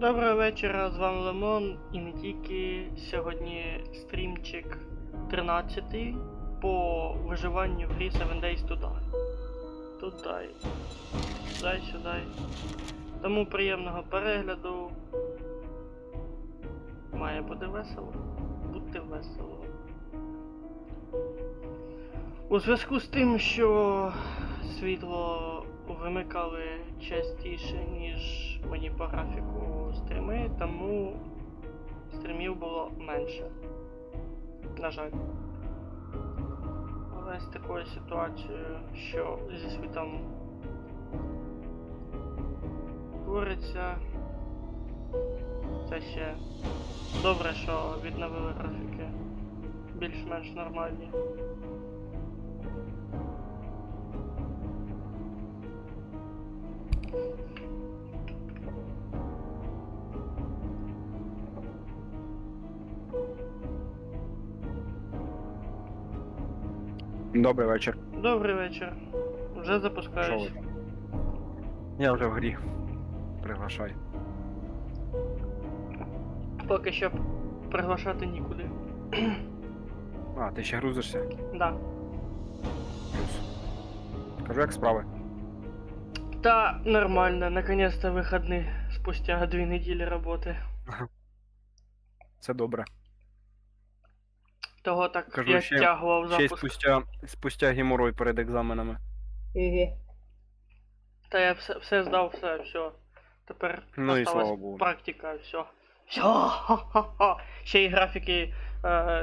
Доброго вечора, з вами Лемон і не тільки. Сьогодні стрімчик 13 по виживанню в грі 7 Days to Die. Сюди. Тому приємного перегляду. Має бути весело. Будьте весело. У зв'язку з тим, що світло вимикали частіше, ніж мені по графіку стріми, тому стрімів було менше. На жаль. Але з такою ситуацією, що зі світом твориться, це ще добре, що відновили графіки більш-менш нормальні. Добрий вечір. Добрий вечір. Вже Що запускаюсь. ви там? Я вже в грі. Приглашай. Поки що приглашати нікуди. А, ти ще грузишся? Да. Плюс. Кажу, як справи? Та нормально, наконец-то вихідні спустя 2 неділі роботи. Це добре. Того так Кажу, я ще тягував Ще й запуск. спустя геморой перед екзаменами. Угу. Та я все здав, все. Тепер Ну і осталась слава Богу. практика, все. Ще й графіки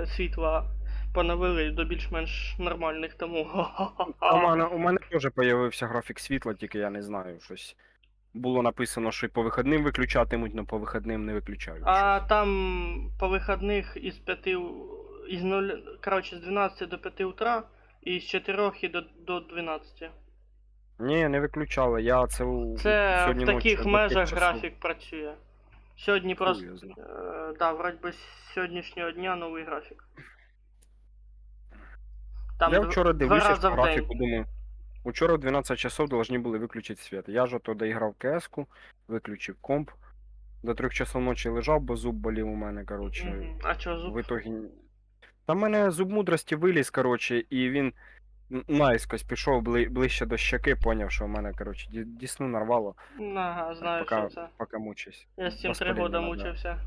світла поновили до більш-менш нормальних, тому У мене теж з'явився графік світла, тільки я не знаю, щось. Було написано, що і по вихідним виключатимуть, але по вихідним не виключають. А там по вихідних із 5, із 0, коротше, з 12 до 5 утра і з 4 і до 12. Ні, не виключали. Я це Це сьогодні в таких ночі, межах часов. графік працює. Сьогодні Хуй просто, його знає. да, вроді би з сьогоднішнього дня новий графік. Там Я вчора два дивився рази по в день. графіку, думаю, учора в 12 часов должны були виключити світ. Я ж ото доіграв КС-ку, виключив комп. До 3 часов ночі лежав, бо зуб болів у мене, коротше. Мгм. А чо зуб? В итоге... Та в мене зуб мудрості виліз, коротше, і він наискось пішов ближче до щоки, поняв, що в мене, коротше, дісну нарвало. Ага, знаю, пока, що це. пока мучусь. Я з цим 3 Воспалення года надо. мучився.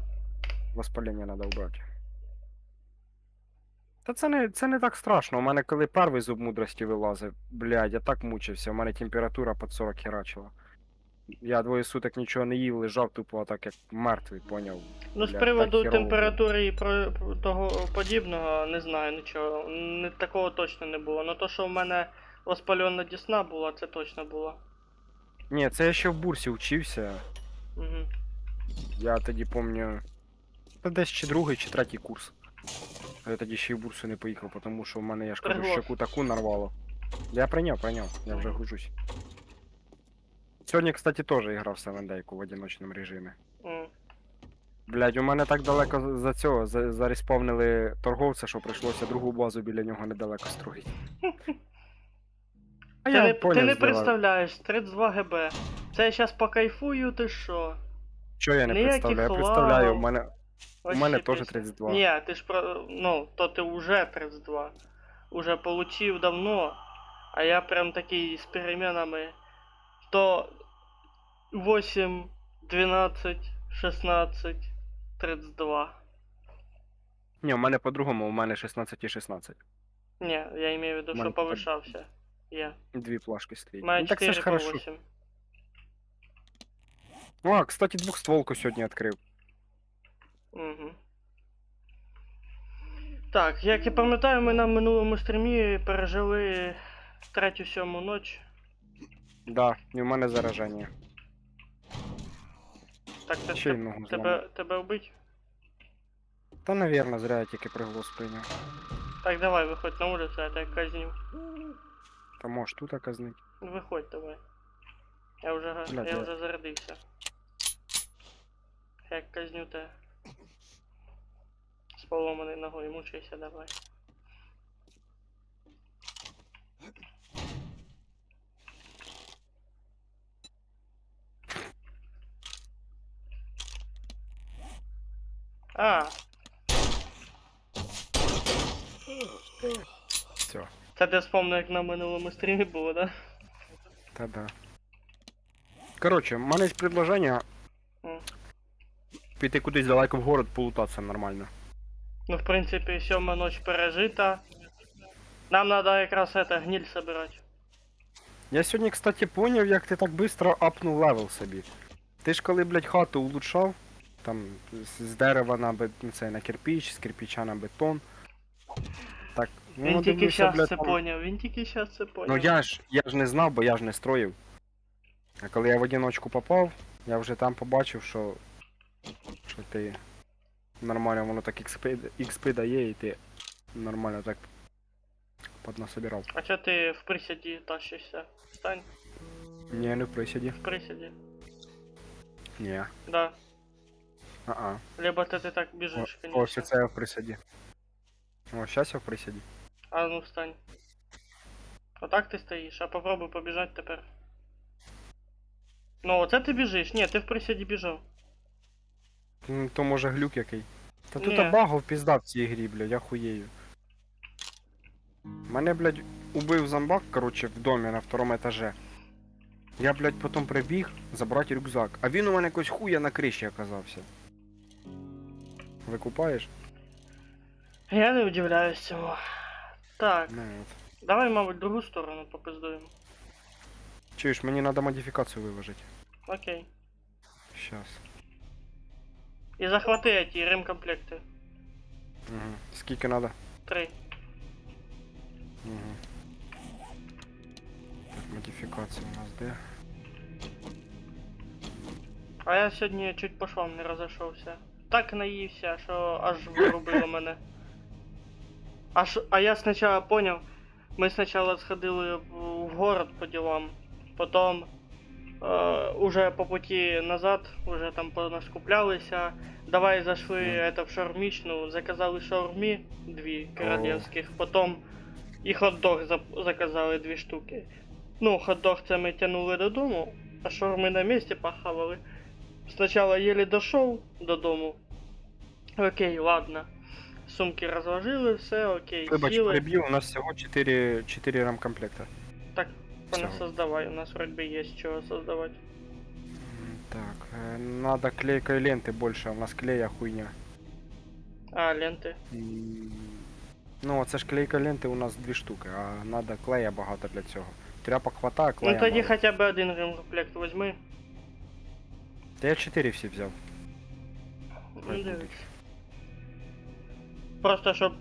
Воспалення треба вбрати. Та це не так страшно. У мене коли перший зуб мудрості вилазив, блядь, я так мучився, у мене температура під 40 херачила. Я 2 суток нічого не їв, лежав тупо так як мертвий, поняв. Ну, з Блядь, приводу так херово температури і про того подібного, не знаю нічого. Такого точно не було. Но то, що в мене воспалена дісна була, це точно було. Ні, це я ще в бурсі вчився. Угу. Я тоді пам'ятаю, та десь чи другий, чи третій курс. А я тоді ще й в бурсу не поїхав, тому що в мене, я ж кажу, Приглас. щоку таку нарвало. Я прийняв, я вже гружусь. Сьогодні, кстати, теж грав в 7 Day в одиночному режимі. Блядь, у мене так далеко за цього, зареспавнили торговця, що прийшлося другу базу біля нього недалеко строїти. А Ти я не поняв, представляєш, 32 ГБ. Це я щас покайфую, ти що? що я не Ніяких представляю? Я лав. представляю, у мене теж пісня. 32. Ні, ти ж то ти вже 32. Уже получив давно, а я прям такий з перемінами. То 8, 12, 16, 32. Ні, у мене по-другому, у мене 16 і 16. Ні, я имею в виду, що Мене повишався. Я. Дві плашки стоїть. Маю Ну так це 4 ж по хорошо. 8. А, кстати, двохстволку сьогодні відкрив. Угу. Так, як я пам'ятаю, ми на минулому стрімі пережили 3-7 ніч. Да, і в мене зараження. Так, це Ще й ногу зламав. тебе вбить? Та, навірно, зря я тільки приголос прийняв. Так, давай, виходь на вулицю, я тебе казню. Та можеш тут оказнить. Виходь давай. Я Блядь, я- вже зарядився. Як казню тебе. З поломаною ногою мучайся, давай. А, Все. це ти вспомнив, як на минулому стрімі було, да? Та-да. Короче, у мене є предложення М. піти кудись далеко в город, полутатися нормально. Ну, в принципі, 7 ночь пережита. Нам надо якраз это, гниль собирать. Я сьогодні, кстати, поняв, як ти так швидко апнув левел собі. Ти ж коли, блядь, хату улучшав, там з дерева на на кирпич, з кирпича на бетон. Так, ну, Він тільки дивлюся, щас блядь, це там- поняв, він тільки щас це поняв. Ну я ж не знав, бо я ж не строїв. А коли я в одиночку попав, я вже там побачив, що ти нормально, воно так XP дає, і ти нормально так поднасобирав. А чо ти в присіді тащишся? Встань Ні, не в присіді. в присіді. Ні. Да. А-а. Либо ты так бежишь, конечно. О, це я в присіді. О, щас я в присіді. А ну встань. Отак ти стоїш, а попробуй побіжать тепер. Ну, оце ти біжиш. Ні, ти в присіді біжав. То може глюк який. Та тут Ні. багов пізда в цій грі, блядь, я хуєю. Мене, блядь, убив зомбак, короче, в домі на втором етаже. Я, блядь, потім прибіг забрати рюкзак. А він у мене якось хуя на криші оказався. Викупаєш? Я не удивляюсь цьому. Так, Не, от. давай, мабуть, другу сторону попиздуємо. Чуєш, мені треба модифікацію виложити. Окей. Щас. І захвати эти ремкомплекти. Угу. Скільки треба? 3. Угу. Так, модифікація у нас де? А я сьогодні чуть по швам не розійшовся. Так наївся, що аж вирубило мене. А я спочатку поняв, ми спочатку сходили в город по ділам, потім уже по путі назад, уже там понаскуплялися. Давай зайшли в шаурмічну, заказали шаурмі 2 королівських, потім і хот-дог заказали 2 штуки. Ну, хот-дог це ми тягнули додому, а шаурми на місці похавали. Спочатку еле дошел додому. Окей, ладно. Сумки разложили, все, окей, Вибач, сіли. приб'ю, у нас всього 4 рамкомплекта. Так, Всього. создавай, у нас вроде бы есть чего создавать. Так, надо клейкой ленты больше, а у нас клея хуйня. А, ленты. Ну, це ж клейка ленти у нас 2 штуки, а надо клея багато для цього. Тряпок хватає, клея Ну тоді мало. хотя бы один ремкомплект возьми. Та я 4 всі взяв. Ну, дивись. Просто щоб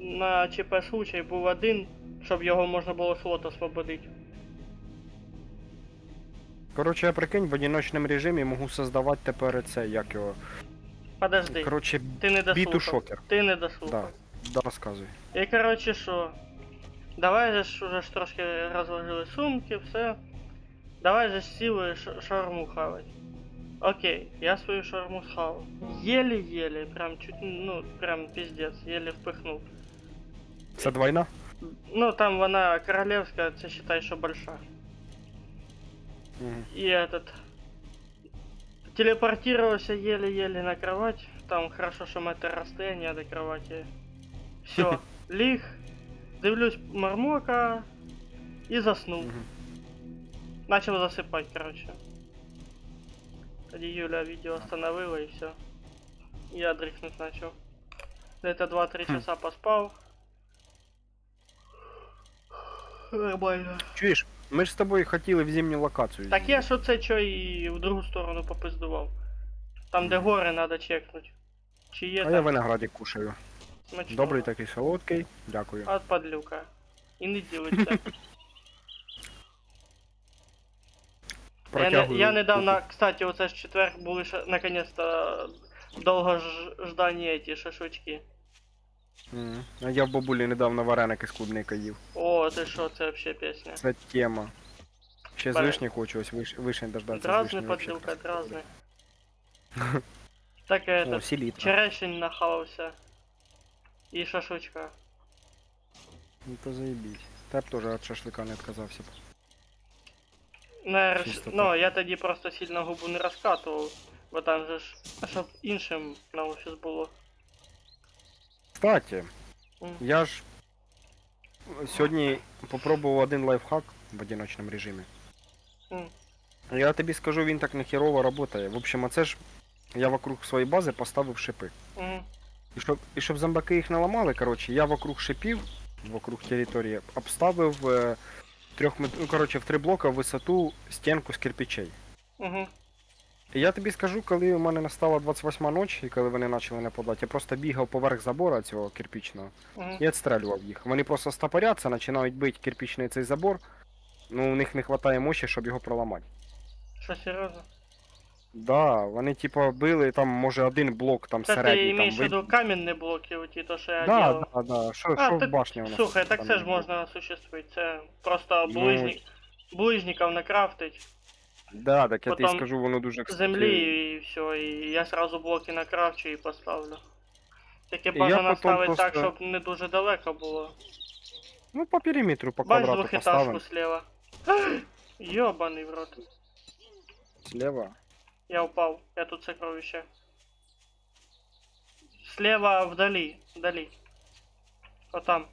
на ЧП случай був один, щоб його можна було слот освободити. Коротше, я прикинь, в одиночному режимі можу создавати тепер це, як його. Подожди, Коротше, ти не біту дослухав. шокер. Ти не дослухав. Да, розказуй. І коротше що? Давай же ж уже ж трошки розложили сумки, все. Давай же ж сіли шаурму хавать. Окей, я свою шаурму схавал. Еле-еле, прям чуть, ну, прям пиздец, еле впихнул. Це двойна? Ну, там вона королевская, це считай, что большая. Угу. И этот... Телепортировался еле-еле на кровать. Там хорошо, что метр расстояния до кровати. Все, ліг, дивлюсь мармока и заснул. Угу. Начал засыпать, короче. Тоді Юля видео остановила и все. Я дрыхнуть начал. Где-то 2-3 часа поспал. Нормально. Чуєш, ми ж з тобою хотіли в зимню локацію. Так я ж оце що і в другу сторону попиздував. Там, де гори надо чекнуть. Чи є А там я виноградик кушаю. смачного? Добрий такий солодкий, дякую. От падлюка. І не ділиться. Протягую Я недавно, руку. кстати, оце ж четверг були наконец-то довго ждані эти шашлычки. Мгм. А я в бабулі недавно вареники з клубникою їв. О, ти що, це вообще пісня. Це тема. Ще з Бе- вишні хочу, ось вишень дождатися. Дразни, падлюка, дразни. Так О, этот, селітра. черешень нахавався. І шашлычка. Ну то заебись. Та я б теж від шашлика не відказався б. Ну, Чисто ну, я тоді просто сильно губу не розкатував. Бо там же ж, щоб іншим на офіс було. Кстати, М. я ж сьогодні попробував один лайфхак в одиночному режимі. М. Я тобі скажу, він так нехерово працює. В общем, оце ж я вокруг своєї бази поставив шипи. Мгм. І щоб зомбаки їх не ламали, коротше, я вокруг шипів, вокруг території, обставив в 3 блока в висоту стінку з кирпичей. Мгм. І я тобі скажу, коли у мене настала 28 ночі, і коли вони почали нападати, я просто бігав поверх забора цього кирпичного Мгм. і відстрелював їх. Вони просто стопоряться, починають бити кирпичний цей забор, ну у них не вистачає мощі, щоб його проламати. Що, серйозно? Да, вони типа били там, може, один блок там Це ти середній там имеєш в вибив. виду каменні блоки, оті, то, що я Да, делав? да, да. Що А, в так, башні у нас? слухай, так там це ж було? можна осуществити. Це просто Ну, ближників накрафтить, да, так я тобі потім скажу, воно дуже, землі кстати. і все, і я сразу блоки накрафчу і поставлю. Тільки І я бажано потім ставити так, просто- щоб не дуже далеко було. Ну, по периметру, по Бач квадрату двохетажку поставимо. слева. Ёбаный в рот. Слева. Я упал. Я тут сокровище. Слева вдали. Вдали. Вот там.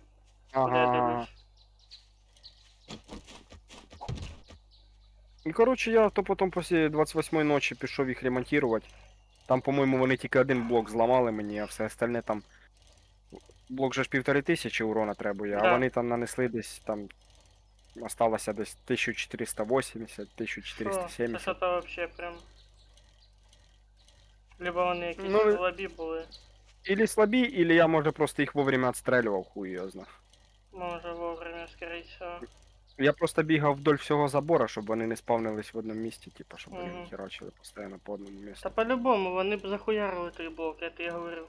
Куда я Ага. дивлюсь. І коротше, я то потім після 28-ї ночі пішов їх ремонтувати. Там, по-моєму, вони тільки один блок зламали мені, а все остальне там. Блок же ж 1500 урона требує, а Да. вони там нанесли десь там. Осталося десь 1480, Це 1470. що то вообще прям. Либо вони якісь Ну, слабі були. Ілі слабі, ілі я, може, просто їх вовремя відстрелював, хуй його зна. Може вовремя, скорее всего. Я просто бігав вдоль всього забора, щоб вони не спавнились в одному місці, типу, щоб вони Мгм. не херачили постійно по одному місцю. Та по-любому, вони б захуярили той блок, я тобі говорив.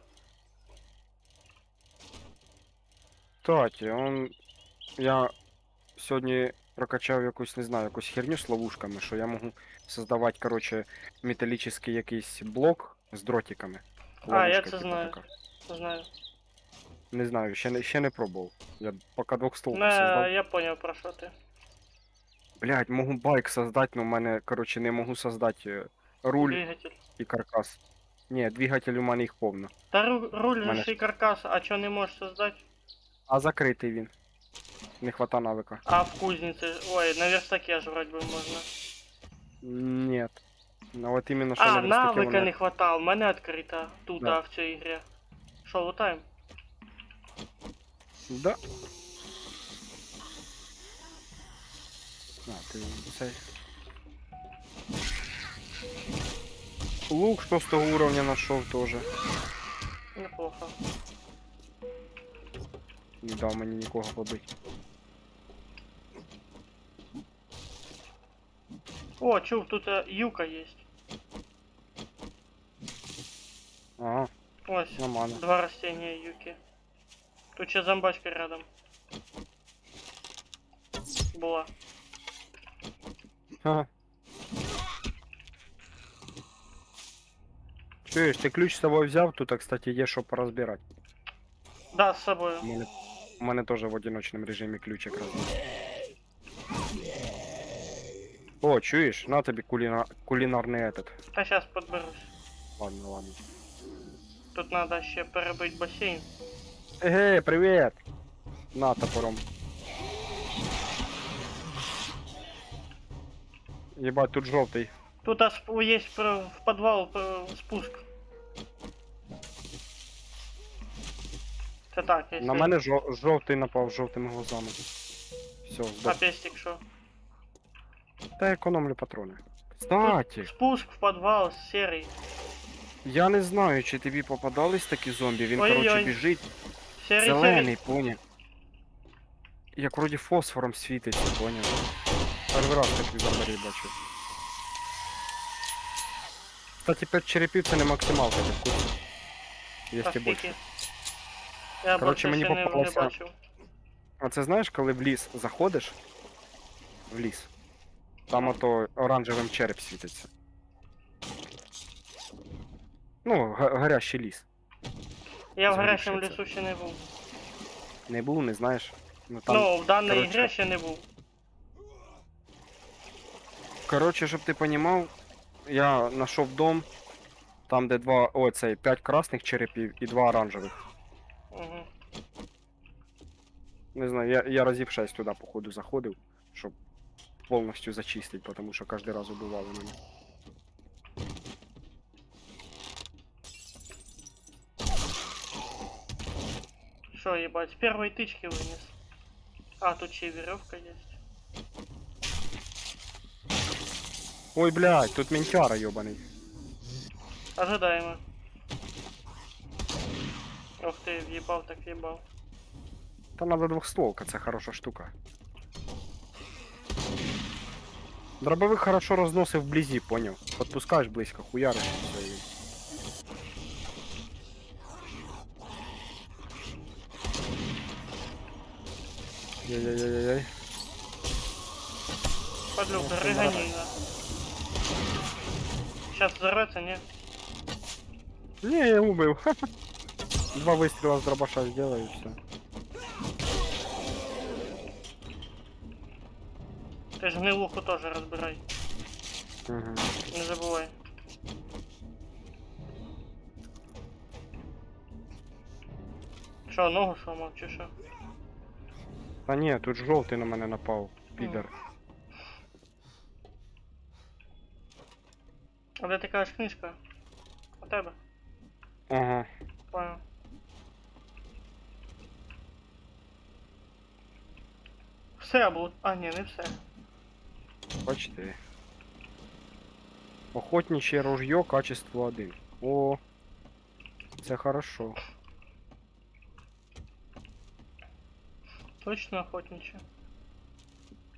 Кстати, я сьогодні прокачав якусь, не знаю, якусь херню з ловушками, що я можу создавати, короче, металічний якийсь блок з дротиками. А, я Ловушка, це типу, знаю. така. Знаю. Не знаю, ще не пробував. Я поки двохстволку создав. Я понял про що ти. Блять, можу байк создать, но в мене, короче, не можу создать руль Двигатель. і каркас. Ні, двигатель у мене їх повно. Та руль Мене же ж і каркас, а чо не можеш создати? А закритий він. Не хвата навика. А в кузнице, ой, на верстаке же вроде бы можно. Нет. Ну от іменно, що А, на верстаки навыка вона- не хватало, в мене відкрита тут, Да. в цій ігрі. Що, лутаємо? Да. А, ти цей. Лук 6 уровня нашов тоже. Неплохо. Не дав мені нікого побити. О, чув, тут юка є. Ага, Ось, нормально. 2 растения юки. Тут ще зомбачка рядом. Була. Ага. Чуєш, ти ключ з собою взяв? Тут, кстати, є що порозбирати. Да, з собою. У мене теж в одиночному режимі ключ якраз. О, чуєш? На тобі кулінарний этот. Та зараз подберусь. Ладно, ладно. Тут надо ще перебити басейн. Еге, привіт! На топором. Єбать, тут жовтий. Тут аж є в підвал спуск. Це так, якщо... На мене жовтий напав жовтими глазами. Все, А здох. пестик що? Та економлю патрони. Кстати, Спуск в підвал серий. я не знаю, чи тобі попадались такі зомбі. Він, Ой-ой-ой. короче, біжить. Серий, Зелений, поняв. Як вроді фосфором світиться, поняв. Перший раз таких зомбарів бачу. Кстати, 5 черепів це не максималка, ти в курсі. Є Та і більше. скільки? Я Короче, більше мені ще не попалося- бачив. А це знаєш, коли в ліс заходиш? В ліс. Там ото оранжевим череп світиться. Ну, горящий ліс. Я в Взагалі гарячому ще це. лісу ще не був. Не був, не знаєш. Ну там. Ну, в даній короче. ігрі ще не був. Короче, щоб ти понімав, я знайшов дом, Там, де два, о, цей, 5 красних черепів і 2 оранжевих. Угу. Не знаю, я разів 6 туди, походу, заходив, щоб повністю зачистити, тому що кожен раз убивали мене. Что, ебать, с первой тычки вынес. А, тут еще и веревка есть. Ой, блядь, тут ментяра йобаний. Ожидаемо. Ох ты, въебал так въебал. Та надо двохстволка, це хороша штука. Дробовик хорошо розносив вблизі, поняв? Подпускаєш близько, хуяриш і все. І... Яй-яй-яй-яй. Подлюка, рыганина. Сейчас взорвется, не? Не, я убив. Два выстрела с дробаша сделаю и все. Ты же гнилуху тоже разбирай. Угу. Не забывай. Что, ногу сломал, чи що? Та ні, тут жовтий на мене напав, підер. А де ти кажеш книжка? У тебе? Ага. Понял. Все або... А, ні, не все. Почти. Охотничье ружье, качество 1. О, це хорошо. Точно охотничье.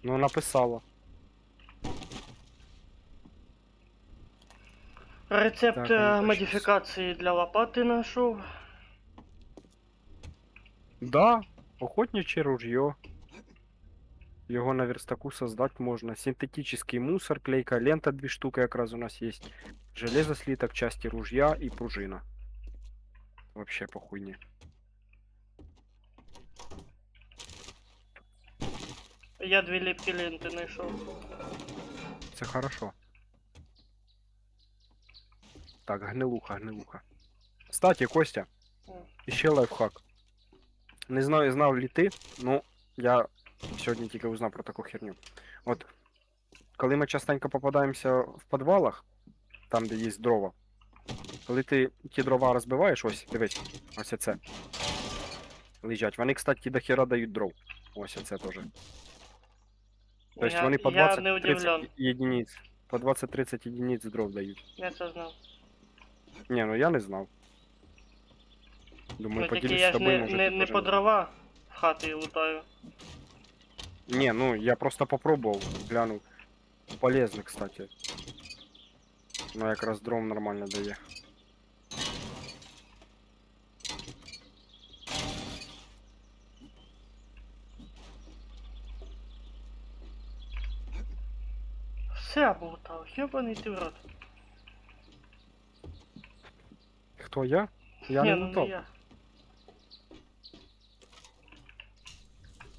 Ну, написала. Рецепт Так, а ну-ка, модификации для лопаты нашел. Да, охотничье ружье. Його на верстаку создать можно. Синтетический мусор, клейка лента 2 штуки якраз у нас есть. Железослиток, части ружья и пружина. Вообще по хуйне. Я 2 лепки ленты нашел. Це хорошо. Так, гнилуха, гнилуха. Кстати, Костя, ще лайфхак. Не знаю, знав ли ти, ну, я сьогодні тільки узнав про таку херню. От, коли ми частенько попадаємося в підвалах, там, де є дрова, коли ти ті дрова розбиваєш, ось, дивись, ось це. Лежать. Вони, кстати, до хера дають дров. Ось це теж. Тобто вони по я не 20-30 удивлен. єдиниць. По 20-30 єдиниць дров дають. Я це знав. Ні, ну я не знав. Думаю, Ну тільки поділюсь з я ж тобою, може ти не теж по дрова в хати лутаю. Не, ну я просто попробовал, глянул. Полезно, кстати. Ну якраз дров нормально дає. Все облутав, ёбаний ти в рот. Хто я? Я Ні, не ну не лутав. я.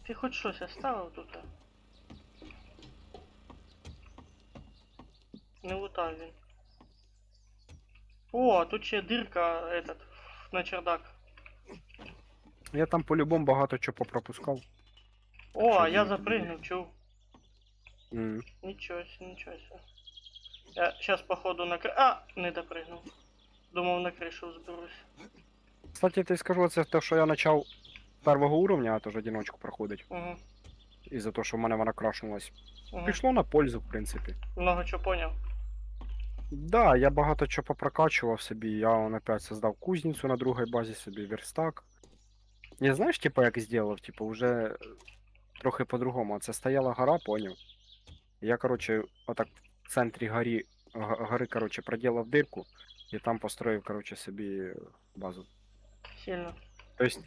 Ти хоч щось оставив тут? Не лутав він. О, тут ще дирка этот, на чердак. Я там по-любому багато чого попропускав. О, що а я він- запрыгнув, чув. М. Нічого себе, нічого себе. Я сейчас походу на А, не допрыгнув. Думав на кришу зберусь. Кстати, ти скажу, це те, що я почав першого уровня, а то ж одиночку проходить. Угу, І за те, що в мене вона крашнулась. угу. Пішло на пользу, в принципі. Много чого поняв. Да, я багато чого попрокачував собі. Я он опять создав кузницю на другій базі собі, верстак. Я знаєш, типа, як зробив? Типа, уже трохи по-другому. Це стояла гора, поняв? Я, короче, отак в центрі гори, короче, проділав дирку і там построїв, короче, собі базу. Сильно. Тобто,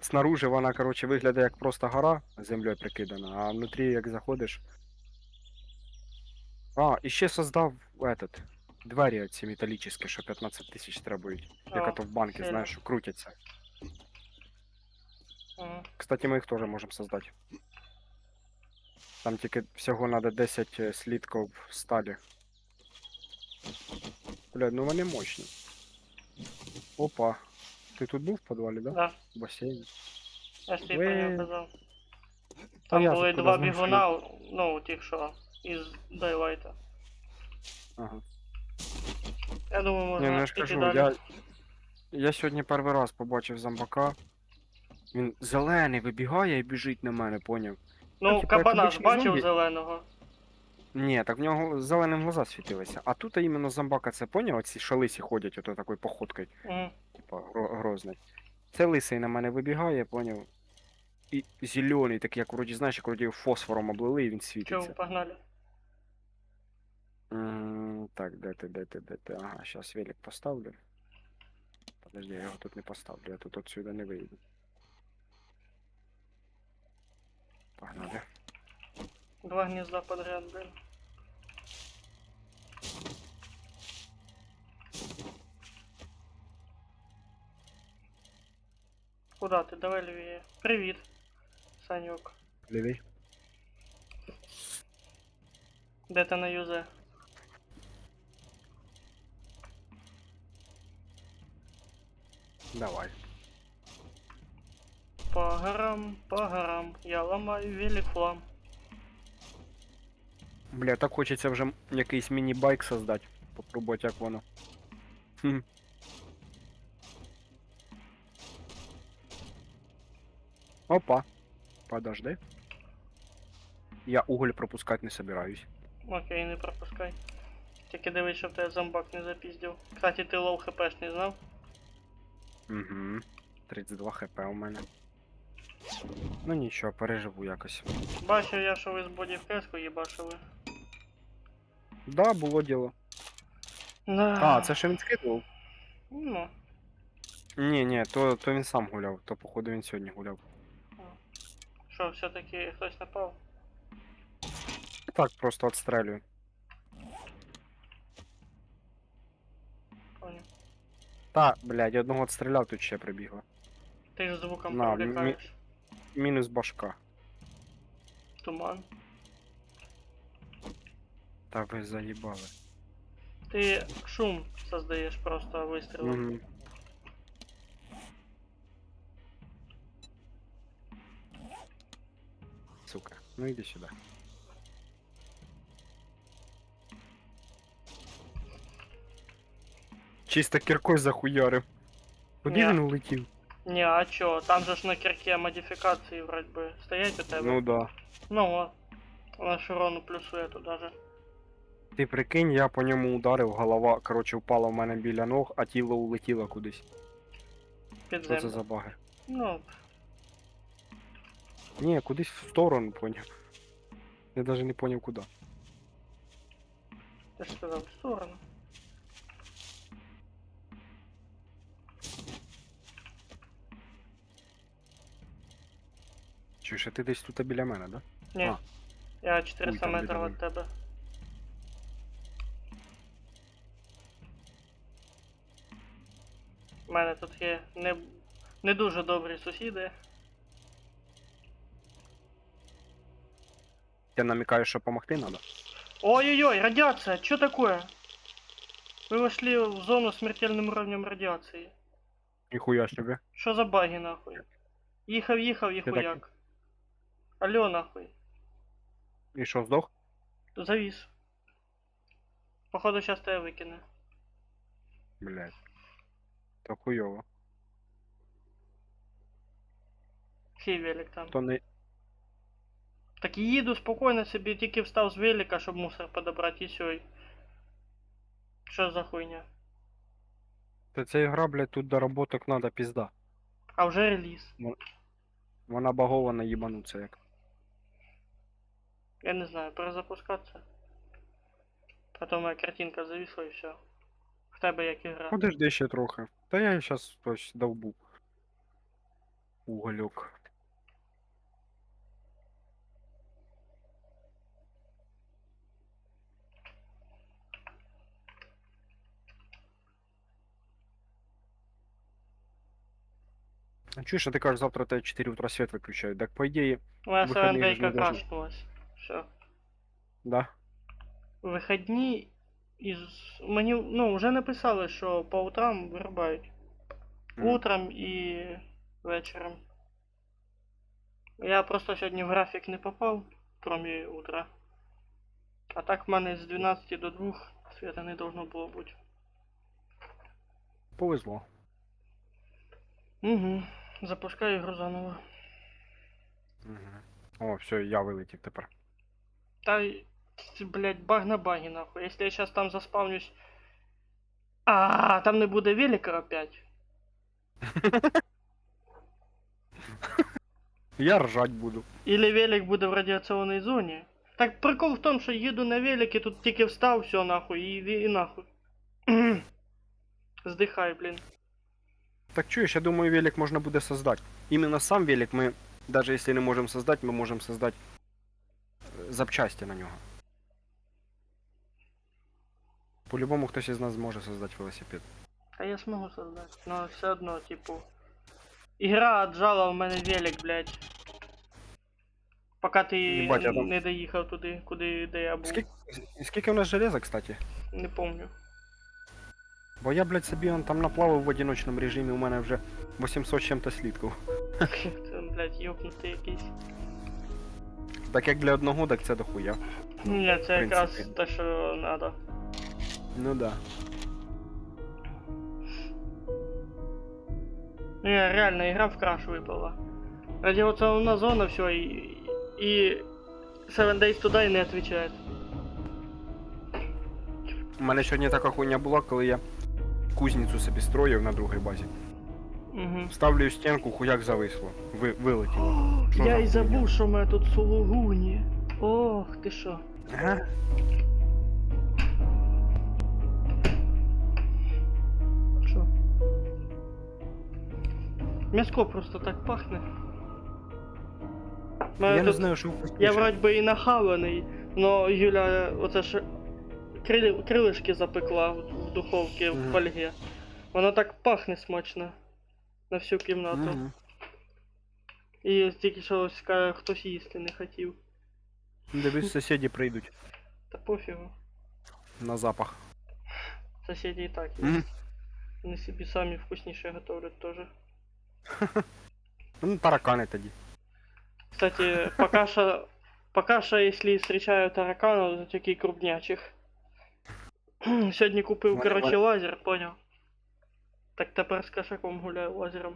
снаружи вона, короче, виглядає як просто гора землею прикидана, а внутрі, як заходиш. А, і ще создав этот, двері ці металічні, що 15 тисяч требують. Як О, ото в банки, сильно. знаєш, що крутяться. Угу. Кстати, ми їх теж можемо создати. Там тільки всього треба 10 слітків сталі. Блядь, ну вони мощні. Опа. Ти тут був в підвалі, да? Да. В басейні. Я ж тобі про нього Ви... казав. Та Там я ж були откуда два знав, що... бігуна, ну, тих що, із Дайлайта. Ага. Я думаю, Ні, ну можна я ж іти кажу, далі. я сьогодні перший раз побачив зомбака. Він зелений вибігає і біжить на мене, поняв? Ну, типа, як кабана ж обичний бачив зомбі. зеленого. Ні, так в нього зеленим глаза світилися. А тут іменно зомбака це поняв, оці шалисі ходять ото такою походкою, Угу. типа грозний. Це лисий на мене вибігає, поняв? І зелений, такий, як вроді, знаєш, як вроді фосфором облили, і він Чого, світиться. погнали. Так, де ти? Ага, зараз велик поставлю. Подожди, я його тут не поставлю, я тут отсюда не вийду. Погнали. Два гнізда подряд, блин. Куда ти? Давай лівіє. Привіт, Саньок. Лівий. Де ти на юзе? Давай. По горам, я ламаю велифлам. Бля, так хочеться вже якийсь міні-байк создати. Попробувати, як воно. Хм. Опа. Подожди. Я уголь пропускати не собираюсь. Окей, не пропускай. Тільки дивись, щоб тебе зомбак не запіздив. Кстати, ти лоу хпшний знав? Угу. 32 хп у мене. Ну нічого, переживу якось. Бачив я, що ви з боді в кеску їбашили. Да, було діло. Да. А, це що він скидував? Ну, Ні, то він сам гуляв, то походу він сьогодні гуляв. що, все-таки хтось напав? Так, просто отстрелюю. Понял. Та, блядь, одного отстріляв, тут ще прибігло. Ти ж звуком На, привлекаєш. Мінус башка. Туман. Та ви заїбали. Ти шум создаєш просто вистрілом. Угу. Сука, ну иди сюда. Чисто киркой захуярив. Куди Ні. він улетів? Не, а чо? Там же ж на кирке модифікації вроде би стоять у тебе. Ну да. Ну от. Вона ж урону плюсує туди же. Ти прикинь, я по ньому ударив, голова, короче, впала в мене біля ног, а тіло улетіло кудись. Під Що це землю. за баги? Ну, Ні, кудись в сторону, поняв. Я даже не поняв куди. ти ж сказав, в сторону. Чуєш, а ти десь тут біля мене, да? Ні. А. Я 400 там метрів біля від тебе. У мене тут є не дуже добрі сусіди. Я намікаю, що помогти треба. Ой-ой-ой, радиация, что такое? Вы вошли в зону с смертельным уровнем радиации. Ніхуя собі. Что за баги нахуй? Їхав, і Ти хуяк. Алло нахуй. І що, здох? Завис. Походу сейчас тебя выкину. Блядь. То хуйово. Чий велик там? То не... Так їду спокійно собі, тільки встав з велика, щоб мусор подобрати і сьой. Що за хуйня? Та ця ігра, блядь, тут доработок надо, пізда. А вже реліз. Вона багована їбануться як. Я не знаю, перезапускатися. Потім моя картинка зависла і все. В тебе як ігра. Подожди ще трохи. Та я щас ось довбу. Угольок. А чуєш, а ти кажеш, завтра тебе 4 утра свет виключають. Так по ідеї, Моя выходные же не СНД-ка должны. кашнулась. Все. да. Вихідні із. Мені, ну, вже написали, що по утрам вирубають. Утром і вечором. Я просто сьогодні в графік не попав, кроме утра. А так в мене з 12 до 2 света не должно було бути. Повезло. Угу. Запускаю ігру заново. Угу. О, все, я вилетів тепер. Та, блять, баг на багі нахуй. Якщо я сейчас там заспавнюсь. А, там не буде велика опять. Я ржать буду. Или велик буде в радіаційній зоні. Так прикол в тому, що їду на велике, тут тільки встав, все нахуй, і нахуй. Здихай, блін. Так чуєш, я думаю, велик можна буде создать. Именно сам велик мы, даже если не можем создать, мы можем создать запчасти на нього. По-любому хтось із нас зможе создати велосипед. А я смогу создать. Но все одно, типу. Игра отжала в мене велик, блядь. Пока ти Єбать, я там- не доїхав туди, куди де я був. Скільки у нас железа, кстати? Не помню. Бо я, блядь, собі он там наплавав в одиночному режимі, у мене вже 800 з чим-то слідків. Це, блядь, йопнутий якийсь. Так як для одного, так це дохуя. Ні, це якраз принципі. те, що надо. Ну да. Не, реально, игра в краш выпала. Радиационная зона, все, и Seven Days to Die не отвечает. У мене сьогодні така хуйня була, коли я кузницю собі строїв на другій базі. Угу. Ставлю стінку, хуяк зависло. Вилетіло. Що Я за и хуйня? забыл, что мы тут сулугуни. Ох, ты шо. Ага. Шо? Мяско просто так пахнет. Я не тут... знаю, що Я вкусніше. вроде бы и нахаваний, но Юля, оце ж крилишки запекла в духовці в Мгм. фольгі. Воно так пахне смачно на всю кімнату. Мгм. І тільки що ось хтось їсти не хотів. Дивись, сусіди прийдуть Та пофігу. на запах. Сусіди і так є. Мгм. Вони собі самі вкусніше готовлять теж. Ну, таракани тоді. Кстати, пока що, якщо зустрічаю тараканів, то тільки крупнячих. Сьогодні купив, Вони короче, лазер, поняв. Так тепер з кошаком гуляю лазером.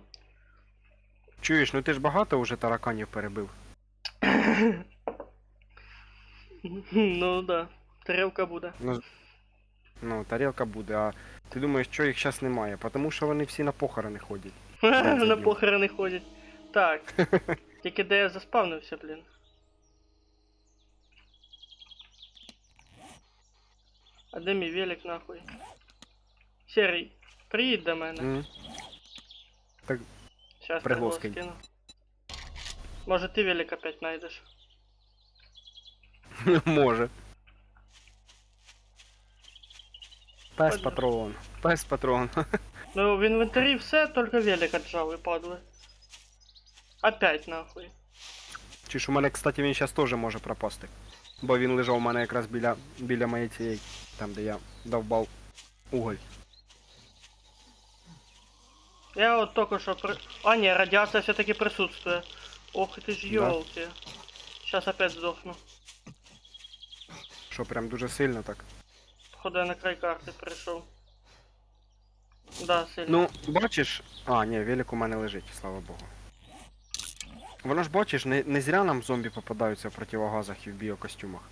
Чуєш, ну ти ж багато вже тараканів перебив. Ну да, тарелка буде. Ну, тарілка буде, а ти думаєш, що їх зараз немає? Тому що вони всі на похорони ходять. На заб'ю. похорони ходять. Так. Тільки де я заспавнився, блін. А де мій велик нахуй? Серий, приїдь до мене. Мгм. Сейчас Приглас приглас кинь. кину. Может ты велик опять найдешь? Може. Пес Ладно. патрон. Пес патрон. Ну в інвентарі все, только велик отжали, падли. Опять нахуй. Чи ж у мене, кстати, він зараз теж може пропасти. Бо він лежав у мене якраз біля моєї цієї, там де я довбав уголь. Я вот только что А, не, радиация все-таки присутствует. Ох ты ж Да. ёлки. Сейчас опять сдохну. Що прям дуже сильно так. Походу я на край карты пришел. Да, сильно. Ну, бачиш. А, ні, велик у мене лежить, слава Богу. Воно ж бачиш, не зря нам зомбі попадаються в противогазах і в біокостюмах.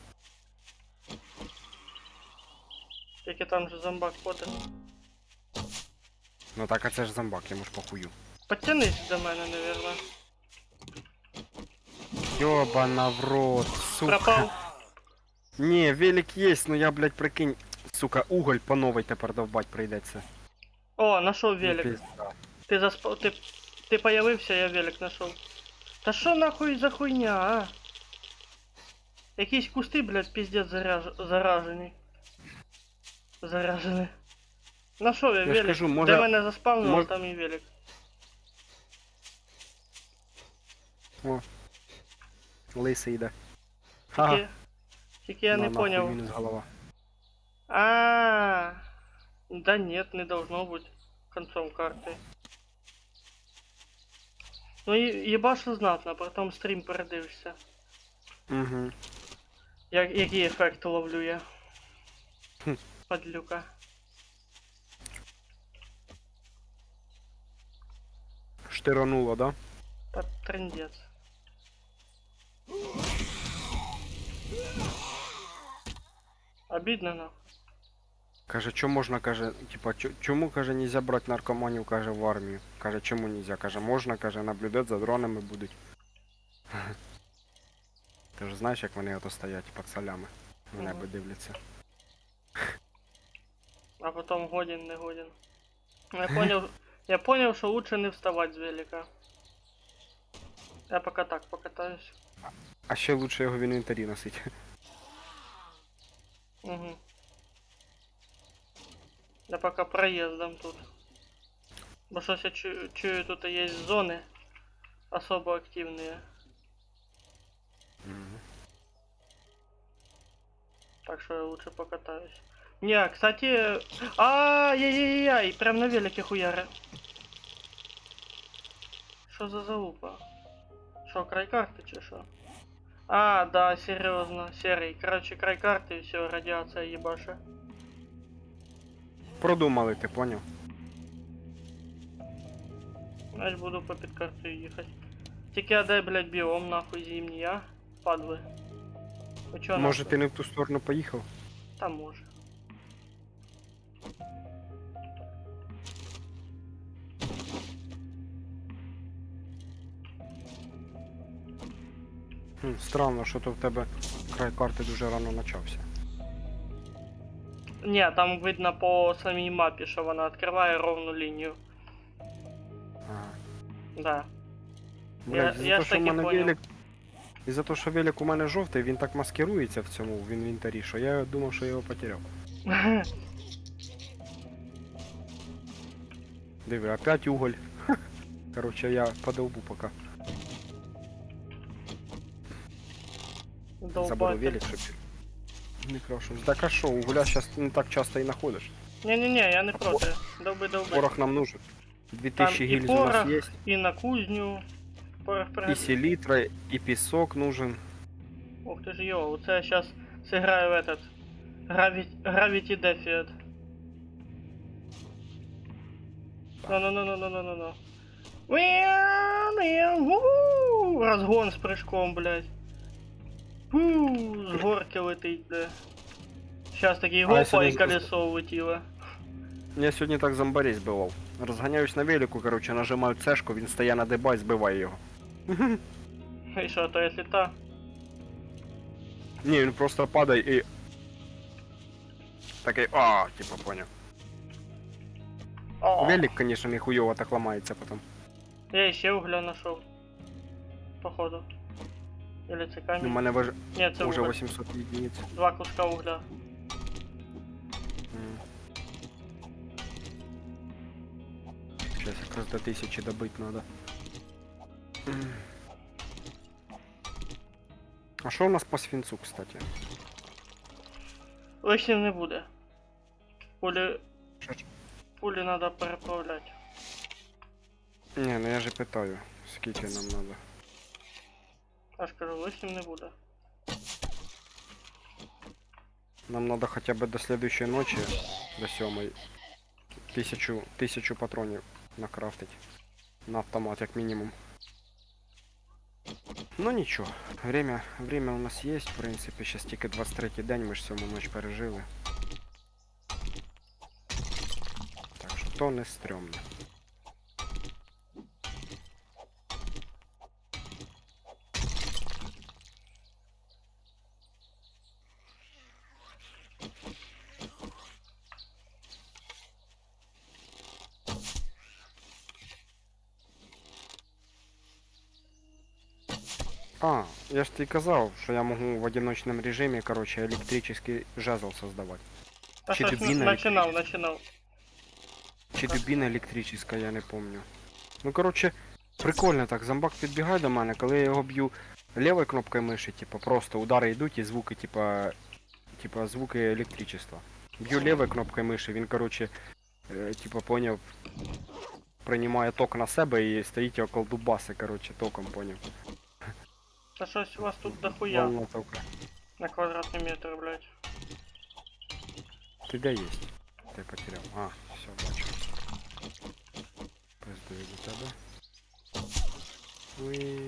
Тільки там же зомбак ходить. Ну так, а це ж зомбак, йому ж похую. Подтянись до мене, наверное. Ёбана в рот, сука. Пропал. Ні, велик є, ну я, блядь, прикинь. Сука, уголь по новій тепер довбать прийдеться. О, нашел Ну, велик. пизда. Ты появився, я велик нашел. Та що нахуй за хуйня, а? Якісь кусти, блядь, пиздец заражені. Заражені. Нашов я Я ж велик. кажу, може- Де мене заспавнило, мож- там і велик. О. Лисий йде. Ага. Тільки я не нахуй, понял. Мінус голова. А, да нет, не должно быть концом карты. Ну їбашу знатно, потім стрім передивишся. Угу. Який ефект ловлю я. Хм. Падлюка. Штирануло, да? Та трындец. Обідно, нахуй. Каже, чому можна, каже, типа, чому, каже, нельзя брати наркоманів, каже, в армію? Каже, чому нельзя? Каже, можна, каже, наблюдати за дронами будуть. Ти ж знаєш, як вони ото стоять під солями. В небо Мгм. дивляться. А потом годен, не годен. Я понял, что лучше не вставать с велика. Я пока так покатаюсь. А ще лучше його в інвентарі носити. Угу. Я пока проездом тут. Бо щось я чую, тут есть зоны особо активные. Мгм. Так что я лучше покатаюсь. Не, кстати... Ай-яй-яй-яй, прям на велике хуяра. Что за залупа? Что, край карты, че шо? А, да, серьезно, серый. Короче, край карты и все, радиация ебаша. Продумали, ти поняв? Значит, буду по підкарту ехать. Тільки а дай, блядь, биом нахуй зимний, а? Падлы. Вы чё, Може нахуй? ти не в ту сторону поїхав? Там може. Странно, що то в тебе край карти дуже рано почався. Не, там видно по самій мапі, що вона відкриває ровну лінію. Ага. Да. Блядь, я за те, ж що в таки мене понял. велик. І за те, що велик у мене жовтий, він так маскирується в цьому в інвентарі, що я думав, що я його потеряв. Диви, опять уголь. Короче, я подолбу пока. Заберу Долбатель. велик, щоб не крашусь. Так а що, угля зараз не так часто і знаходиш. Не-не-не, я не проти. Долби. Порох нам нужен. Там 2000 і гильз у нас порох, есть. і на кузню. Порох И пригодиться. селитра, и песок нужен. Ух ты ж йо, оце я сейчас сыграю в этот Gravity Defiant. Ну. Разгон с прыжком, блядь. С горки летить, да. Сейчас такие А я гопа сегодня и колесо улетело. Я сьогодні так зомбарей збивав. Розганяюсь на велику, короче, нажимаю цешку, він стає на деба і збиває його. И что, то если та? Ні, він просто падає і... Такий, типа, поняв. О, Велик, конечно, нихуёво так ламається потом. я еще угля нашел. Походу. Или это У камень? мене Нет, это уже уголь. 800 единиц. 2 куска угля. Сейчас якраз до 1000 добыть надо. А що у нас по свинцу, кстати? Лишнім не буде. Пулі... Що ж? Пулі надо переправляти. Не, ну я же питаю, скільки нам надо. Я ж кажу, лишнім не буде. Нам надо хотя бы до следующей ночи, до 7, 1000 патронів накрафтить. На автомат, як минимум. Ну нічого, время у нас есть, в принципі, сейчас тільки 23-й день, ми ж 7 ніч пережили. Так що то не стрьомно. Я ж тобі казав, що я можу в одиночном режимі, короче, електрический жезл создавать. Та Чи щось дубіна начинав. Чи дубіна електрическая, я не помню. Ну, короче, прикольно так, зомбак підбігає до мене, коли я його б'ю лівою кнопкою миші, типа, просто удари йдуть і звуки, типа звуки електричества. Б'ю лівою кнопкою миші, він, короче, типа, поняв, приймає ток на себе і стоїть около дубаси, короче, током, поняв. Та щось у вас тут дохуя Волна тока. на квадратний метр, блядь. Ти де єсть? Ти потеряв. А, все, бачу. Пиздую до тебе. Уи.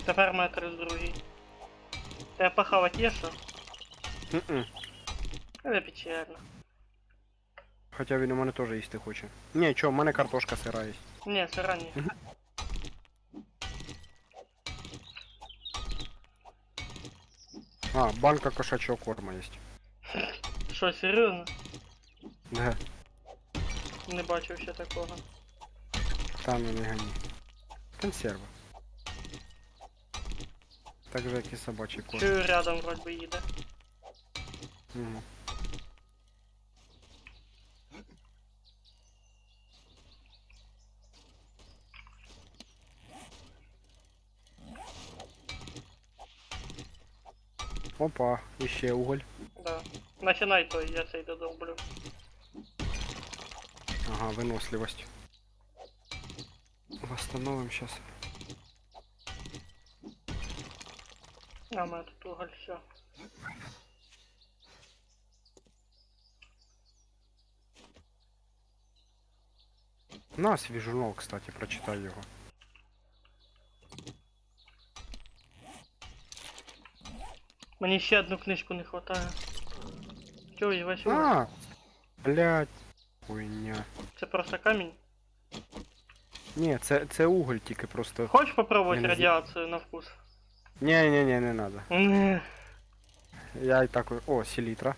Тепер метр з другий. Тебе похавать є що? М-м. Це печально. Хоча він у мене теж їсти хоче. Ні, чо, в мене картошка сира є. Ні, це ранні. А, банка кошачого корма є. Що, серйозно? Да. Не бачив ще такого. Та ну не гони. Консерва. Так же, як і собачий корм. Чую, рядом вроді би їде. Угу. Опа, іще уголь. Да. Начинай той, я цей додолблю. Ага, выносливость. Восстановим сейчас. А у мене тут уголь, все. На, свій журнал, кстати, прочитай його. Мені ще одну книжку не хватає. Чуй, весь уголь. А, блядь. Хуйня. Це просто камінь. Ні, це уголь тільки просто. Хочеш попробувати Я не радіацію на вкус? Ні, не надо. Не. Я і так. О, селітра.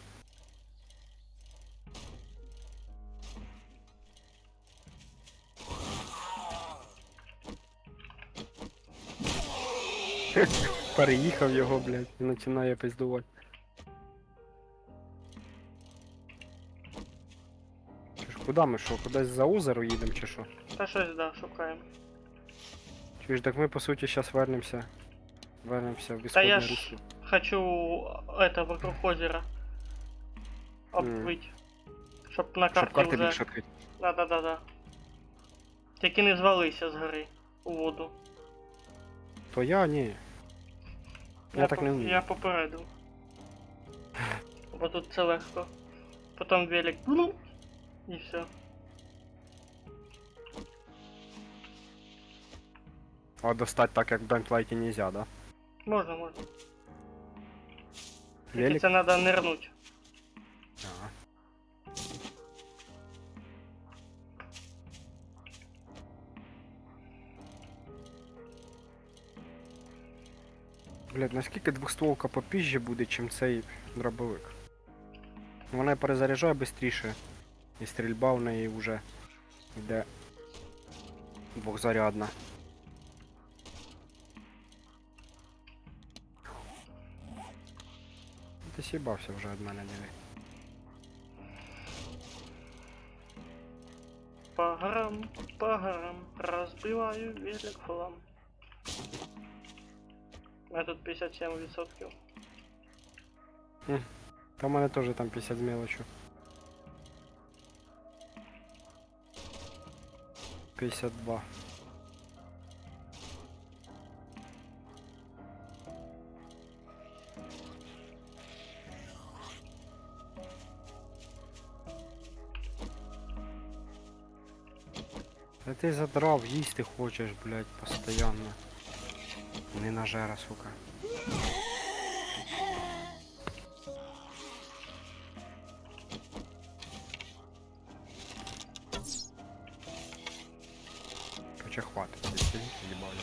Переїхав його, блядь, і починає пиздувати. Чи ж куди ми що? Кудись за озеро їдемо чи що? Та щось, да, шукаємо. Чуєш, так ми по суті зараз вернемося. Вернемося в Та ісходне я ж русло. хочу это вокруг озера обплыть. Щоб на Щоб карті карти вже... більше відкрити. Да. Тільки не звалися з гори у воду. То я ні. Я так не вмію. Я попередив. Бо тут це легко. Потім велик ну і все. А достать так, як в Дантлайті нельзя, да? Можна. Тільки Велик? це треба нирнуть. Ага. Блядь, наскільки двохстволка попізже буде, чим цей дробовик? Вона перезаряджає швидше. І стрільба в неї вже йде двохзарядна. Ти сібався вже від мене, диви. По горам, разбиваю велик флам. У мене тут 57%. Та в мене теж там 50 з мелочю. 52. Та ти задрав, їсти хочеш, блядь, постоянно. Не нажера, сука. Хоча хватить, якщо їбаю.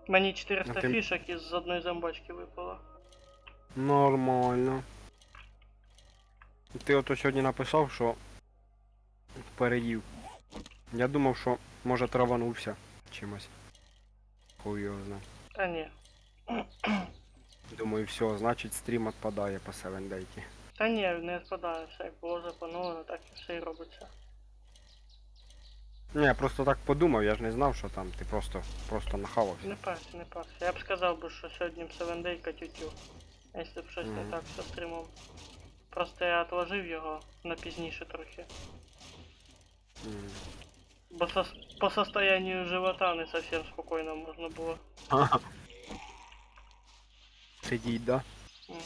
Мені 400 А ти- фішок із одної зомбачки випало. Нормально. Ти ото сьогодні написав, що переїв. Я думав, що може траванувся чимось. Хуй його знає. Та ні. Думаю, все, значить стрім відпадає по 7 дейки. Та ні, не відпадає, все як було заплановано, так і все і робиться. Ні, я просто так подумав, я ж не знав, що там ти просто нахавався. Не парься, не парься. Я б сказав би, що сьогодні в 7-дейка тютю. Якщо б щось не Мгм. так з стримом. Просто я отложив його на пізніше трохи. М. Бо по состоянию живота не совсем спокійно можна було. Ага. Сидіть, да? Угу.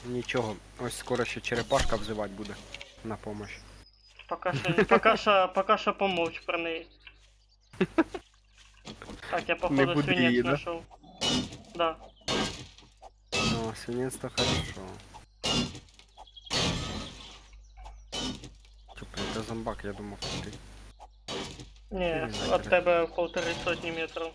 Нічого, ось скоро ще черепашка взивати буде на помощь. Пока що помовч про неї. Так, я Не походу буду свинець її, да? знайшов. Да. О, свинець то хорошо. Типа, это зомбак, я думав, ти. Ні, Різай, від тебе 1,5 метрів.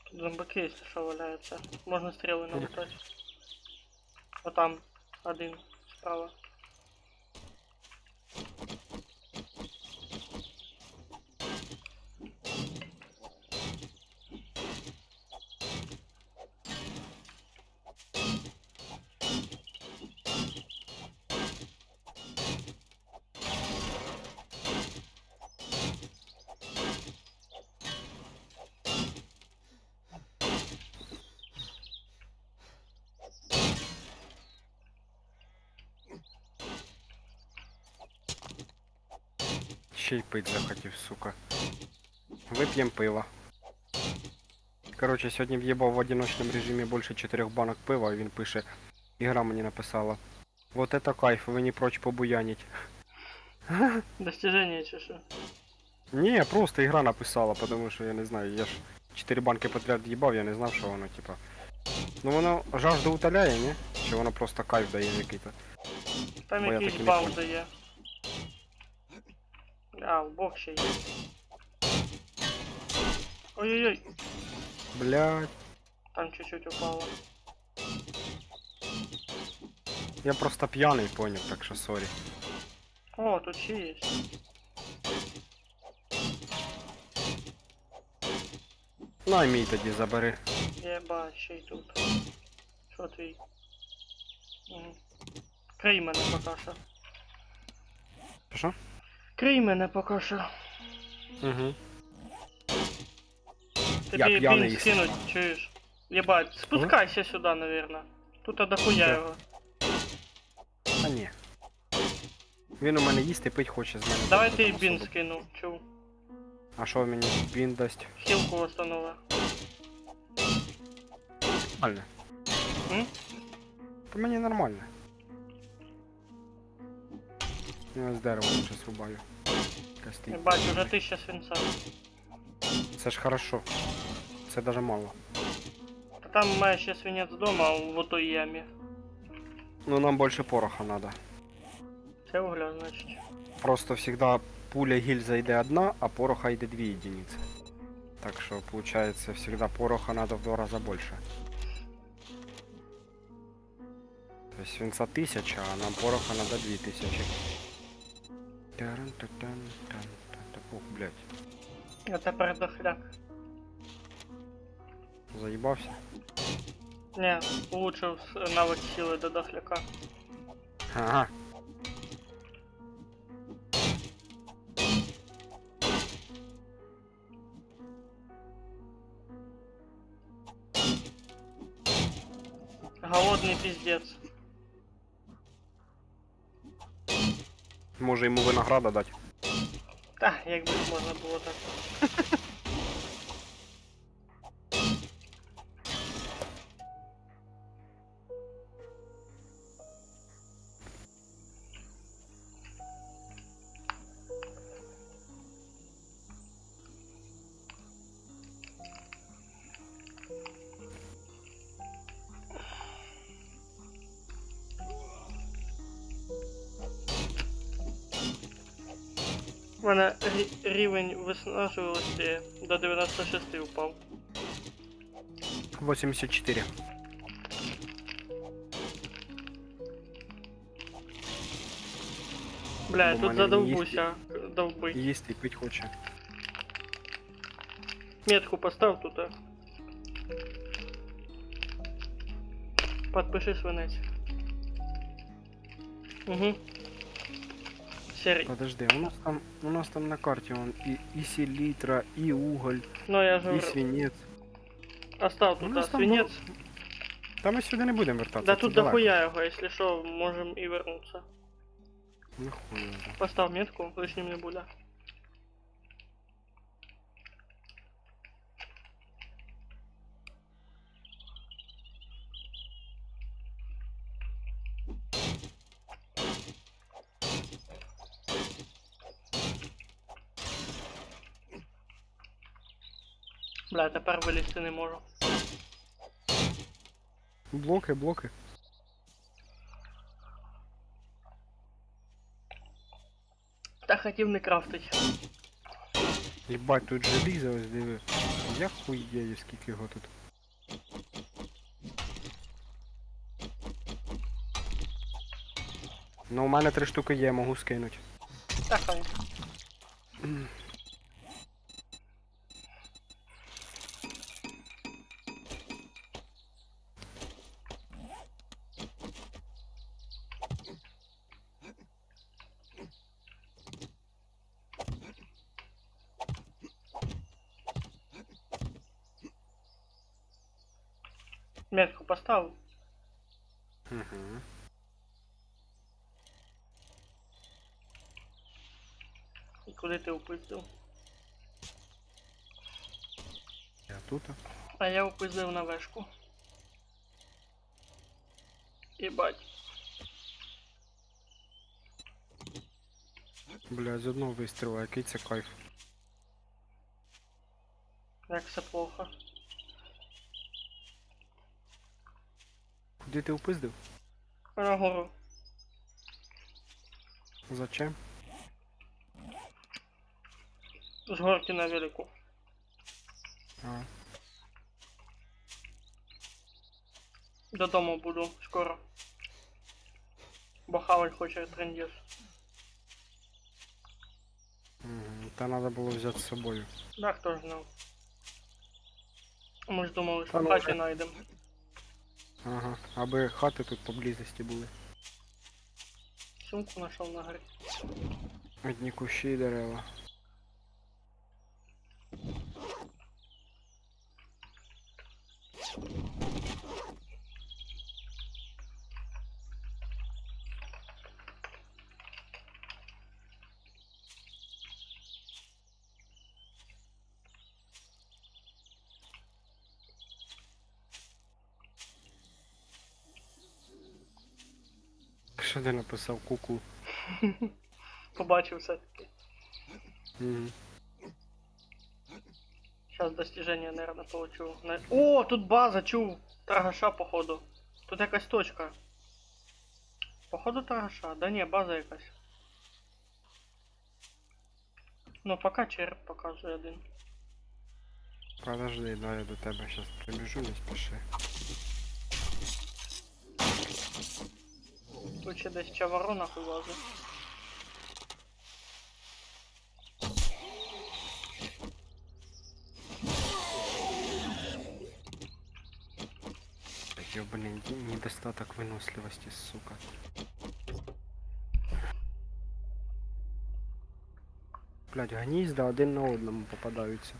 Тут зомбаки, якщо що, валяються. Можна стріли налутати. А там один справа. Ще й пить захотів, сука. Вип'єм пива. Короче, сьогодні в'єбав в одиночному режимі більше 4 банок пива, і він пише, ігра мені написала. Вот это кайф, ви не прочь побуянить. Достижение чи що? Не, просто ігра написала, потому що я не знаю, я ж 4 банки подряд їбав, я не знав, що воно, типа. Ну воно жажду утоляє, ні? Чи воно просто кайф дає який-то? Там Бо я якийсь таки не бам понял. дає. А, в бок ще є. Ой-ой-ой, Блядь. там чуть-чуть упало. Я просто п'яний, понял, так що сорі. О, тут ще є. Ну, мій тоді забери. Єба, ще й тут. Що твій? Угу. Крий мене поки що. Що? Крий мене поки що. Угу. Тобі бін п'яний. скинуть, чуєш? Єбать, спускайся сюди, наверное. Тут дохуя Де? його. А ні. Він у мене їсти пить хоче з мене. Давай тобто ти там бін особо. скину, чув. А що мені він дасть? Хілку восстанови. Нормально. М? То мені нормально. Я з дерева лучше срубаю. Костей. Єбать, уже 1000 свинця. Це ж хорошо. Це даже мало. Та там має ще свинець вдома в отой ямі. Ну нам більше пороха надо. Це угля, значить. Просто всегда пуля гильза йде одна, а пороха йде 2 единицы. Так что получается всегда пороха надо в 2 раза больше. То есть свинца 1000, а нам пороха надо 2000. Ух, блядь, А тепер дохляк. заебался. Не, улучшив навик сили до дохляка. Ага. Голодний пиздец. Може йому винограда дати. Та, якби можна було так. мене рівень виснажливості до 96 упав. 84. Бля, Бо тут мене задовбуся, довбить. Їсти і пить хоче. Метку постав тут. Подпиши свинець. Угу. Серый. Подожди, у нас там на карті вон і селітра, і уголь, Ну я же і говорю. свинець. Остав У тут, нас а там свинець. Та ми сюди не будемо вертатися. Да це тут далеко. дохуя його, якщо що, можем і вернуться. Нахуй його. Постав метку, лишнім не буде. Бля, тепер вилізти не можу. Блоки, блоки. Та хотів не крафтить. Єбать, тут желізо, ось диви. Я хуєю, скільки його тут. Ну, у мене 3 штуки є, можу скинути. Та хай. Метку поставив. Угу. І куди ти упиздив? Я тут. А я упиздив на вешку. Єбать. Бля, з одного вистрілу, який це кайф. Як все плохо. Куди ти упиздив? Нагору. Зачем? З горки на велику. А. Додому буду скоро. Бо хавать хоче трендець. Угу. Та треба було взяти з собою. Да, хто ж знав. Ми ж думали, Та що в ну хаті вже. знайдемо. Ага. Аби хати тут поблизості були. Сумку знайшов на горі. Одні кущі і дерева. Що ти написав куку? Побачив все-таки. Угу. Сейчас достижение, наверное, получу. О, тут база, чув. Торгаша, походу. Тут якась точка. Походу торгаша. Да не, база якась. Ну, пока череп показує один. Подожди, да, я до тебе зараз прибіжу, не спіши. Тут ще десь чаваро нахуй лазить. Ёбаный недостаток выносливости, сука. Блядь, гнізда один на одному попадаються.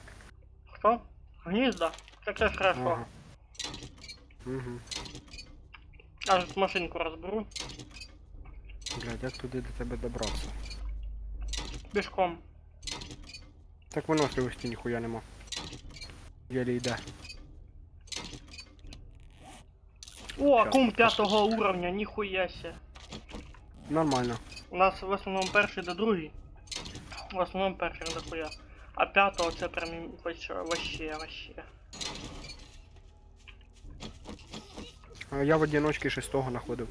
Хто? Гнізда? Так це хорошо. Ага. Угу. Аж машинку розберу. Блядь, як туди до тебе добратися? Пішком. Так виносливості ніхуя нема. Єлі йде. О, Щас, акум покажу. 5-го уровня, ніхуя ся. Нормально. У нас в основному перший до другий. В основному перший дохуя. А 5-го це прям вообще. А я в одиночці 6-го знаходив.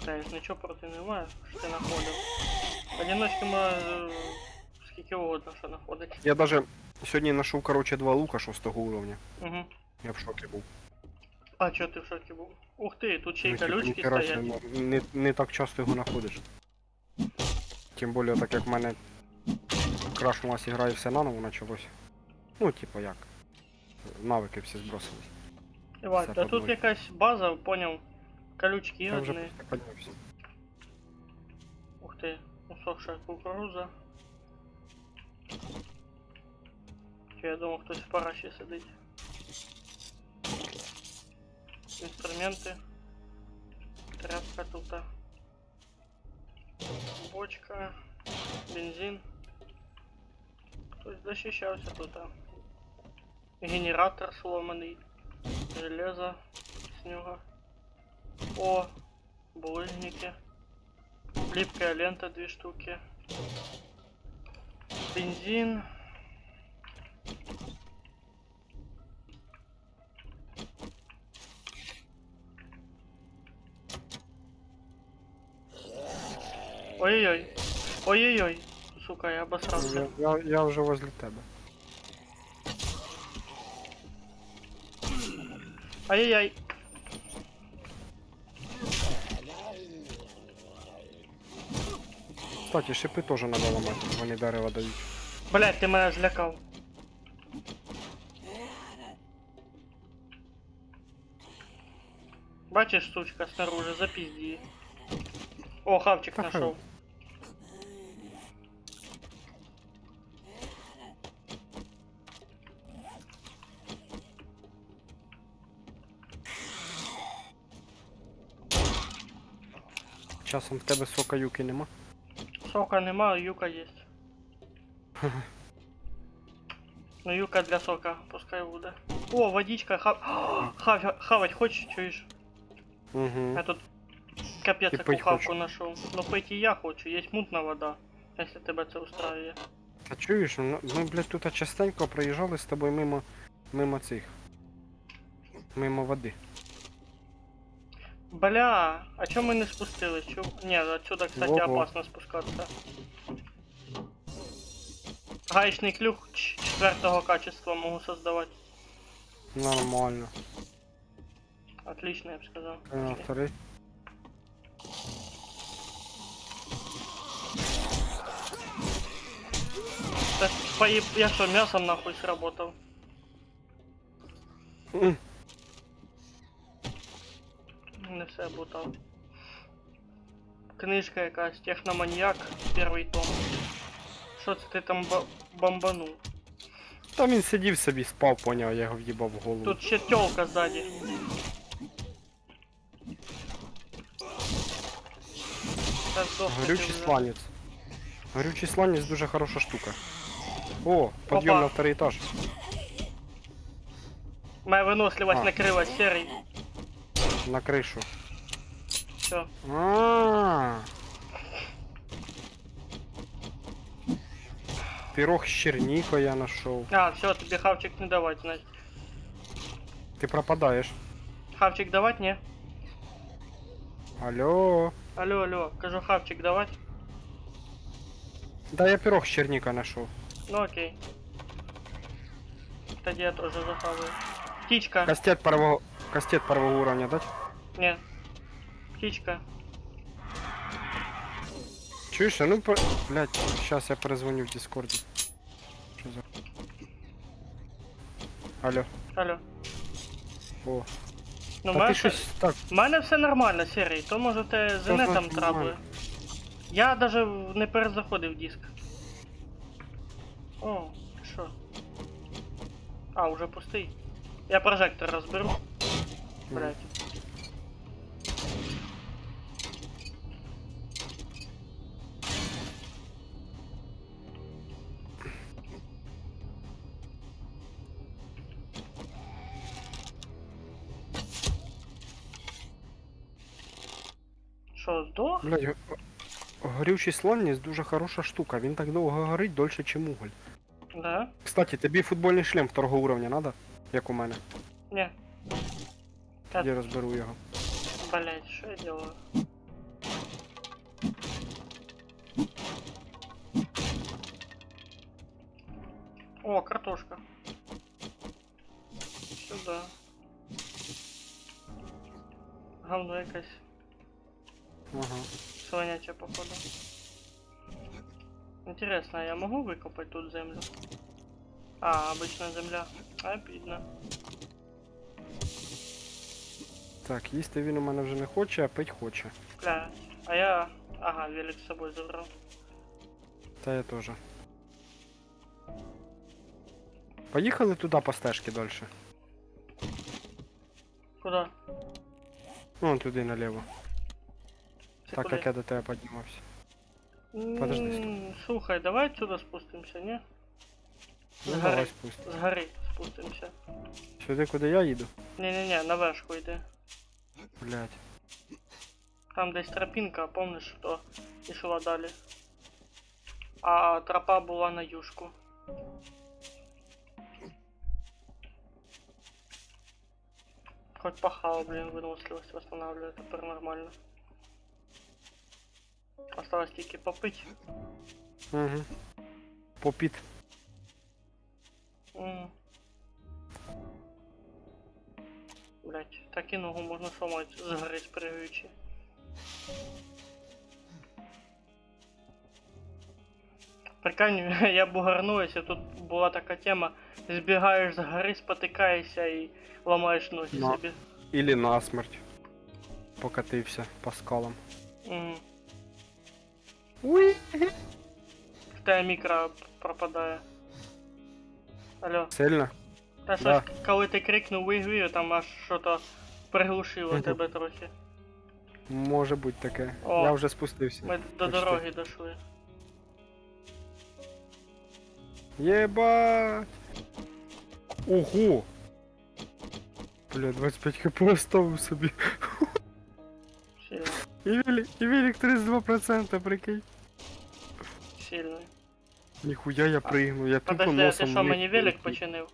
Та я ж нічого проти не маю, що ти знаходив. Одиночки можна скільки угодно що знаходить. Я даже сьогодні знайшов, короче, 2 лука 6 уровня. Угу. Я в шокі був. А чо ти в шокі був? Ух ти, тут ще й Ну, типу, колючки ніхера стоять. собі, не так часто його знаходиш. Тим більше, так як в мене крашнулась ігра і все наново почалось. Ну, типу як. Навики всі збросились. Іван, все та тут подвоє. якась база, поняв. Колючки Я вже одні. просто піднявся. Ух ти, усохша кукуруза. Чи я думав, хтось в параші сидить. Інструменти. Тряпка тут. Бочка. Бензин. Хтось защищався тут. Генератор сломаний. Железо с него. О, булыжники. Липкая лента 2 штуки. Бензин. Ой-ой-ой. Ой-ой-ой. Сука, я обосрался. Я вже возле тебе. Ай-яй-яй. Кстати, шипи теж треба ламати, вони дерева дають. Блять, ти мене злякав. Бачиш, сучка, снаружи, запизди. О, хавчик Ага. нашел. Часом в тебе сока юки нема? Сока нема, а юка есть. Ну юка для сока, пускай буде. О, водичка, хавать хочешь, чуешь? Угу. Я тут капец Ти яку пить хавку хочеш? нашел. Ну пить и я хочу, есть мутна вода, если тебе це устраиває. Та чуєш, ми, блядь, тут частенько проїжджали з тобою мимо цих. Мимо води. Бля, а чё мы не спустились? Не, отсюда, кстати, Ого. опасно спускаться. Гаечный клюк 4 качества могу создавать. Нормально. Отлично, я бы сказал. А, вторий. Так, я что, мясом нахуй сработал? М, Не все бутал. Книжка якась, техноманьяк, первый том. Що це ти там бомбанув? Та він сидів собі, спав, поняв, я його в'їбав в голову. Тут ще тёлка сзади. Та здохнути Горючий вже. сланець. Горючий сланець дуже хороша штука. О, підйом Опа. на второй етаж. Моя выносливость А. накрылась, серый. На кришу. Все. А. Пирог з черникою я знайшов. А, все, тебе хавчик не давать, значит. Ти пропадаєш. Хавчик давать, не? Алло. Алло, алло, кажу хавчик давать. Да я пирог з черникою знайшов. Ну окей. Тоді я тоже захаваю. Птичка. Кастет первого уровня дать? Не. Птичка. Чуєш, а ну блять, сейчас я перезвоню в Дискорді. Що за... Алло. Алло. О. Ну, Та ти щось так. в мене все нормально, серий. То може те з інетом значить трабли. нормально? Я даже не перезаходив диск. О, що? А, уже пустий. Я прожектор розберу. Блять. Що, здох? Блять, горючий слонність дуже хороша штука. Він так довго горить, дольше, чим уголь. Да? Кстати, тобі футбольний шлем второго уровня надо? Як у мене. Не. Я розберу його. Блять, що я делаю? О, картошка. Сюда. Говно якесь. Ага. Свиняче, походу. Интересно, а я могу выкопать тут землю? А, обычная земля. Обидно. Так, їсти він у мене вже не хоче, а пить хоче. Бля. А я... Ага, велик с собой забрал. Та я теж. Поїхали туди по стежці далі. Куда? Вон туди наліво. Ты Так куда? як я до тебе піднімався. подожди, Слухай, давай отсюда спустимся, не? Ну С давай горы. спустимо. С горы спустимся. Сюди, куди я їду? Не-не-не, на вершку йди. Блять. Там десь тропинка, помниш, що йшла далі. А тропа була на юшку. Хоть пахал, блин, выносливость восстанавливает, тепер нормально. Осталось тільки попить. Угу. Попіт. Блять, так і ногу можна сломати з гори спригаючи. Прикинь, я бугарнуюся, тут була така тема, збігаєш з гори, спотикаєшся і ламаєш ноги Ну. собі. Ілі насмерть. Покатився по скалам. Уй. В тебе мікро пропадає. Алло. Сильно? Та Да. щось, коли ти крикнув вигвію, там аж що-то приглушило Мгм. тебе трохи. Може бути таке. О. Я вже спустився. Ми до Почти. дороги дійшли. Єбать! Ого! Бля, 25 хп оставив собі. Сильно. І велик 32%, прикинь. Сильний. Ніхуя я пригну, я тупо Подожди, а ти носом що, вниз мені велик полетів. починив?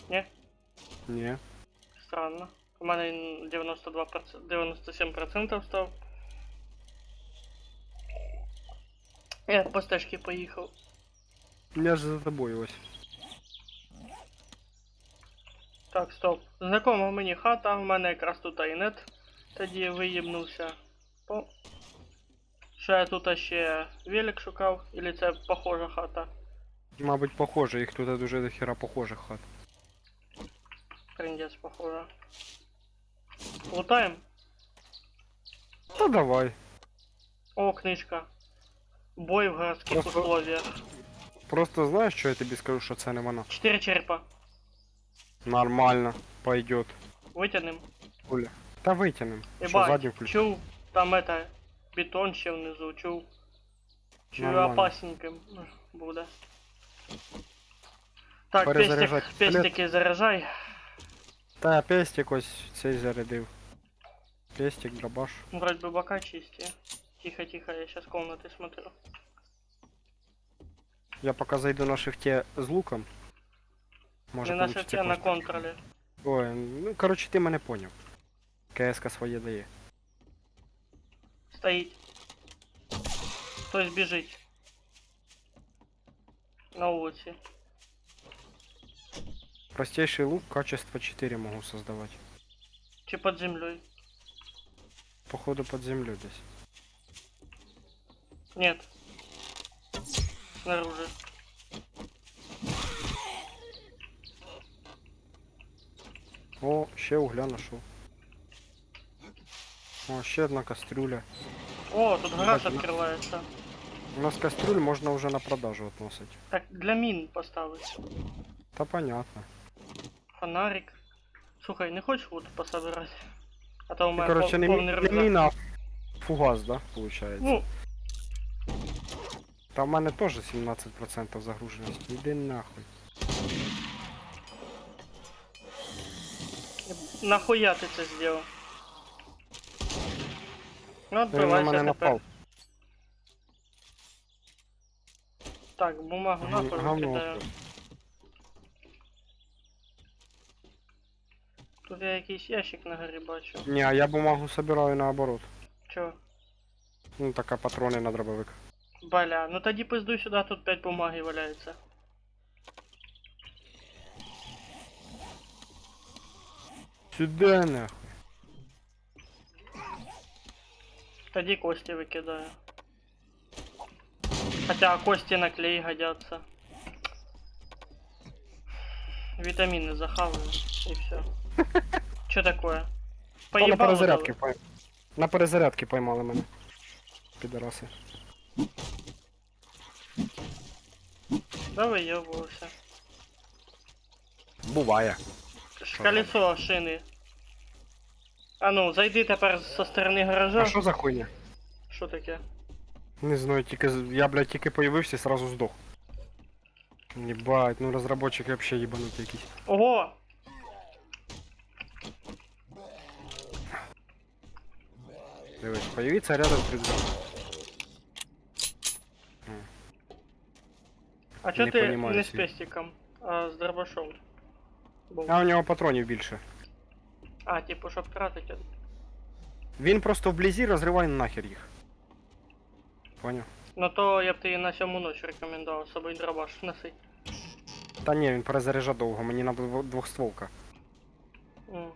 Ні? Ні. Странно. У мене він 92%, 97% став. Я по стежці поїхав. Я ж за тобою ось. Так, стоп. Знакома мені хата, в мене якраз тут інет. Тоді виїбнувся. По... Що я тут ще велик шукав, или це похожа хата? Мабуть, похоже, їх тут дуже до хера похожих хат. Трындец похоже. Лутаем? Та давай. О, книжка. Бой в городских Просто- условиях. Просто знаєш, що я тобі скажу, що це не вона. 4 черепа. Нормально, пойдет. Витягнем. Оля. Та витягнем. Що Ебать, задню включу? чув, там это, бетон ще внизу, чув. Чую Нормально. опасненьким буде. Так, Перезаряджать пестики заряджай. Та пестик ось цей зарядив. Пестик, дробаш. Вроде бы бока чистые. Тихо, тихо, я сейчас комнаты смотрю. Я поки зайду на шифте з луком. Може Не на получиться шифте, на якось. контроле. Ой, ну коротше ти мене поняв. КСК своє дає. Стоит. Хтось біжить. На улице. Простейший лук, качество 4 можу создавать. Чи под землей? Походу под землю десь. Нет. Снаружи. О, ще угля нашов. О, ще одна кастрюля. О, тут гараж Бачу. открывается. У нас кастрюль можна вже на продажу относить. Так, для мин поставить. Та понятно. Фонарик. Слухай, не хочешь лут пособирать? А то у Ти, мене коротше, не, повний не рюкзак. міна, а фугас, да, получається? Ну, Та в мене теж 17% загруженості. Іди нахуй. нахуя ти це зробив? Ну, Він на мене відбивайся тепер. напав. Так, бумагу нахуй Говно. викидаю. Тут я якийсь ящик на горі бачу. Ні, а я бумагу собираю наоборот. Чо? Ну, така патрони на дробовик. Бля, ну тоді пиздуй сюди, тут 5 бумаги валяється. Сюда нахуй. Тоді кості викидаю. Хотя кости на клей годятся. Витамины захаваю и все. Что такое? На Поебало перезарядки дали. На перезарядки поймали мене. Підараси. Да выебывался. Буває. Колесо шини. А ну, зайди тепер со сторони гаража. А що за хуйня? Що таке? Не знаю, я, блядь, тільки появився і сразу здох. Ебать, ну розробники вообще ебанутый якісь. Ого! Дивись, появиться рядом предмет. А чо Не ти понімаю не з свій. пестиком, а з дробашом? Був. А у нього патронів більше. А, типу, щоб тратити. Він просто вблизі розриває нахер їх. Поняв? Ну то я б тобі на 7 ночь рекомендував, з собою дробаш носить. Та ні, він перезаряджа довго, мені надо двохстволка. М.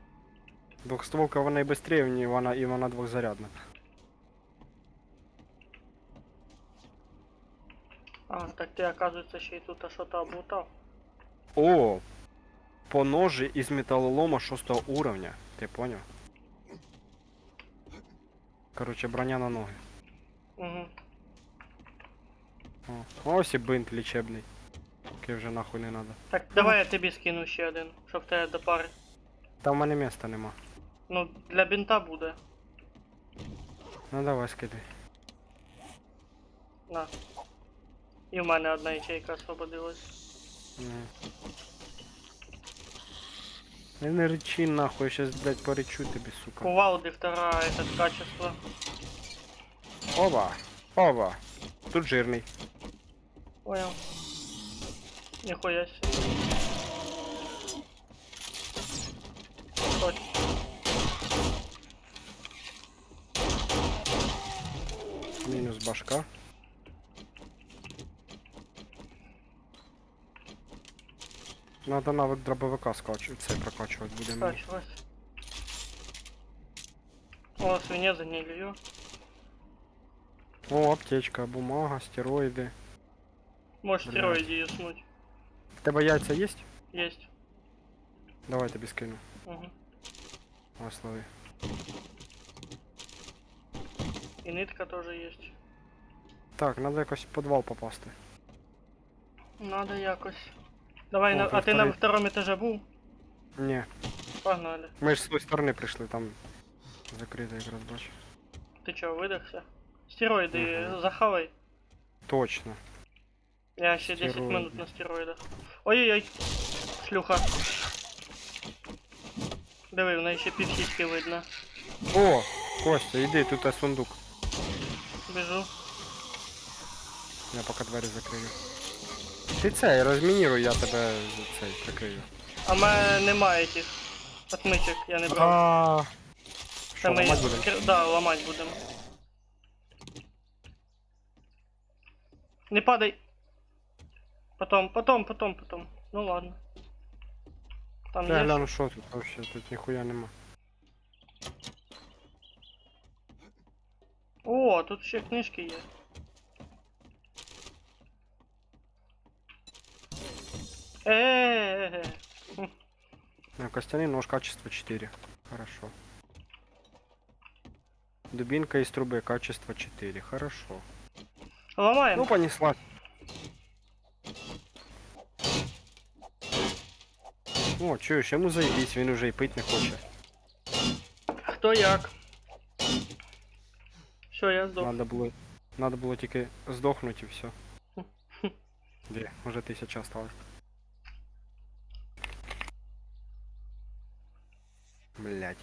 Двохстволка вона і швидше, і вона двохзарядна. А, так ти, оказується, ще й тут щось облутав. О! По ножі із металолома 6 уровня. Ти поняв? Короче, броня на ноги. Угу. О, ось і бинт лічебний. Який вже нахуй не надо. Так, давай я тобі скину ще один, щоб в тебе до пари. Та в мене міста нема. Ну, для бінта буде. Ну давай скидай. На. І в мене одна ячейка освободилась. Не речи нахуй, я щас, блядь, поречу тобі, сука. Кувалды вторая, это качество. Оба! Оба! Тут жирний. Понял. Нихуя себе. Точно. Мінус башка. Надо навик дробовика це прокачувати буде мені. Скачивать. О, свинец за гнилью. О, аптечка, бумага, стероїди. Можешь Блядь. стероиды юснуть. В тебе яйця є? Есть. Давай тобі скину. Угу. Ось лови. И нитка тоже есть. Так, надо якось в підвал попасти. Надо якось. Давай, О, на... тут а ты на второй. втором этаже был? Ні, Погнали. ми ж з тої сторони прийшли, там закрито якраз бачу. Ты чё, выдохся? Стероиды Мгм. захавай. Точно. Я еще 10 Стероиды. минут на стероидах. Ой-ой-ой. Шлюха. Диви, в неї ще півсіськи видно. О, Костя, іди, тут є сундук. Біжу. Я поки двері закрию. Ти це, розмініруй, я тебе цей прикрию. А в мене немає тих отмичок, я не брав. А. Що, Це ми ламать будемо? Да, ламать будемо. Не падай. Потом. Ну ладно. Там Я є. гляну, що тут вообще, тут ніхуя нема. О, тут ще книжки є. Е-е-е. Костяный нож, качество 4. Хорошо. Дубинка из трубы, качество 4. Хорошо. Ламаємо. Ну, понесла. О, чуєш, йому заебись, він уже і пить не хоче. Хто як? Що, я здох. Надо було тільки здохнути і все. Де, уже 1000 осталось. Блять.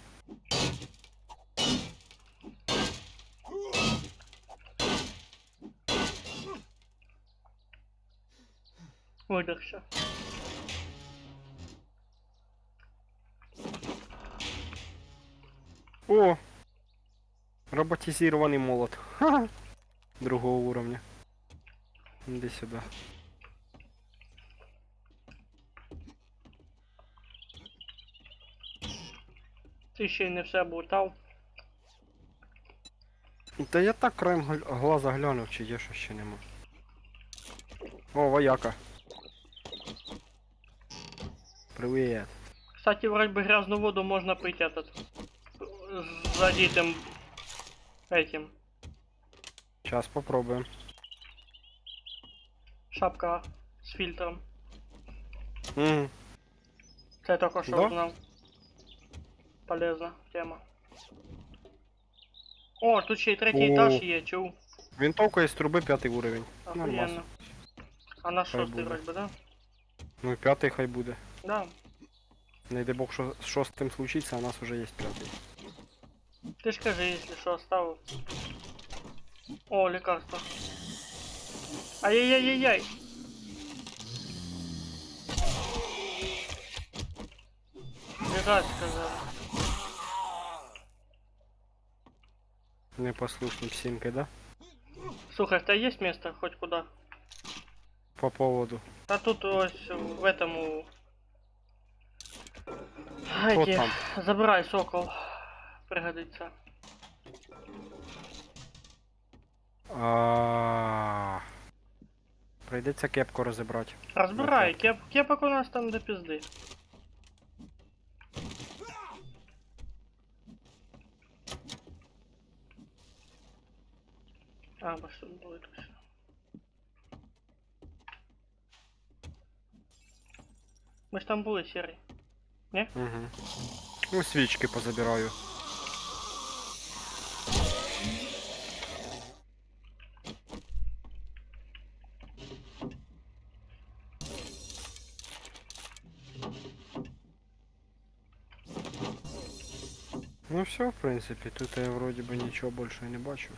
Видохся. О! Роботизированный молот. Ха-ха. Другого уровня. Иди сюда. Ти ще й не все облутав. Та я так краєм глаза глянув, чи є що ще нема. О, вояка. Привіт. Кстати, вроде бы грязную воду можно пить этот. С задетым этим. Сейчас попробуем. Шапка с фильтром. Угу. Это я только что Да? узнал. Полезна тема. О, тут ще й третій О. етаж є, чув. Винтовка із труби 5 уровень. Нормально. Охуєнно. А на Хай шостий буде. вроде бы, да? Ну і 5 хай буде. Да. Не дай бог, що з 6 случиться, а у нас уже є 5. Ты ж скажи, если что, оставил. О, лекарство. Ай-яй-яй-яй-яй. Бежать, сказал. Непослушні псинки, да? Слухай, в тебя есть место хоть куда? По поводу. А тут ось в этому... Що Эти, там? забирай, сокол. Пригодится. Прийдеться кепку розібрати. Разбирай, кепок у нас там до пизды. А, бо что будет все. Мы ж там були, серый. Угу. Ну, свічки позабираю. Ну все, в принципі, тут я вроді би нічого більше не бачу.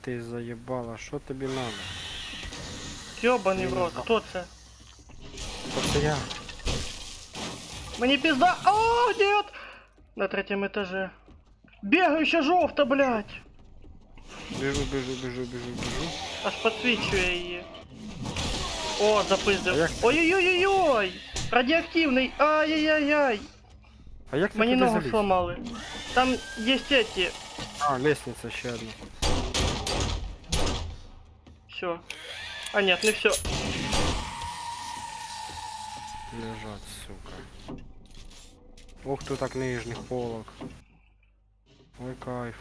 Ти заєбала, що тобі надо? Ёбаный в рот, кто це? Це я. Мені пизда! О, нет! На третьем этаже. Бегающая жовта, блядь! Біжу, біжу, біжу, біжу, біжу. Аж подсвічує її. О, А запиздив. як- Ой-ой-ой-ой! Радіоактивний! Ай-яй-яй-яй! А як ти Мені туди ногу заліз? сломали. Там есть эти. А, лестниця ще одна. Все. А нет, не все. Лежать, сука. Ух, тут так нижніх полок. Ой, кайф.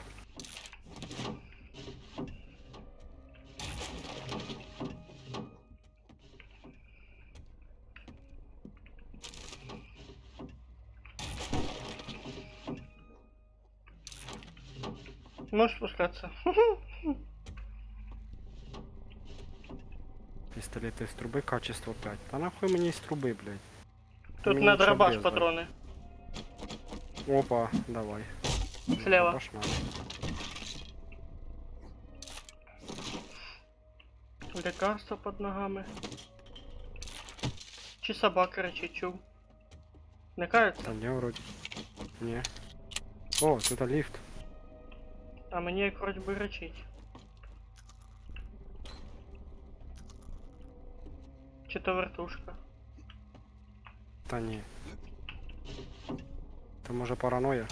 Можешь спускаться. Пістолет із труби, качество 5. Та нахуй мені із труби, блядь. Тут Мені на лучше дробаш без, патроны. Опа, давай. Слева. Дробаш надо. Лекарство под ногами. Чи собака речить, чув. Не Та кається? ні, вроді. Ні. О, тут ліфт. А мені як вроді би речить. Чи то вертушка. Та ні. Це може параноя?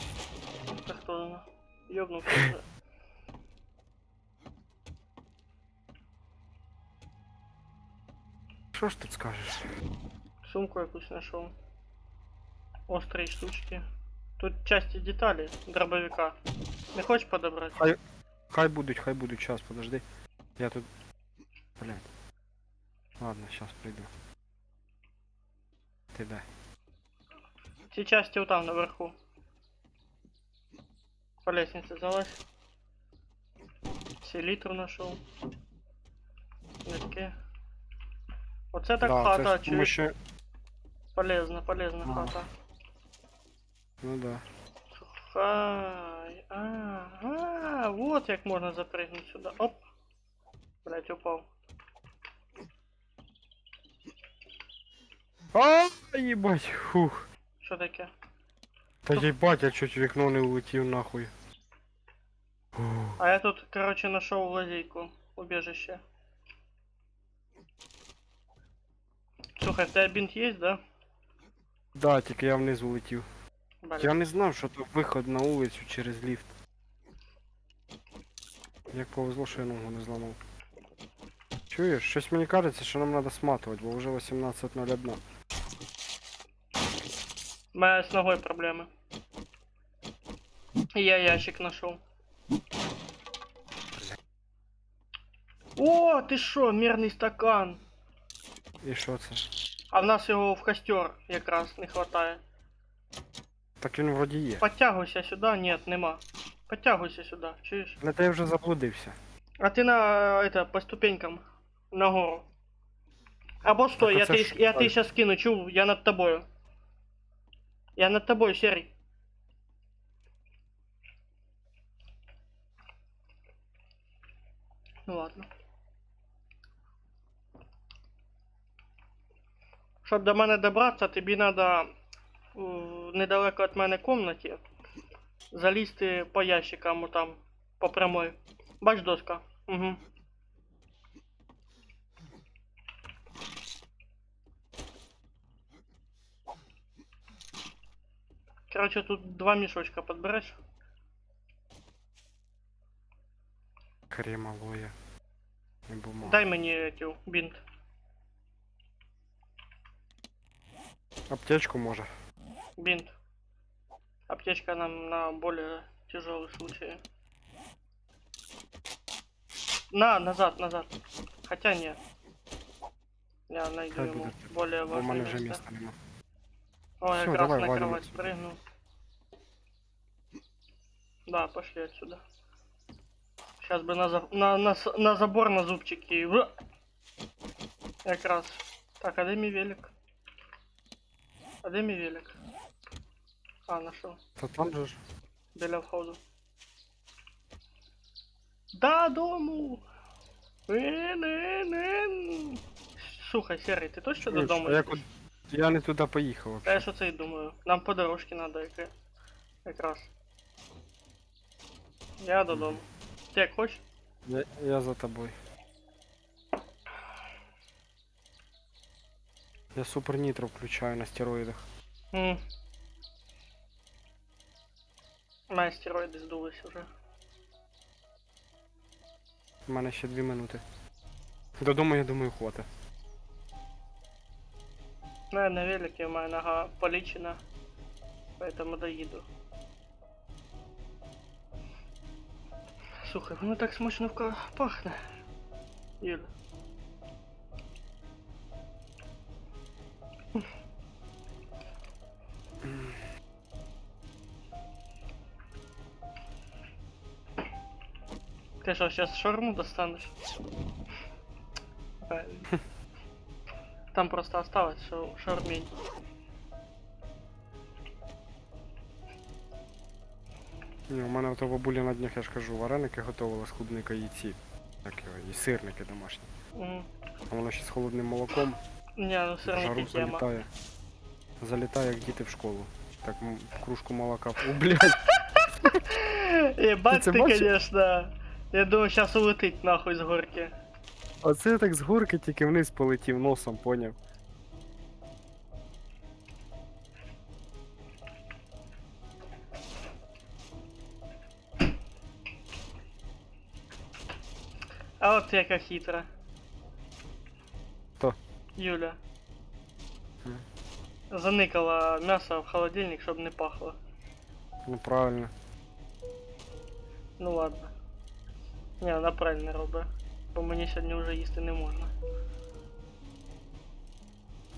Та хто вона? Йобнувся вже. Що ж тут скажеш? Сумку якусь знайшов. Острі штучки. Тут части деталі дробовика. Не хочеш подобрати? Хай будуть, час, подожди. Я тут... Блядь. Ладно, сейчас прийду. Ти де? Ці части там наверху. По лестнице залазь. Селитру нашел. Нитки. Оце так хата, це чуєш? ще... Полезна Ага. хата. Ну да. Хай. Вот як можна запрыгнуть сюда. Оп. Блять, упав. А, їбать, фух. Що таке? Та їбать, я чуть в вікно не улетів нахуй. Фух. А я тут, короче, нашел лазейку. Убежище. Слухай, в тебе бінт є, да? Да, тільки я внизу летів. Блін. Я не знав, що тут виход на вулицю через ліфт. Як повезло, що я ногу не зламав. Чуєш, щось мені кажеться, що нам треба сматувати, бо вже 18:01. У мене з ногою проблеми. І я ящик знайшов. О, ти що, мірний стакан. І що це? А в нас його в костер якраз не хватає. Так він вроді є. Подтягуйся сюди, ні, нема. Подтягуйся сюди, чуєш? Але ти вже заблудився. А ти по ступенькам нагору. Або стой, Так, а це ж я той. ти щас скину, чув, я над тобою. Я над тобою, Серый. Ну ладно. Щоб до мене добратися, тобі треба недалеко від мене комнаті залізти по ящикам там, по прямой. Бач доска? Угу. Короче, тут 2 мішочка підбереш. Кремалоя. І бумага. Дай мені цю бінт. Аптечку може. Бинт. Аптечка нам на более тяжелые случаи. Назад, назад. Хотя нет. Я найду Хай ему буде. более Бо в мене важное вже место. міста нема. Ой, Всё, как раз давай, на валим кровать отсюда. спрыгнул. Да, пошли отсюда. Сейчас бы на забор на зубчики. Как раз. Так, а где мой велик? А где мой велик? А, нашел. Та там же ж. Біля входу. Додому! Слухай, Серий, ти точно Чуєш, додому? а як йдеш? Я не туди поїхав Та я вообще. ж оце й думаю. Нам по дорожці надо якраз. Я додому. Ти як хочеш? Я за тобою. Я супер нітро включаю на стероїдах. У мене стероїди здулись уже. У мене ще 2 минути. Додому, я думаю, хватить. Ну, я на велике, моя нога полічена. Поэтому доїду. Слухай, воно так смачно пахне. Юля. Ты что, сейчас шаурму достанешь? Правильно. Там просто осталось шаурмень. Ні, у мене ото бабуля на днях, я ж кажу, вареники готувала з клубникою і ці. Як його, і сирники домашні. А воно ще з холодним молоком. Не, ну В жару сырники тема. залітає. Залітає, як діти в школу. Так, кружку молока. О, блядь! Ебать Ты ты, бачиш? конечно. Я думаю, сейчас улетить нахуй с горки. Оце я так з горки тільки вниз полетів носом, поняв. А вот яка хитра. Хто? Юля. М. Заникала мясо в холодильник, чтобы не пахло. Ну правильно. Ну ладно. Не, вона правильно робить. Бо мені сьогодні вже їсти не можна.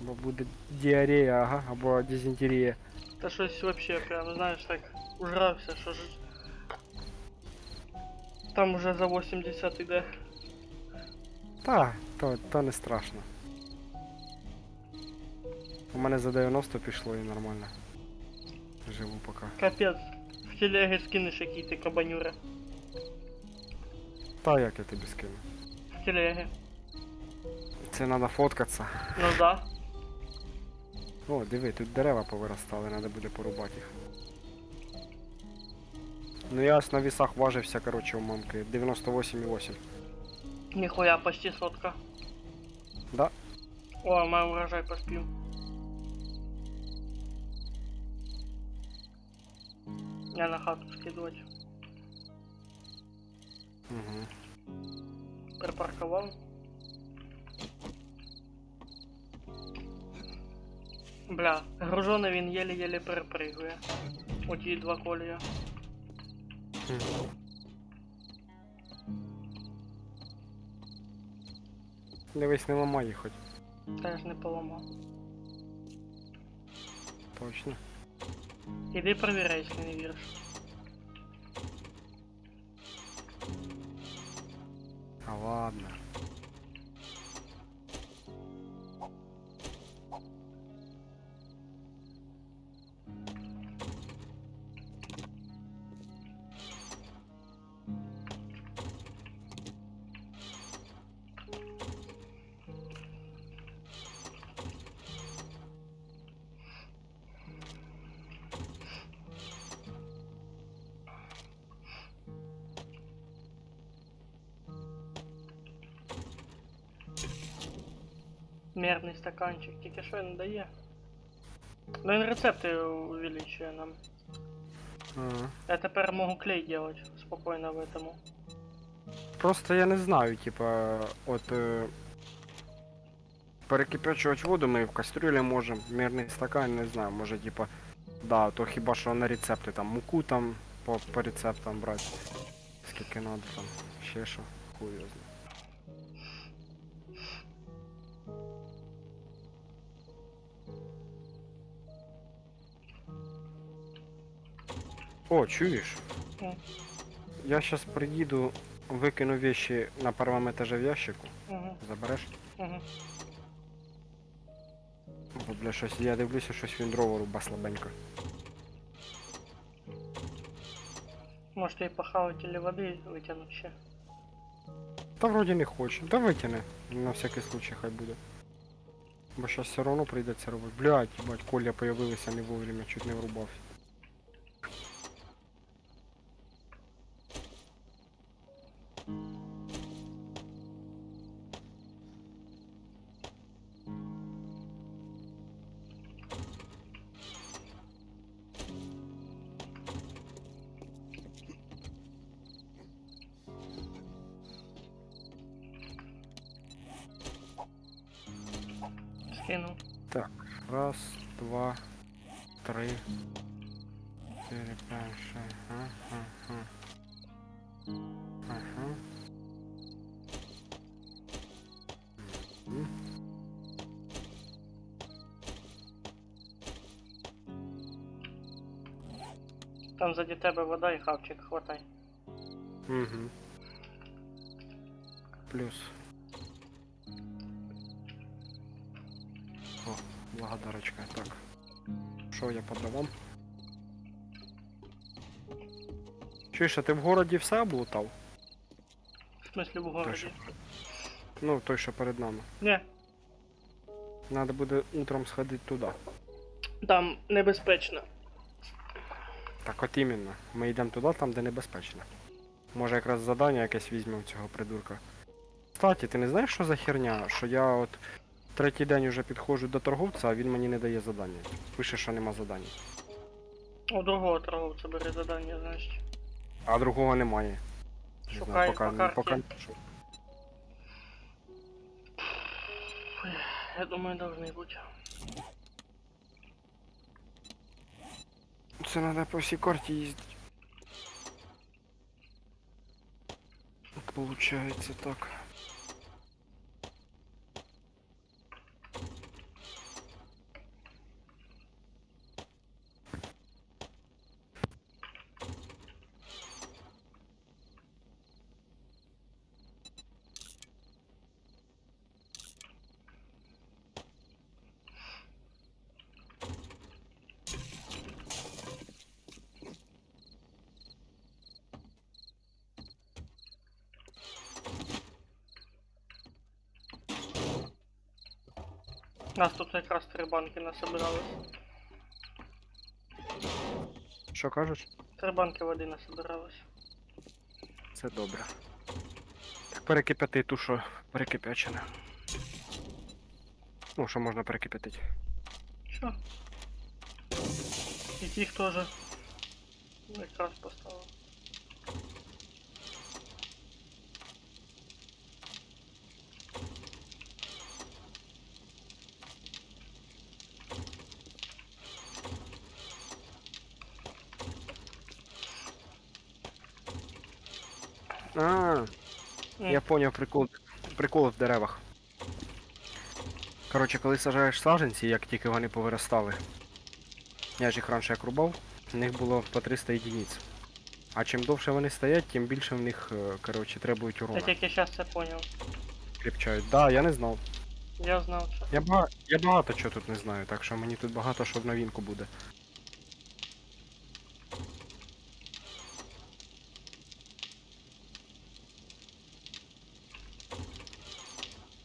Бо буде діарея, ага, або дизентерія. Та щось вообще прям, знаєш, так ужрався, що ж. Там уже за 80 іде. Та, то не страшно. У мене за 90 пішло і нормально. Живу поки. Капець. В телеги скинеш який ти кабанюра. Та як я тобі скину. В телеги. Це треба фоткатися. Ну да. О, диви, тут дерева повиростали, треба буде порубати їх. Ну я ось на вісах важився, коротше, у мамки. 98,8. Ніхуя, почти сотка. Да? О, мой урожай поспів. Я на хату скидувати. Угу. Припаркував. Бля, гружений він єле-єле перепригує. Оті два колія. Дивись, не ламай їх хоч. Теж не поламав. Точно. Іди перевіряй, якщо не віриш. А ладно. Мерний стаканчик, тільки що він дає. Ну він рецепти увеличує нам. Ага. Я тепер можу клей делать спокойно в этому. Просто я не знаю, типа, от перекипячувати воду ми в кастрюлі можемо, мірний стакан, не знаю, може типа, да, то хіба що на рецепти там муку там по рецептам брати. Скільки надо там, ще що, хуй його знає. О, чуєш? Ну. Я сейчас приїду, викину вещи на первом этаже в ящику. Угу. Забереш? Угу. Бо, бля, щось, я дивлюся, щось він дрова руба слабенько. Может и похавать или воды вытянуть ще. Та вроді не хочу. Да витягни. На всякий случай хай буде. Бо щас все одно прийдеться робити. Блядь, їбать, Коля появилися не вовремя, чуть не врубався. Скинул. Раз, два, три, 4, 5, 6. Ага. Ага. Мгм. Там сзади тебе вода и хавчик, хватай. Угу. Плюс. О, благодарочка. Так. Що я по дровам? Чуєш, а ти в городі все облутав? В смысле в Той, городе? що... Ну, той, що перед нами. Не, Надо буде утром сходити туди. там небезпечно. Так от іменно. Ми йдемо туди, там де небезпечно. Може якраз завдання якесь візьмемо цього придурка. Кстати, ти не знаєш, що за херня? Що я от третій день уже підходжу до торговця, а він мені не дає задання. Пише, що нема задання. У другого торговця бери задання, значить. А другого немає. Не Шукай знаю, по карті. поки не пишу. Я думаю, должны быть. Це треба по всій карті їздити. Получається так. Нас тут якраз 3 банки насобиралось. Що кажеш? 3 банки води насобиралось. Це добре. Так перекипяти ту, що перекипячена. Ну, що можна перекипятити. Що? І тих теж. Якраз поставив. А, М. я поняв прикол в деревах. Коротше, коли сажаєш саджанці, як тільки вони повиростали, я ж їх раніше як рубав, в них було по 300 единиць. А чим довше вони стоять, тим більше в них, коротше, требують Я урона. тільки зараз це поняв. Кріпчають. Да, я не знав. Я знав це. Я багато чого тут не знаю, так що мені тут багато що в новинку буде.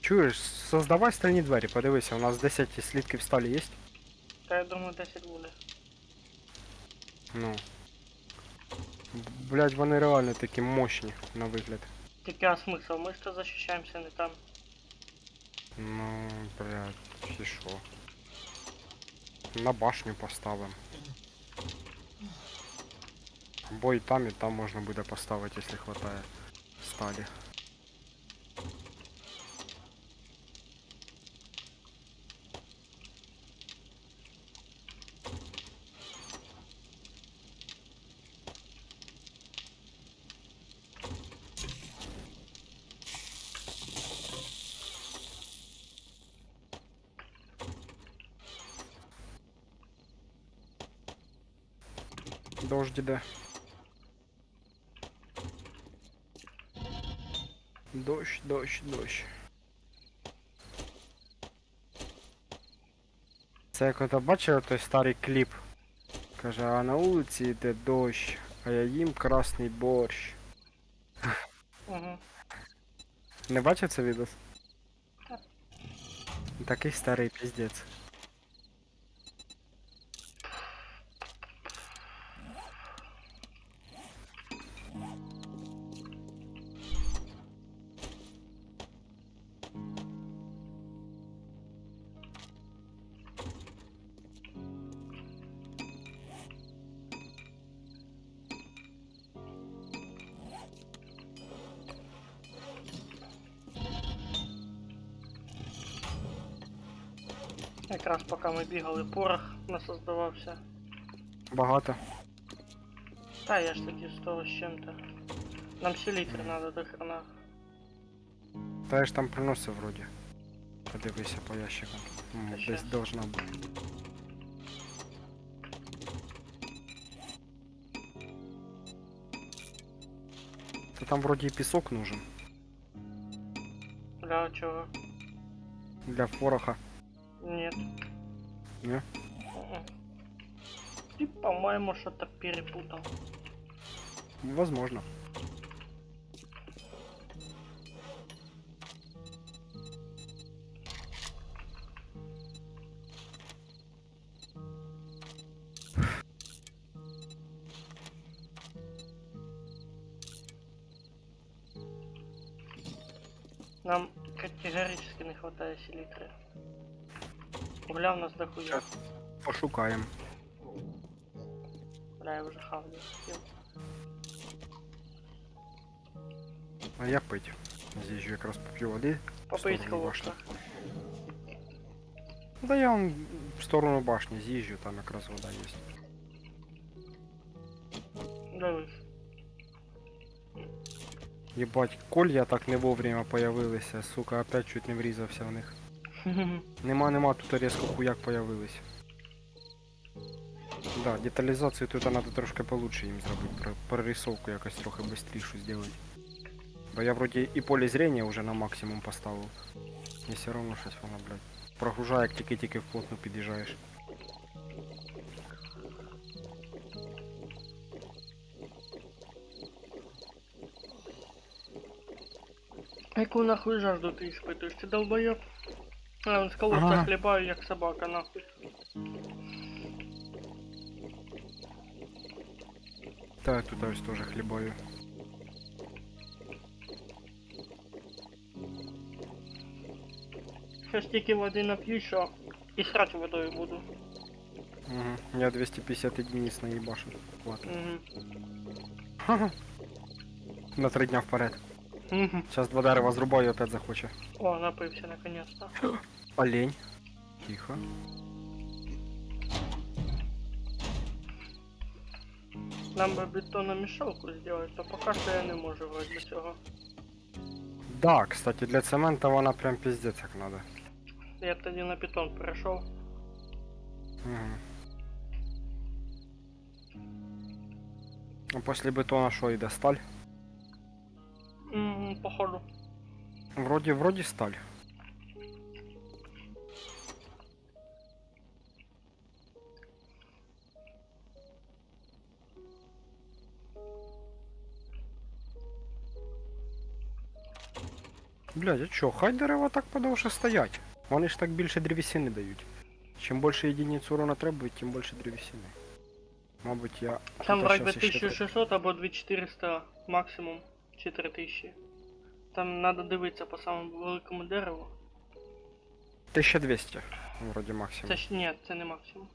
Чуєш, создавай стальні двері, подивися, у нас 10 слідків сталі є? Та я думаю 10 буде. Ну. Блять, вони реально такі мощні на вигляд. Тільки а смисл? Ми ж то захищаємося не там. Ну, блядь, і що? На башню поставимо. Або і там можна буде поставити, якщо хватає сталі. Дождь іде. Дощ, дощ, дощ. Це як ото бачив той старий кліп. Каже, а на вулиці йде дощ, а я їм красний борщ. Угу. Не бачив це відео? Так. Такий старий піздець. Якраз поки ми бігали, порох насоздавався. Багато. Та я ж таки 100 з чим-то. Нам селітр надо до хрена. Та я ж там приносив вроді. Подивися по ящикам. Та Десь щас. должна бути. Та там вроді і пісок нужен. Для чого? Для пороха. Нет. Не? Мгм. Ты, по-моему, что-то перепутал. Возможно. Нам категорически не хватает селитры. Угля у нас дохуя. Щас. Пошукаємо. Бля, я уже хавлю хотел. А я пить. З'їжджу якраз поп'ю води. Попить сторону башни. колодца. Да я вон в сторону башні з'їжджу, там якраз вода є. Дивись. Єбать, колья так не вовремя появилися, сука, опять чуть не врізався в них. Нема, тут різко хуяк появились. Да, деталізацію тут треба трошки получше їм зробити, прорисовку якось трохи швидше зробити. Бо я вроді і поле зрення вже на максимум поставив. І все одно щось воно, блядь, прогружає, як тільки вплотну під'їжджаєш. Яку нахуй жажду ты испытываешь? Ты долбоёб? А, он с колодца Ага. хлебаю, як собака, нахуй. Та я тут ось теж хлібаю. що стільки води нап'ю, що і срать водою буду. Угу. Я 250 единиц наебашу. Хватит. Угу. На 3 дня вперед. Угу. Сейчас 2 дерева зрубаю и опять захоче. О, напився наконец-то. Олень. Тихо. Нам би бетономішалку зробити, то поки що я не можу вроді цього. Да, кстати, для цемента вона прям пиздец як надо. Я тоді на бетон перейшов. Угу. А после бетона що йде? Сталь? Походу. Вроді сталь. Блядь, а чо, хай дерева так подовше стоять. Вони ж так більше древесини дають. Чим більше єдиниць урона треба, тим більше древесини. Мабуть, я... Там тут вроді щас іще 1600 або 2400 максимум, чи 3000. Там треба дивитися по самому великому дереву. 1200, вроді максимум. Це ж ні, це не максимум.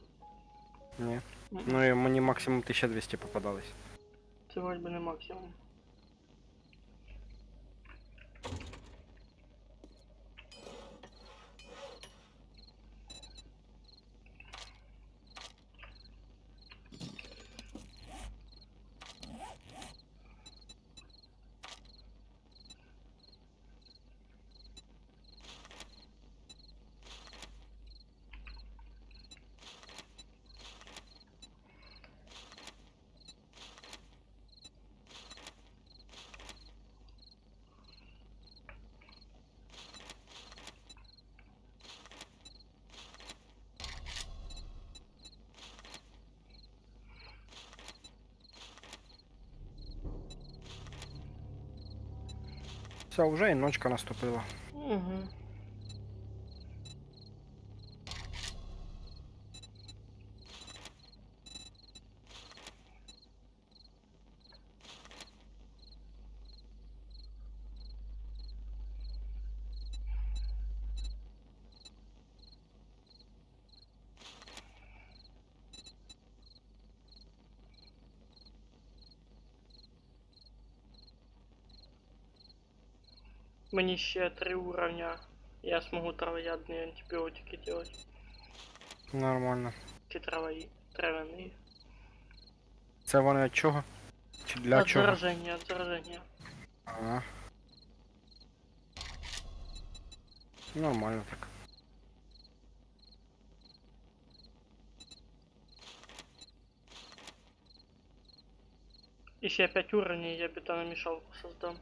Ні. Ну і мені максимум 1200 попадались. Це вроді не максимум. Все, вже і ночка наступила. Угу. Мені ще 3 уровня. Я смогу травоядные антибиотики делать. Нормально. Чи травяные. Це вони від чого? Чи для От чого? заражения, от заражения. Ага. Нормально так. Еще 5 уровней, я бетономешалку создам.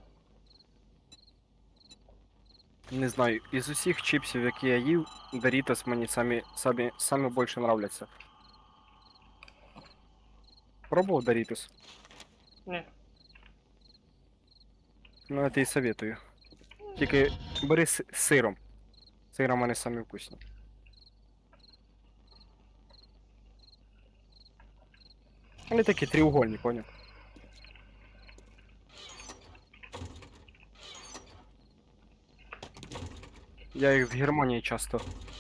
Не знаю, із усіх чипсів, які я їв, Doritos мені самі більше нравляться. Пробував Doritos? Не. Ну, я тобі советую. Тільки бери з сиром. Сиром вони самі вкусні. Вони такі треугольні, поняв? Я їх в Германії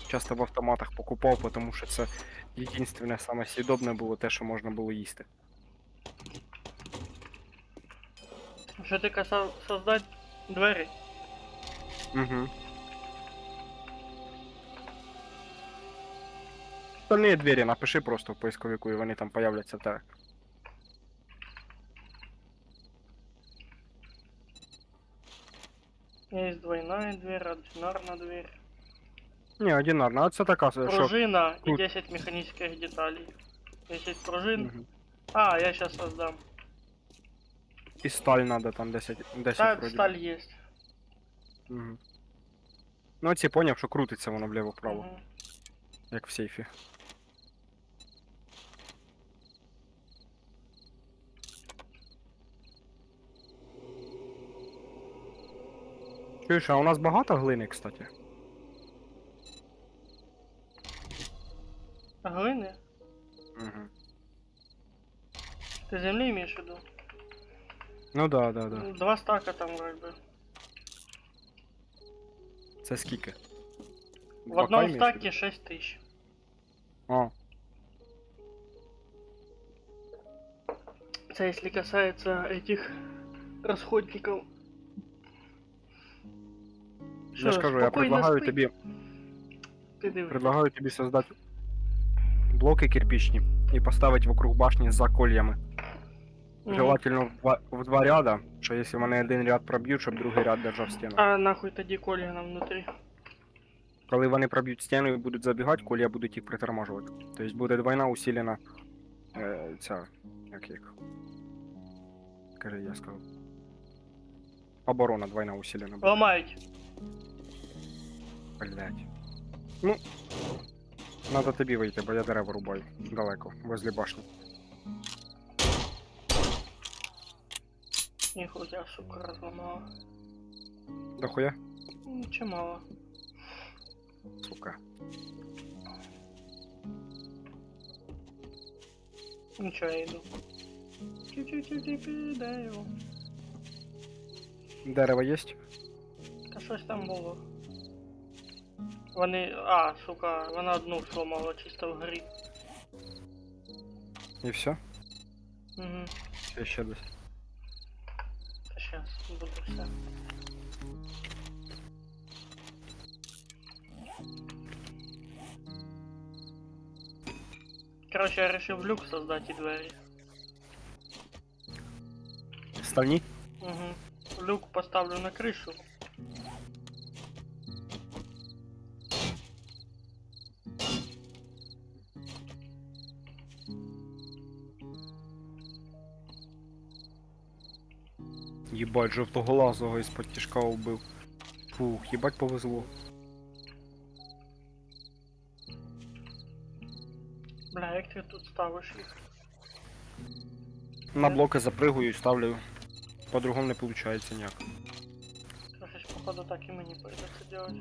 часто в автоматах покупав, тому що це єдине саме съедобне було те, що можна було їсти. Что ты касал создать двери? Угу. Остальные двері напиши просто в поисковику, і вони там появляться так. Есть двойная дверь, одинарная дверь. Ні, одинарна, а це така, що... Пружина и тут- 10 механических деталей. 10 пружин. Мгм. А, я сейчас создам. І сталь надо там 10 Да, вроді. сталь есть. Угу. Ну, оці поняв, що крутиться воно вліво-вправо, Мгм. як в сейфі. Чуєш, а у нас багато глини, кстати? Глины? Угу. Ты земли имеешь в виду? Ну да, да, да. 2 стака там вроде бы. Це скільки? В 2К одном имеешь в виду? стаке 6000. А, Это если касается этих расходников. я ж Що, кажу, я спокійно спи. Ти диви. предлагаю тобі создати блоки кирпичні і поставити вокруг башні за кольями. Мгм. Желательно в два ряда, що якщо вони один ряд проб'ють, щоб другий ряд держав стіну. А нахуй тоді коліна внутрі. Коли вони проб'ють стіну і будуть забігати, колья будуть їх притормажувати. Тобто буде двойна усилена ця, як їх. Кажи, я сказав. Оборона двойна усилена буде. Ламають. Блять. Ну, надо тобі вийти, бо я дерева рубаю. Далеко, возле башні. Ніхуя, сука, розламала. Дохуя? Чимало. Сука. Нічого, я йду. Чу-чу-чу-чу-чу, Дерево є? Та щось там було. Вони... А, сука, вона одну сломала чисто вгорі. І все? Угу. Чи ще десь? Та щас буду все. Короче, я решил люк создать и двери. Ставні? Угу. Люк поставлю на крышу. Єбать, жовтоголазого із-под тяжка вбив. Фух, єбать повезло. Бля, як ти тут ставиш їх? На блоки запригую і ставлю. По-другому не виходить ніяк. Короче, походу так и мне придется делать.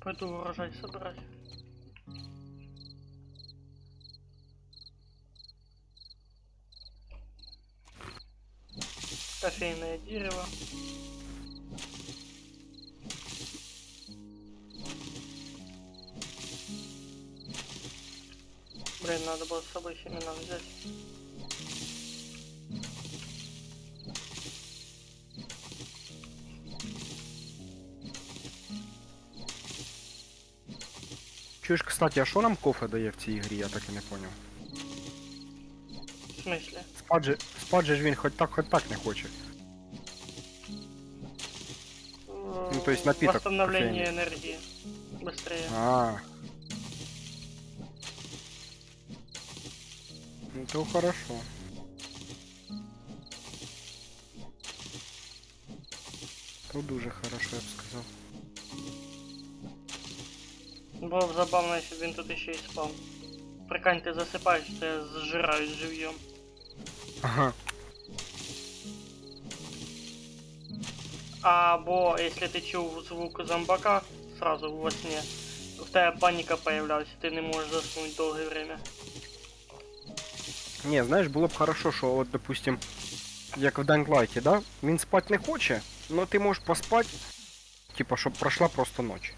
Пойду урожай собрать. Кофейное дерево. Блин, надо было с собой семена взять. Чуєш, кстати, а що нам кофе дає в цій ігрі, я так і не поняв. В смысле? Спад же ж він хоч так не хоче. Ну, то есть напиток Восстановление кофейный. энергии. Быстрее. А. Ну то хорошо. То дуже хорошо, я б сказав. Было бы забавно, если бы он тут еще и спал. Прикинь, ты засыпаешь, что я сжираюсь живьем. Ага. Або если ты чув звук зомбака сразу во сне, в тебе паника появлялась, и ты не можешь заснуть долгое время. Не, знаєш, було б хорошо, що от, допустим, як в Dying Light, да? Він спать не хоче, но ти можеш поспати, типа, щоб пройшла просто ніч.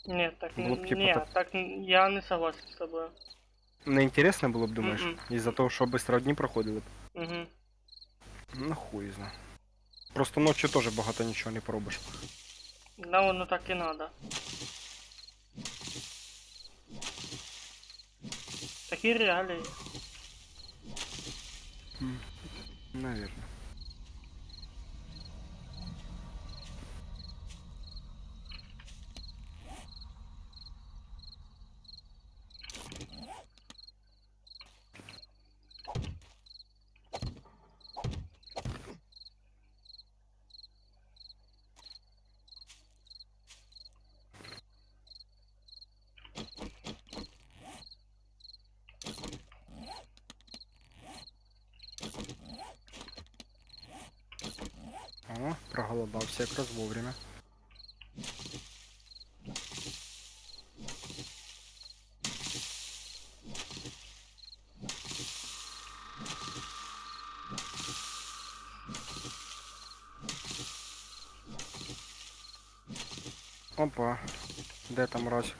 Нет, так Было б, типа, нет, так я не согласен с тобой. Не інтересно було б, думаєш? Мгм. Із-за того, що швидко дні проходили б. Угу. Ну хуй знає. Просто ночью теж багато нічого не поробиш. Да, ну так и надо. Такие реалии. Наверное. О, проголодався якраз вовремя. Опа, де там раз?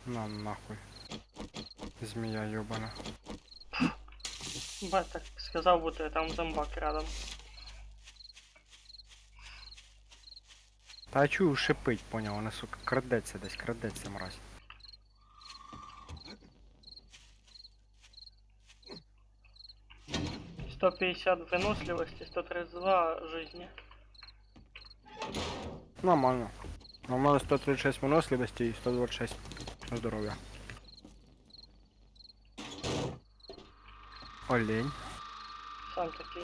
На нахуй. Змія ёбана. Бать, так сказав, будто там зомбак рядом. Та я чую шипить, поняв, вона, сука, крадеться десь, крадеться мразь. — 150 выносливости, 132 жизни. Нормально. У мене 136 виносливості і 126 здоров'я. Олень. Сам такий.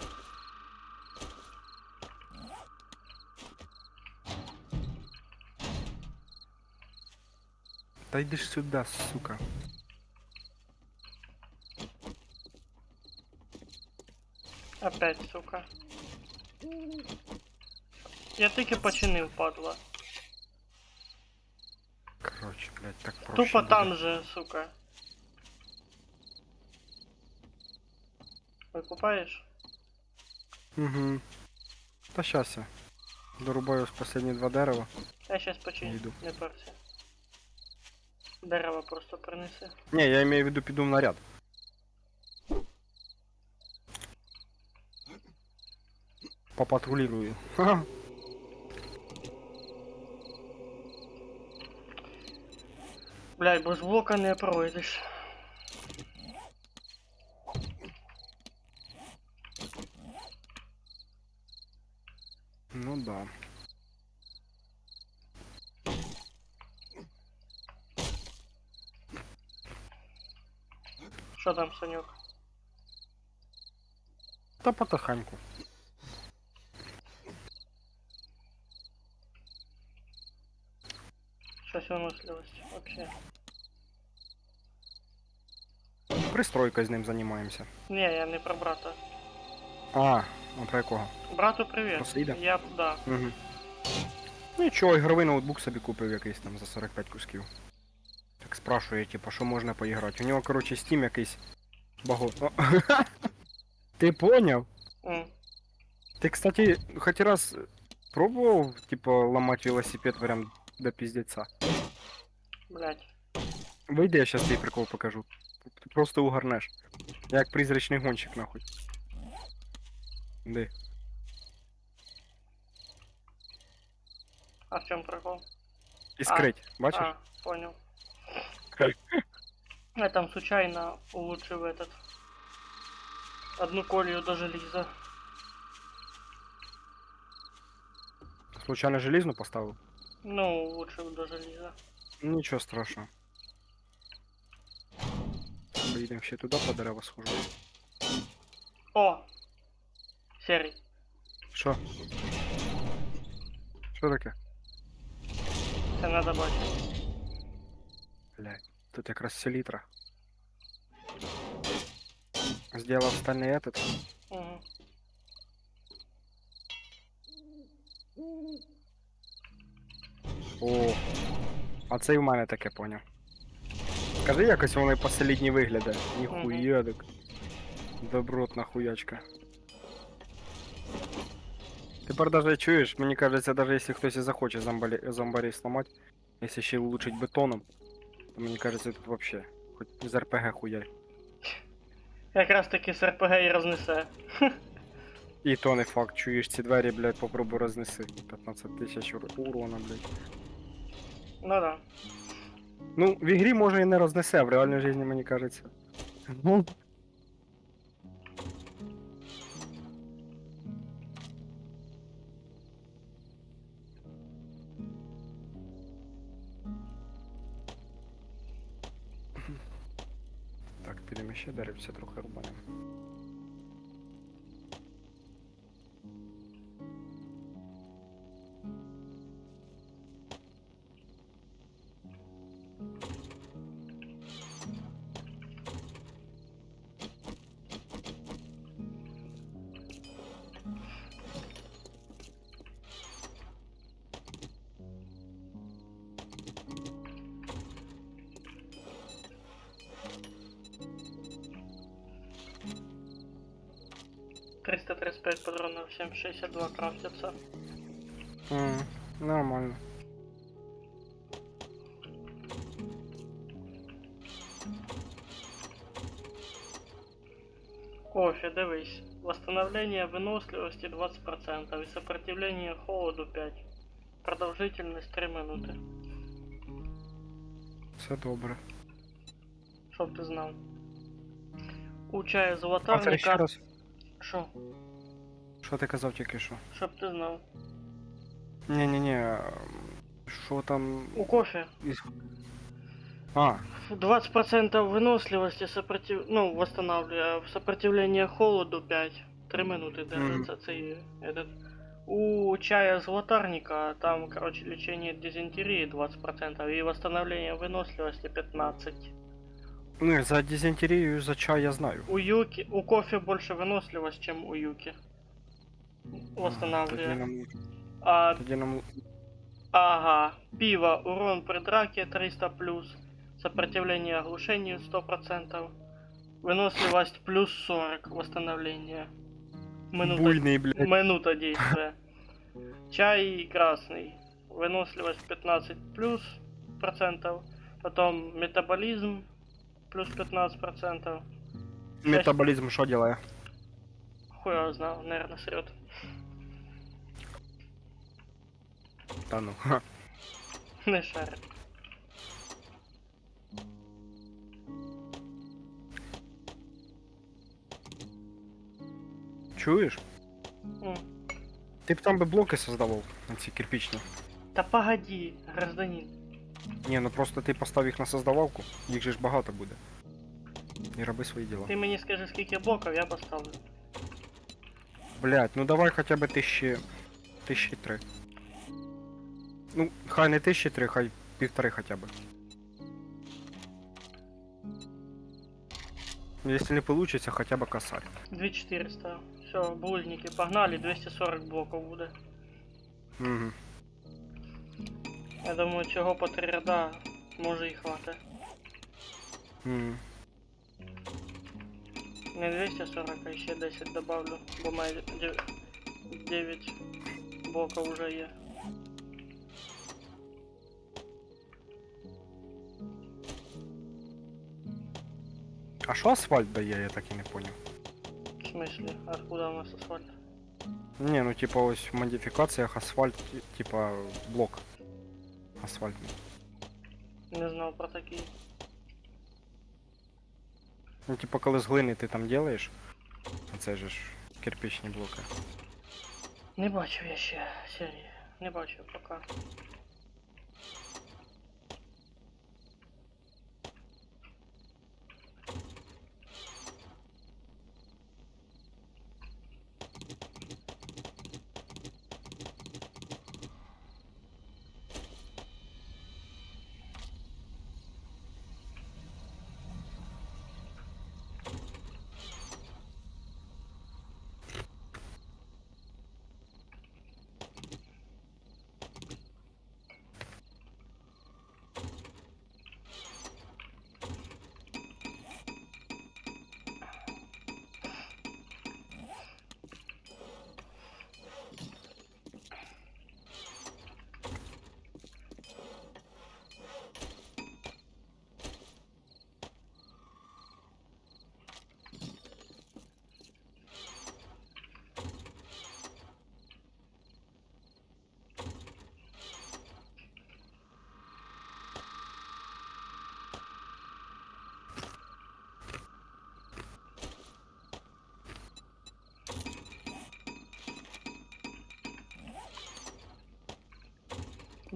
Та йди ж сюди, сука. Опять, сука. Я тільки починив, падла. Короче, блядь, так проще Тупо буде. там же, сука. Викупаєш? Угу. Та щас я. Дорубаю з последні 2 дерева. Я щас починю, Йду. не парся. Дерево просто принеси. Не, я имею в виду піду в наряд. Попатрулирую. Ха-ха. Блядь, без блока не пройдеш. Ну да. Що там, Санюк? Та потихеньку. Щось виносливості, вообще. Пристройкою з ним займаємося. Не, я не про брата. А про якого? Брату привіт. Просто йде? Я, да. Угу. Нічого, ігровий ноутбук собі купив якийсь там за 45 кусків. Так спрашує, типа, що можна поіграти. У нього, короче, Steam якийсь баго. О, ти поняв? Ти, кстати, хоч раз пробував, типа, ламати велосипед прям до піздеця? Блять. Вийди, я щас тобі прикол покажу. Ти просто угарнеш. Як призрачний гонщик, нахуй. Де? А в чому прикол? Іскрить, бачиш? А, понял. Я там случайно улучшил этот... Одну колью до железа. Случайно желізну поставив? Ну, улучшил до железа. Нічого страшного. Поїдемо ще туди по дерева схожу. О! Серый. Що? Що таке? Це надо бачити. Блядь, тут якраз селітра. Сделал стальний этот. Угу. О, а це і в мене таке поняв. Скажи, якось воно і по-солідній виглядає. Ніхуя так. Добротна хуячка. Тепер даже чуєш, мені кажеться, даже якщо хтось і захоче зомбарей сломати, якщо ще улучшить бетоном, то мені кажеться, тут вообще хоч з РПГ хуярь. Якраз таки з РПГ і рознесе. І то не факт, чуєш ці двері, блядь, попробуй рознеси. 15 тисяч урона, блядь. Ну да. Ну, в ігрі може і не рознесе, а в реальній житті, мені кажеться. Ну. Так, підемо ще деревця трохи рубанемо. 335 патронов, 7,62 крафтятся. Нормально. Кофе, дивись. Восстановление выносливости 20% и сопротивление холоду 5. Продолжительность 3 минуты. Все добре. Чтоб ты знал. У чая Повтори ще золотарника... раз. Шо? Що ти казав тільки що? Чтоб ты знал. Ні-ні-ні. Що там. У кофе А, 20% выносливости ну, восстанавливаю. Сопротивление холоду 5. 3 минуты держится цей этот. У чая золотарника там, короче, лечение дизентерии 20% и восстановление выносливости 15. ну за дизентерію, за чай я знаю. У юки, у кофе больше выносливость, чем у юки. Тоді Восстанавливает. нам, А, тоді нам ага, пиво, урон при драке 300+, сопротивление оглушению 100%, выносливость плюс 40, восстановление. буйний, блядь. Минута действия. Чай красный, выносливость 15 плюс процентов, потом метаболизм плюс 15%. Метаболізм що делає? Хуй его знал, наверное, срет. Та ну. Не шарит. Чуєш? М. Ти б там би блоки создавав, ці кирпичні. Да погоди, гражданин. Ні, ну просто ти постав їх на создавалку, їх же ж багато буде. І роби свої діла. Ты мне скажи, сколько блоков я поставлю. Блять, ну давай хоча б 1003. Ну, хай не 1003, хай 1,5 хоча б. Если не получится, хотя бы косарь. 2400. Все, булыжники, погнали, 240 блоков будет. Угу. Я думаю, чего по 3 ряда може і хватить. Угу. Не 240, а ще 10 добавлю, бо має 9 блоков уже є. А що асфальт дає, я так і не понял. В смысле? Откуда у нас асфальт? Не, ну типа ось в модифікаціях асфальт, типа блок асфальтний. Не знав про такі. Ну типа коли з глини ти там делаєш, це же ж кирпичні блоки. Не бачив я ще серії. Не бачив поки.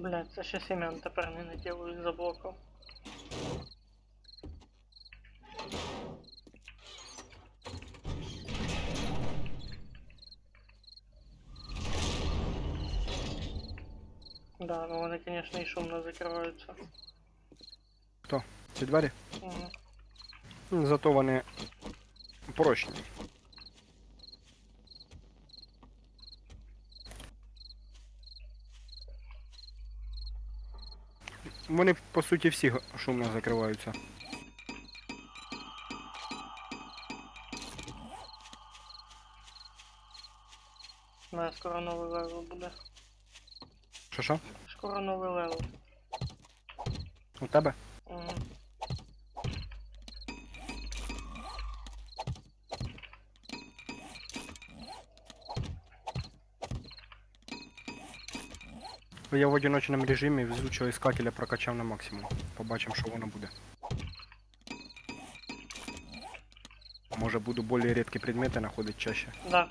Блять, це ще семян тепер не наділаю за блоком. Да, ну вони, конечно, і шумно закриваються. Ці двері? Угу. Ну, зато вони прочні. Вони по суті всі шумно закриваються. На скоро новий левел буде. Що? Скоро новий левел. У тебе? Угу. Я в одиночному режимі везучого іскателя прокачав на максимум. Побачимо, що воно буде. Може буду більш рідкі предмети знаходити чаще. Да.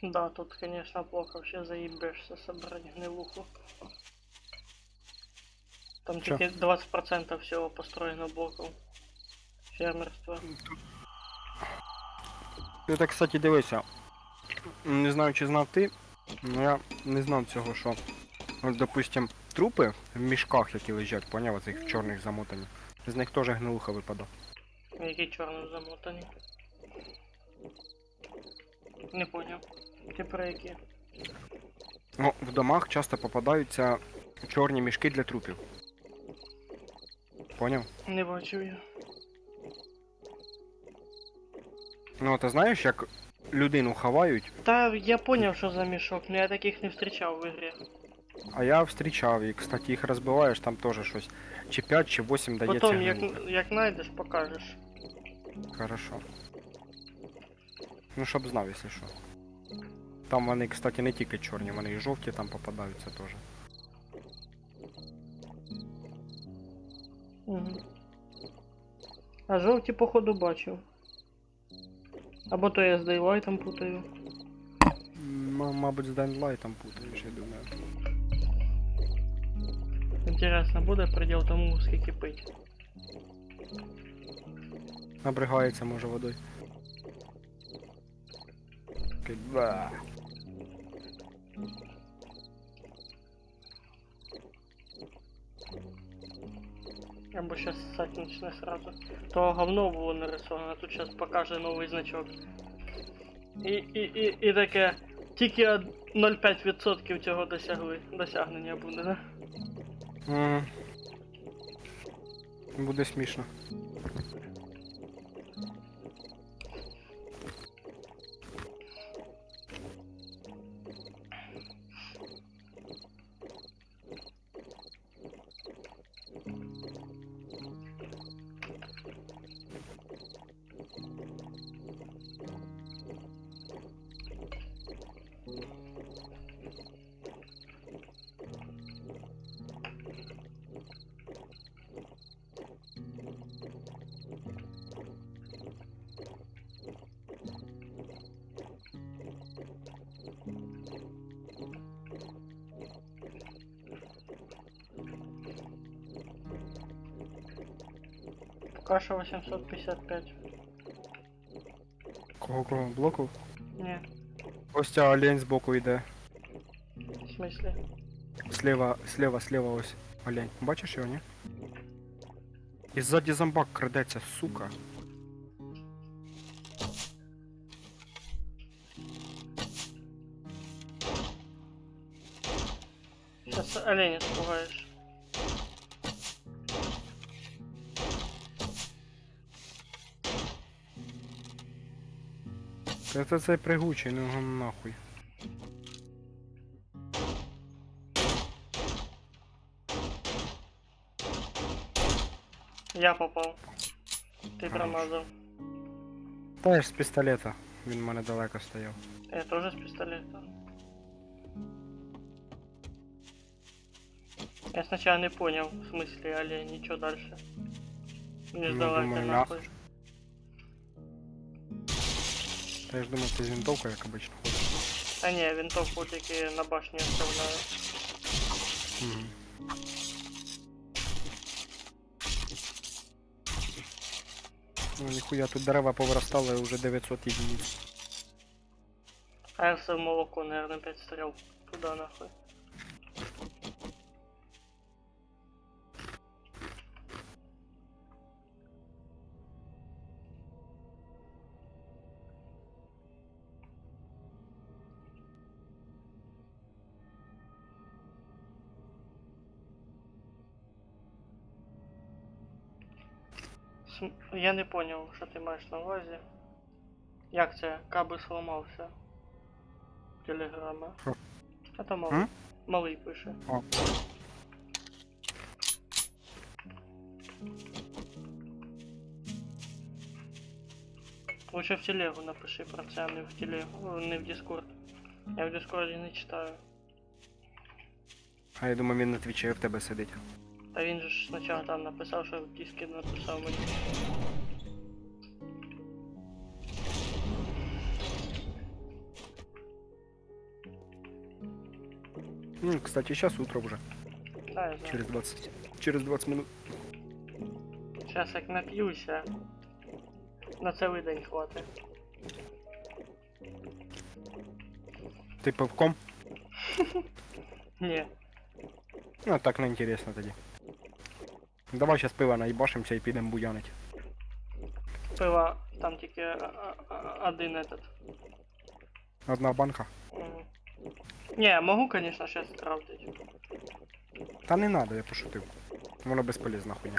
Да, тут, конечно, плохо вообще заебешься собрать гнилуху. Там Чё? тільки 20% всего построено блоков. Фермерства. Ти так, кстати, дивися. Не знаю, чи знав ти, але я не знав цього, що, от, допустим, трупи в мішках, які лежать, поняв, оцих чорних замотаних, з них теж гнилуха випадає. Які чорно замотані. Не понял. Ти про які? Ну, в домах часто попадаються чорні мішки для трупів. Поняв? Не бачив я. Ну, ти знаєш, як людину ховають, Та я понял, що за мішок, но я таких не встречав в ігрі. а я встрічав, і, кстати, їх розбиваєш, там теж щось. Чи 5, чи 8 дається Потом, гнилуха. як знайдеш, покажеш. Хорошо. Ну, щоб знав, якщо що. Там вони, кстати, не тільки чорні, вони і жовті там попадаються теж. Угу. А жовті, походу, бачив. Або то я з Дейлайтом путаю. Мабуть, з Данлайтом путаєш, я думаю. Інтересно, буде приділ тому, скільки пить. Набригається, може, водою. Такий, ба. Або щас ссать начне сразу. То говно було нарисовано, а тут щас покаже новий значок. І таке, тільки 0,5% цього досягнення буде, да? Мгм. Буде смішно. Каша 855. Кого блоку? Не, Ось ця олень збоку йде. в смысле? Слева ось олень. Бачиш його, ні? І ззаді зомбак крадеться, сука. Сейчас оленя спугаешь. Це цей пригучий, ну його нахуй. Я попал. Ты Хорош. промазал. Та я ж з пістолета. Він в мене далеко стояв. Я тоже с пистолета. Я сначала не понял, в смысле олень, ничего дальше. Не Ну, сдала думаю, это нахуй. Та я ж думав, ти з винтовкою, як обично ходиш. А не, винтовку таки на башне оставляю. Угу. Ну, ніхуя, тут дерева повиростали вже 900 єдиниць. А я все в молоко, наверное, 5 стрел. Туда нахуй. Я не понял, що ти маєш на увазі. Як це? Каби сломався. Телеграма. Що? А то малий. М? Малий пише. О. Лучше в телегу напиши про це, а не в телегу, не в Дискорд. Я в Дискорді не читаю. А я думаю, він на твічі в тебе сидить. Та він же ж спочатку там написав, що в Дискі написав мені. Кстати, сейчас утро уже. Да, я знаю. Через 20 минут. Сейчас як нап'юся, на цілий день хватить. Ти пивком? Ні. Ну, так не інтересно тоді. Давай сейчас пиво наїбашимся і підемо буянить. Пива там тільки один этот. Одна банка. Мгм. Не, могу, конечно, сейчас скрафтить. Та не надо, я пошутив. Воно безполезна хуйня.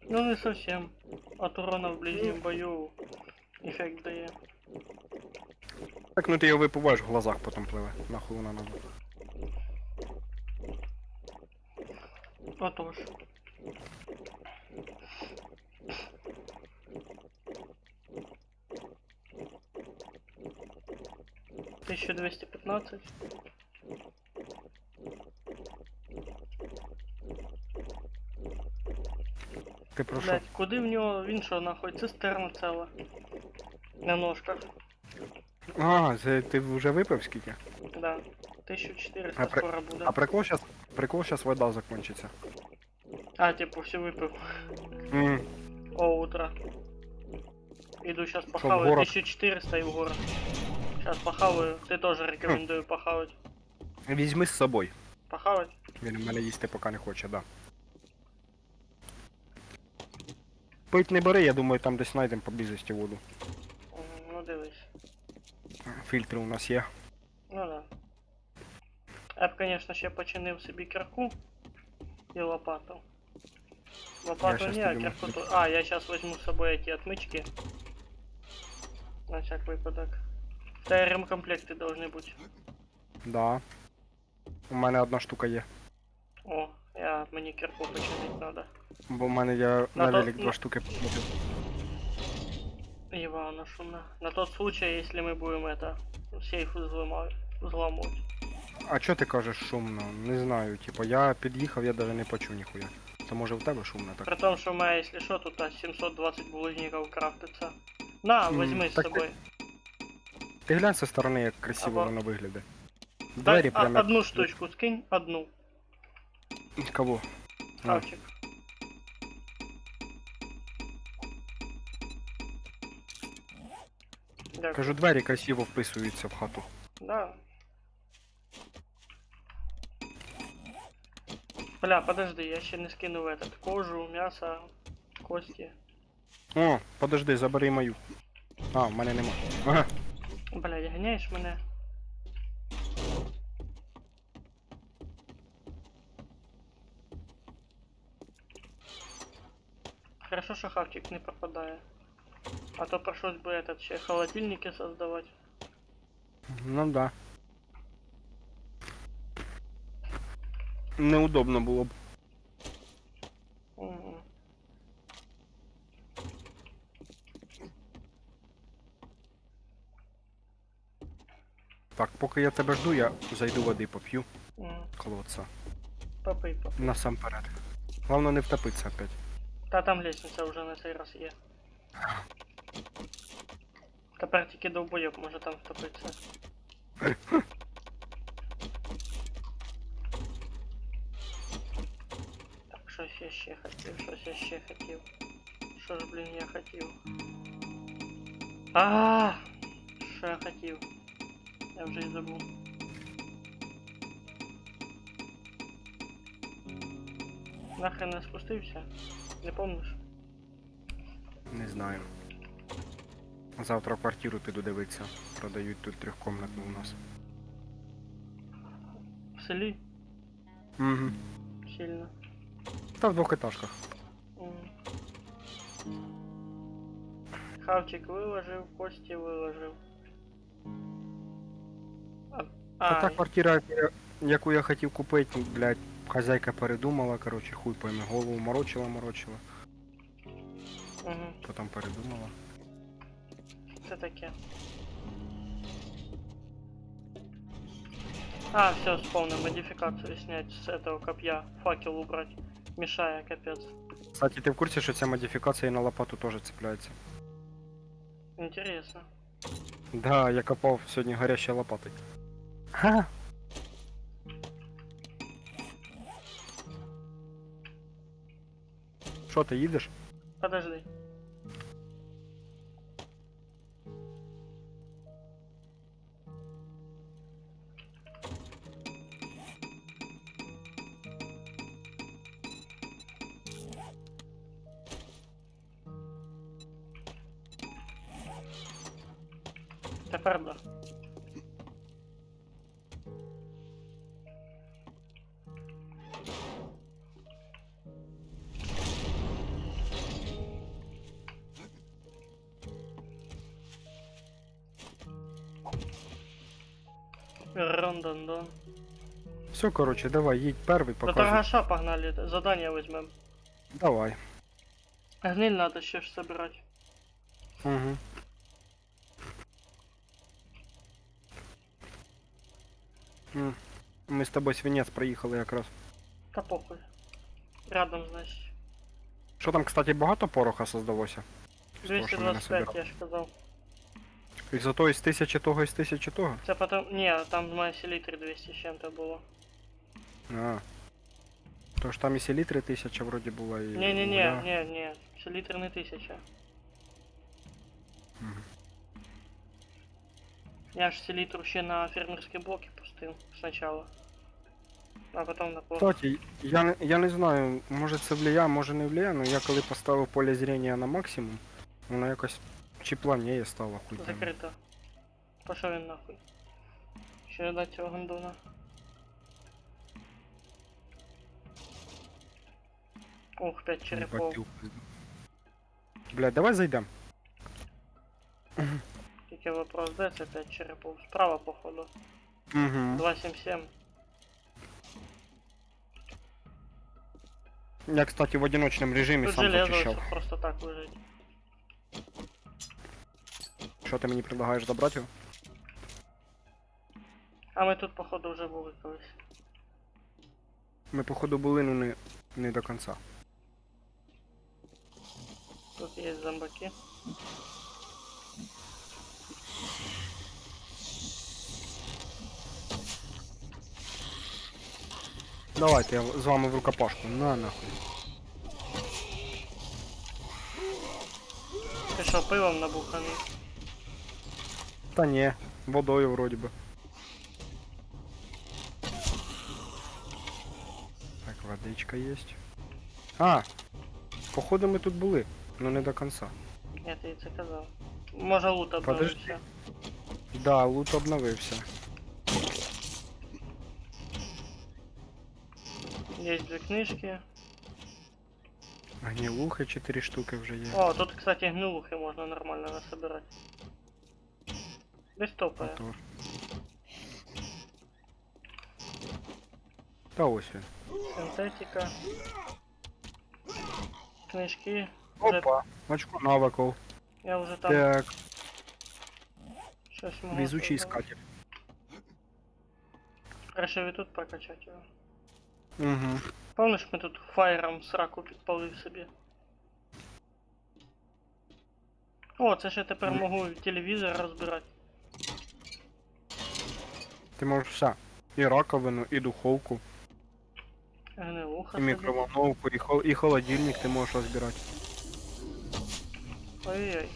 Ну не совсем. От урона в ближнем бою эффект дає. Так, ну ти його випиваєш, в глазах потім пливе. Нахуй вона надо. Отож. $1215. Ти про що? Блять, куди в нього? Він що нахуй? Цистерна ціла. На ножках. А, це ти вже випив скільки? Да. 1400 А при- скоро буде. А прикол щас вода закончиться. А, типу, все випив. М, О, утро. Иду сейчас в похаваю. город? 1400 и в город. Сейчас похаваю. Ты тоже рекомендую похавать. Візьми з собою. Похавать? Він у мене їсти поки не хоче, да. Пить не бери, я думаю, там десь знайдемо поблизості воду. Ну дивись. Фільтри у нас є. Ну да. Я б, конечно, ще починив собі кірку і лопату. Лопату щас не, а тобі кірку можу. то... А, я сейчас возьму с собой эти отмычки. На всяк випадок. Та й ремкомплекти должны бути. Да. У мене одна штука є. О, мені кірку починити надо. Бо в мене я На на то- велик 2 штуки покупив. Ивана шумно. На тот случай, если мы будем это сейф взломать. А чо ти кажеш шумно? Не знаю, типа я під'їхав, я даже не почув ніхуя. То може в тебе шумно так? При том, что у меня, если что, тут 720 булыжников крафтится. На, возьми с так собой. Ти глянь зі сторони, як красиво Або- воно виглядає. Дай Двері прямо. як- одну штучку скинь, одну. Кого? А, Хавчик. Дякую. кажу, двері красиво вписуються в хату. Да. Бля, подожди, я ще не скинув этот кожу, мясо, кости. О, подожди, забери мою. А, в мене нема. Ага. Бля, гоняєш мене? Хорошо, що хавчик не пропадає. А то пришлось бы этот ще холодильники создавать. Ну да. Неудобно було б. Мгм. Так, поки я тебе жду, я зайду води поп'ю. Мгм. Колодца. Попий, попий. Насамперед. Главное не втопитися опять. Та там лестниця вже на цей раз є. Тепер тільки довбойок може там втопитися. Так, щось я ще хотів, щось я ще хотів. Що ж, блін, я хотів? А, що я хотів? Я вже і забув. Нахрен не спустився? Не помниш? Не знаю. Завтра в квартиру піду дивитися. Продають тут трьохкомнатну у нас. В селі? Угу. Сильно. Та в двохетажках. Хавчик виложив, кості виложив. Та та квартира, яку я хотів купити, блядь, хазяйка передумала, короче, хуй пойми, голову морочила. Угу. Потім передумала. Це таке. А, все, вспомнил, модификацию снять с этого копья, факел убрать. Мешая, капец. Кстати, ти в курсі, що ця модифікація і на лопату теж цепляється? Интересно. Да, я копав сьогодні горящою лопатою. Ха! Що, ти їдеш? Подожди. Тепер да. Рондан-дон. Все, короче, давай, їдь перший, До показуй. торгаша погнали, задание возьмем. Давай. Гниль надо ще ж собирать. Угу. Ми з тобою свинець проїхали якраз. Та похуй. Рядом, значить. Що там, кстати, багато пороха создалося? З того, що ми 225, насобирали. я ж казав. І зато із 1000 того, із 1000 того? Це потом... Ні, там в моей селитрі 200 з чим-то було. А. То ж там і селітри 1000 вроді була і... Не-не-не, не, селитр не 1000. Мгм. Я ж селитру ще на фермерські блоки пустив спочатку. А потім на плохо. Кстати, я не знаю, може це влияє, може не влияє, але я коли поставив поле зрення на максимум, воно якось чи плавніє стало, хуй пойми. Закрито. Пошов він нахуй. Ще дати цього гандона. Ух, 5 черепов. Баків. Бля, давай зайдем. Тільки вопрос, де це 5 черепов? Справа, походу. Угу. 277. Я, кстати, в одиночном режимі Тут сам железо зачищав. ось просто так лежить. Що ти мені предлагаєш забрати його? А ми тут, походу, вже були колись. Ми, походу, були, ну не до кінця. Тут є зомбаки. Давайте, я з вами в рукопашку. На нахуй. Ти що, пивом набуханий? Та ні, водою вроді би. Так, водичка є. А! Походу ми тут були, но не до кінця. Я тобі це казав. Може лут обновився. Да, лут обновився. Є дві книжки. Гнилухи 4 штуки вже є. О, тут, кстати, гнилухи можна нормально насобирати. Десь топає. Мотор. Та ось він. Синтетика. Книжки. Опа, очко навиков. Я вже там Так, щось можу. везучий сказати. искатель. Краще ви тут прокачати його. Угу. Помниш, ми тут фаєром сраку підпалив собі. О, це ж я тепер можу телевізор розбирати. Ти можеш все. І раковину, і духовку, Гнилуха і собі. мікроволновку, і холодильник ти можеш розбирати. Ой-ой.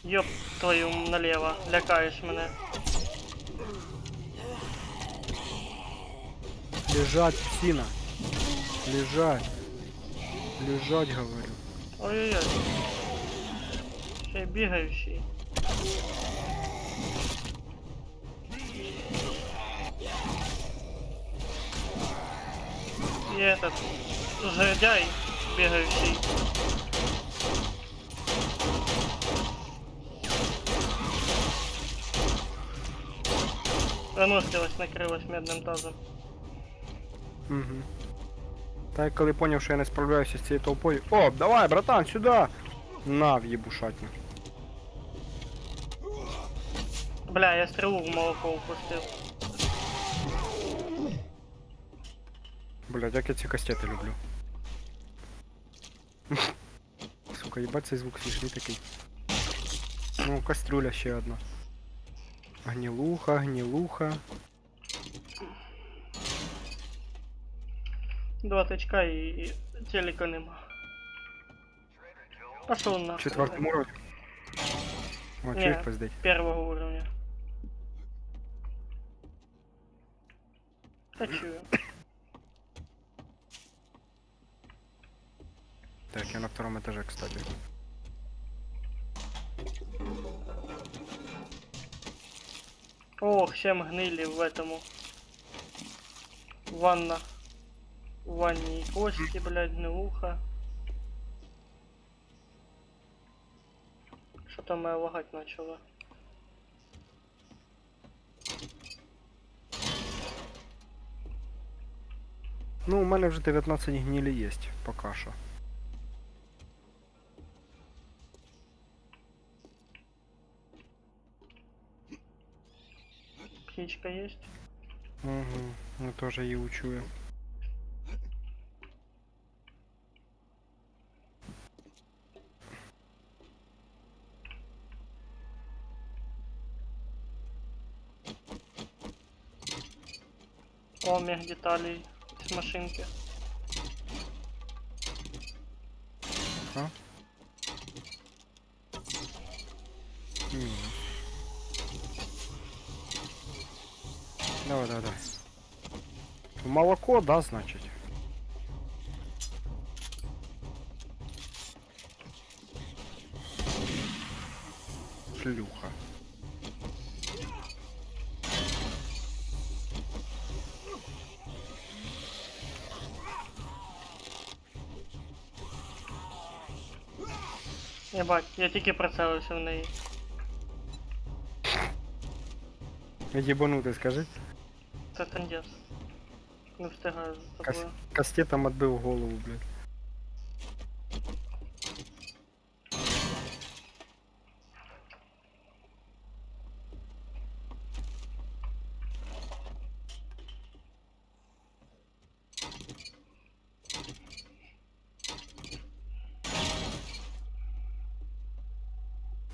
Ёб твою налево, лякаєш мене. Лежать, псина. Лежать. Лежать, говорю. Ой-ой-ой. Ще й бігаючий. И этот жердяй бегающий. Выносливость накрылась медным тазом. Угу. Так, коли поняв, що я не справляюся з цією толпою. О, давай, братан, сюди! На, в'єбушатню. Бля, я стрелу в молоко упустил. Блядь, як я ці кастети люблю. Сука, їбать цей звук смішний такий. Ну, кастрюля ще одна. Гнилуха, гнилуха. 2 тычка и телека нема. Пошел нахуй. Четвертому уровні. О, Не. чуєш пиздить. Первого уровня. Хочу. Так, я на втором этаже, кстати. Ох, 7 гнили в этому. Ванна. В ванне и кости, блядь, гнилуха. Что-то моя лагать начала. Ну, у мене вже 19 гнилі є, поки що. Птичка есть? Угу, я теж її учую. О, мех деталей с машинки. А? Ні. Давай, давай, давай. Молоко, да, значить? Шлюха. Ебать, я тільки прицелився в неї. Єбанутий, скажи. Це трындец. Не встигаю за Кас... тобою. Кастетом отбив голову, блядь.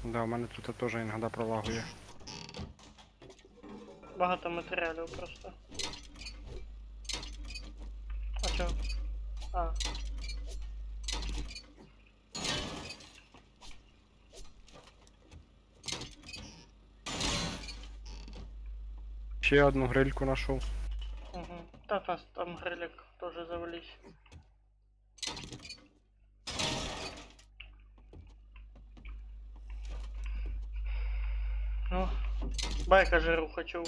Да, у мене тут теж іноді пролагує. Багато матеріалів просто. А чо? А. Ще одну грильку знайшов. Угу. Та нас там грилик тоже завались. Ну, байка жиру хочу.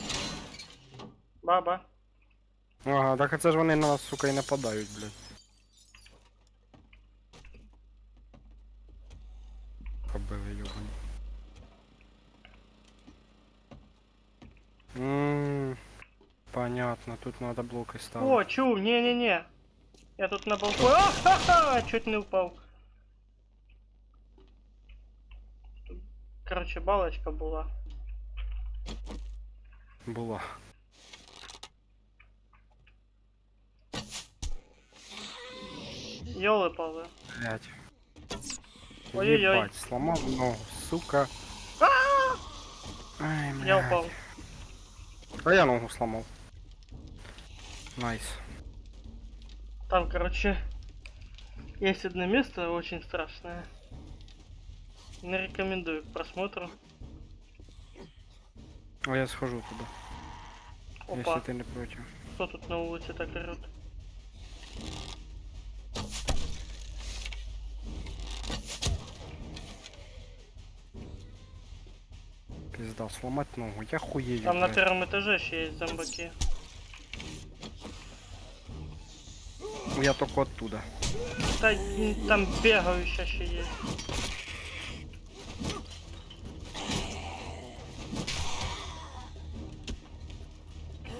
Баба. Ага, так це ж вони на нас, сука, і нападають, блядь. Кобили йобані. Понятно, тут надо блоки ставити. О, чу, не-не-не. Я тут на балконе. А-ха-ха! Чуть не упал. Короче, балочка была. Була. Ёлы-палы. Блядь. Ой-ой-ой. Ебать, сломал ногу, сука. Ай, блядь. Я упал. А я ногу сломал. Найс. Там, короче, есть одно место очень страшное. Не рекомендую к просмотру. А я схожу туда, Опа, если ты не против. кто тут на улице так орёт? Пизда, сломать ногу, я хуею, Там на блядь. первом этаже еще есть зомбаки. Я только оттуда. Да, там бегающие еще есть.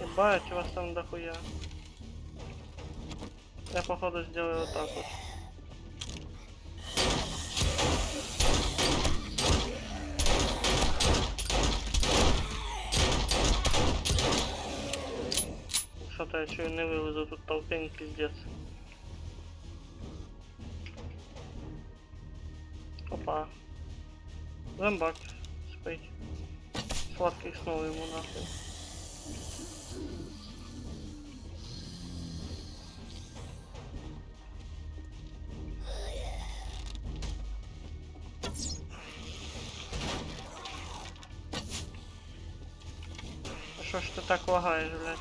Ебать, у вас там дохуя. Я походу сделаю вот так вот. Что-то я чё не вылезу, тут толпень пиздец. Опа. Зомбак спить. Сладких снова ему нахуй. А шо ж ты так лагаешь, блядь?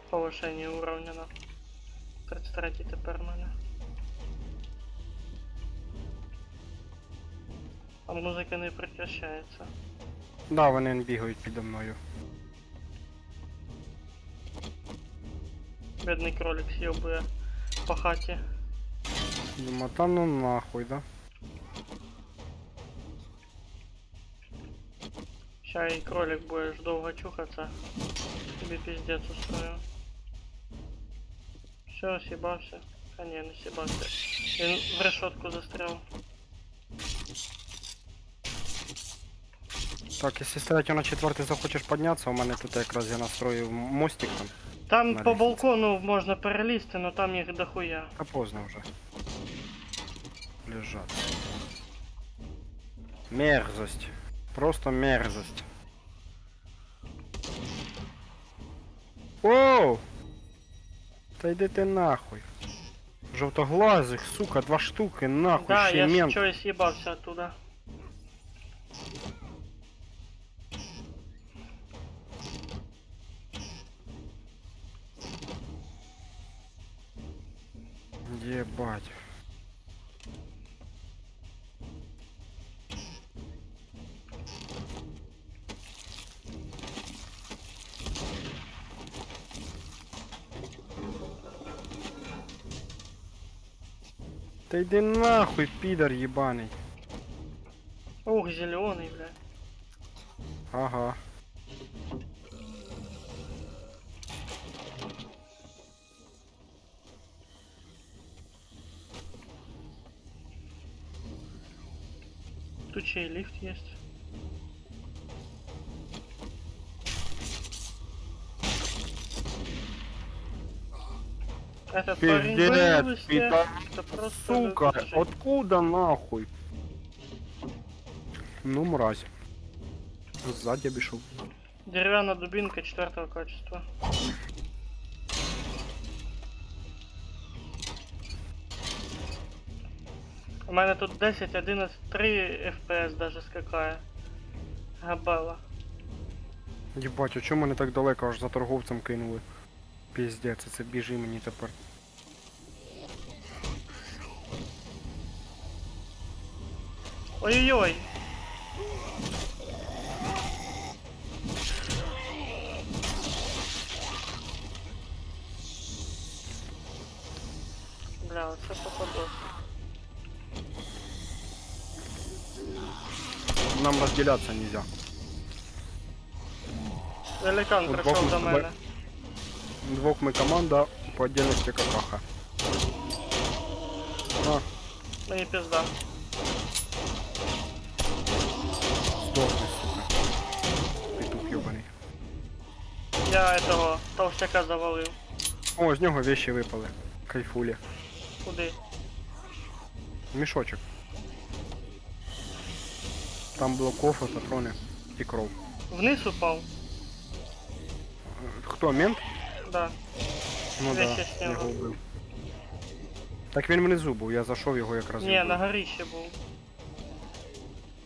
Повышение уровня на 33 тепер мене. А музика не прекращається. Да, вони не бігають підо мною. Бідний кролик съебує по хаті. Думаю, та ну нахуй, да? Ща і кролик будеш довго чухатися. Тобі пиздец устрою. Все, сібався. А ні, не сібався. Він в решетку застряв. Так, якщо з 3 на 4 захочеш піднятися, у мене тут якраз я настроїв мостик там. Там На по лестниці. балкону можна перелізти, но там їх дохуя. А поздно вже. Лежать. Мерзость. Просто мерзость. Оу! Та йди ти нахуй. Жовтоглазих, сука, 2 штуки, нахуй, Да, ще я ж мент. чогось їбався оттуда. Ебать. Та йди нахуй, підар єбаний. Ух, зеленый, бля. Ага. Тут ще й лифт есть. Этот парень Пиздец, вылез, пидор, это просто сука, жесть. откуда нахуй? Ну, мразь. Сзади обошел. Деревянная дубинка 4 качества. У мене тут 10, 11, 3 FPS даже скакає. Габела. Єбать, а чому мене так далеко аж за торговцем кинули? Піздець, це біжи мені тепер. Ой-ой-ой. Бля, оце попадос. Нам розділяться нельзя. Великан От прийшов боком до з мене. Двох ми команда, по отдельности какаха. А, Мені пизда. здохни, сука. Петух ёбаний. Я этого толстяка завалив. О, з нього вещи випали. Кайфулі. Куди? Мішочок. Там було кофе, патрони і кров. Вниз упав? Хто, мент? Да. Ну Вещи да, з нього. його вбив. Так він внизу був, я зайшов його якраз. і Ні, вбив. на горі ще був.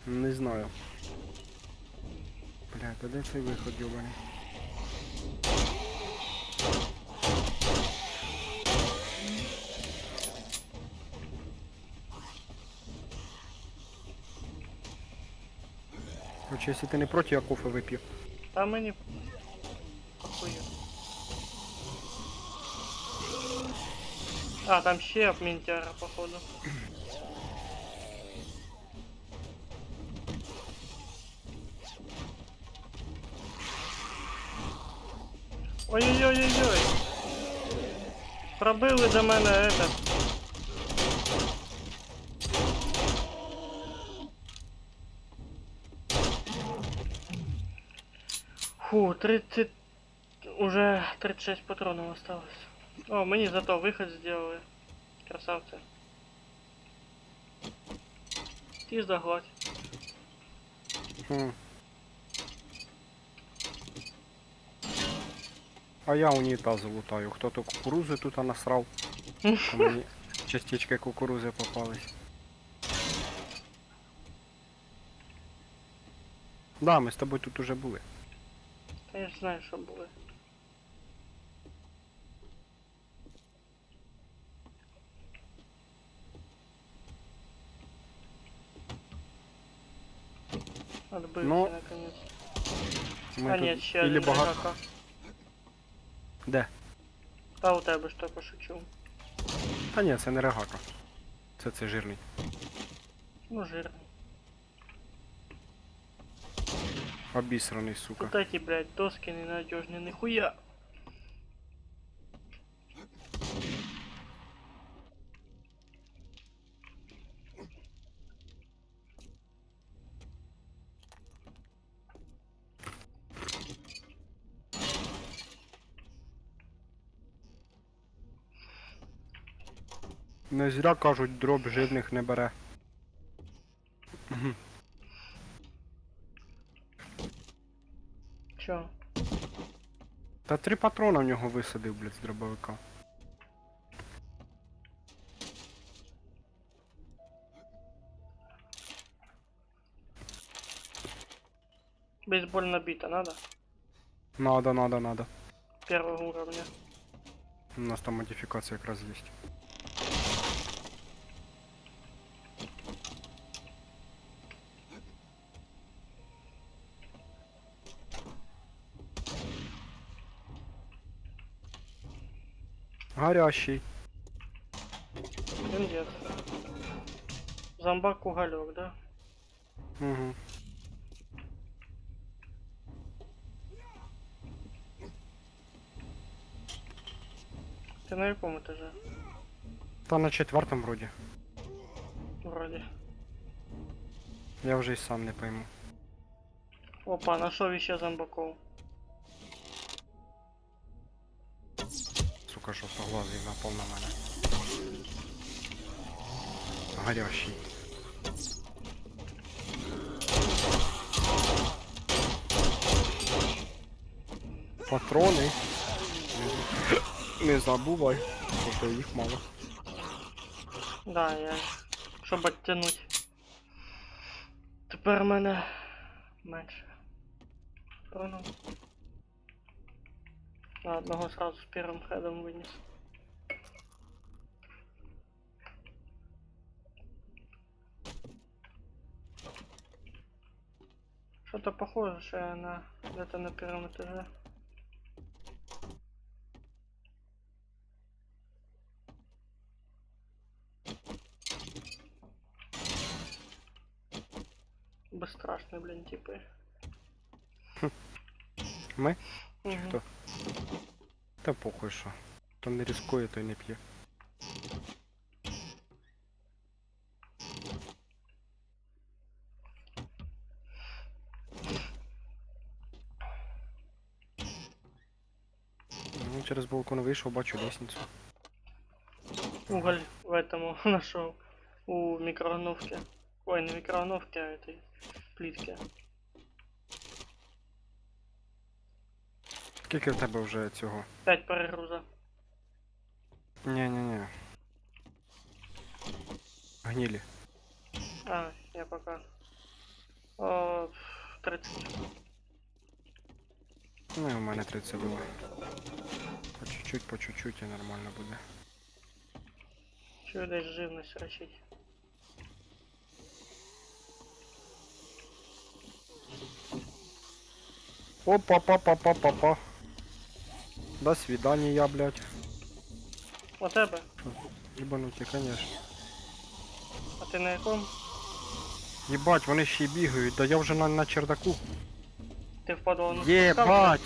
Не знаю. Бля, та де цей виход, йобаний? Короче, якщо ти не проти, я кофе вип'ю. Та мені... Похую. А, там ще обмінтяра, походу. Ой-ой-ой-ой-ой. Пробили до мене этот. Фу, 30... Уже 36 патронов осталось. О, мені зато выход сделали. Красавцы. Ти загладь. Хм. А я унітаз лутаю. Хто-то кукурузи тут насрав. А мені частички кукурузи попались. Да, ми з тобою тут уже були. Та я ж знаю, що були. Отбився, Ну, наконец. Ми А тут ні, ще ілі один багато. ігрока. Де? Та у тебе ж тільки шучу. Та ні, це не регака. Це жирний. Ну, жирний. Обісраний, сука. Тут эти, блядь, доски ненадежные, нихуя. Не зря кажуть, дроб жирних не бере. Чё? Та 3 патрона в нього висадив, блядь, з дробовика. Бейсбольная бита надо? Надо. Первого уровня. У нас там модифікація якраз є. Горящий. Пиндец. Зомбак уголек, да? Угу. Ты на каком этаже? Та на 4-му вроді. Вроде. Я вже й сам не пойму. Опа, нашел еще зомбаков. Сука, жовтоглазий напав на мене. Горящий. Патрони. Не забувай, що їх мало. Да, я... Щоб оттянуть. Тепер мене... менше. Патронов. На одного сразу с первым хедом вынес. Что-то похоже на где-то на первом этаже. Бесстрашные, блин, типы. Ми? Мгм. Хто? Та похуй що. Хто не рискує, той не п'є. через балкон вийшов, бачу лестницю. Уголь в этому нашел. У микроволновки. Ой, не микроволновки, а этой плитки. Скільки в тебе вже цього? 5 перегруза. Ні-ні-ні. Гнилі. А, я пока. О, 30. Ну і в мене 30 було. По чуть-чуть і нормально буде. Чую, десь живность рачить. Опа-па-па-па-па-па. До свидания, блядь. У тебе? Ебануті, конечно. А ти на якому? Єбать, вони ще й бігають, да я вже на чердаку. Ти в подвал не Єбать!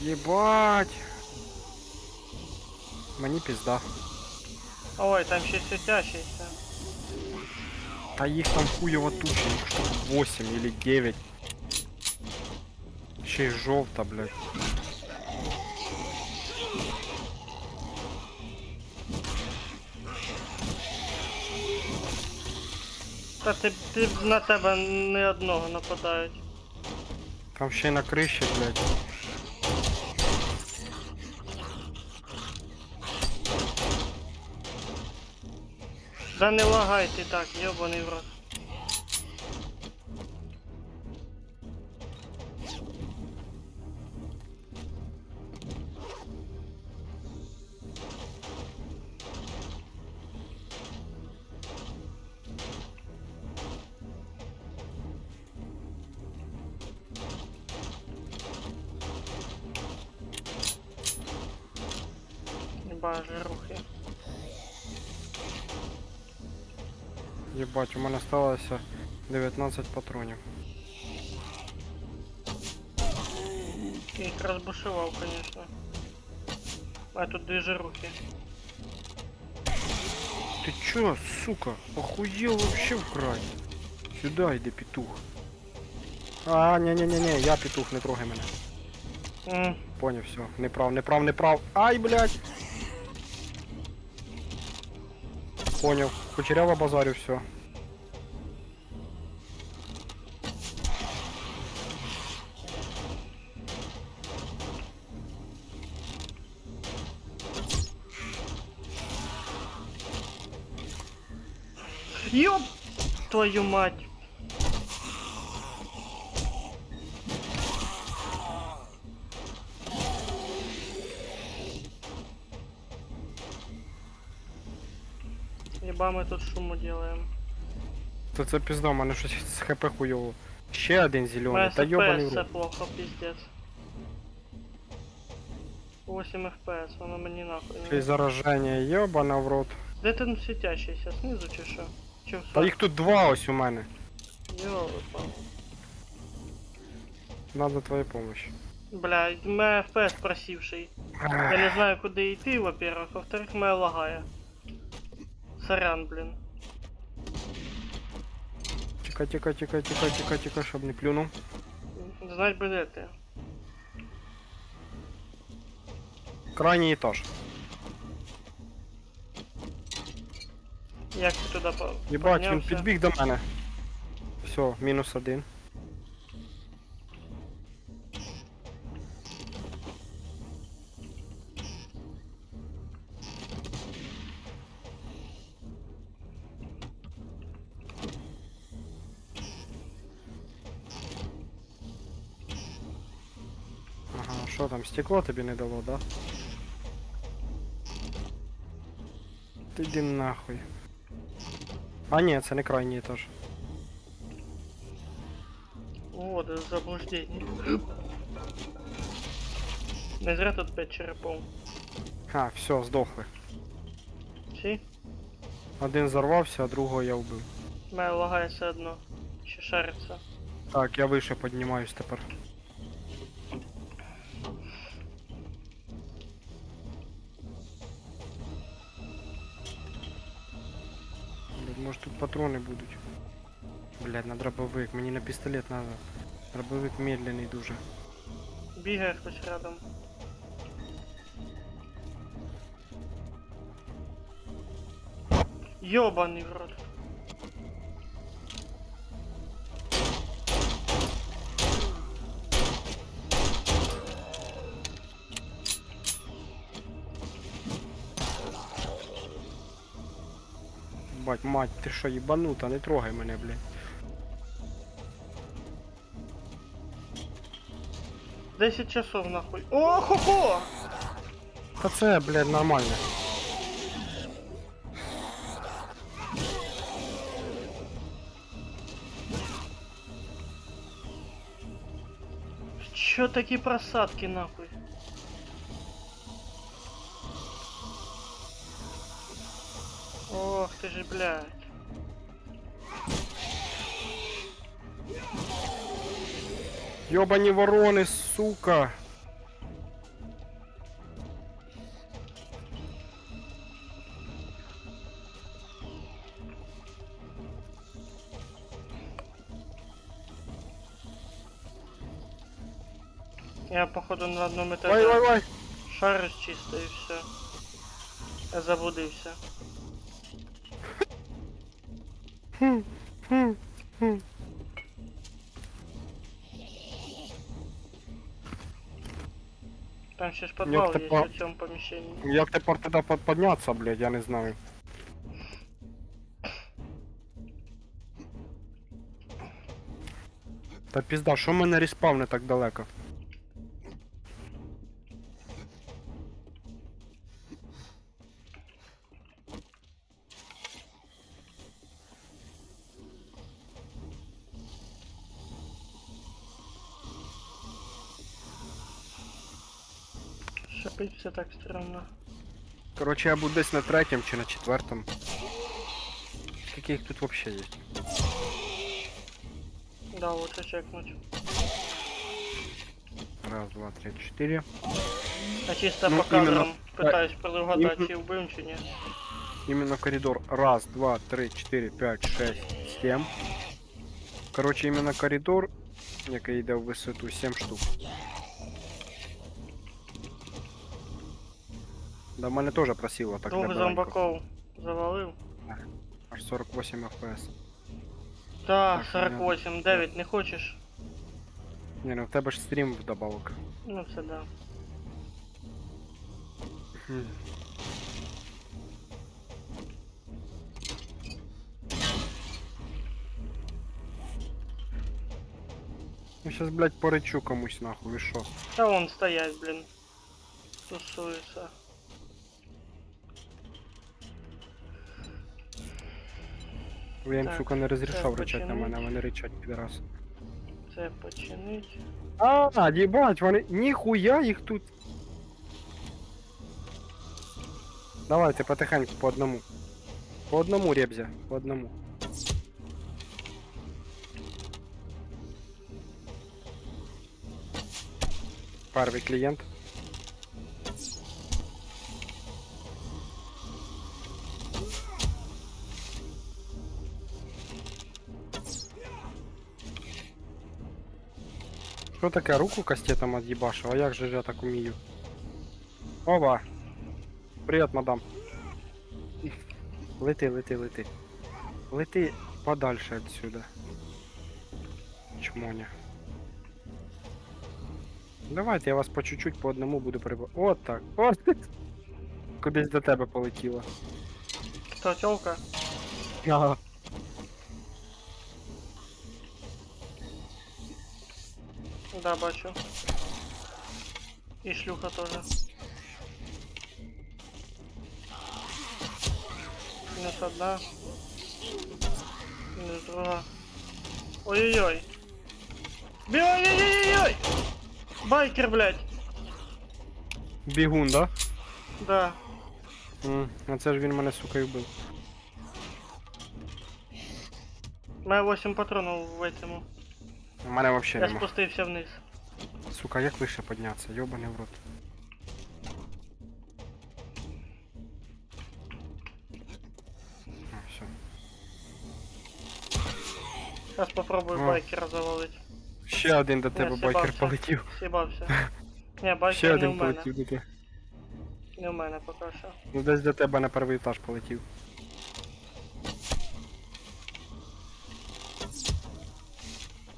Єбать! Мені пізда. Ой, там ще світящийся. Та їх там хуєво туча, їх штук 8 или 9. Ще й жовта, блядь. Та ти на тебе не одного нападають. Там ще й на криші, блядь. Да не лагай ти так, ёбаний в рот. Еба, жирухи. Єбать, у мене сталося 19 патронів. Я їх розбушував, конечно. А тут дві жирухи. Ты чё, сука, охуел вообще в край? Сюда иди, петух. А, не-не-не-не, я петух, не трогай мене. Понял, все. Не прав. Ай, блядь! Понял. Кучерява базарю, все. Ёб твою мать! Еба, мы тут шуму делаем. То це пізда, у мене щось з хп хуйово. Ще один зелений, Моя та йобаний в FPS рот. все плохо, пиздец. 8 FPS, воно мені нахуй Ще й не. зараження, йобана в рот. Де ти світящийся? Снизу чи що? Чи в Та їх тут два ось у мене. Ёлопа. Надо твоя помощь. Бля, у мене FPS просівший. Я не знаю, куди йти, во-первых, во-вторых, мене лагає. Сорян, блін. Тікай, щоб не плюнув. Знать би де ти. Крайній етаж. Як ти туди Єбать, він піднявся? підбіг до мене. Все, -1. Ага, що там, стекло тобі не дало, да? Ти йди нахуй. А ні, це не крайній етаж. О, да заблуждение. Не зря тут 5 черепов. А, все, здохли. Всі? Один зарвався, а другого я вбив. Мене лагає все одно. Ще шариться. Так, я вище піднімаюсь тепер. Блядь, може тут патрони будуть. Блядь, на дробовик. Мені на пістолет надо. Дробовик медленний дуже. Бігає хтось рядом. Ёбаный в рот. Бать, мать, ти що, їбанута, не трогай мене, блядь. 10 часов нахуй. О, хо-хо! Та це, блядь, нормально. Чё такие просадки нахуй? Ох ты же, блядь. Ёбані ворони, сука. Я походу на одном этаже Ой, ой, ой. шарюсь чисто и все. Я заблудився. Хм, хм, хм. Там ще ж подвал Як есть тепер- в цьому помещении. Як тепер туди підняться, блядь, я не знаю. Та пізда, що мене респавни так далеко? Шипить все так странно. Короче, я буду десь на третьому чи на четвертому. Скільки їх тут вообще є? Да, лучше чекнуть. Раз, два, три, чотири. А чисто Ну, по кадрам іменно- пытаюсь предугадать, іменно- чи вбив, чи ні. Именно коридор. Раз, два, три, четыре, пять, шесть, 7. Короче, именно коридор, який йде в висоту, 7 штук. Да, в мене теж просило так Двох дебеленько. зомбаков завалив. Аж 48 FPS. Да, Так, 48, 9, не хочеш? Ні, ну в тебе ж стрім вдобавок. Ну це да. Хм. Ну сейчас, блядь, порычу комусь нахуй, и шо? Та вон стоять, блін. Тусується. Я їм, Так, сука, не розрішав це ричать на мене, а починить. вони ричать підраз. Це починить. А, їбать, вони... Ніхуя їх тут. Давайте потихеньку по одному. По одному, Ребзя, по одному. Перший клієнт. Що таке, руку кастетом от'їбашив? А як же ж я так умію? Оба! Привет, мадам. Лети, лети, лети. Лети подальше отсюда. Чмоня. Давайте я вас по чуть-чуть по одному буду прибувати. От так. От. Кудись до тебе полетіло. Хто, тёлка? Ага. Да, бачу. І шлюха тоже. Мінус одна. Мінус друга. Ой-ой-ой. Ой-ой-ой-ой-ой! Байкер, блядь! Бігун, да? Да. А це ж він мене, сука, і вбив. У мене 8 патронів в этому. У мене вообще Я нема. спустився вниз. Сука, як вище піднятися? Йобаний в рот. Все. Сейчас попробую О. байкера завалить. ще один до тебе Ні, байкер сібався. полетів. Сібався. Ні, Ще байкер не один в мене. полетів до тебе. Не в мене поки що. Ну десь до тебе на перший етаж полетів.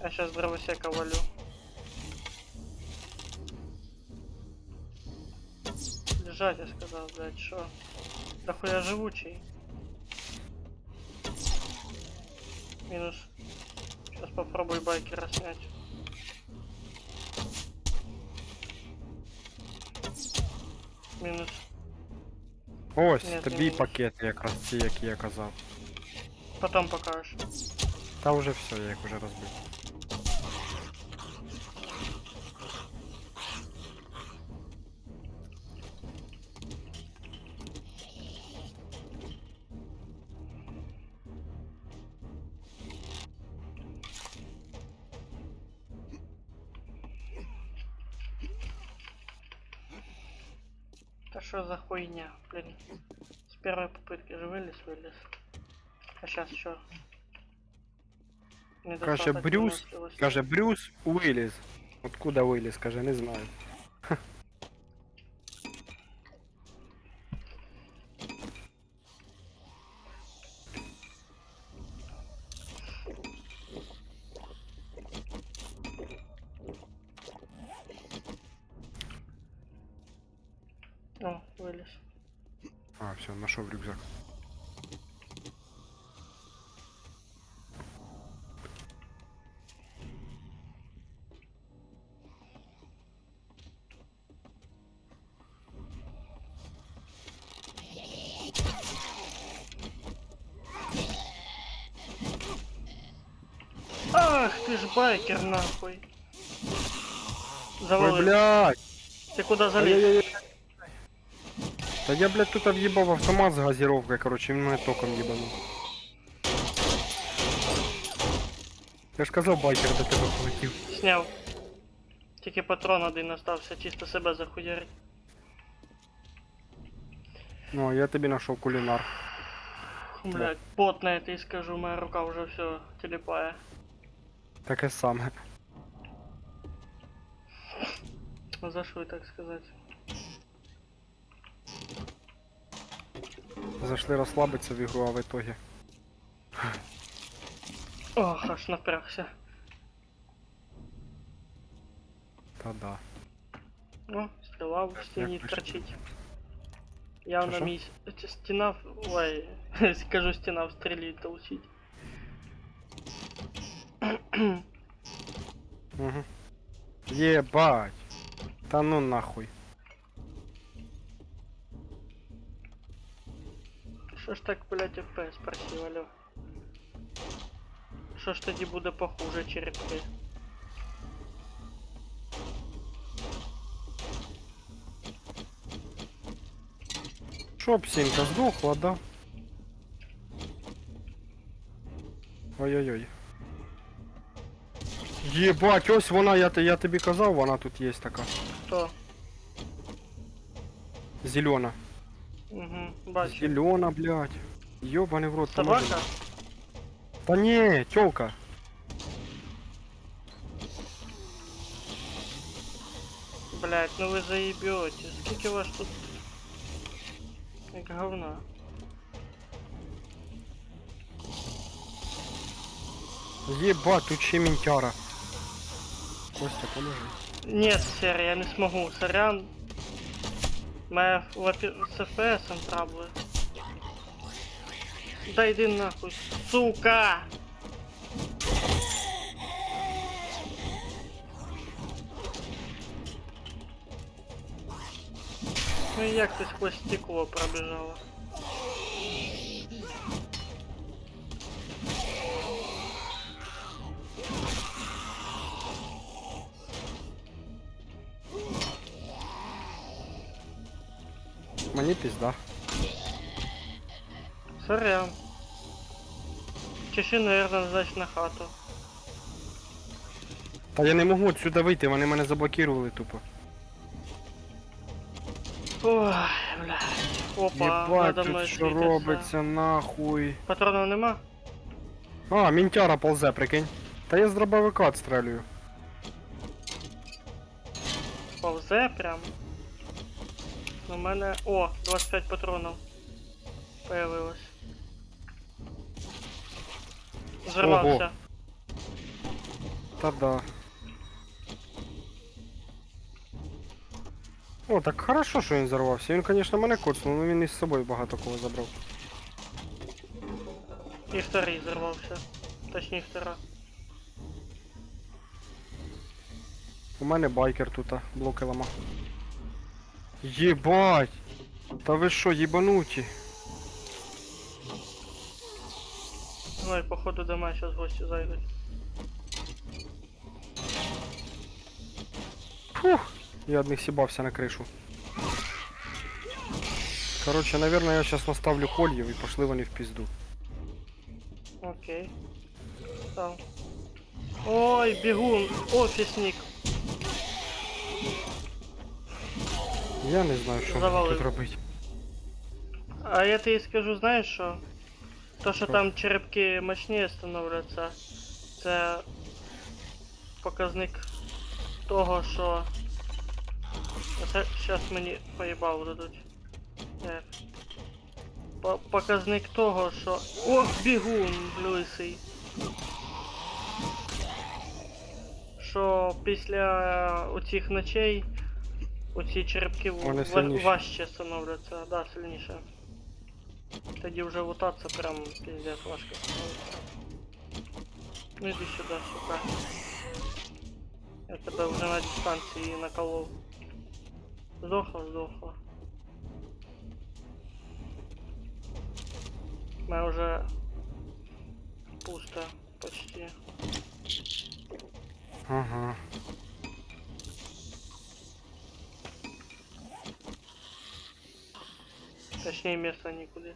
Я щас дровосека валю. Лежать, я сказал, блядь, шо? Да хуя живучий. Минус. Сейчас попробуй байкера снять. Минус. Ось, Ні, тобі ні, і ні. пакети якраз ці, які я казав. Потом покажешь. Та вже все, я їх вже розбив. Да что за хуйня, блин. С первой попытки же вылез. А сейчас что? Каже Брюс, каже Брюс Уилліс. Откуда Уилліс, каже, не знаю. О, вылез. А, все, нашел рюкзак. Ах, ты ж байкер нахуй. Ой, Завалил. блядь! Ты куда залез? Ай-яй-яй. Та я, блядь, тут въебав автомат з газировкой, короче, він мене током їбанув. Я ж казав, байкер до тебе полетів. Сняв. Тільки патрон один остався, чисто себе захуярить. Ну, а я тобі знайшов кулінар. Блять, потная, ты скажу, моя рука уже все телепая. Таке саме. За что, так сказать? Зайшли розслабитися в ігру, а в итоге. Ох, аж напрягся. Та да. Ну, стрела в стене Як торчить. Явно Що-що? мисс... Стена... Ой, скажу, стена в стреле толчить. Угу. Єбать. Та ну нахуй. Що ж так, блять, FPS просив, алло? Що ж тоді буде похуже черепки? Шо, псинка здохла, да? Ой-ой-ой. Єбать, ось вона, я тобі казав, вона тут є така. Хто? Зелена. Угу, бачу. Зелена, блядь. Ёбаный в рот, поможи. Собака? Та не, тёлка. Блять, ну вы заебете. Сколько у вас тут... Как говна. Ебать, тут ще ментяра. Костя, поможи. Нет, сэр, я не смогу. Сорян. Моя с FPS траблы. Да иди нахуй, сука! Ну и як ти сквозь стекло пробежала? Мені пизда. Сорян. Чеши, наверное, значит на хату. Та я не можу отсюда вийти, вони мене заблокували тупо. Ой, блядь. Опа, Єбать, надо мной тут що світиться. робиться, нахуй. Патронов нема? А, ментяра ползе, прикинь. Та я з дробовика отстрелюю. Повзе прям. У мене... О, 25 патронів. Появилось. Взорвався. Та да. О, так хорошо, що він взорвався. Він, звісно, мене коцнув, але він із собою багато кого забрав. І вторий взорвався. Точніше, втора. У мене байкер тут, блоки ламав. Єбать! Та ви що, їбануті? Ну і походу до мене зараз гості зайдуть. Фух! Я од них сібався на кришу. Короче, наверное, я сейчас наставлю кольев и пошли вони в пизду. Окей. Став. Ой, бігун, офісник. Я не знаю, що Завалив. тут робити. А я тобі скажу, знаєш що? То, що Що? там черепки мощніше становляться, це показник того, що... Це щас мені поїбало дадуть. Показник того, що... О, бігун, лисий. Що після оцих ночей оці черепки Вони сильніші. важче становляться, да, сильніше. Тоді вже лутаться прям пиздец важко становиться. Ну иди сюда, сука. Я тебе вже на дистанції наколов. Здохла, здохла. У мене вже пусто почти. Ага. Точнее места нікуди.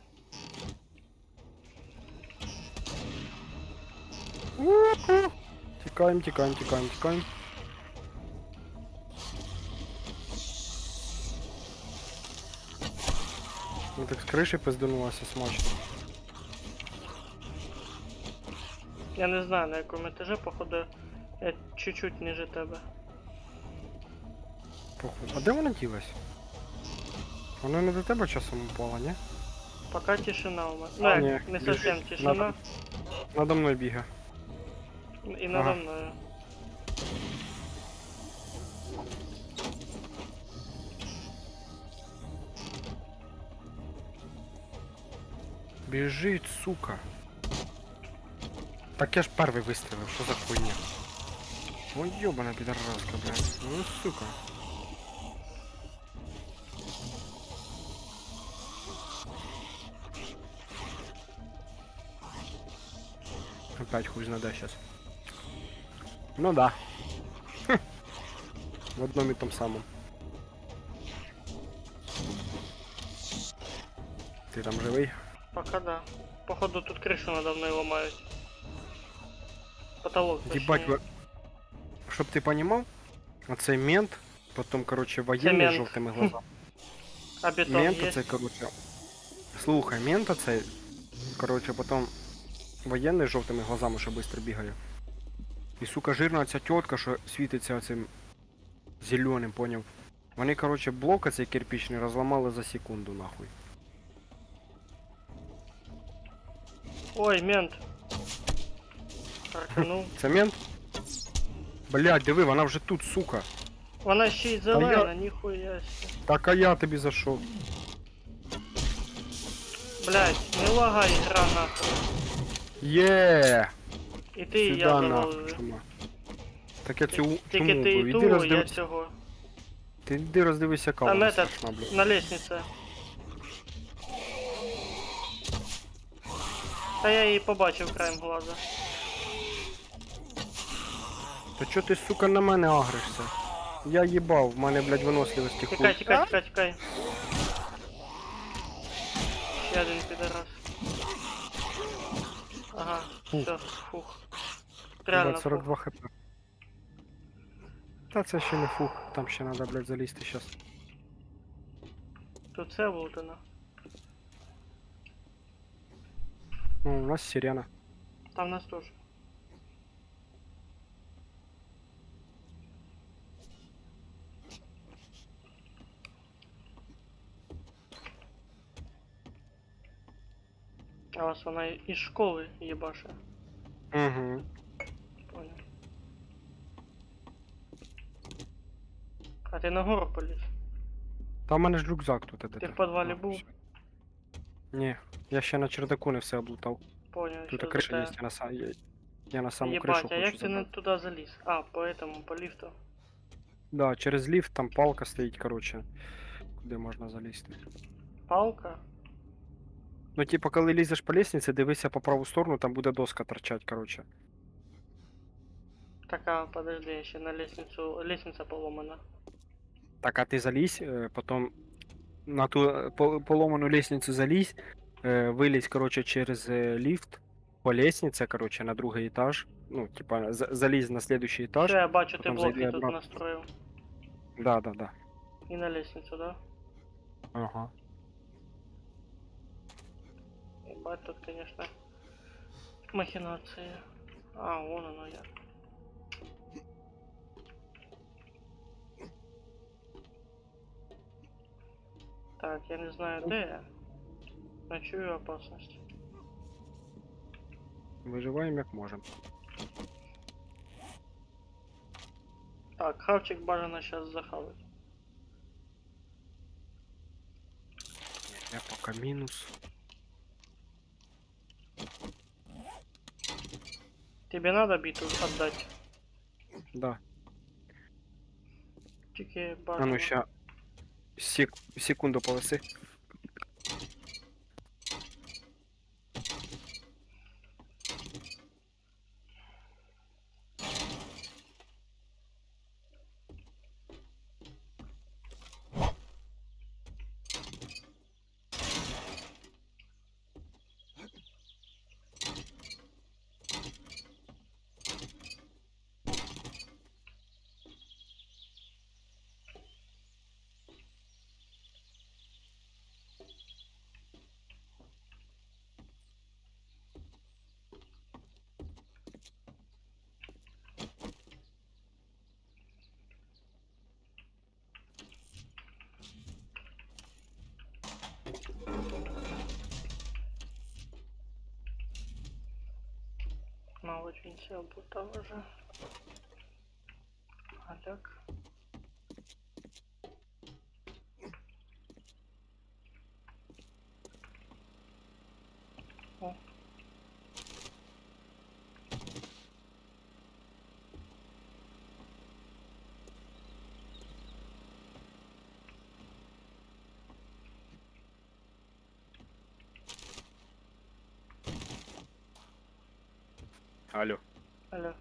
Тікаємо, тікаємо, тікаємо, тікаємо. Ну так з криші пизданулася смачно. Я не знаю на якому етажі, походу я чуть-чуть ниже тебе. Похуй. А де вона ділась? Вона не до тебе часом упала, ні? Пока тишина у мене. А, Ну, як, ні, не біжить. совсем тишина. Надо мною бігає. І надо мною. Біжить, сука. Так я ж перший вистрілив, що за хуйня? Ой, ёбана підарраска, блядь. Ну, сука. Опять хуй знаде сейчас. Ну да. Хм. В одном и том самом. Ты там живий? Пока да. Походу тут крышу надо мной ломают. Потолок, Ебать, точнее. чтоб ты понимал, оцей мент, потом, короче, военный мент. с жовтими глазами. А бетон Мент есть? оцей, короче. Слухай, мент оцей, короче, потом воєнний з жовтими глазами, що швидко бігає. І, сука, жирна ця тітка, що світиться оцим зеленим, поняв. Вони, короче, блок оцей кирпичний розламали за секунду, нахуй. Ой, мент. Тарканув. Це мент? Блядь, диви, вона вже тут, сука. Вона ще й зелена, ніхуя себе. Так, а я тобі зашов. Блять, не лагай гра нахуй. Є! І ти і я Сюда завалили. нахуй, чума. Так я цю Тільки чуму ти вбив. і Іди ту, я роздивися. цього. Ти йди роздивися каву. Там этот, страшна, блядь. на лестнице. Та я її побачив краєм глаза. То чо ти, сука, на мене агришся? Я їбав, в мене, блядь, виносливості хуй. Тікай, тікай, тікай, тікай. Ще один підарас. Ага, Фух. все, фух. Реально Блядь, 42 хп. Та це ще не фух, там ще треба, блядь, залізти щас. фух. Тут це лутано. Ну, у нас сирена. Там нас теж. А вас вона із школи їбаше. Угу. Понял. А ти нагору поліз? Та в мене ж рюкзак тут іде. Ти в підвалі був? Ні, я ще на чердаку не все облутав. Понял, Тут що криша за є, те. я на саму кришу Єбать, а хочу як ти не забрати. туди заліз? А, по этому, по ліфту. Да, через ліфт там палка стоїть, короче. Куди можна залізти. Палка? Ну, типа, коли лізеш по лестниці, дивися по праву сторону, там буде доска торчать, короче. Така, подожди, я ще на лестницю. Лестниця поломана. Так, а ти залізь, потім на ту поломану лестницю залізь, вилізь, короче, через ліфт по лестнице, короче, на другий етаж. Ну, типа, залізь на следующий Все, етаж, я бачу, ти потім зайди блоки тут обратно. настроїв. Да, да, да. І на лестницю, да? Ага. Ебать, тут, конечно, махинации. А, вон оно я. Так, я не знаю, де я. Но чую опасность. Виживаємо як можемо. Так, хавчик бажано сейчас захавать. Я поки мінус. Тебе надо биту отдать? Да. Тільки А бажано. ну ща. Секунду повиси. Мабуть, він все облутав уже. А так. О. Алло. Алло.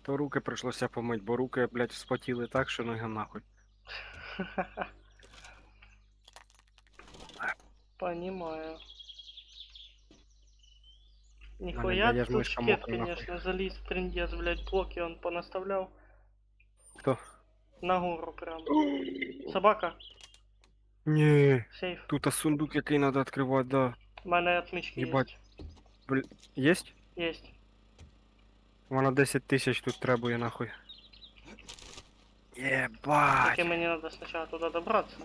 То руки прийшлося помить, бо руки, блядь, вспотіли так, що ноги нахуй. Понимаю. Мене Нихуя даєш тут мишка шкет, мокра, нахуй. конечно, залез, трындец, блядь, блоки он понаставлял. Хто? На гору прям. Собака, Ні, сейф. тут сундук, який треба відкривати, да. У мене отмычки Єбать. есть. Єсть? Есть. Вона 10 тисяч тут требує, нахуй. Єбать. Только мне надо сначала туда добраться.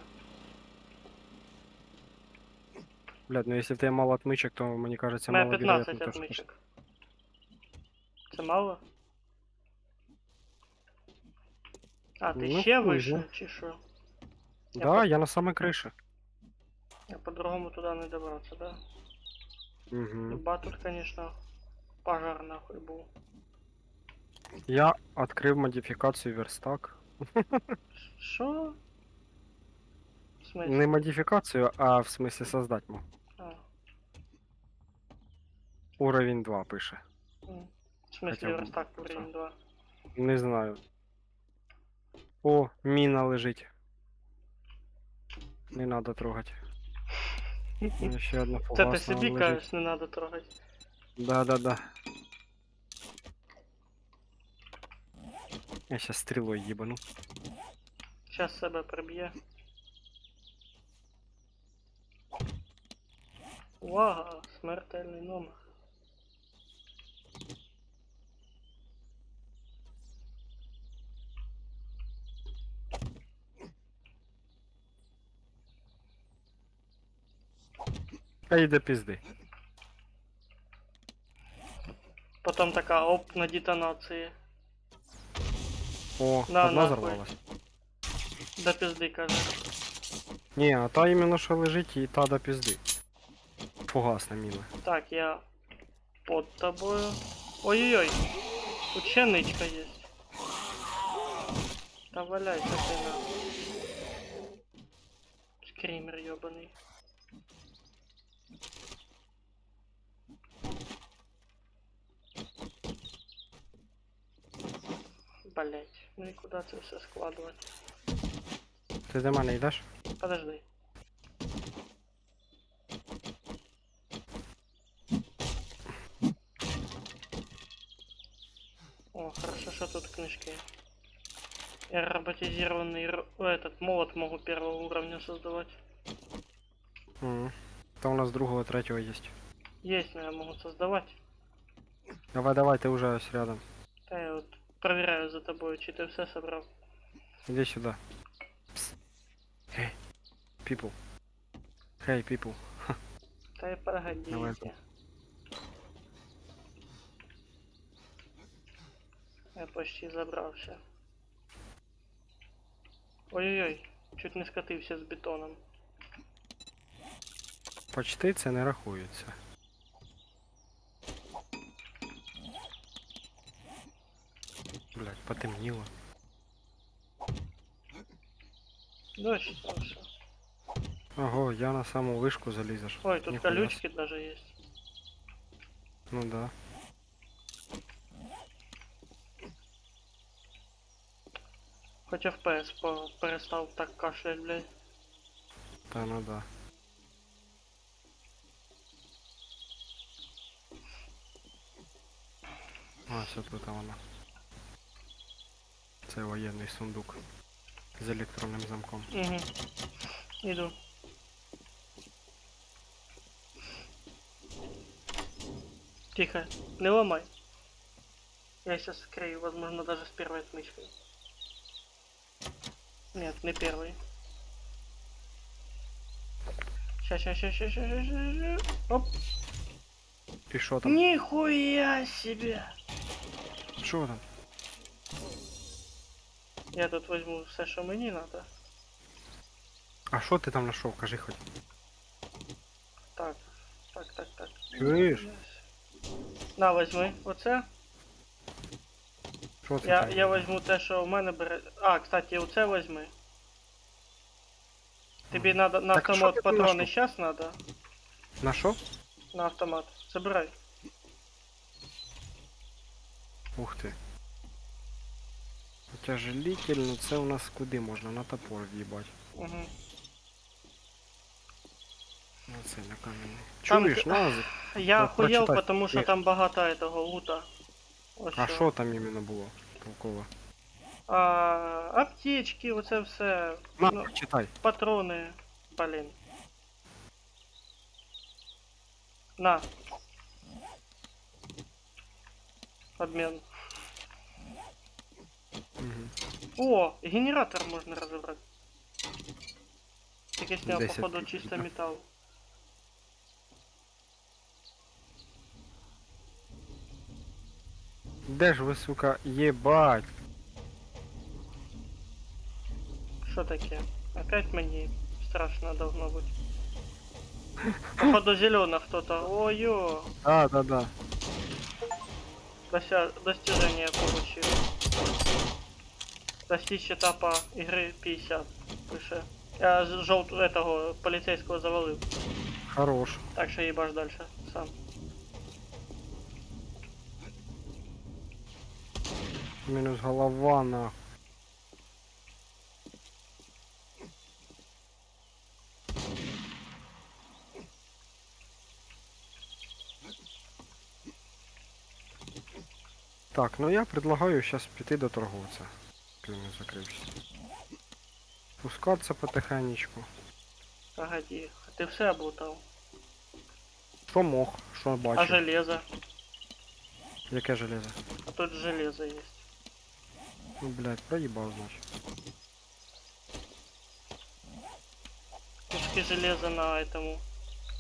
Блядь, ну если в тебе мало отмычек, то мені кажется, У меня маловероятно 15 то, що... отмычек. Це мало? А, ти Ну, ще хуй вище, знає. чи що? Да, я на самой крыше. Я по-другому туда не добраться, да? Угу. Ба тут, конечно, пожар нахуй був. Я відкрив модифікацію верстак. Що? В смысле? Не модифікацію, а в смысле создать мог. А, Уровень 2 пише. в смысле Хотя б верстак це. уровень 2. Не знаю. О, міна лежить. Не надо трогать. Ще одна Це фугасна ти собі лежить. кажеш, не надо трогать. Да. Я сейчас стрелой ебану. Сейчас себе приб'є. Увага, смертельний номер. А йде пізди. Потом така оп на детонації. О, На, одна нахуй. зарвалась. До пизди, каже. Ні, а та іменно що лежить і та до пізди. Фугасна міна. Так, я под тобою. Ой-ой-ой. Тут ще ничка є. Та валяйся ти на. Скример ёбаный. Блять, ну и куда це все складывать? Ти до мене йдеш? Подожди. О, хорошо, что тут книжки. Я роботизированный этот молот могу первого уровня создавать. Угу. Та у нас другого, третього є. Есть, но я могу создавать. Давай, давай, ти вже ось рядом. Да я вот проверяю за тобой, чи ты все собрал. Іди сюди. Пс. Hey, people. Hey, people. Да и погодите. Давай. Я почти забрався. Ой-ой-ой, чуть не скатився з бетоном. Почти це не рахується. Блять, потемніло. Дощ, там все. Ого, я на саму вишку залізеш. Ой, тут Ніхуя колючки даже есть. Ну да. Хоть FPS перестав так кашлять, блядь. Та ну да. А, все тут вона. Це воєнний сундук. З електронним замком. Угу. Иду. Тихо, не ломай. Я сейчас скрою, возможно, даже с первой отмычкой. Нет, не первый. Ща. Оп. І що там? Нихуя себе! Що там? Я тут возьму все, що мені надо. А що ти там знайшов? Кажи хоч. Так. Чуєш? На, возьми оце. Що це Я, там? я возьму те, що в мене бере. А, кстати, оце возьми. Тобі надо на Так, а що автомат ти там патрони знайшов? щас надо. На що? На автомат. Забирай. Ух ти. Утяжелитель, це у нас куди можна? На топор в'їбать. Угу. Ну це на камінь. Там Чуєш, т- назик? Я Так, охуєл, прочитай. потому що Ні. там багато этого лута. Ось А що там іменно було? Толково. Аптечки, оце все. На, Ну, читай. патрони. Блін. На. Обмен. Угу. О, генератор можна розібрати. Тільки з нього, 10 походу, тисяч, чисто да? метал. Де ж ви, сука, єбать? Що таке? Опять мені страшно должно бути. Походу зелено хто-то. Ой-ё. Да. Достижение получил. Достичь этапа игры 50. Пише. Я этого полицейского завалил. Хорош. Так что ебашь дальше сам. Мінус голова на. Так, ну я предлагаю сейчас піти до торговця. Він не закрився. Спускатися потихенечку. Погоди, ты все облутал. Що мог, що А бачив. железо? Яке железо? А тут железо есть. Ну, блядь, проїбав, значить. Куски железа на этому.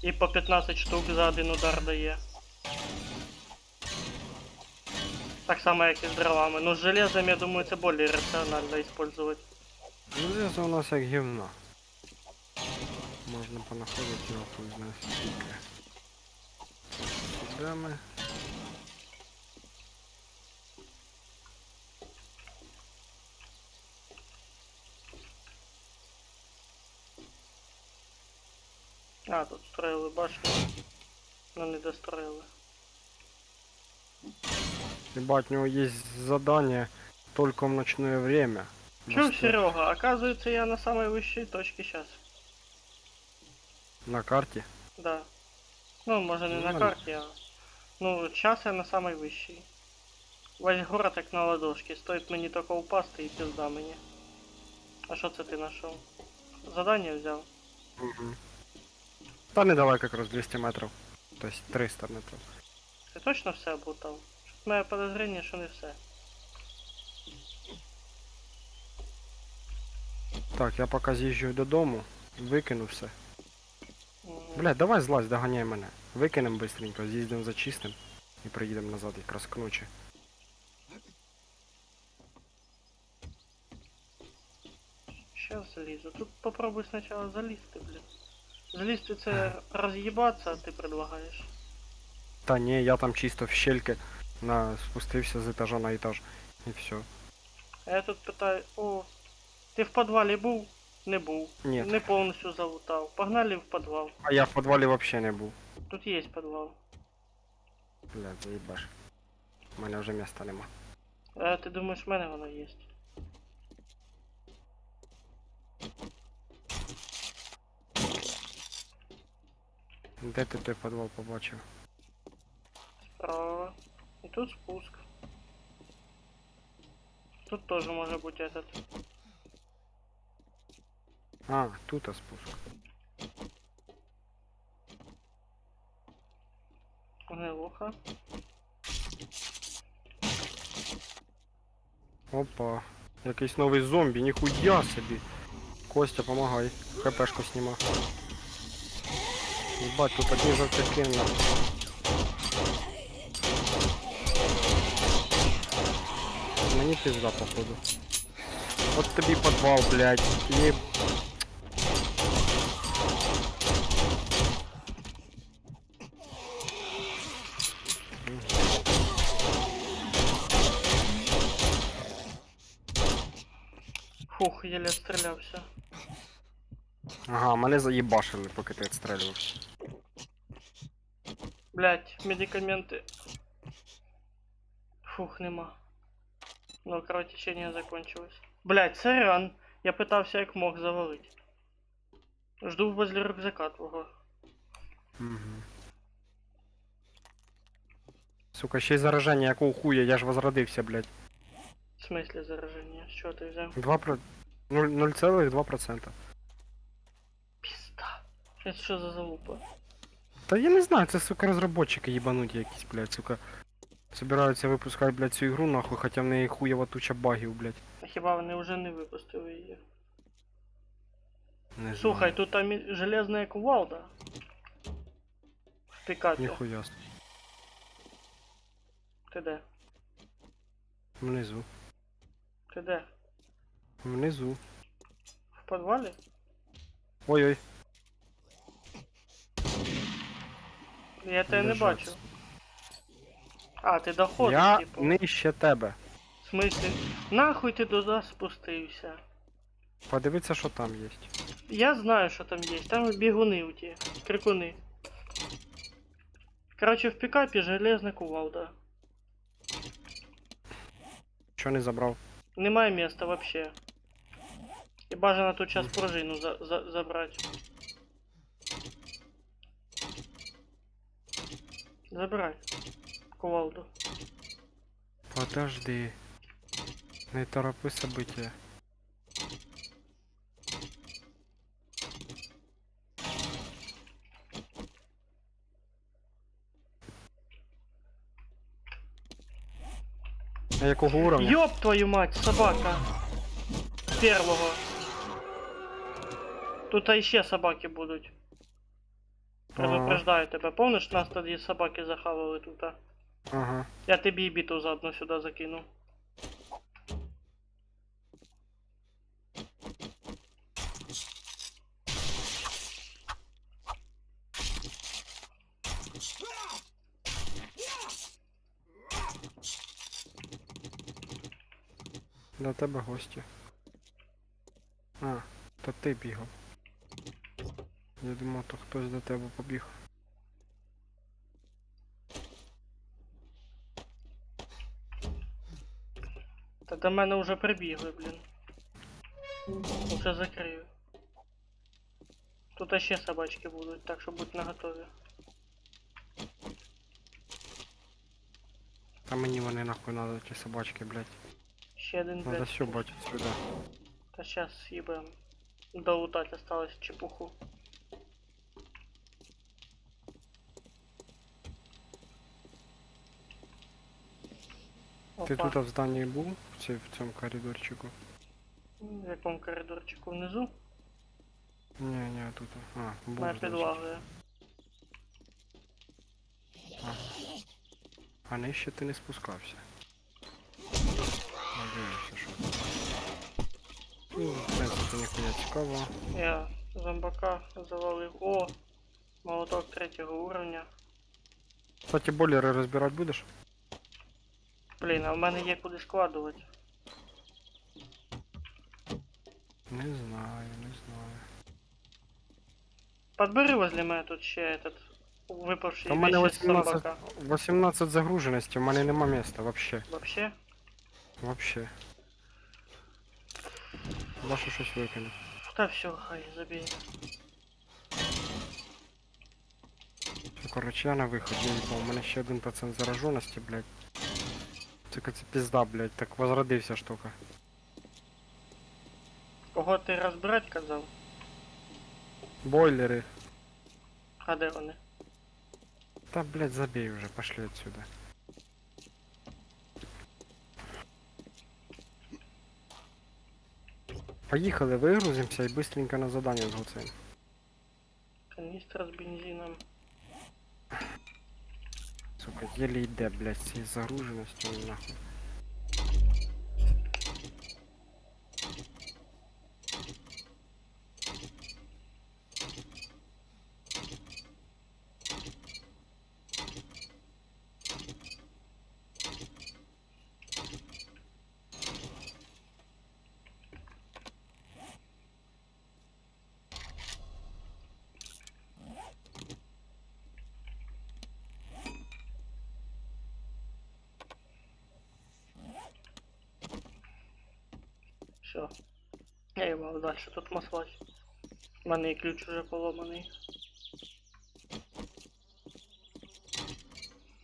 І по 15 штук за один удар дає. Так само, як і з дровами. Ну, з железом, я думаю, це більш раціонально використовувати. Железо у нас як гівно. Можна понаходити його хуй знає скільки. Сюди ми. А, тут строили башню. Но не достроили. Ебать, у него есть задание только в ночное время. Чё, Серега? Оказывается, я на самой высшей точке сейчас. На карте? Да. Ну, может, не на Нормально. карте, а... Ну, сейчас я на самой высшей. Весь город як на ладошке. Стоит мені только упасти і пизда мені. А що це ти знайшов? Задание взяв? Угу. Та недалеко как раз 200 метров. То есть 300 метров. Ти точно все облутав? Щось моє подозрення, що не все. Так, я пока з'їжджу додому, викину все. Мгм. Блядь, давай злазь, доганяй мене. Викинем быстренько, з'їздимо за чистим і приїдемо назад якраз к ночі. Сейчас залізу. Тут попробуй сначала залізти, блін. Залізти це роз'їбатися, ти предлагаєш. Та ні, я там чисто в щельки спустився з етажа на етаж. І все. А я тут питаю, о, ти в підвалі був? Не був. Ні. Не повністю залутав. Погнали в підвал. А я в підвалі вообще не був. Тут є підвал. Блядь, заїбаш. У мене вже міста нема. А ти думаєш, в мене воно є? Де ти той підвал побачив? Справа. І тут спуск. Тут теж може бути этот. А, тут спуск. Гнилуха. Опа. Якийсь новий зомбі, ніхуя собі. Костя, помагай. ХПшку сніма. Ебать, тут одні жовтяки на. Мені пизда, походу. От тобі підвал, блядь. Єб... Фух, еле стрілявся. Ага, мене заїбашили, поки ти відстрелювався. Блять, медикаменти. Фух, нема. Ну, кровотечение закончилось. Блять, сорян. Я пытался як мог завалить. Жду возле рюкзака твого. Угу. Сука, ще й зараження, якого хуя, я ж возродився, блядь. В смысле зараження? З чого ти взяв? 0,2%. Пізда. Це що за залупа? Та я не знаю, це, сука, розробники їбануті якісь, блядь, сука. Собираються випускати, блядь, цю ігру нахуй, хоча в неї хуєва туча багів, блядь. А хіба вони вже не випустили її? Не Слухай, тут там і железна кувалда. В пікапі. Ніхуя. Ти де? Внизу. Ти де? Внизу. В підвалі? Ой-ой. Я тебе не Лежать. бачу. А, ти доходиш, Я типу. нижче тебе. В смысле? Нахуй ти туди спустився? Подивися, що там є. Я знаю, що там є. Там бігуни у ті. Крикуни. Короче, в пікапі железна кувалда. Що не забрав? Немає міста вообще. І бажано тут час пружину забрати. Забирай. Кувалду. Подожди. Не торопи события. А якого уровня? Ёб твою мать, собака. Первого. Тут ще собаки будуть. Предупреждаю тебе, помниш, нас тоді собаки захавали тут? Ага. Я тобі і біту заодно сюди закину. До тебе гості. А, то ти бігав. Я думав, то хтось до тебе побіг. Та до мене вже прибігли, блін. Уже закрию. Тут ще собачки будуть, так що будь наготові. Та мені вони нахуй надо, ті собачки, блядь. Ще один, Надо блядь. все бачить сюди. Та щас съебаем. Долутать осталось чепуху. Ти Опа. тут в зданні був? В цьому коридорчику? В якому коридорчику внизу? Ні, тут. А, був. На значить. підлагою. А нижче ти не спускався. Надіюся, що. Ну, в принципі, ніхуя цікавого. Я зомбака завалив. О! Молоток 3-го уровня. Кстати, бойлери розбирати будеш? Блін, а в мене є куди складувати. Не знаю, не знаю. Подбери возле мене тут ще этот випавший Та в мене вещи з 18, собака. 18 загруженості, в мене нема місця, вообще. Вообще? Вообще. Ваше щось викинуть. Та все, хай забей. Короче, я на виход, я їбав, у мене ще 1% зараженості, блядь. Це пізда, блядь, так возродився штука. Кого ти розбирать казав? Бойлери. А де вони? Та, блядь, забей уже, пошли отсюда. Поїхали, вигрузимося і быстренько на задання згоцаємо. Каністра з бензином. Сука, еле йде, блядь, з цією загруженістю, нахуй. Все. Я їбав далі тут маслать. У мене і ключ уже поломаний.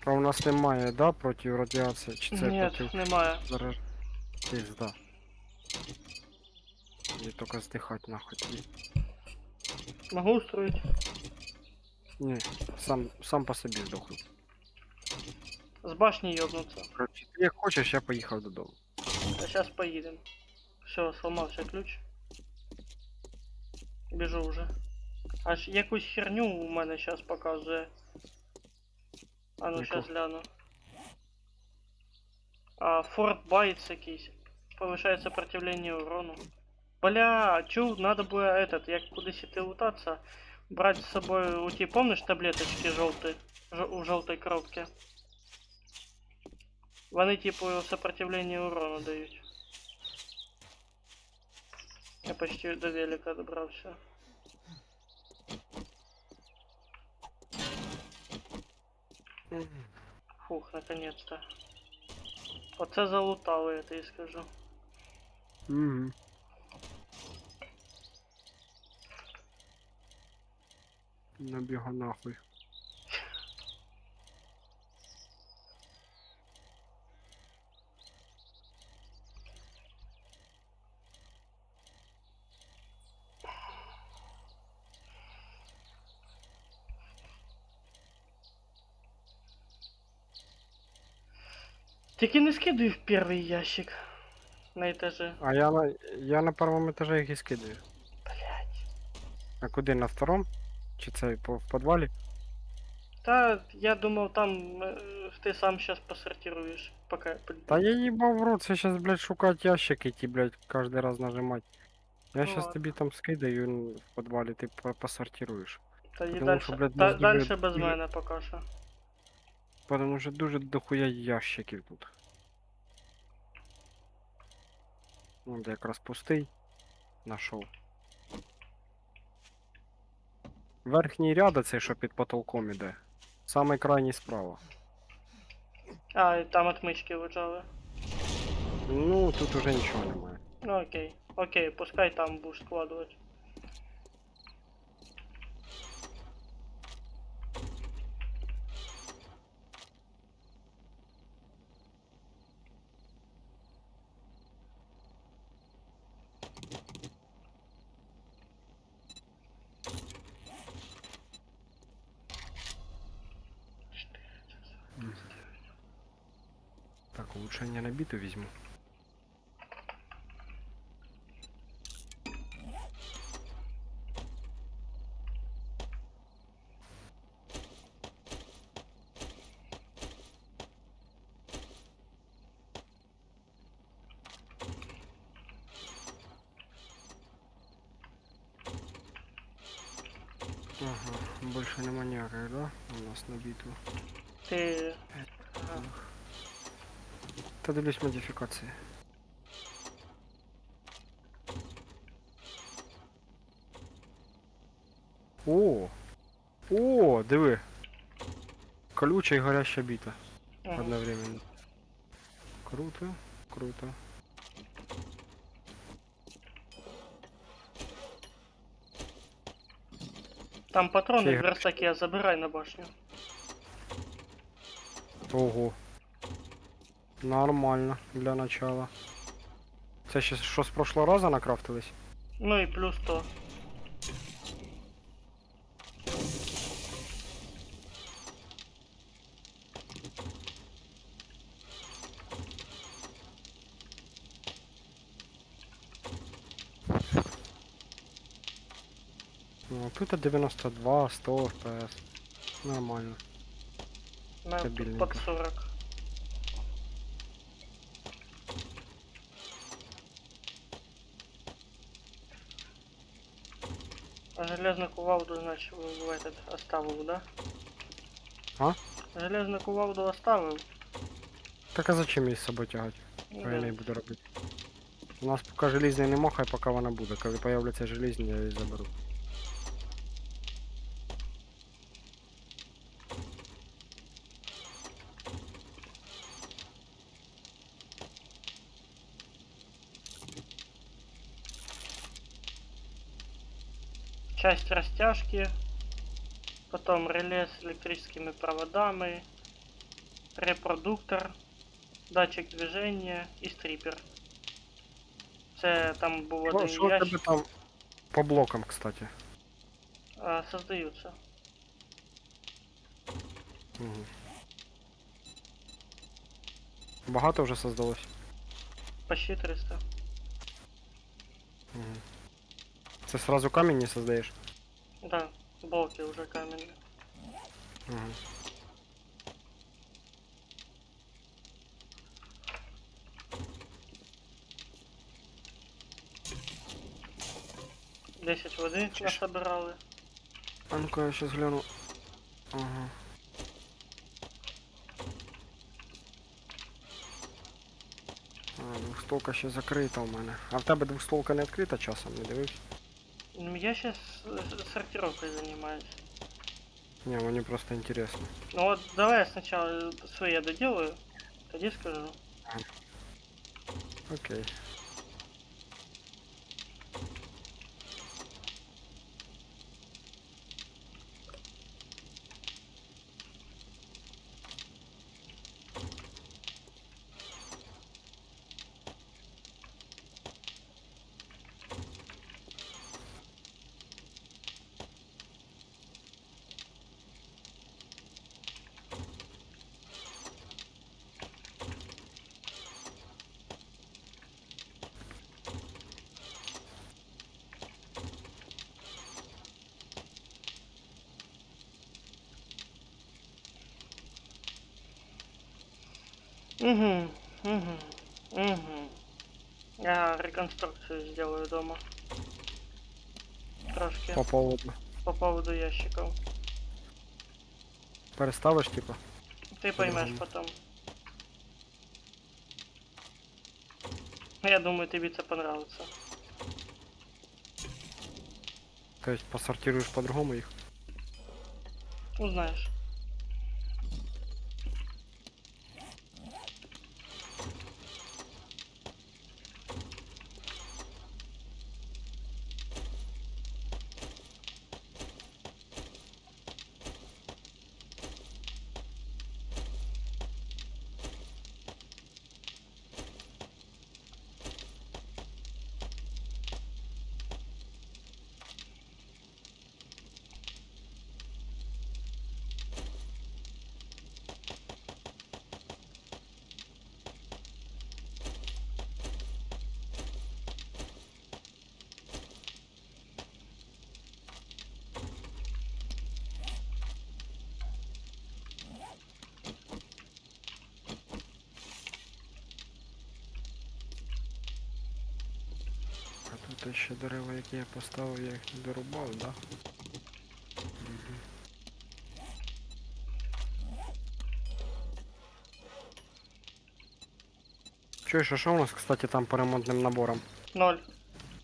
А у нас немає, да, проти радіації? Чи це Ні, проти немає. зараз? Пизда. І тільки здихать нахуй тоді. Могу устроить? Ні, сам по собі здохну. З башні йобнуться. Короче, ти як хочеш, я поїхав додому. А сейчас поедем. Все, сломався ключ. Біжу вже. Аж якусь херню у мене зараз показує. А ну Яку? сейчас гляну. А, Форт Байтс якийсь. Повышает сопротивление урону. Бля, чё, надо было этот, як кудись іти лутаться, брать с собой, у тебя помнишь таблеточки желтые, в желтой коробке? Вони типу сопротивление урону дають. Я почти до велика добрався. Фух, наконец-то. Оце залутали, я тобі скажу. Угу. Набіга нахуй. Тільки не скидуй в перший ящик. На этаже. А я на першому етажі їх і скидаю. Блять. А куди, на втором? Чи це в підвалі? Та я думав, там ти сам щас посортируєш, поки я Та підбіг. я їбав в рот, я щас, блядь, шукать ящики ті, блядь, кожен раз нажимать. Я Ну щас тобі ладно. там скидаю в підвалі, ти посортируєш. Тоді Потому що, дальше, блядь, у нас дуже, дальше без дуже, мене поки що. потому що дуже дохуя ящиків тут. Ну, де якраз пустий. Нашов. Верхній ряд, оцей, що під потолком іде. Самий крайній справа. А, і там отмички лежали. Ну, тут уже нічого немає. Ну окей. Окей, пускай там будеш складувати. Так, улучшення на біту візьму. Ага, більше нема ніяких, да? У нас на біту. Ти. Ага. Та дивлюсь модифікації. О! О, диви! Колюча і горяща біта. Ага. Одновременно. Круто, круто. Там патрони Ще й в верстаке, забирай на башню. Ого. Нормально для начала. Це ще що з прошлого разу накрафтились? Ну і плюс то. Ну, тут 92, 100 FPS. Нормально. На Стабільненько. под 40. А железную кувалду, значит, в этот оставил, да? А? Железную кувалду оставил. Так а зачем її з собою тягати? Ну, Що я да. не буду робити? У нас поки желізний нема, хай поки вона буде. Коли появляться желізні, я її заберу. Часть растяжки. Потом реле с электрическими проводами. Репродуктор. Датчик движения и стрипер. Це там був один Що в тебе ящик. там по блокам, кстати? Создаются. Угу. Багато вже создалось? Почти 300. Угу. Це сразу камінь не создаєш? Да, блоки уже каменные. Угу. Десять води насобирали. А ну-ка я сейчас гляну. Ага. А, двохстолка ще закрита у мене. А в тебе двохстолка не відкрита часом, не дивився? Ну, я сейчас сортировкой занимаюсь. Не, мені просто интересно. Ну вот давай я сначала свои я доделаю, тогда скажу. Окей. Угу, угу, угу. Я реконструкцию сделаю дома. Трошки. По поводу. По поводу ящиков. Переставиш, типа? Ты поймешь По-другому. потом. Я думаю, тебе это понравится. То есть посортируешь по-другому их? Узнаешь. А тут ще дерева, які я поставив, я їх не дорубав, да? Мгм. Чуєш, а що у нас, кстати, там по ремонтним наборам? 0.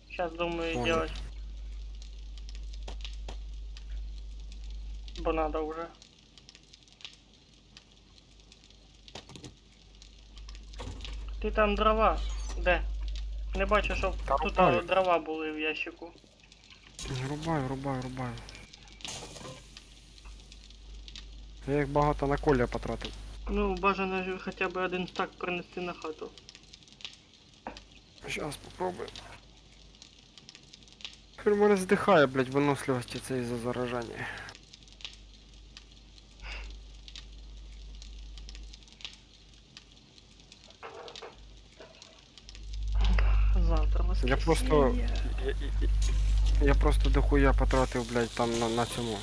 Сейчас думаю Понял. делать. Бо надо уже. Ти там дрова? Де? Не бачу, щоб Та тут рубаю. дрова були в ящику. Рубаю. Я їх багато на колія потратив. Ну, бажано хоча б один стак принести на хату. Сейчас попробую. Теперь мене здихає, блядь, виносливості це із-за зараження. Завтра Я воскресенье. просто... Я просто дохуя потратив, блядь, там на цьому.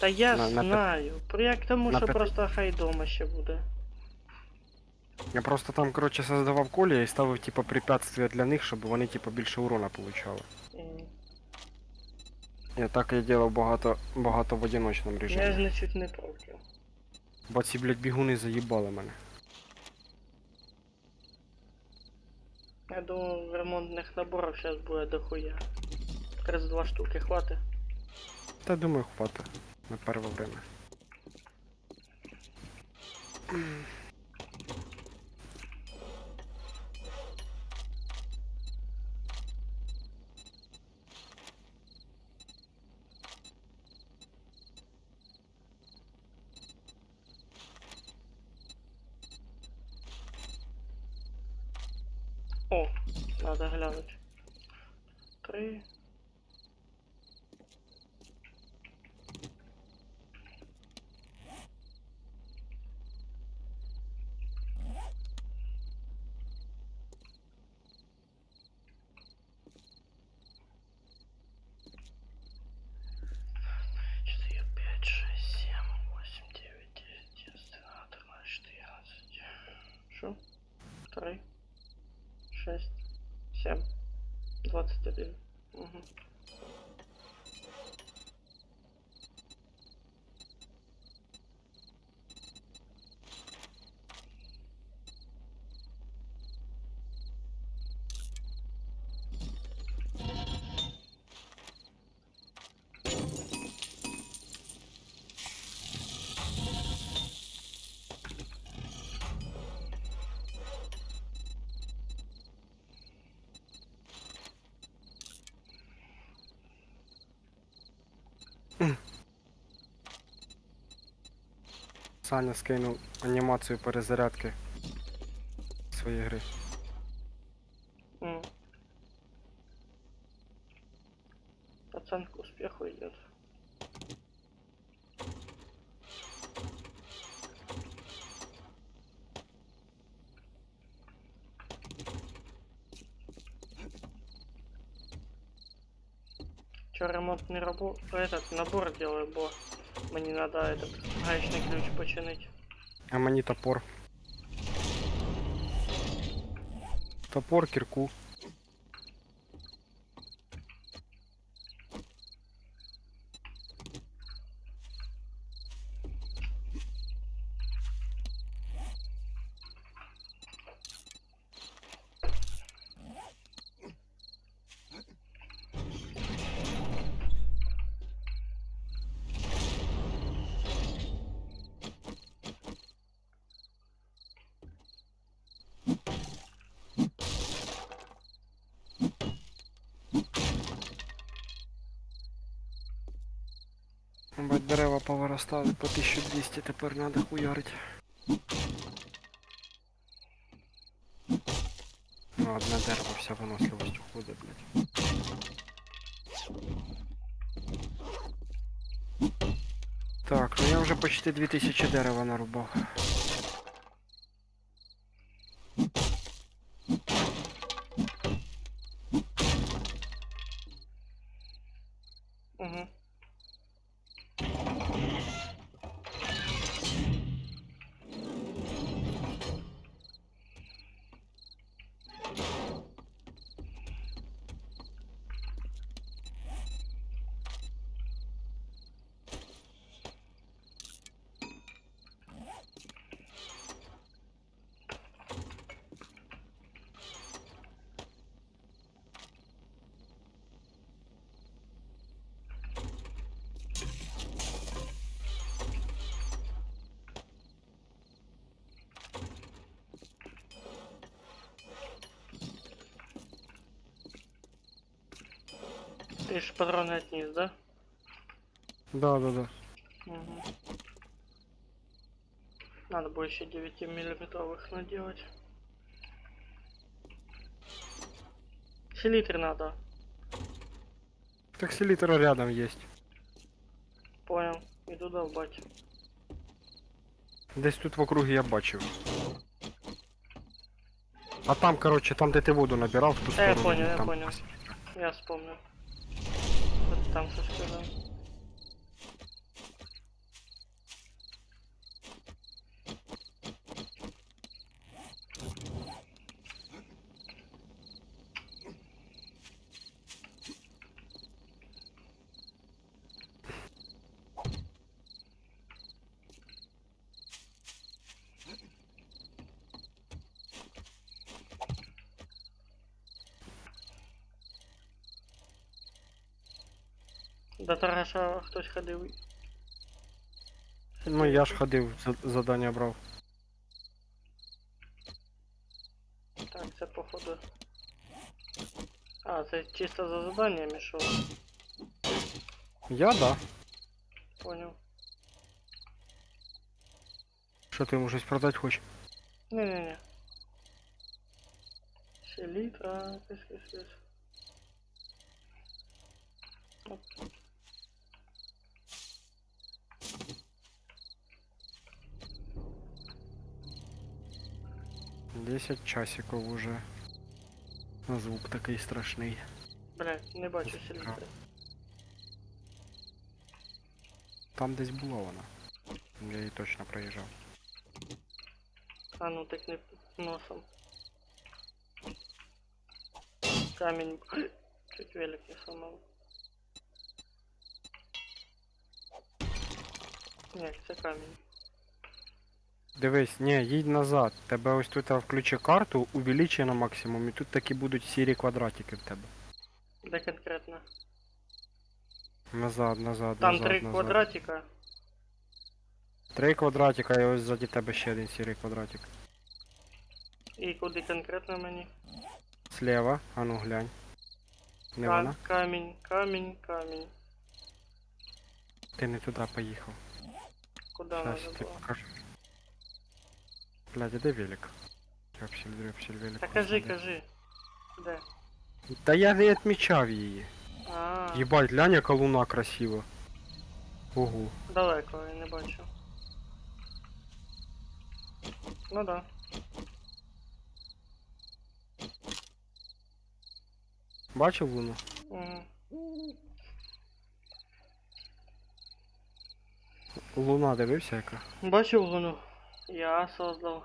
Та я на знаю. Як тому, на що п'яти- просто хай дома ще буде. Я просто там, короче, создавав колія і ставив, типа, препятствия для них, щоб вони, типа, більше урона получали. М. Я так і делав багато в одиночному Я, режимі. значить, не проти. Бо ці, блядь, бігуни заїбали мене. Я думаю, ремонтних наборів зараз буде дохуя. Якраз 2 штуки хватить. Та думаю, хватить на перше время. О, надо глянуть. 3. Четыре, пять, шесть, семь, восемь, девять, десять, одиннадцать, двенадцать, тринадцать, четырнадцать. Что? 3, 6, 7, 21. Угу. Саня скинув анімацію перезарядки своєї гри. М. Оценка успеху идет. Че, ремонтный этот набор делаю, бо мне надо этот гаечный ключ починить. А мені топор. Топор, кирку. Бать, дерева повиростали по 1200, тепер надо хуярить. Ну, одне дерево, вся виносливість уходить, блядь. Так, ну я вже почти 2000 дерева нарубав. Угу. Ты ж патроны отнес, да? Да. Угу. Надо будет еще 9-миллиметровых наделать. Селитры надо. Так селитра рядом есть. Понял. Иду долбать. Десь тут в округі я бачив. А там, короче, там де ти воду набирав, в ту Я сторону. понял, я там понял. Я вспомнил. Вот там что сказал. До Тараша хтось ходив. Ну я ж ходив, задання брав. Так, це походу. А, це чисто за заданнями шо? Я да. Понял. Що ти йому щось продати хочеш? Не-не-не. Селитра, кис-кис-кис. Оп. Десять часиків уже. Звук такий страшний. Блядь, не бачу селитри. Там десь була вона. Я її точно проїжджав. А ну так не носом. Камень. Чуть велик не сломал. Нет, це камень. Дивись, ні, їдь назад. Тебе ось тут включи карту, увеличи на максимум, і тут такі будуть сірі квадратики в тебе. Да конкретно. Назад, назад, Там назад, 3 назад. квадратика. 3 квадратика і ось ззаді тебе ще один сірий квадратик. І куди конкретно мені? Слева, а ну глянь. Не вона? Камень, камень, камень. Ти не туди поїхав. Куда Щас надо я тебе было? покажу. Блядь, а де велик? Дрепсель, велик. Та кажи. Де? Та я не відмічав її. А, Єбать, глянь, яка луна красива. Ого. далеко, я не бачу. Ну да. Бачив луну? Угу. Луна дивився яка? Бачив луну? Я создал.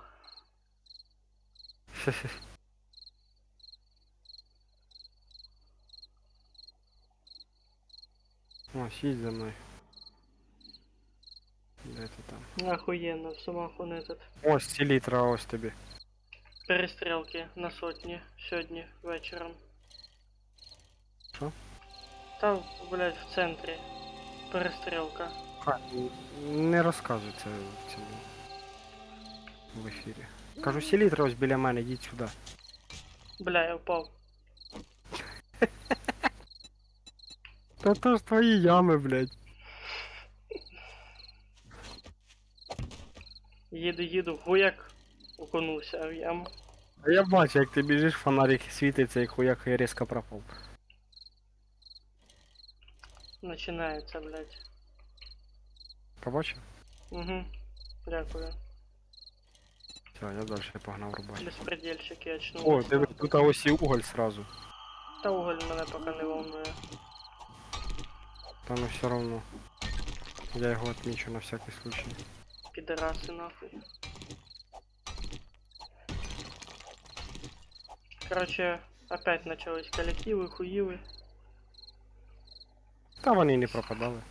О, сидь за мною. Де ти там? Охуєнно, в Сумаху не этот. Ось ці літра, ось тобі. Перестрілки на сотні сьогодні вечором. Що? Там, блядь, в центрі. Перестрілка. Не розказуй це в цьому в ефірі. Кажу, селітра ось біля мене, йдіть сюди. Бля, я впав. Та то ж твої ями, блядь. Їду, хуяк окунувся в яму. А я бачу, як ти біжиш, фонарик світиться і хуяк і різко пропав. Начинається, блядь. Побачив? Угу. Дякую. Все, я далі погнав рубати. Безпредельщики О, очнулися. диви, тут ось і уголь сразу. Та уголь мене поки не волнує. Та ну все равно. Я його отмічу на всякий случай. Підараси нахуй. Короче, опять начались коллективы, хуїви. Та вони й не пропадали.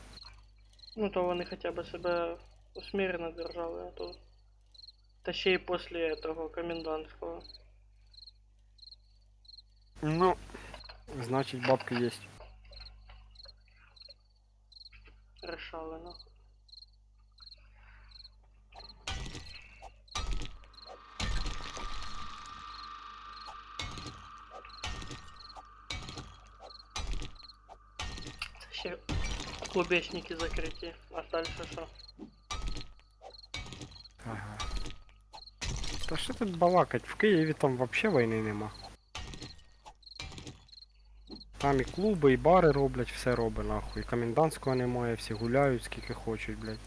Ну то вони хоча б себе усмиренно держали, а то. Та ще й після того комендантського. Ну, значить бабки есть. Решали нахуй. Це ще клубечники закриті, а далі що? Ага. Та що тут балакать? В Києві там вообще війни нема. Там і клуби, і бари роблять, все робить нахуй. Комендантського немає, всі гуляють скільки хочуть, блядь.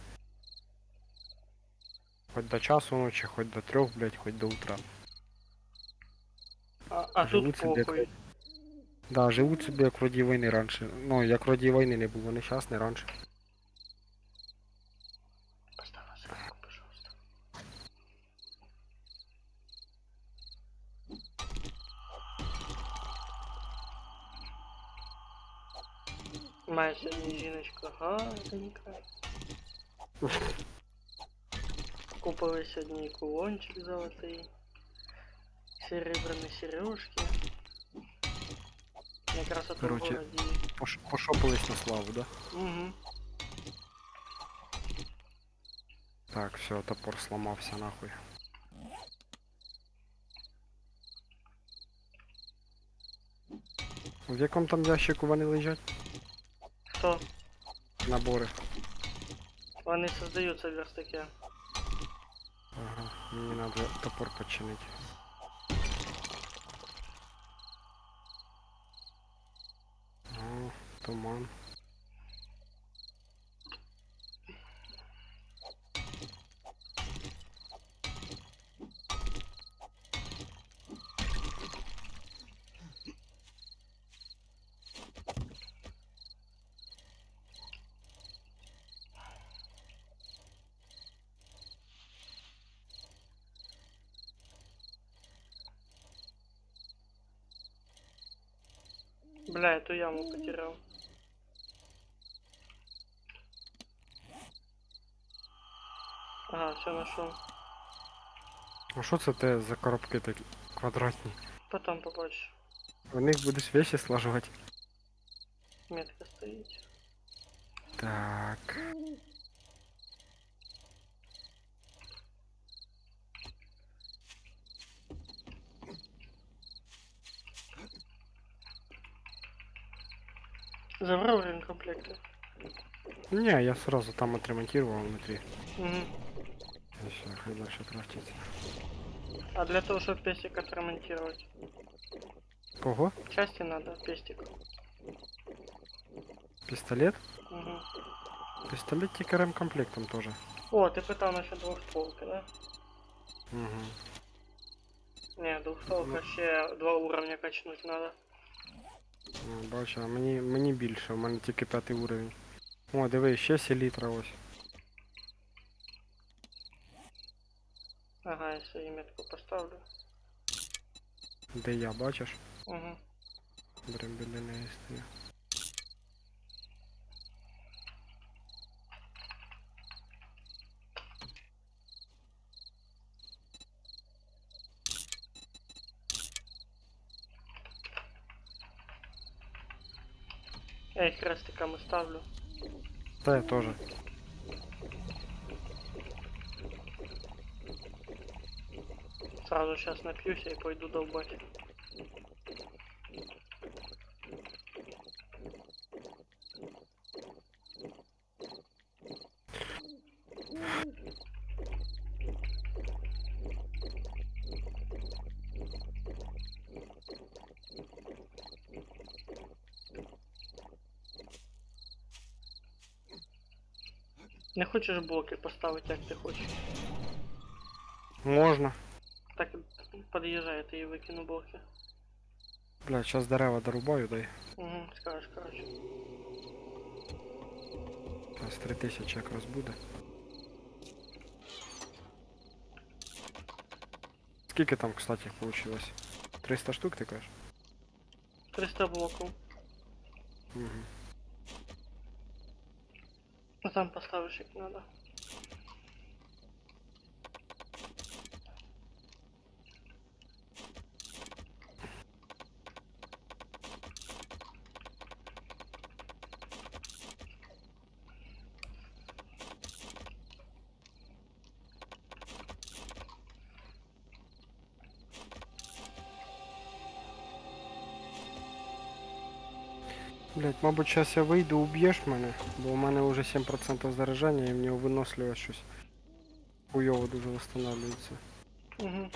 Хоть до часу ночі, хоть до 3, блядь, хоть до утра. А тут Живуть собі, похуй. Да, живуть собі як вроді війни раніше. Ну, як вроді війни не було, не щас, не раніше. Поставь на сраку, пожалуйста. Має сьогодні жіночка гарненька. Купили сьогодні кулончик золотий. Серебряні сережки. Якраз от в Короче, городі. Пошопились на славу, да? Угу. Так, все, топор сломався нахуй. В якому там ящику вони лежать? Хто? Набори. Вони создаються в верстаке. Ага, мені надо топор починити. О, туман. Бля, эту яму потерял. Ага, все нашел. А що це те за коробки такі квадратні? Потом побольше. В них будеш вещи слажувати. Метка стоит. Так. Забрал ремкомплекты. Не, я сразу там отремонтировал внутри. Угу. Все, хай дальше крафтится. А для того, чтобы пестик отремонтировать, Ого, части надо, пестик. пистолет? Угу. Пистолет тільки ремкомплектом тоже. О, ты пытал насчет двухстволки, да? Угу. Не, двухстволка вообще 2 уровня качнуть надо. Бачу, а мені більше, у мене тільки 5 уровень. О, диви, ще селітра ось. Ага, я свою метку поставлю. Де я, бачиш? Угу. Прям біля неї стою. Я їх хрестиками ставлю. Та я теж. Сразу сейчас напьюсь и пойду долбать. Не хочеш блоки поставити, як ти хочеш? Можна. Так, під'їжджай, я тобі викину блоки. Блядь, зараз дерева дорубаю, дай. Угу, скажеш, короче. Зараз 3000 якраз буде. Скільки там, кстати, получилось? 300 штук, ти кажеш? 300 блоків. Угу. А там поставиш як надо. Блядь, мабуть, зараз я вийду, уб'єш мене, бо у мене вже 7% заряджання і мені виносливо щось хуйово дуже восстанавливається. Угу.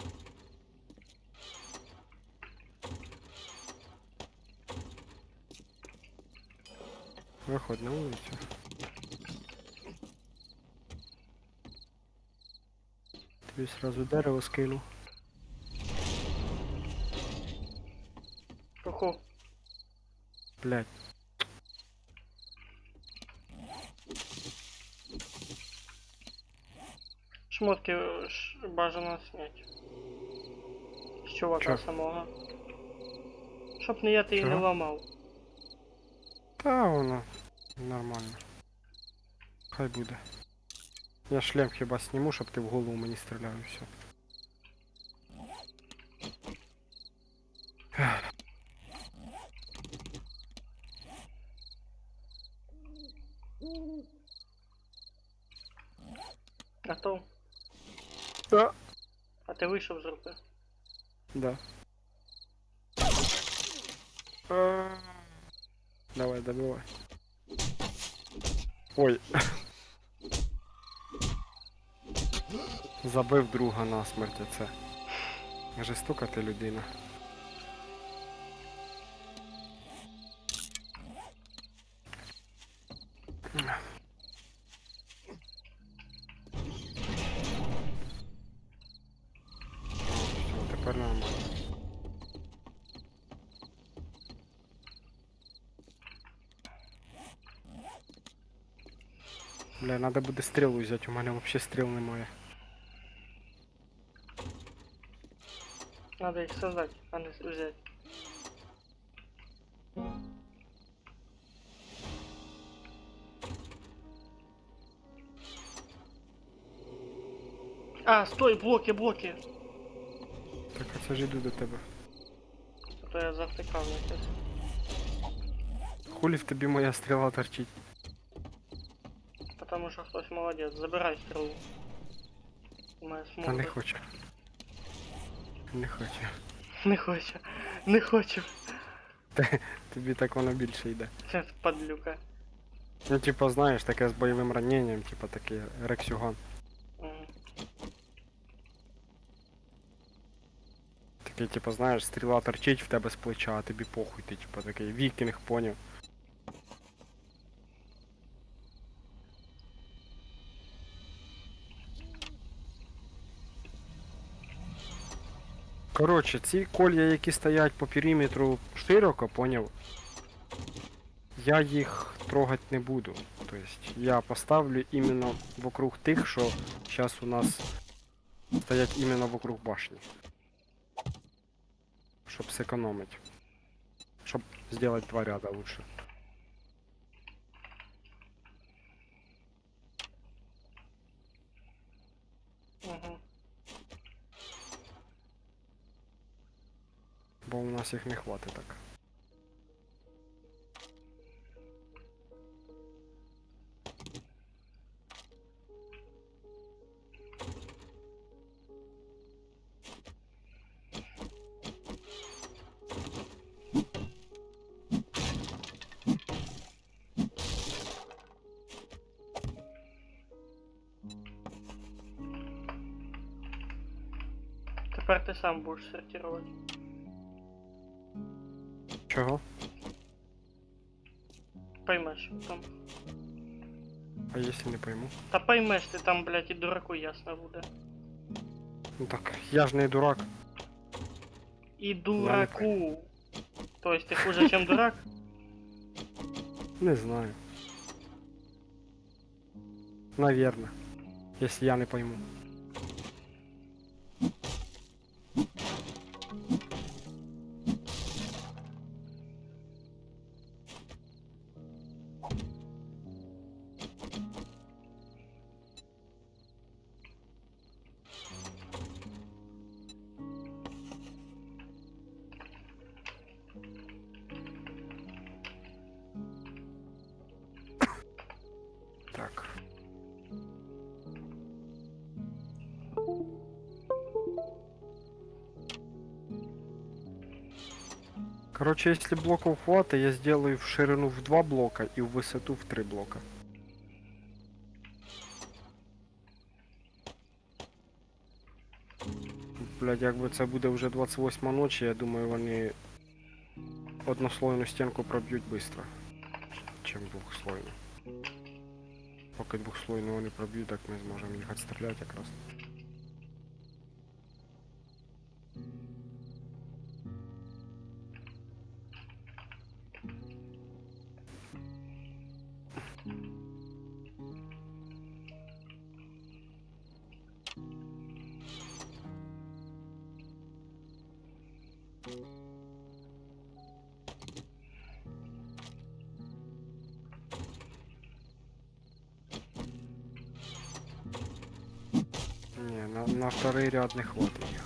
Виходь на вулицю. Тобі сразу дерево скину. Куху. Блядь. Шмотки бажано снять. З чувака Чо? самого. Щоб не я ти її не Чого? ламав. Та воно нормально. Хай буде. Я шлем хіба сніму, щоб ти в голову мені стріляв і все. Готов? Да. А ти вийшов з руки? Да. Давай, добивай. Ой. Забив друга насмерть оце. Жорстока ти людина. Все, тепер нормально. Бля, надо буде стрілу взяти, у мене взагалі стріл немає. Надо їх создати, а не взяти. А, стой, блоки, блоки! Так, а це ж іду до тебе. А то я завтикав якось. Хулі в тобі моя стріла торчить? Потому що хтось молодець. Забирай стрілу. Моя Та не смуга. хочу. Не хочу. Не хочу. Не хочу. Тобі так воно більше йде. Це падлюка. Ну, типа, знаєш, таке з бойовим раненням, типа такий рексюган. Мгм. Такий, типа, знаєш, стріла торчить в тебе з плеча, а тобі похуй, ти типа такий вікінг, поняв. Коротше, ці колья, які стоять по периметру широко, поняв, я їх трогати не буду. Тобто я поставлю іменно вокруг тих, що зараз у нас стоять іменно вокруг башні. Щоб зекономити. Щоб зробити два ряда лучше. Мгм. Бо у нас їх не хватить так. тепер ти сам будеш сортувати. Чого? Поймеш там. А якщо не пойму? Та поймеш, ти там, блядь, і дураку ясно буде. Ну так, я ж не дурак. І дураку. То есть ти хуже, чем дурак? Не знаю. Наверно. Если я не пойму. Так. Короче, если блоков хватит, я сделаю в ширину в 2 блока и в высоту в 3 блока. Блядь, якби це буде вже 28 ночі, я думаю, вони однослойну стінку проб'ють швидко, чим двохслойну. Поки двохслойну вони проб'ють, так ми зможемо їх відстріляти якраз. Не, на второй ряд не хватит їх.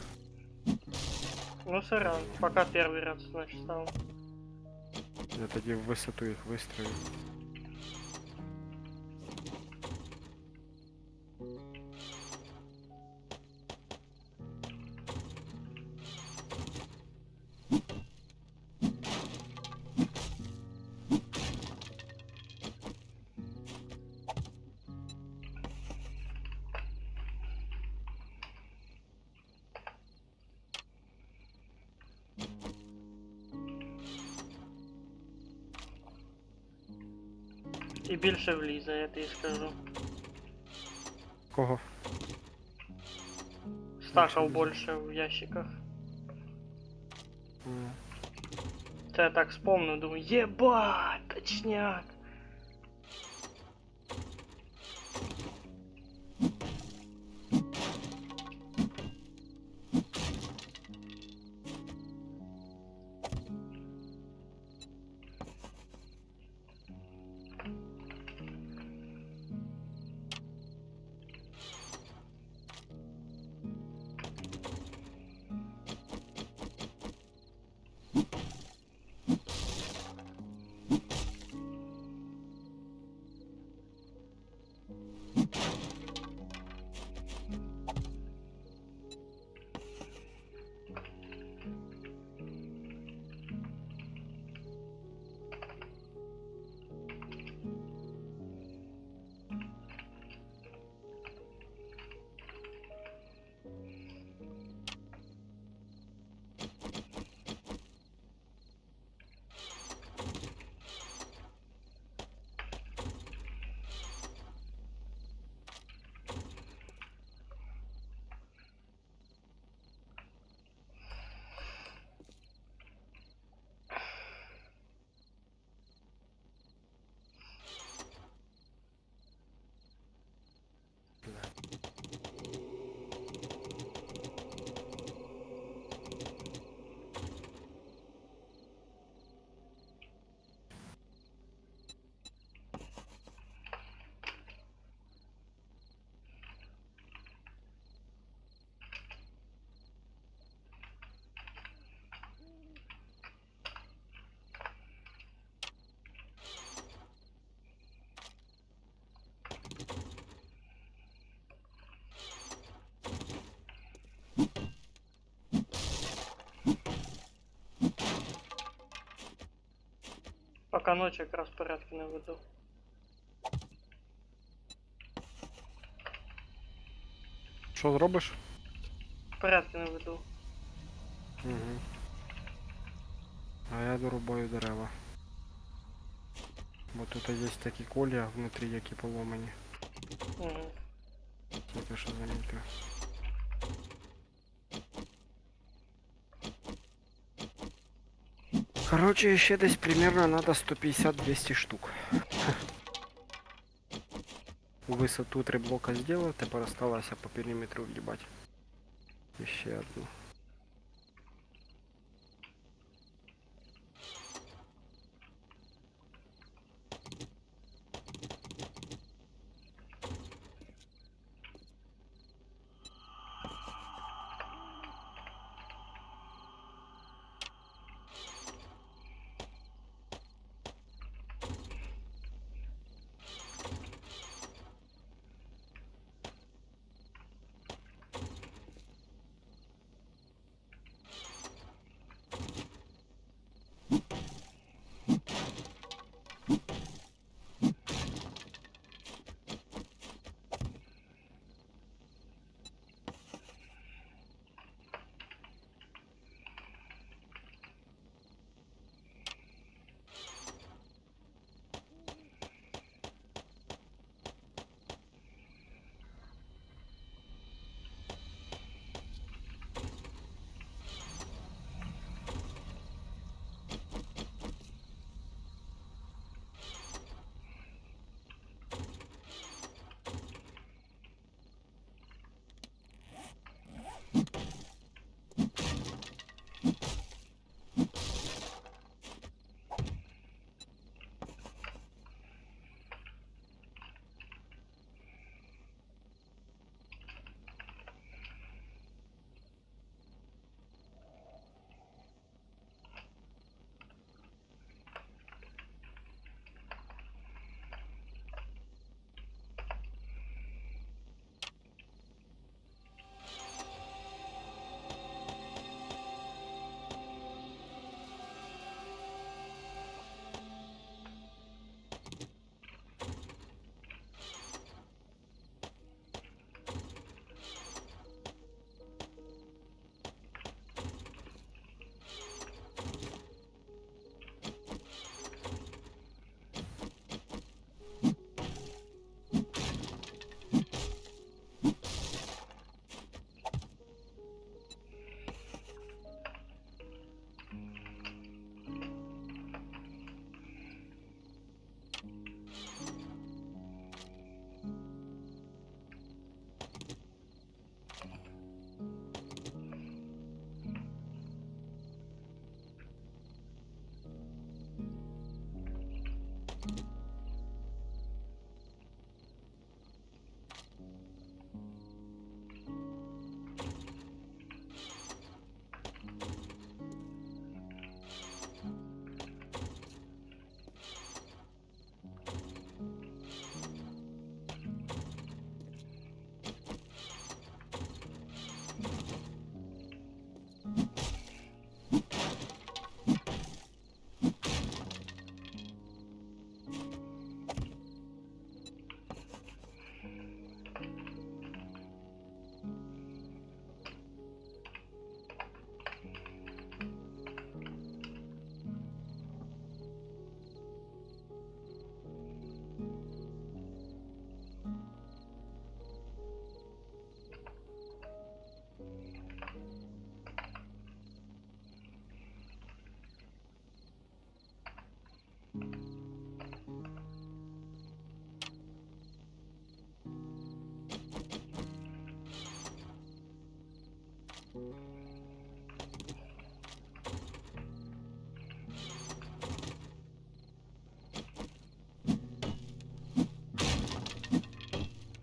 Ну сорян, пока первый ряд, значит, стал. Я тоді в висоту їх вистрілю. І більше влізе, я тобі скажу. Кого? Стаков більше в ящиках. М. Це я так вспомнив, думаю, єбать, точняк. Пока ночі якраз порядки не веду. Що зробиш? Порядки не веду. Угу. А я дорубаю дерева. Бо тут є такі колія внутрі, які поломані. Угу. Тільки що замітив. Короче, ще десь примерно надо 150-200 штук. Висоту 3 блока сделал, тепер осталося по периметру в'їбать. І ще одну.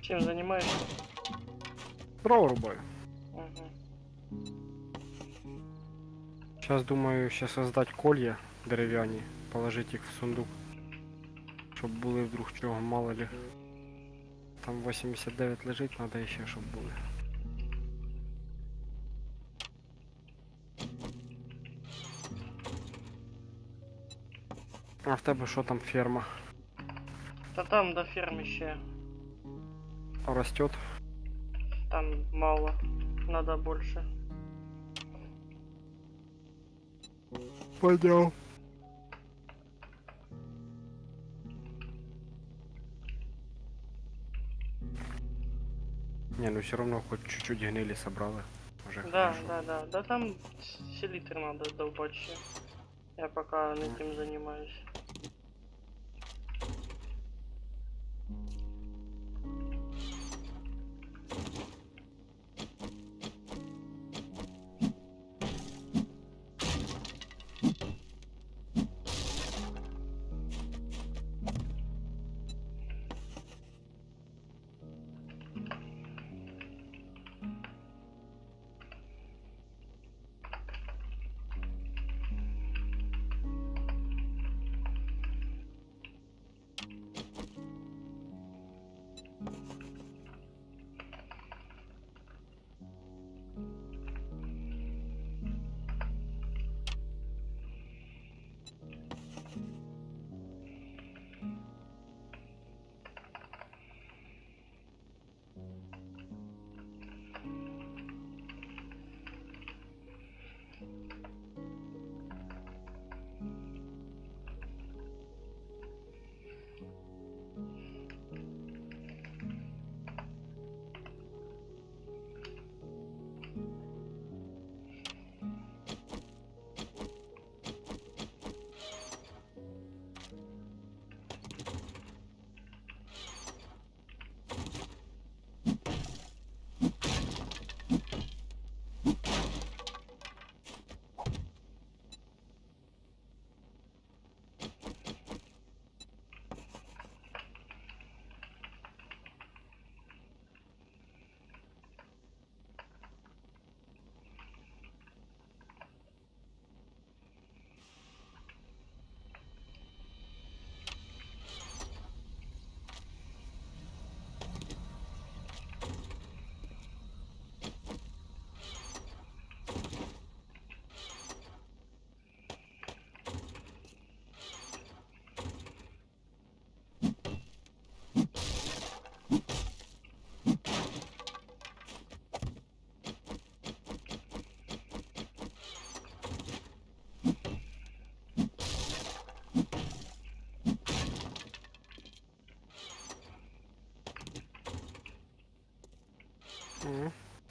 Чем занимаешься? Дрова рубаю. Угу. Сейчас думаю ще создать колья дерев'яні, положить їх в сундук. Щоб були вдруг чого, мало ли. Там 89 лежить, надо ще щоб були. А в тебе що там ферма? Да там до фермы еще. Растет? Там мало. Надо больше. Понял. Не, ну все равно хоть чуть-чуть гнили собрали. Уже Да, хорошо. да там селитр надо долбать ще. Я пока не тим занимаюсь.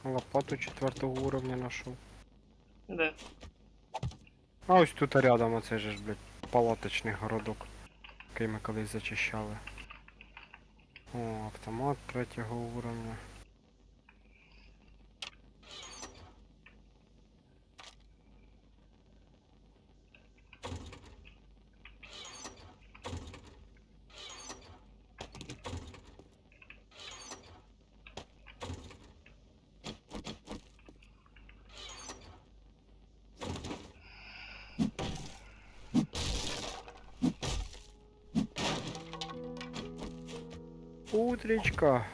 Лопату 4-го уровня нашел. Де? А ось тут рядом оцей же ж, блядь, палаточний городок, який ми колись зачищали. О, автомат 3-го уровня. Утречка.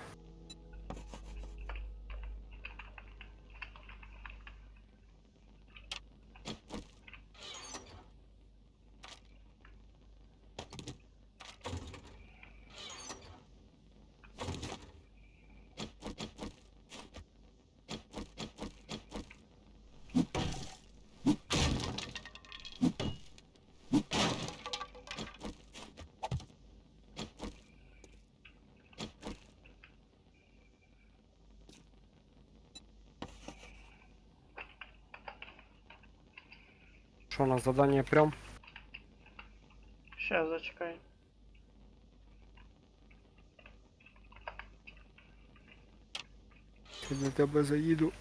Що, на задание прям? Ща зачекай. Я до тебе заїду.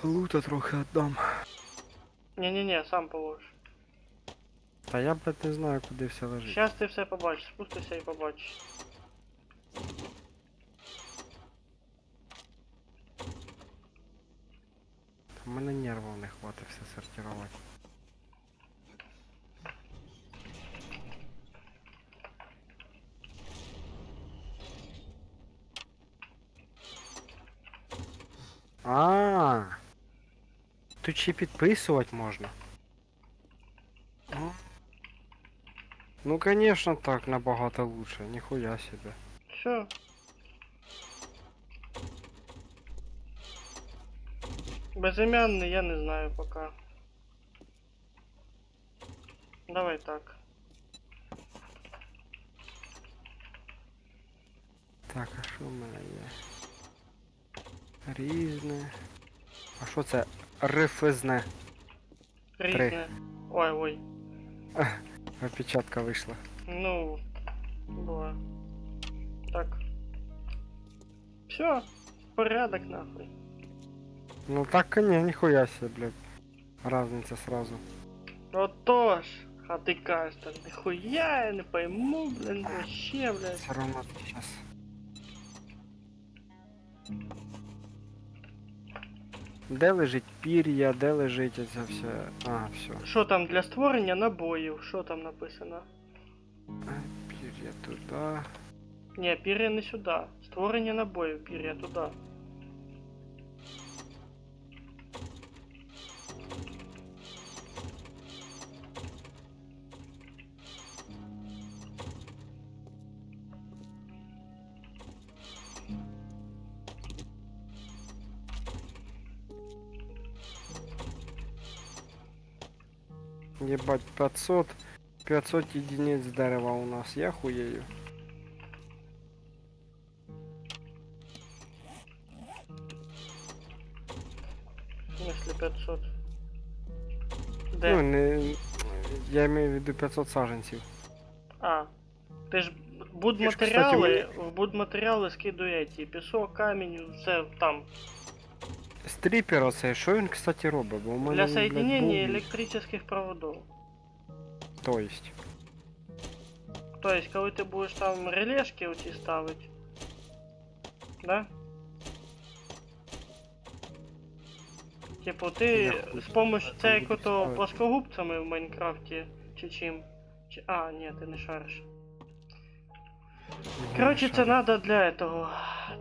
Лута трохи віддам. Ні-ні-ні, сам положиш. Та я, блядь, не знаю, куди все лежить. Щас ти все побачиш, спустися і побачиш. У мене нервів не хватить все сортувати. А, тут ще підписувати можна. Ну, конечно, так набагато лучше. Ніхуя себе. Все. Безымянный я не знаю пока. Давай так. Так, а що в мене є? Різне. А що це? Рифизне. Різне. Ой. Опечатка вийшла. Ну, было. Так. Все, порядок нахуй. Ну так, не, нихуя себе, блядь. Разница сразу. Вот тоже. А ты кажется, нихуя я не пойму, блин, вообще, блядь. Все равно сейчас. Де лежить пір'я, де лежить це все. А, все. Що там для створення набоїв? Що там написано? Пір'я туди. Ні, пір'я не сюди. Створення набоїв, пір'я туди. Ебать, 500 единиц дерева у нас, я хуею. В смысле 500? Ну, Де? не... Я имею в виду 500 саженців. А. Ти ж Ти ж, будматеріали, кстати, в будматеріали скидує ті пісок, камінь, все там. Стріпер оцей, що він, кстати, робить? Бо у мене Для він, блядь, соединения був. електрических проводов. То есть. То есть, коли ти будеш там релешки оці ставити. Да? Типу, ти Я хуй з помощью там це як буду ото ставити. плоскогубцями в Майнкрафті, чи чим? Чи... А, ні, ти не шариш. Короче, це надо для этого.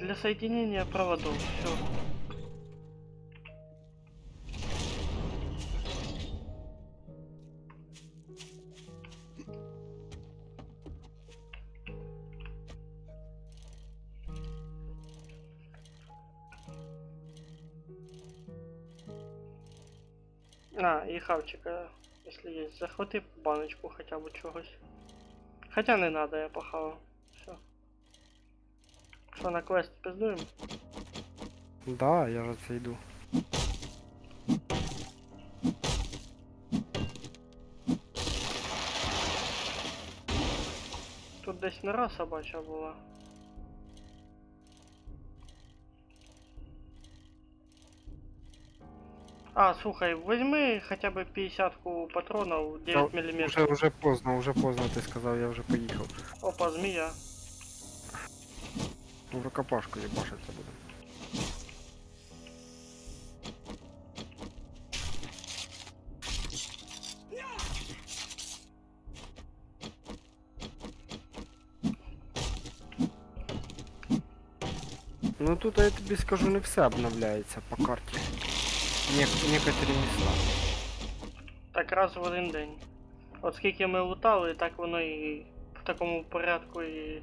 Для соединения проводов. Все. А, і хавчика, если есть. Захвати баночку хотя бы чогось. Хотя не надо, я похавав. Все. Що, на квест пиздуємо? Да, я же це йду. Тут десь нора собача була. А, слухай, возьми хотя бы 50-ку патронов 9 мм. Уже поздно, ти сказав, я вже поїхав. Опа, змея. В рукопашку їбашиться буде. Ну тут я тобі скажу, не все обновляється по карті. Некоторі міста. Так раз в один день. От скільки ми лутали, так воно і в такому порядку і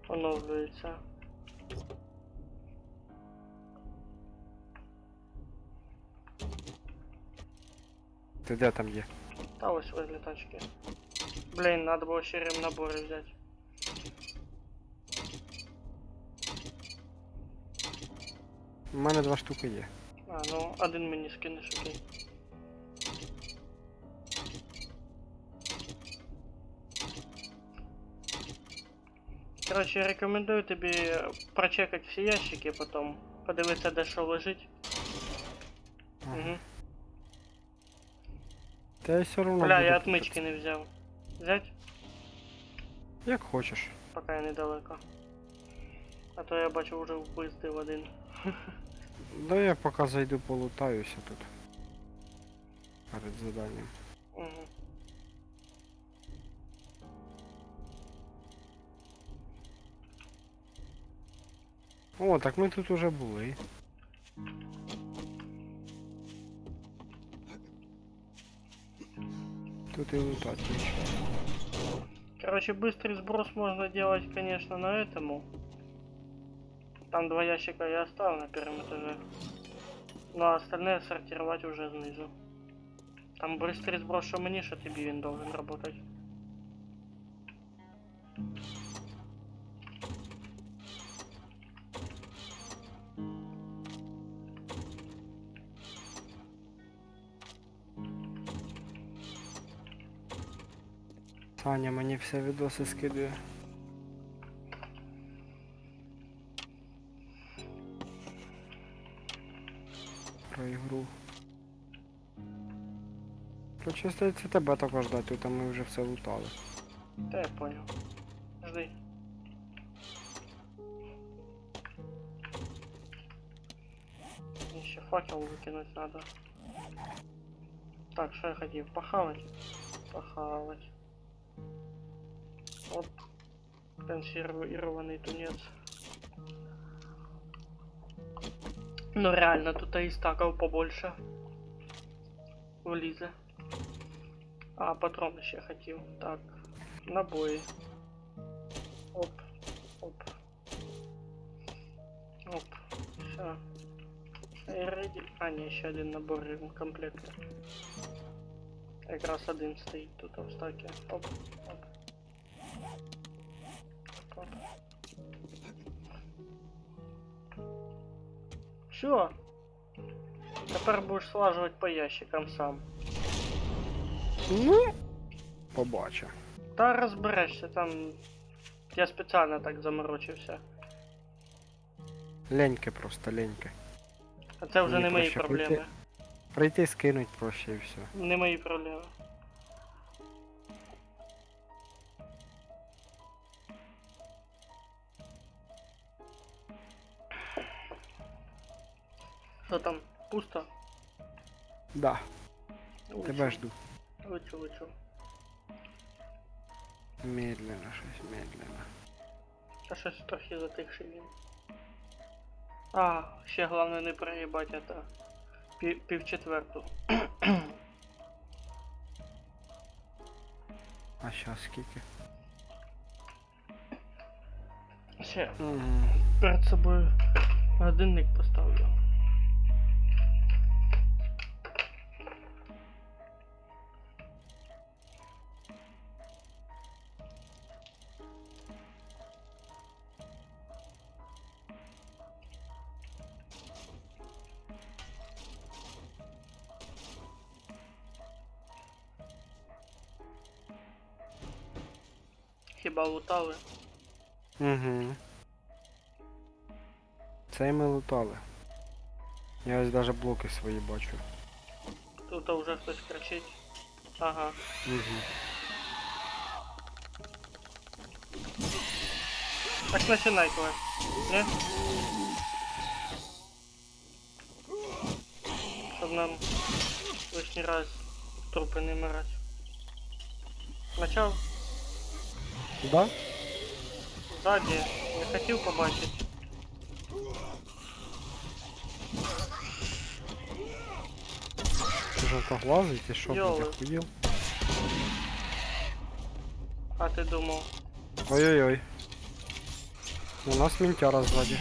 оновлюється. Ти де там є? Та ось возле тачки. Блін, надо було ще ремнабори взяти. У мене 2 штуки є. А, ну один мені скинеш, окей. Короче, я рекомендую тобі прочекати всі ящики потім. Подивитися, де що лежить. Ага. Угу. Та я все равно Бля, буду я тут. отмички не взяв. Взять? Як хочеш. Поки я недалеко. А то я бачу вже впиздив один. Да я поки зайду полутаюся тут. Перед заданням. Угу. О, так ми тут уже були. Тут и лутать ничего. Короче, быстрый сброс можно делать, конечно, на этому. Там 2 ящика я оставил на первом этаже. Ну а остальные сортировать уже снизу. Там быстрый сброс, что мне, что тебе он должен работать. Саня мені все відоси скидує. Про ігру. Короче, остається тебе також дати, тут ми вже все лутали. Да, я понял. Жди. Мне еще факел выкинуть надо. Так, что я хотел? Похавать? Похавать. Вот. Консервированный тунец. Ну реально, тут и стаков побольше. Влізе. А, патрон еще хотел. Так. Набои. Оп. Оп. Оп. Все. А, не, еще один набор комплекта. Как раз один стоит тут в стаке. Оп. Оп. Оп. Все. Тепер будешь слаживать по ящикам сам. Ну, побачу. Та розберешся, там я спеціально так заморочився. Леньке просто, леньке. А це вже Мені не мої проще проблеми. Прийти скинуть проще і все. Не мої проблеми. Що там? Пусто? Да, Лечу. тебе жду. Лечу. Медленно, щось медленно. Та щось трохи затихший він. А, ще головне не проїбать это. Півчетверту. А щас скільки? Ще Угу. перед собою годинник поставлю. Хіба лутали? Угу. Це і ми лутали. Я ось даже блоки свої бачу. Тут вже хтось кричить. Ага. Угу. Так починай, Клас. Не? Щоб нам лишній раз трупи не мирать. Начав? Да? Ззаді. Не хотів побачити. Ти жовтоглазий, ти що, Йоли. блядь, охуєл? А ти думав? Ой-ой-ой. У нас мінтяра ззаді.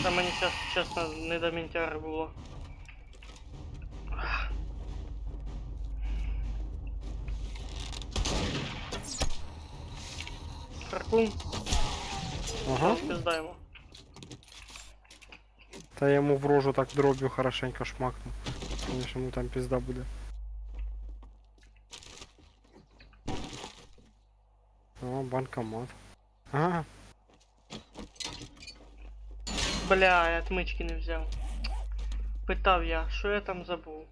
Та мені зараз, чесно, не до мінтяри було. Харпун, Ага. спіздаємо. Та я йому в рожу так дроб'ю хорошенько шмакну. Конечно, йому там пізда буде. О, банкомат. Ага. Бля, я отмички не взяв. Питав я, що я там забув.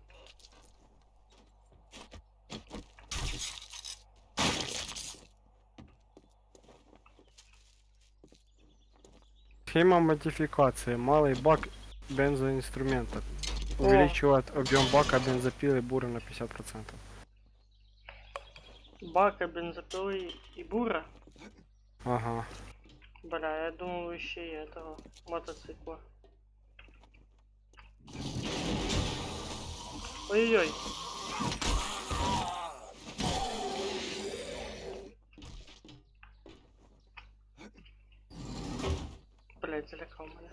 Схема модификации. Малый бак бензоинструмента. О. Увеличивает объем бака бензопилы бура на 50%. Бака, бензопили і бура. Ага. Бля, я думал еще и этого мотоцикла. Ой-ой-ой. Блять, залякав мене.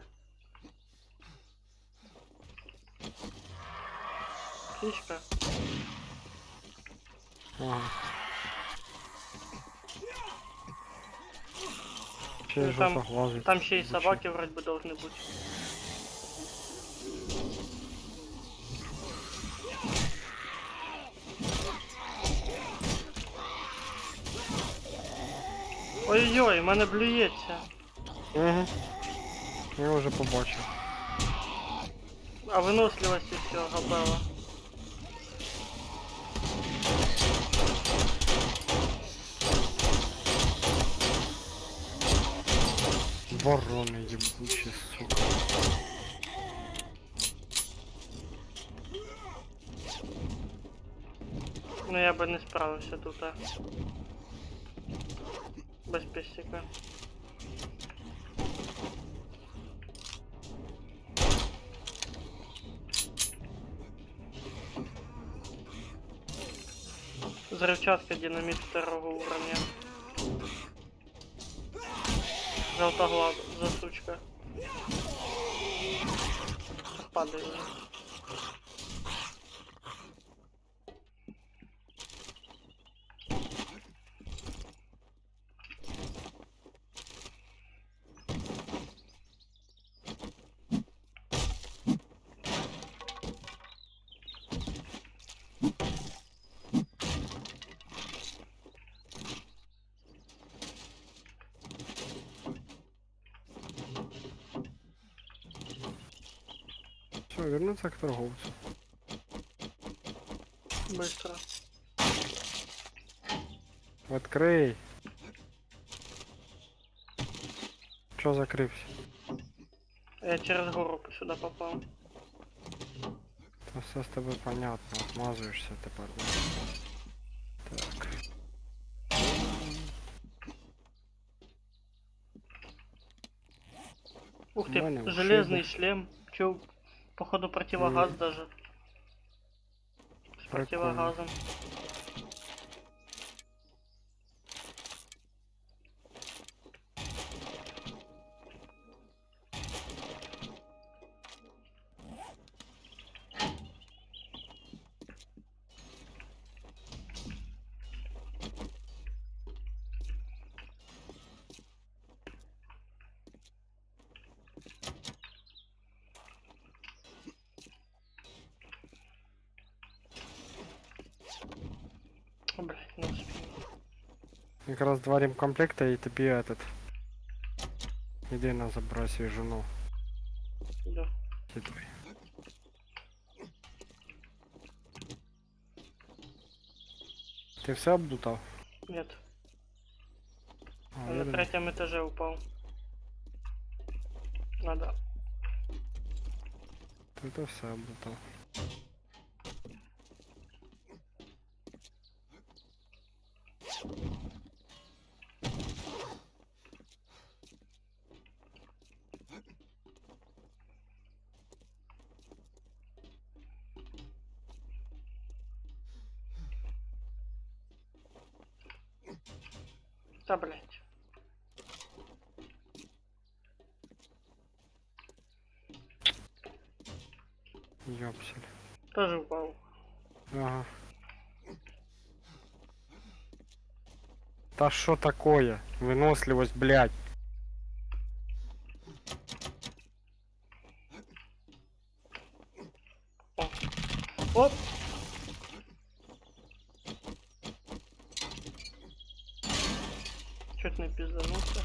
птичка. Ага. Ще Ну, й там- жовтоглазий. Там ще й Звучить. собаки вроде бы должны бути. Ой-ой, мене блюється. Угу. Я вже побачив. А виносливості все, габела. Ворони ебучі, сука. Ну я би не справився тут. Без пестика. Взрывчатка, динамит второго уровня. Желтоглаз, засучка. Падай уже. Все, вернуться к торговцу. Быстро. Открий. Чо закрився? Я через гору сюда попал. Та все з тобою понятно, отмазуєшся тепер, да? Так. Ух У ты, мене железный ушиби. шлем. Чё, походу противогаз даже. С Прикольно. противогазом. О, блядь, не успел. Якраз два ремкомплекта і тобі этот. Іди на забросі жену. Да. Кидай. Ти все облутав? Нет. А, Я я на думаю, третьем этаже упал. Надо. ти то все облутав. Да, блядь. Йопсель. Тоже упал. Ага. Та що такое? Виносливость, блядь. Оп! Чуть не пизданулся.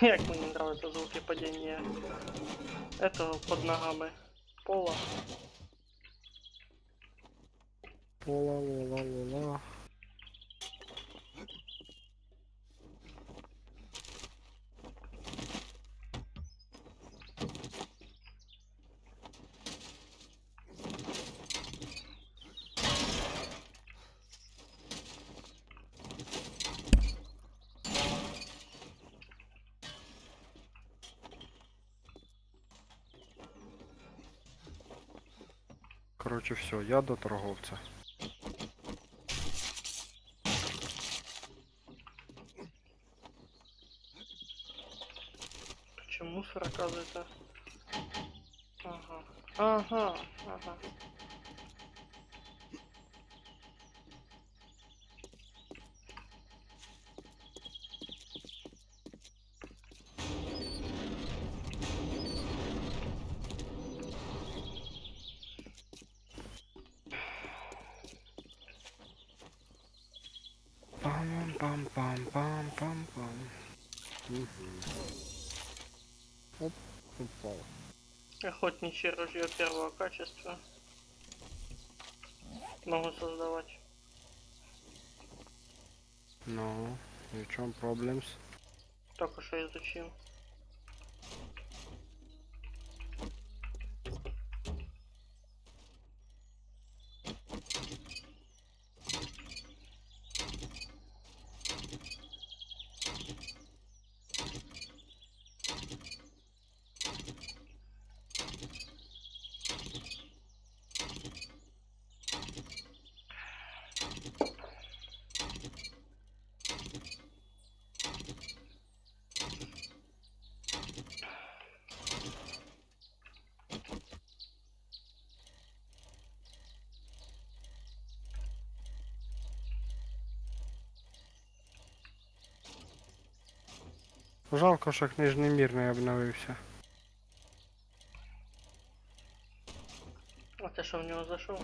Як мені нравятся звуки падения этого под ногами пола. Пола-лола-лола. Короче, все, я до торговця. Почему мусор оказывается? Ага. Ага, ага. Пам-пам-пам-пам-пам-пам. Мгм. Оп, упал. Охотничье ружье первого качества. Могу создавать. No, и в чем проблемс? Только что изучил. Жалко, що книжний мір не обновився. А ты что, в него зашел?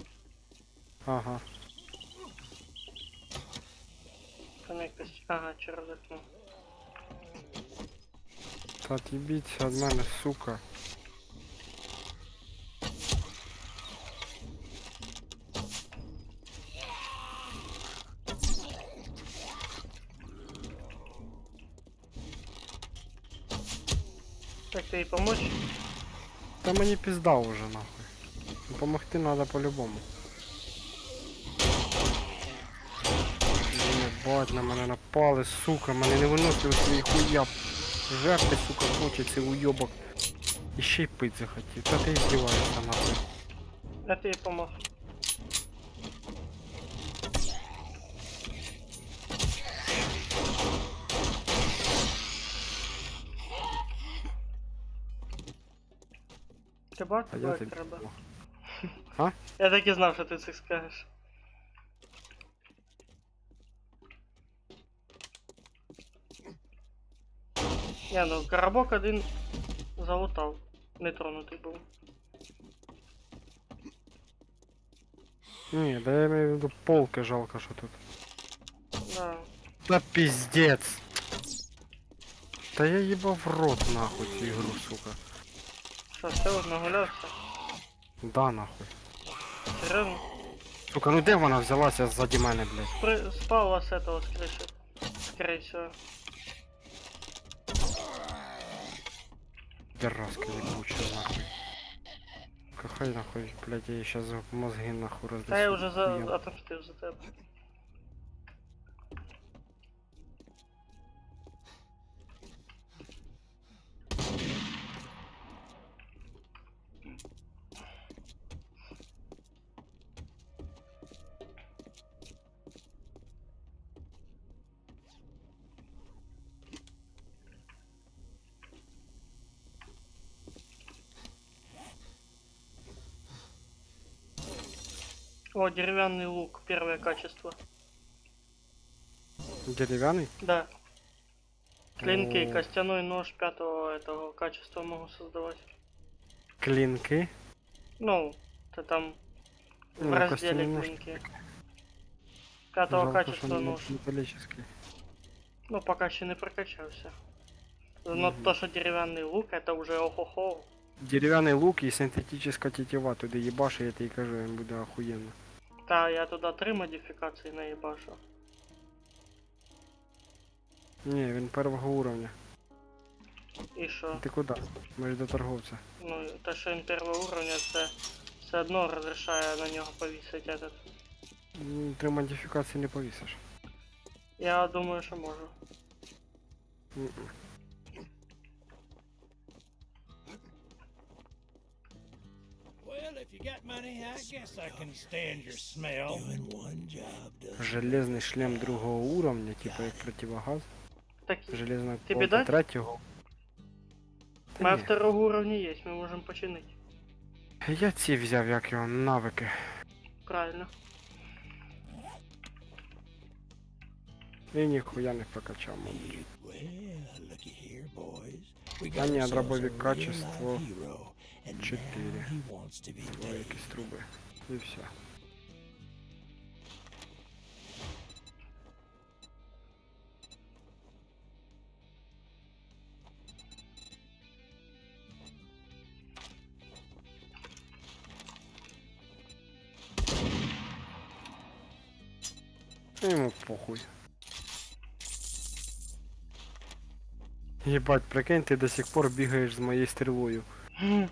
Ага. Там якось... Ага, через окно. Та t'їбіться від мене, сука. Так ты и помочь? Та мені пізда уже нахуй. Помогти надо по-любому. Єбать, на мене напали, сука, мене не виносили свої хуя. Жерти, сука, хоче цей уйобок. І ще й пить захотів. Та ти здіваєшся нахуй. А ты и помог. Ти бак? А я тобі треба. помог. А? Я так і знав, що ти це скажеш. Не, ну коробок один залутав. Нетронутий був. Ні, да я имею в виду полки жалко, що тут. Да. Да пиздец. Да я ебал в рот нахуй цю ігру, сука. Що, все, от нагулявся? Да нахуй. Серйозно? Сука, ну де вона взялася ззаді мене, блядь? Спала с этого, с крыши. Скорее всего. Пираска ебучая нахуй. Кахай нахуй, блядь, я їй щас мозги нахуй роздаю. Та я вже отомстив за тебе. О, деревянный лук, первое качество. Дерев'яний? Да. Клинки, О. костяной нож пятого этого качества могу создавать. Клинки. Ну, ты там в Ну, разделе костяной нож. клинки. Пятого Жалко, качества що нож. металлический. Ну, пока ще не прокачався. Но Мгм. то, что деревянный лук, это уже охо-хо. Дерев'яний лук і синтетична тетива туди їбаш, я тобі кажу, він буде охуєнно. Та, я туда 3 модификации наебашу. Ні, він первого уровня. І що? Ти куди? Ми ж до торговця. Ну, те, що він первого уровня, це все одно розрішає на нього повісити этот. 3 модифікації не повісиш. Я думаю, що можу. Мгм. Well, if you got money, I guess I can stand your smell. Doing one job doesn't Железний шлем другого уровня, типа як противогаз. Так, Железна Тобі полка дать? третього. у мене ні. второго уровня є, ми можемо починити. Я ці взяв, як його, навики. Правильно. І ніхуя не прокачав, мабуть. Well, looky here, boys. We А got ні, ourselves a дробовик real качество life hero, and now 4. he wants to be Два якісь praised. труби. І все. Йому похуй. Єбать, прикинь, ти до сих пор бігаєш з моєю стрілою. Хм.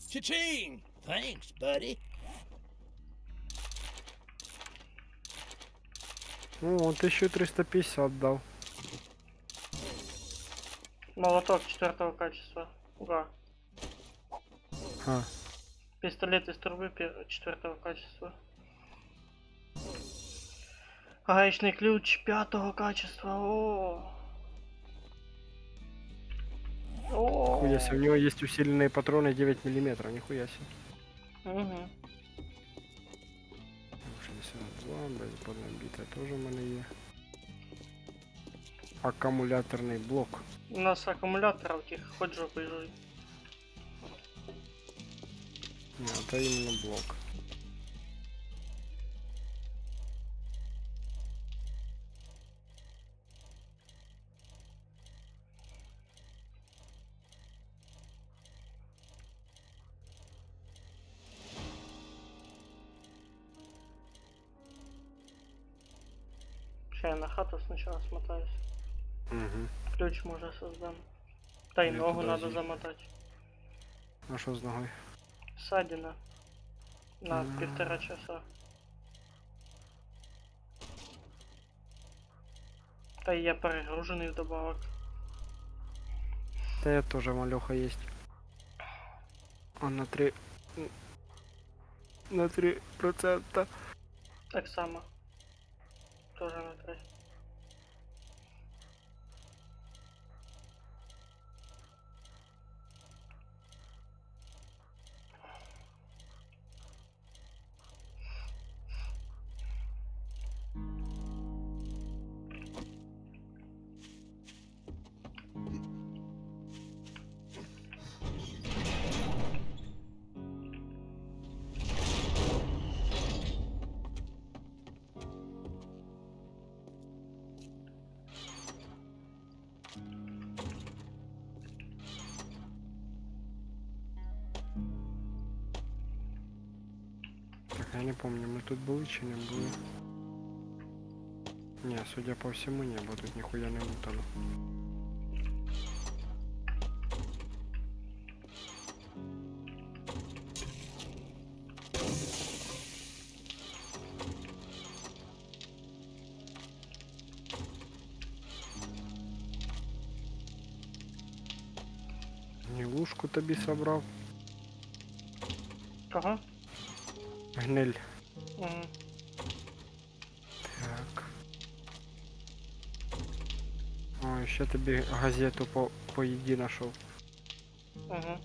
Cha-ching! Thanks, buddy. О, 1350 дав. Молоток 4 качества. Ура. А, Пистолет из трубы 4 качества. Гаечный ключ 5 качества. О. хуя себе, у него есть усиленные патроны 9 мм, нихуя себе. Угу. 62, безподна біта теж в мене є. Акумуляторний блок. У нас аккумуляторов тих, хоть жопой жуй. Ні, це іменно блок. Сейчас я на хату сначала смотаюсь. Угу. Ключ может создам. Да и Я ногу туда надо зі- замотать. А що з ногою? Ссадина. На М. 1,5 часа. Да и я перегруженный вдобавок. Та я теж малюха есть. Он на 3... На 3%. Так само. Тоже на 3. Так, я не помню, мы тут були чи не були. Не, судя по всему, не, бо тут ніхуя не лутано. Гнилушку тобі собрав. Кого? Гниль. Угу. Так. О, ще тобі газету по їді нашов. Угу.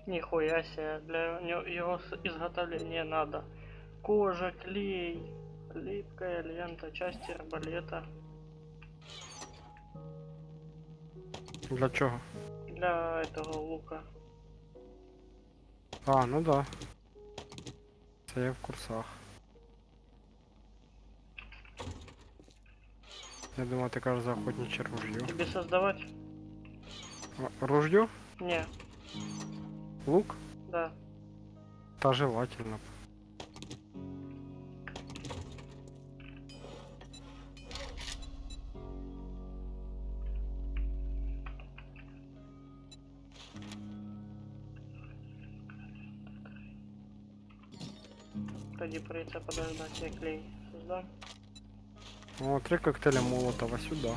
Нихуя себе, для его изготовления надо кожа, клей, липкая лента, части арбалета. Для чого? Для этого лука. А, ну да. Це я в курсах. Я думаю, ти кажеш за охотничье ружье. Тобі создавати? Ружье? Ні, Лук? да. Та желательно. Тоді прийдеться подождати, я клей создам. О, 3 коктейля Молотова сюда.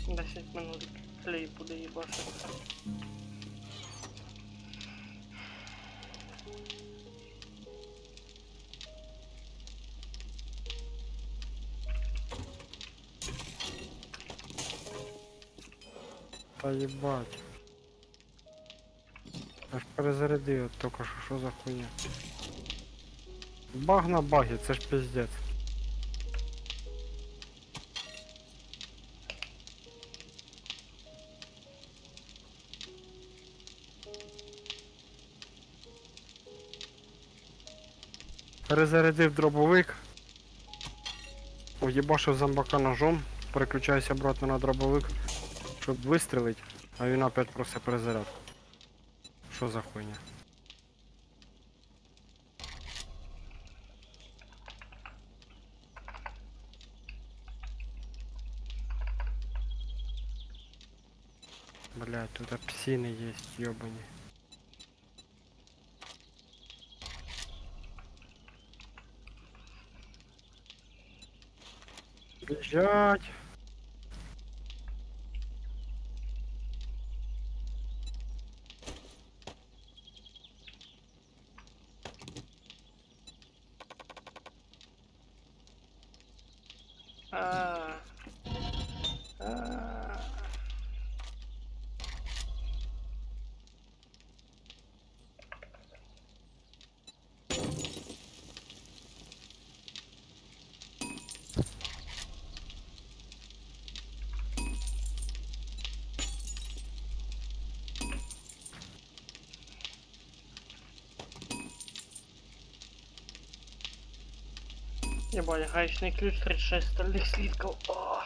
Десять минут клей буде їбашитися. Та ебать. Аж перезарядив тільки що за хуйня. Баг на багі, це ж пиздец. Перезарядив дробовик. Уєбашив зомбака ножом, переключаюся обратно на дробовик, щоб вистрілити, а він опять просить перезарядку. Що за хуйня? Блять, тут апсины есть, ёбани. Бежать! А. А. Ебать, гаечный ключ, 36 стальных слитков. О!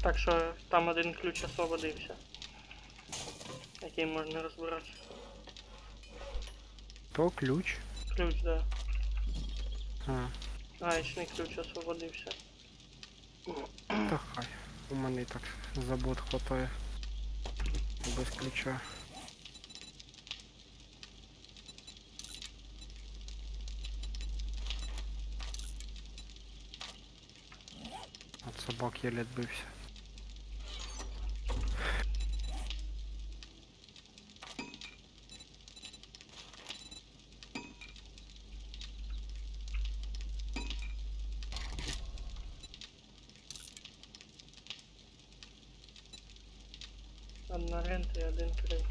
Так що там один ключ освободився, який можна розбирати. То ключ. Ключ, да. А, Гаечний ключ освободився. та хай. У мене і так забот хватає. Без ключа. От собак єле відбився. Одна лента і один клей.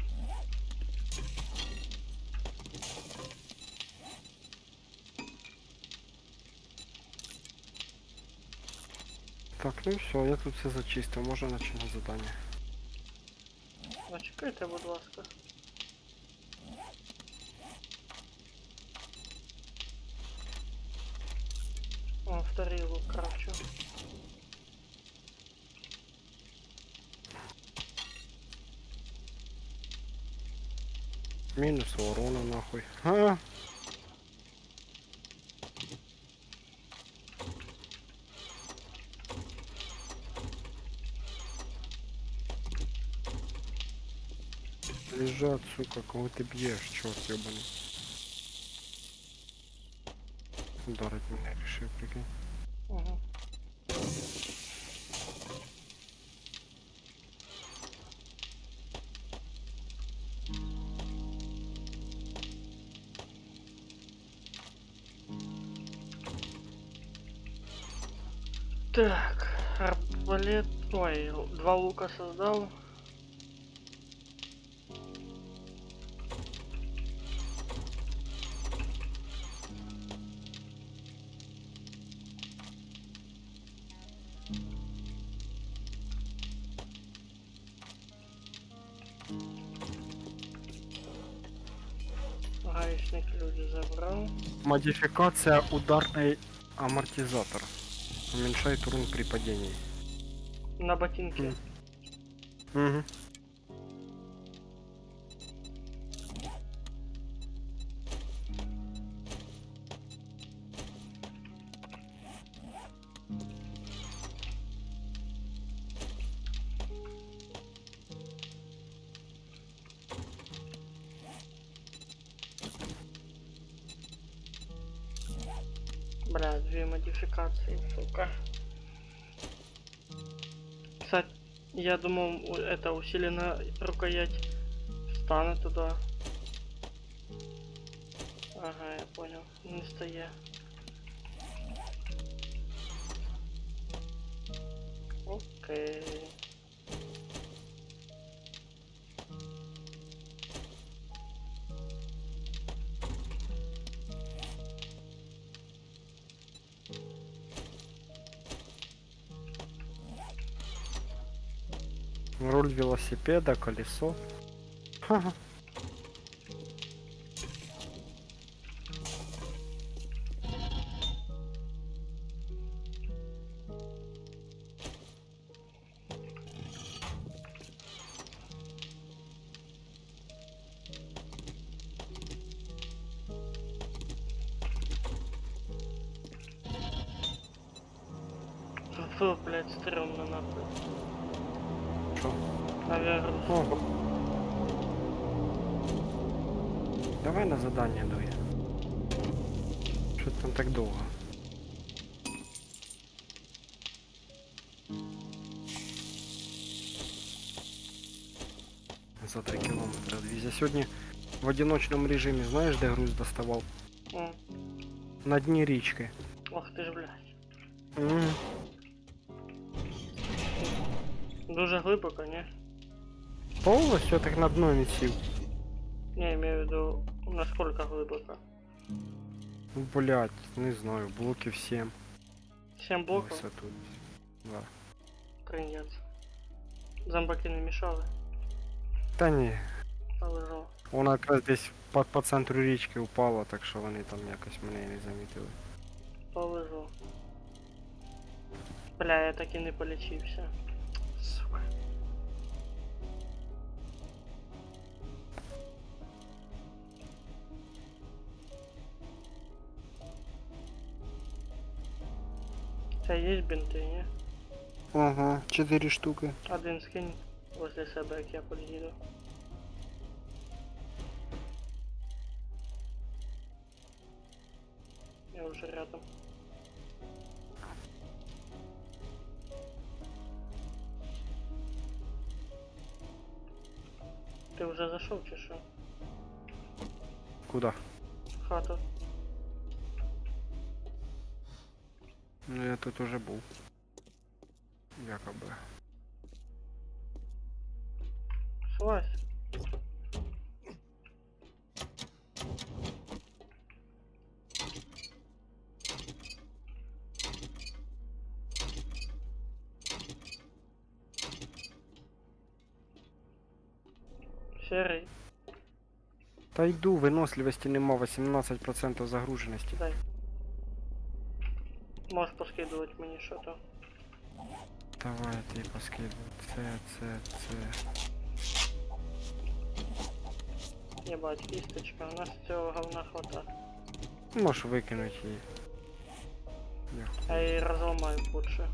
Так, ну все, я тут все зачистив, можна починати задання. Зачекайте, будь ласка. О, вторий лук крафчу. Мінус урона нахуй. А! Лежат, сука, кого ты бьешь, черт ебаный. Ударить меня решил, прикинь. Угу. Так, арбалет. Ой, 2 лука создал. Гаечный ключ забрал. Модификация ударный амортизатор. Уменьшает урон при падении. На ботинке. Угу. Бля, 2 модификации, сука. Кстати, я думал, это усилена рукоять встанет туда. Ага, я понял. Не стає. Окей. Руль велосипеда, колесо. Ха-ха. Фу, блядь, стрёмно нахуй. Шо? Авиагруз. О. Давай на задание дуй. Что там так долго? За 3 километра движ. Я сегодня в одиночном режиме, знаешь, где груз доставал? М. На дне речки. Ох ти ж, блядь. Мгм. Дуже глибоко, не? Полностью так на дно не сел. Не, я имею в виду, насколько глибоко. Блять, не знаю, блоків 7 7 блоков? висоту. Да. Кринець. Зомбаки не мішали. Та ні, Полежав. вона якраз десь по центру річки упала, так що вони там якось мене і не замітили. Полежав. Бля, я так і не полічився. Сука. Це є бінти, ні? Ага, 4 штуки. Один скинь возле себе, як я під'їду. Я вже рядом. Ти вже зайшов чи що? Куда? В хату. Ну я тут уже був. Якоби. Слазь. Серый, Та йду, виносливості нема, 18% загруженості. дай. Можешь поскидывать мне что-то. Давай ти поскидуй. Це. Ебать, кисточка, у нас цього говна хватает. Можеш викинути її. А я и разломаю лучше.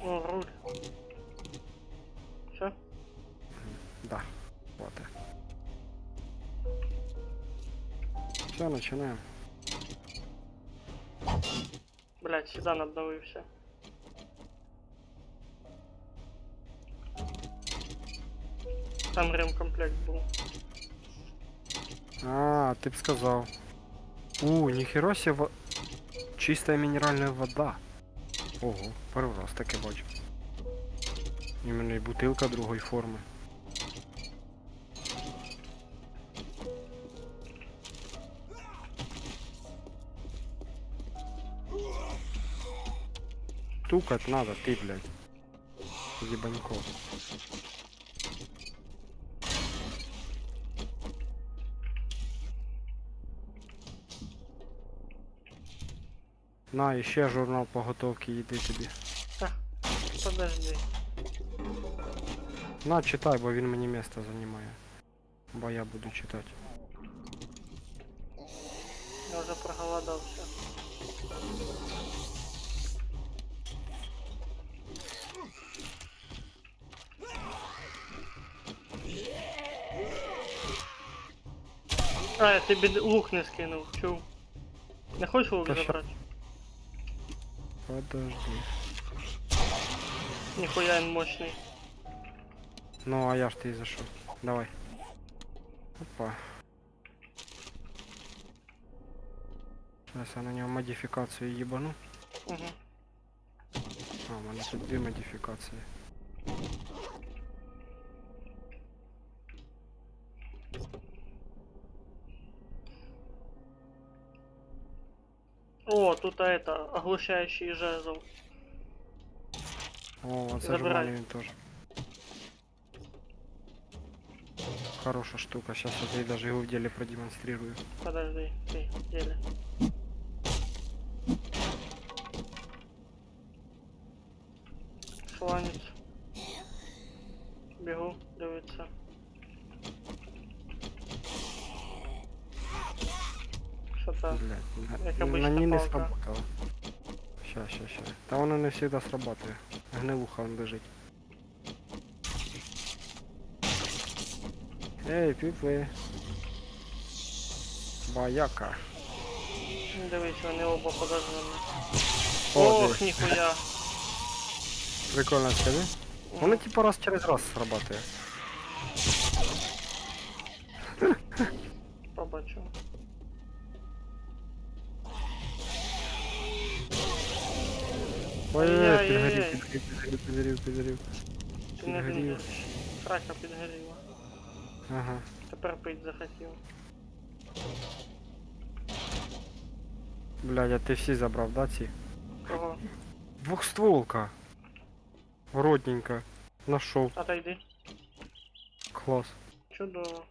О, руль. Все? Да, хватит. Все, начинаем. Блять, седан обновився. Там ремкомплект був. А, ты б сказал. Нихера себе, чистая минеральная вода. Ого, перший раз таке бачу. Іменно і бутилка другої форми. Стукать надо, ты, блядь. Ебанько. На, ще журнал по готовці їди тобі. Подожди. На, читай, бо він мені місце займає. Бо я буду читати. Я вже проголодався. А, я тобі лук не скинув, чув. Не хочеш лук Та ща- забрати? Подожди. Ніхуя він мощний. Ну, а я ж ти за що? Давай. Опа. Зараз я на нього модифікацію їбану. Угу. А, у мене тут дві модифікації. О, тут это, оглушающий жезл. О, оце ж у Забирай. мене він теж. Хороша штука, сейчас я тобі даже його в ділі продемонстрирую. Подожди, ты, деле. Сланец. Бегу, дивиться. Що там? Блядь, Як на обычно, ній не палка. сработало. Ща. Та воно не завжди срабатує. Гнилуха он лежить. Ей, піпи. Баяка. Дивись, вони оба подожжені. О, Ох, дивись. ніхуя. Прикольно, скажи. Воно типа раз через раз срабатує. Побачу. Ой, Ай-яй-яй. підгорів. Ти не Підгорів. підгориш. Срака підгоріла. Ага. Тепер пить захотів. Блядь, а ти всі забрав, да, ці? Кого? Двохстволка. Родненька. Нашов. Отойди. Клас. Чудово.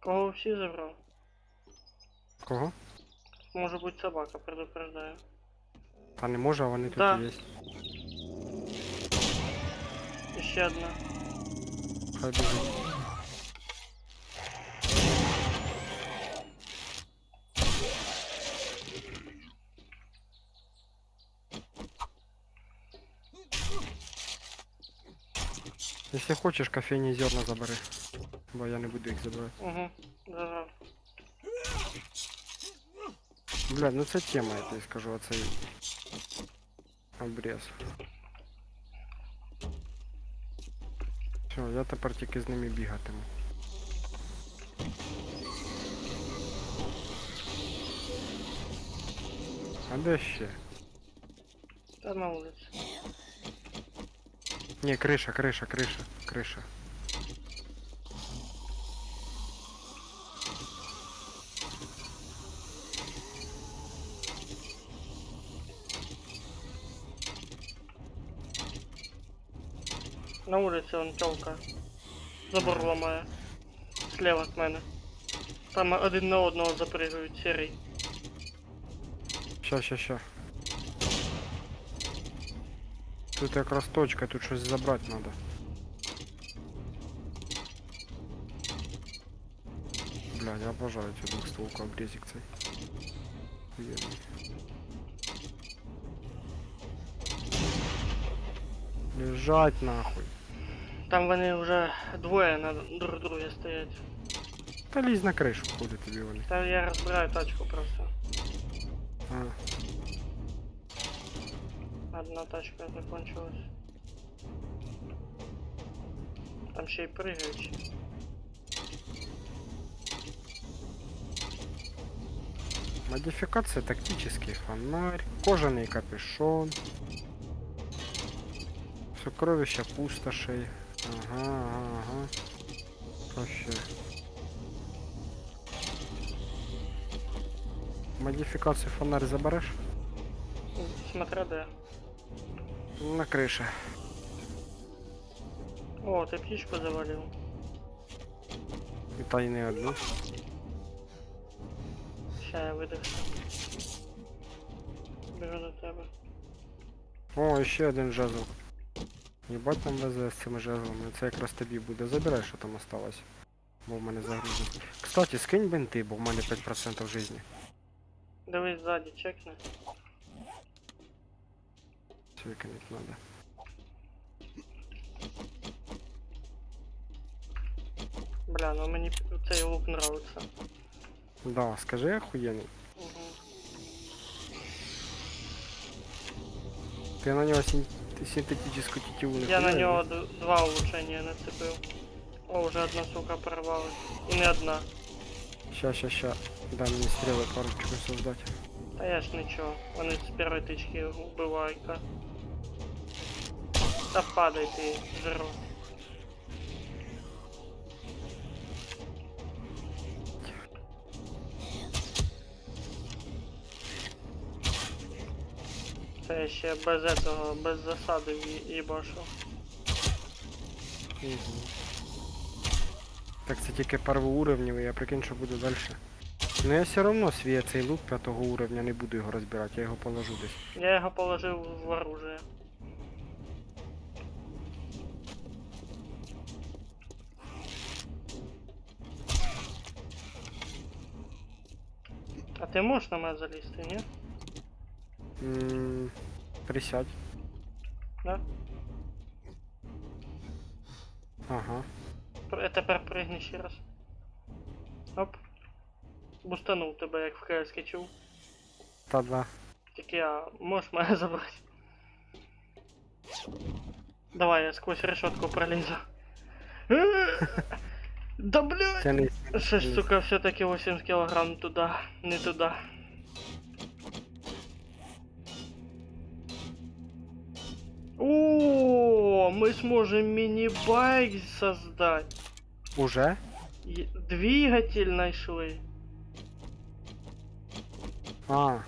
Кого всі забрав? Кого? Може бути собака, предупреждаю. Та не може, а вони Да. тут є. І ще одна. Хай біжить. Якщо хочеш, кофейні зерна забери. Бо я не буду їх забирати. Угу. Забрав. Бля, ну це тема, я тобі скажу, оцей обрез. Все, я тепер тільки з ними бігатиму. А де ще? Та на вулиці. Ні, криша. На вулиці вон тёлка. Забор ламає. Слева від мене. Там один на одного запрыгують, серий. Ща. Тут якраз точка, тут щось забрати треба. Блядь, я обожаю цю двохстволку обрезик цей. Охуєнний. Лежать нахуй. Там вони вже двоє на друг друге стоять. Та лізь на кришу, куди тобі вони. Та я розбираю тачку просто. А, Одна тачка закончилась. Там ще й пригають. Модификация тактический фонарь, кожаный капюшон, сокровища пустошей. Ага. Вообще. Модификацию фонарь заберешь? Смотря де. На крыше. О, ти птичку завалив. И та й не одну. Ща я видився. Біжу до тебе. О, ще один жезл. Єбать там везе з цими жезлами. Це якраз тобі буде. Забирай, що там осталось. Бо в мене загрузить. Кстати, скинь бинти, бо в мене 5% жизни. Дивись ззаді, чекни. Все викинуть надо. Бля, ну мені цей лук нравиться. Да, скажи охуєнний. Угу. Ти на нього синтетичну тетиву не Я на хуярив? нього два улучшення нацепив. О, вже одна сука порвалась. І не одна. Ща. Дай мені стріли парочку создати. Та я ж нічого. Вони з першої тички вбивають-ка. Та падай ти, жиру. Це я ще без этого, без засади їбашу. Угу. Так це тільки первоуровневий, я прикинь, що буде далі. Ну я все равно свій цей лук 5-го уровня не буду його розбирати, я його положу десь. Я його положив в оружие. А ти можеш на мене залізти, ні? Присядь. Да? Ага. Тепер пригни ще раз. Оп. Бустанув тебе, як в КС чув. Та-да. Тільки я можеш мене забрати. Давай, я сквозь решетку пролізу. Да блядь! Тяни. Що ж, сука, все-таки 8 килограмм туда, не туда. О, мы сможем мини-байк создать. Уже? Двигатель нашли. А,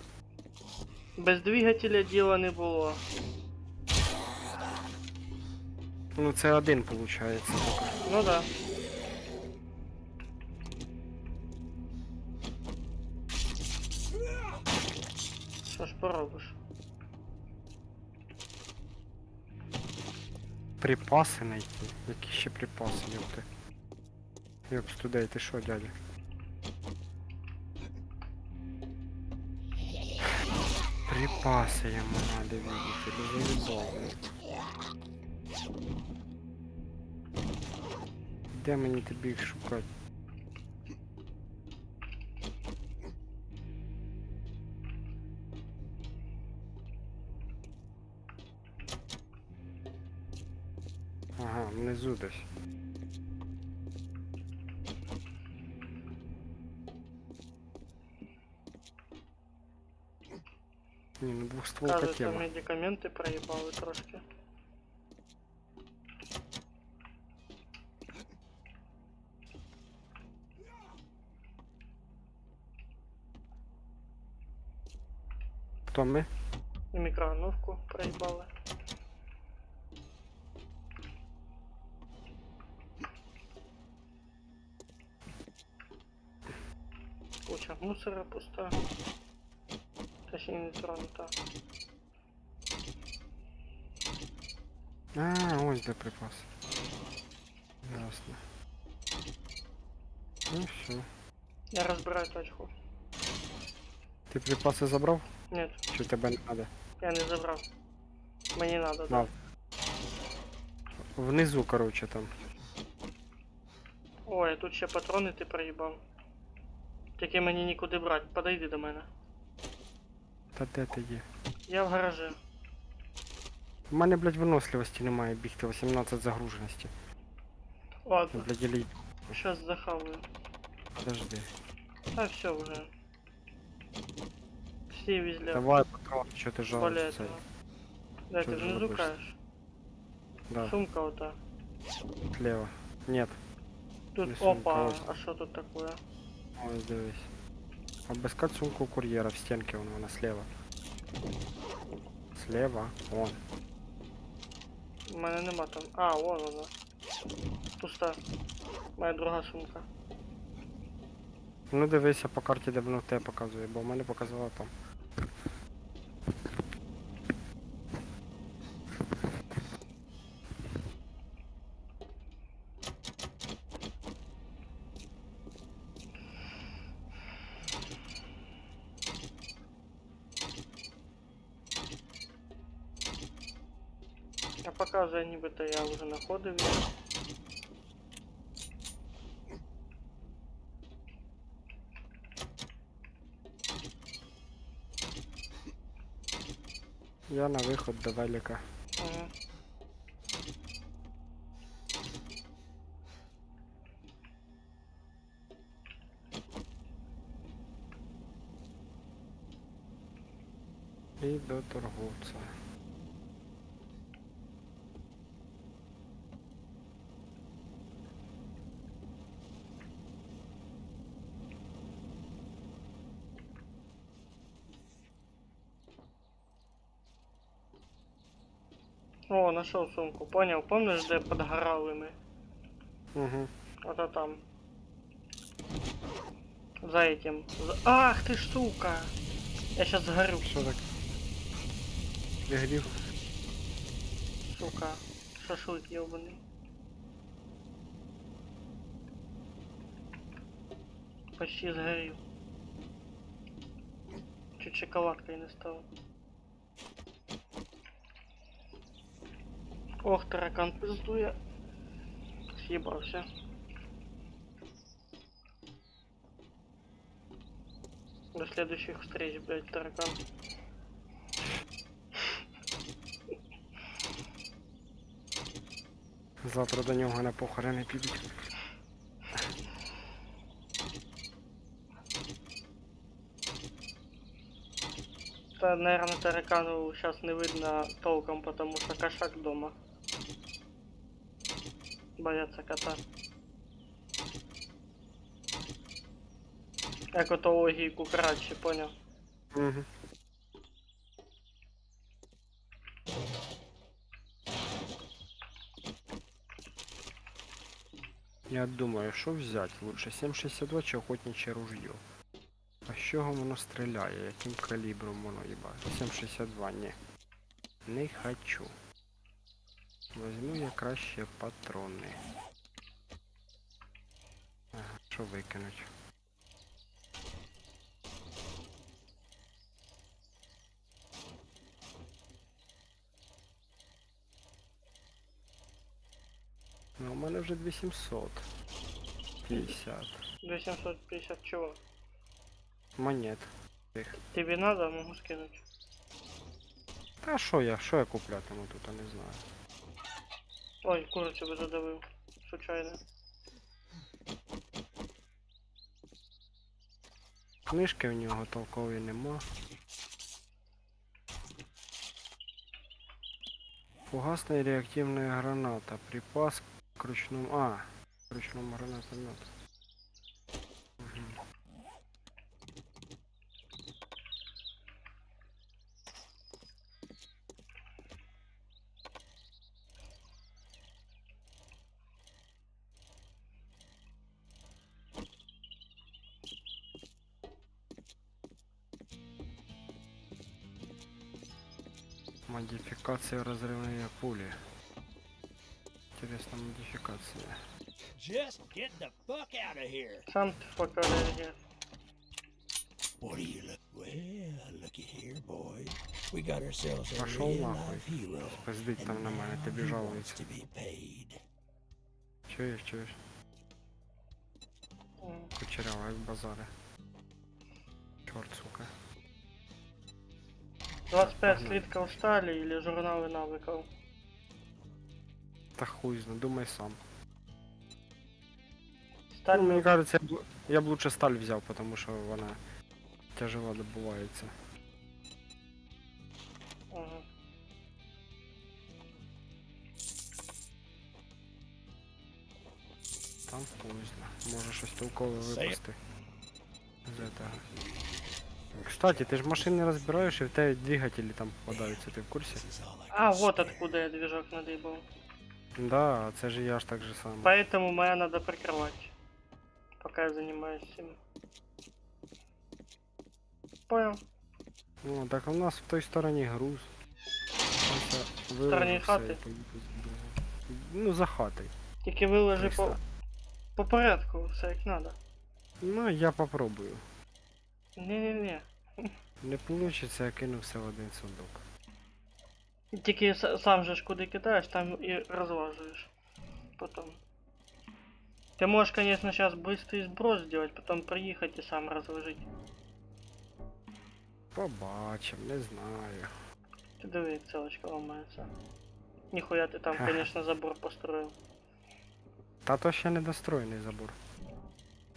Без двигателя діла не було. ну це один виходить. Ну да. Що ж поробиш? Припаси знайти. Які ще припаси, ёпти. Йопс, туди, ти що, дядя? Припаси йому надо видіти, ти заїбав, блядь. Де мені тобі їх шукати? Ага, внизу десь. Ні, ну двохстволка Кажется, тема. медикаменти проїбали трошки. Хто ми? І мікроволновку проїбали. Куча мусора пуста. Точнее, не тронута. А, ось де припас. Ясно. Ну все. Я розбираю тачку. Ти припаси забрав? Нет, Чи тебе не треба? я не забрав. Мені надо, На. да. Внизу, короче, там. Ой, тут ще патрони ти проїбав. Тільки мені нікуди брати. Подойди до мене. Та де ти є? Я в гаражі. У мене, блядь, виносливості немає бігти, 18 загруженості. Ладно, Блядь, ілі... щас захаваю. Подожди. Та все вже. Всі везли. Давай, патрон, що ти Более жалуєшся? этого. Да, Что ты ты внизу жалуешься? каешь. Да, Сумка вот та. слева. Нет, Тут, Не сумка, опа, ось. а что тут такое? ось дивись. Обыскать сумку у курьера в стенке, вона слева. Слева, вон. У мене нема там. А, вон вона. Пуста. Моя друга сумка. Ну дивися по карті, де воно в тебе показує, бо в мене показало там. А показує, нібито я вже знаходив її. Я на виход до велика. Ага. І до торговця. О, нашел сумку. Понял, помнишь, де подгорали ми? Угу. Вот там. За этим. Ах ты ж сука! Я сейчас сгорю, Що так? Пригрів? сука. Шашлык ебаный. Почти сгорел. Чуть шоколадкой не стал. Ох, таракан пиздуя. Съебался. До следующих встреч, блядь, таракан. Завтра до нього на похорони підуть. Да, наверное, таракану сейчас не видно толком, потому что кошак дома. Боятся кота. Як ото логіку краще, понял? Угу. Я думаю, що взяти лучше 7,62 чи охотниче ружье? А з чого воно стріляє? Яким калібром воно їба? 7,62, ні. Не хочу. Возьму я краще патрони. Ага, що викинуть? Ну, у мене вже 2750 2750 чего? монет. Тебе надо, могу скинуть. Та що я куплятиму тут, я не знаю. Ой, курицю би задавив. Случайно. Книжки в нього толкової нема. Фугасна і реактивна граната. Припас к ручному... к ручному гранатомету. Угу. Модификация разрывной пули. Интересная модификация. Just get the fuck out of here. Сам ты покажи. What do you look? Well, looky here, boy. We got ourselves a Пошел real нахуй. life hero. Пиздить там на мене, Now тобі he wants жалується. to be paid. Чуєш? Кучерява, як базари. Чорт, сука. 25 слитков стали или журналы навыков? Та хуй зна, думай сам. Сталь Ну, мені мы... кажется, я б лучше сталь взяв, тому що вона тяжело добувається. Ага. Там поздно. Може щось толкове випасти. З этого. Кстати, ти ж машини розбираєш і в тебе двигателі там попадаються, ти в курсі? А, вот откуда я движок надыбал. Да, це ж я ж так же саме. Поэтому моя надо прикрывать. Пока я занимаюсь им. Понял. О, так у нас в той стороні груз. В стороні хати? Ну, за хатою. Тільки виложи Так, по, ста- по порядку, все як надо. Ну, я попробую. Не-не-не. Не получится, я кину все в один сундук. Тільки сам же ж куди кидаєш, там і розважуєш. Потом. Ты можешь, конечно, сейчас быстрый сброс сделать, потом приехать и сам разложить. Побачим, не знаю. Ты диви, як целочка ломается. Нихуя ты там, конечно, забор построил. Та то ще не достроєний забор.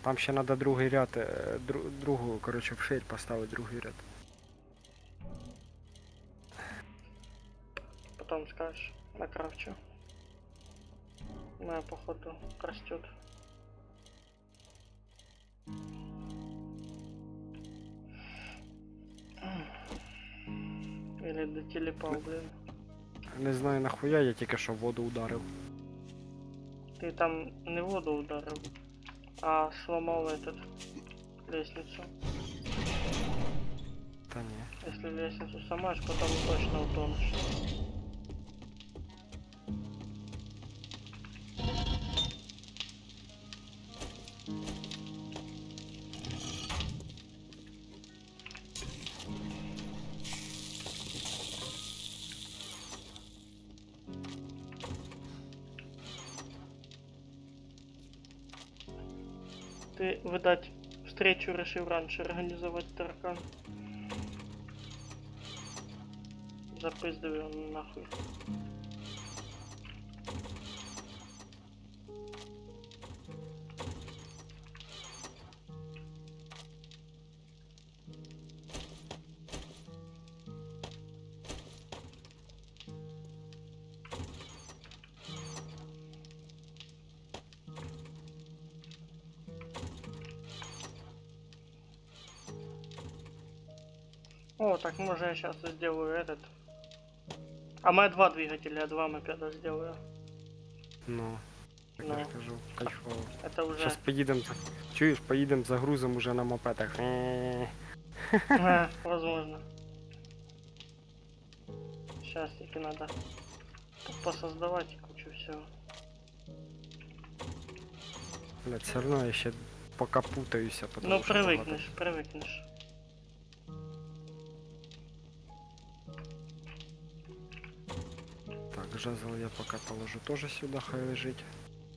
Там ще треба другий ряд, другу, коротше, вширь поставити другий ряд. Потом скажешь, накрафчу. Моя, походу, растет. Или дотелепал, блин. Не знаю нахуя, я тільки що в воду ударив. Ты там не воду ударил, а сломал этот лестницу. Та ні. Если лестницу сломаешь, потом точно утонешь. Ты, видать, встречу решил раньше организовать таракан. Запиздив его нахуй. О, так может я сейчас сделаю этот. А у меня два двигателя, два мопеда сделаю. Ну. Так я Ну. ж кажу, кайфово. Это уже... Зараз поїдемо, чуєш, поїдемо за грузом уже на мопедах. Возможно. Сейчас таки надо посоздавать кучу всего. Блядь, все одно я ще поки путаюся, потому Ну що привыкнешь, привыкнешь. Так, жезл я поки положу теж сюди, хай лежить.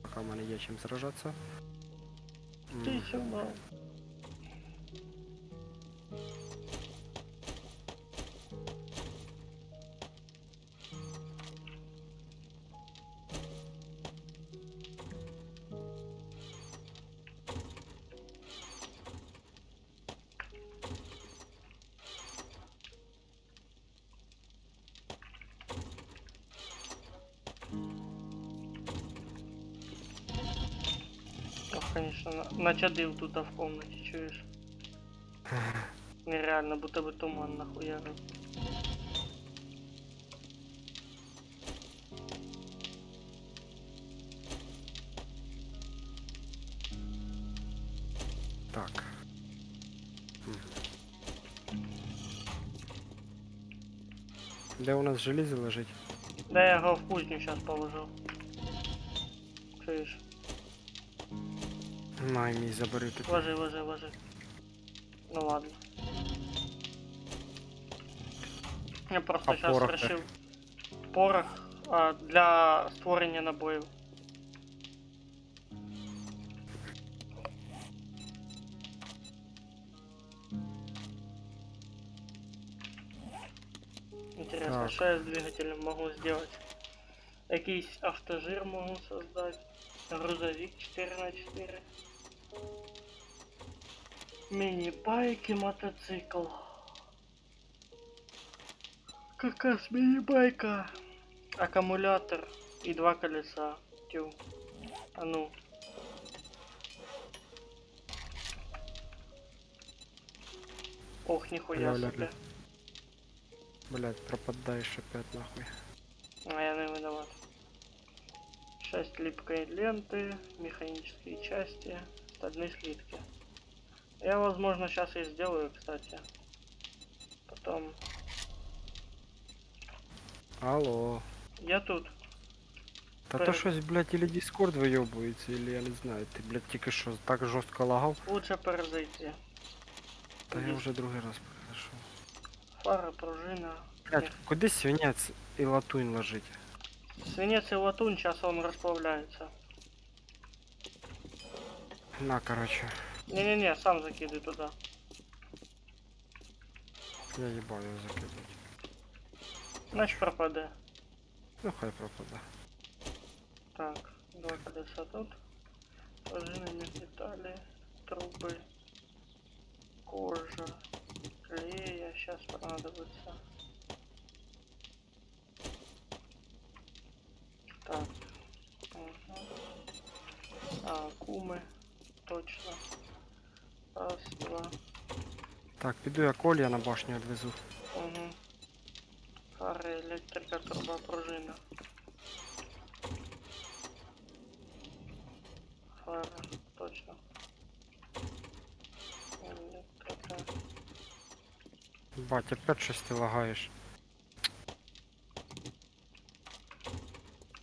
Поки в мене є чим сражатися. Ты сюда. Ох, конечно, начадил тут в комнате, чуешь? Нереально, будто бы туман нахуярил. Так. Де у нас желізо лежить? Да я его в кузню сейчас положил. Чуешь? Най мій забери тут. Ложи, ложи, ложи. Ну ладно. Я просто А сейчас порох-то? решил порох для створения набоев. Интересно, Так. что я с двигателем могу сделать? Якийсь автожир могу создать. Грузовик 4х4. Міні-байк і мотоцикл. Какая міні-байка. Аккумулятор и 2 колеса. Тю. А ну. Ох, нихуя Ля-ля-ля. себе. Блять, пропадаешь опять нахуй. А я не виноват. 6 липкой ленты, механические части, стальные слитки. Я, возможно, сейчас и сделаю, кстати. Потом... Алло. Я тут. Та то Привет. щось, блядь, или Discord вийобується, или я не знаю, ти, блядь, тільки що так жорстко лагав. Лучше перезайти. Та я Есть. вже другий раз пройшов. Фара, пружина. Блядь, куди свинець і латунь ложить? Свинец и латунь, сейчас он расплавляется. На, короче, Не-не-не, сам закидывай туда. я їбав його закидати. Значит пропаде. Ну хай пропаде. Так, 2 колеса тут. Пружины, детали, трубы, кожа, клея. Сейчас понадобится. Так. Ага. А, кумы. Точно. Раз, два. Так, піду я Коля на башню відвезу. Угу. Фары, электрика, труба, пружина. Фара, точно. Электрика. Бать, опять щось ти лагаєш.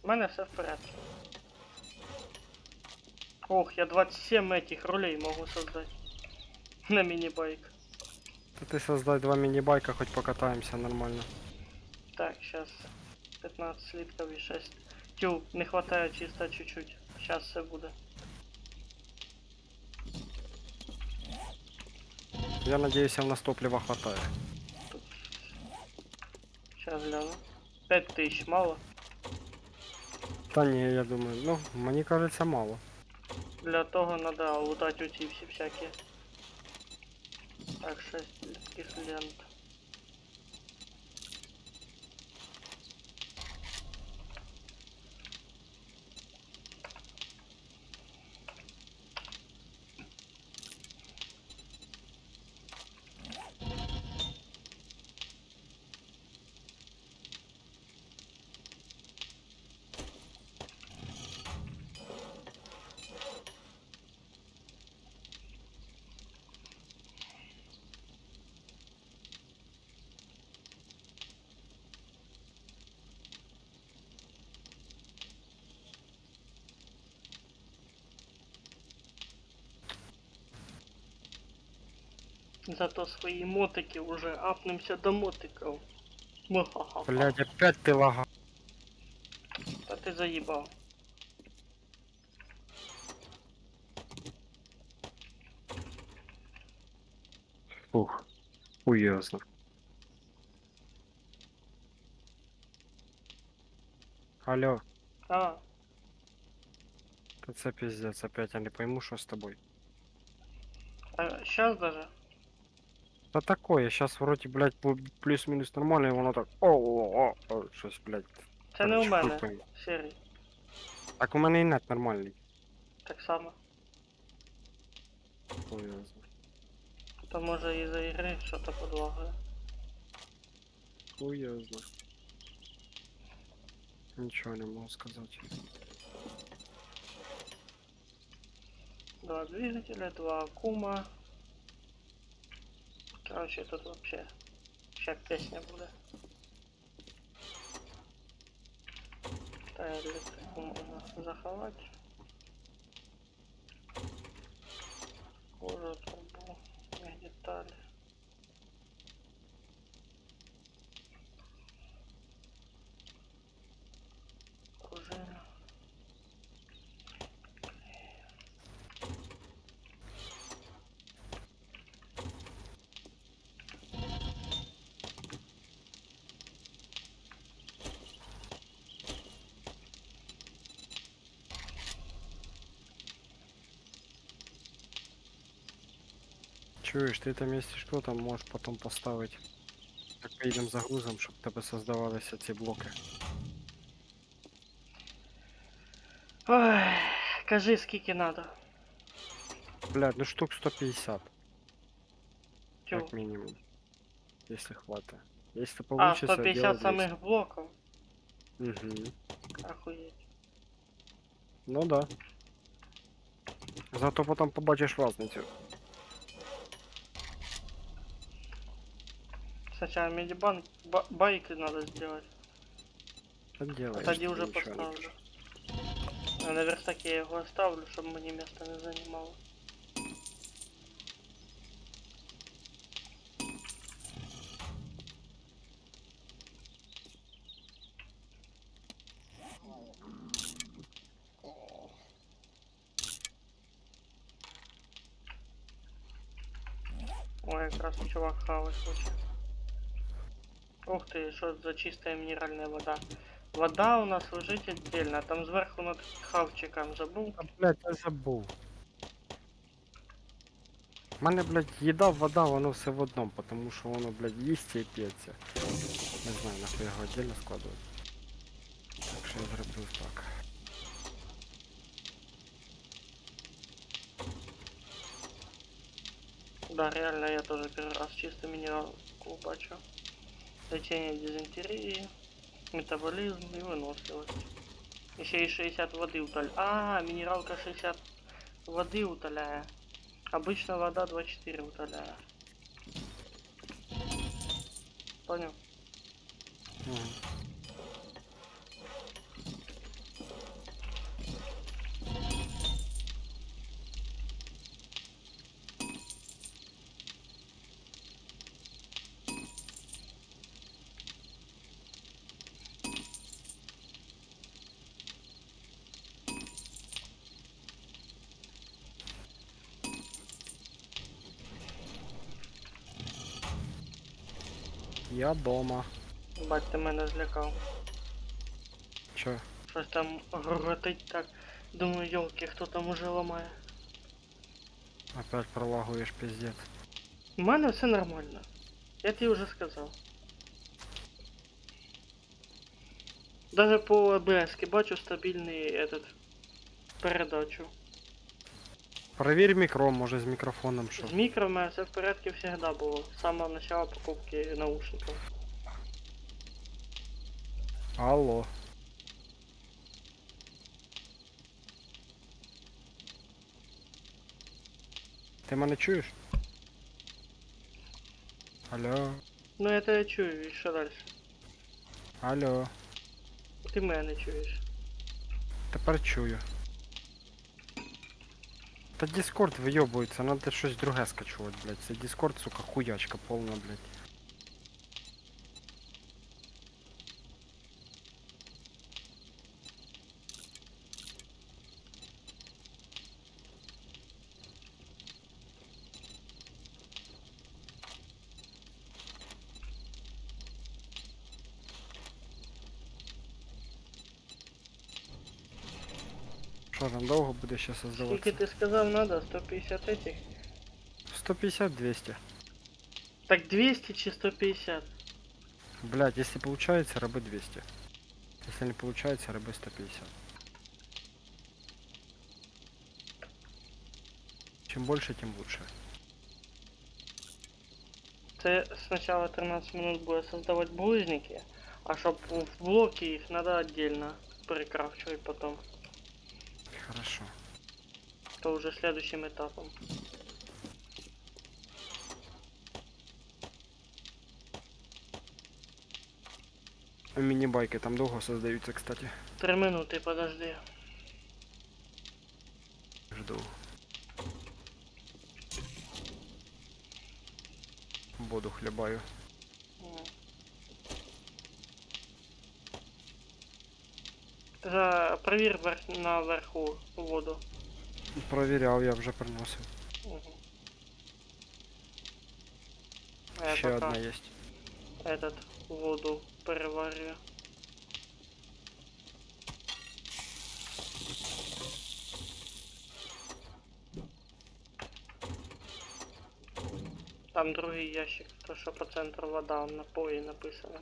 У мене все в порядке. Ох, я 27 этих рулей могу создать. На мини-байк. Та ти создай 2 міні-байка, хоч покатаємося нормально. Так, сейчас 15 слитков и 6. Тю, не хватает чисто чуть-чуть. Сейчас все будет. Я надіюся, в нас топлива хватає. Сейчас гляну. 5000, мало? Та ні, я думаю, ну, мені кажеться мало. Для того надо лутать эти все всякие. Так, 6 таких лент. Зато свои мотики уже апнемся до мотиков. Махаха. Блядь, опять ти лагав. Да ты заебал. Ух, уясно. Алло, А, та це пиздец, опять я не пойму, що з тобою. сейчас даже. Та такое, щас вроді, блядь, плюс-мінус нормально, і воно так о, щось, блядь. Це не у короче, хуй мене. пойми. Серій. Так у мене і нет нормальний. Так само. Уясно. То може із-за ігри що-то подлагає. Уясно. Нічого не можу сказати. 2 двигателя, 2 аккума. Короче, тут вообще ща песня буде. Та електрику можна заховати. Кожу, трубу, деталі. Пружина. Чуєш, ти там, якщо що, там можеш потім поставити. Як поїдемо за грузом, щоб в тебе создавалися ці блоки. Ой, кажи, скільки надо. Блядь, ну штук 150, Тю. як мінімум. Если хватит. Если А, получится, 150 делай 200. самих блоків. Угу. Охуеть. Ну да. Зато потом побачиш разницю. Сначала медибанк, байки надо сделать. Та А делаешь, тоді тобі уже нічого не поставлю. кажу. А на верстаке я его оставлю, чтобы мне место не занимало. Ой, как раз чувак хавать хочет. Ух ты, что это за чистая минеральная вода. Вода у нас лежит отдельно, а там сверху над хавчиком забыл. А, блядь, я забув. У мене, блядь, їда, вода, воно все в одному, потому що воно, блядь, їсться і п'ється. Не знаю, нахуй його отдельно складувати. Так що я зроблю так. Да, реально, я тоже первый раз чисто минералку бачу. Лечение дизентерии, метаболизм и выносливость. Еще и 60 воды утоляет. А, минералка 60 воды утоляет. Обычно вода 24 утоляет. Понял? Угу. Я дома. Бать, ти мене злякав. Чо? Щось там гротить так. Думаю, ёлки, хто там уже ламає. Опять пролагуєш, пиздец. У мене все нормально. Я тебе уже сказал. Даже по АБС бачу стабильный этот передачу. Проверь микро, може з мікрофоном що. С микро у меня все в порядке всегда было. С самого начала покупки наушников. Алло. Ти мене чуєш? Алло. Ну это я чую, и что дальше? Алло. Ты меня не чуешь. Тепер чую. Та Discord вийобується, надо щось друге скачувати, блядь. Це Discord, сука, хуячка повна, блядь. Що там довго буде ще Сколько создаватися? ты сказал надо? 150 этих? 150-200. Так 200 чи 150? Блядь, если получается, роби 200. Если не получается, роби 150. Чем больше, тем лучше. Це сначала 13 минут будет создавать булыжники, а чтоб в блоки их надо отдельно перекрафчивать потом. Хорошо. То уже следующим этапом. А мини-байки там долго создаются, кстати. 3 минуты, подожди. Жду. Воду хлебаю. Проверь наверху воду. Проверял, я вже приносив. Угу. А я Ще пока одна есть. этот воду переварю. Там другий ящик, то що по центру вода, напої написано.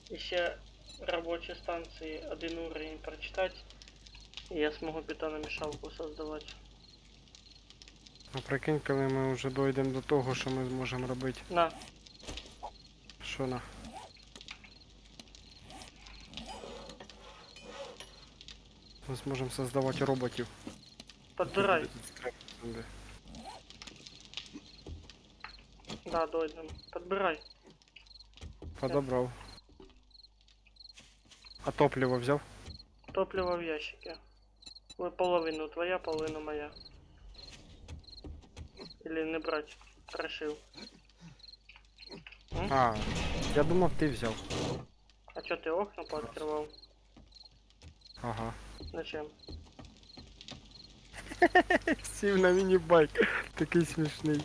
І ще робочі станції один уровень прочитати, і я зможу бетономішалку создавати. А прикинь, коли ми вже дійдемо до того, що ми зможемо робити. На, Що на? Ми зможемо создавати роботів. подбирай. Де? Да, дойдем. Подбирай. Подобрав. А топливо взяв? Топливо в ящике. Вы половину твоя, половину моя. Или не брать? Решил. А, я думав ти взяв. А чё ты окна пооткрывал? Ага. Зачем? Сів на міні-байк. Такий смішний.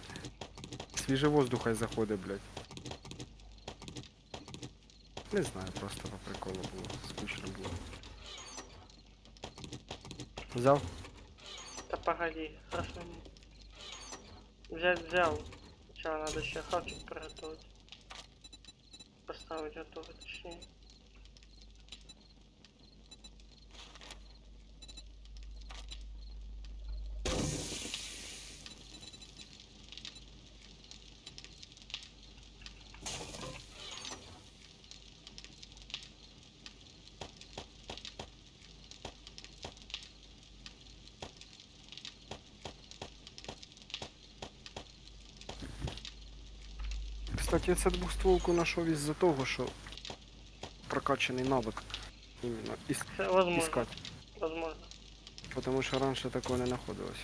Свіжий воздух хай заходить, блядь. Не знаю, просто по приколу було. Скучно було. Взяв? Да погоди, хорошо. Взял. Сначала надо еще хавчик приготовить. Поставить готовый, точнее. Кстати, я це двохстволку знайшов із-за того, що прокачаний навик. Іменно Возможно. іскати. Возможно. Потому що раніше такого не знаходилось.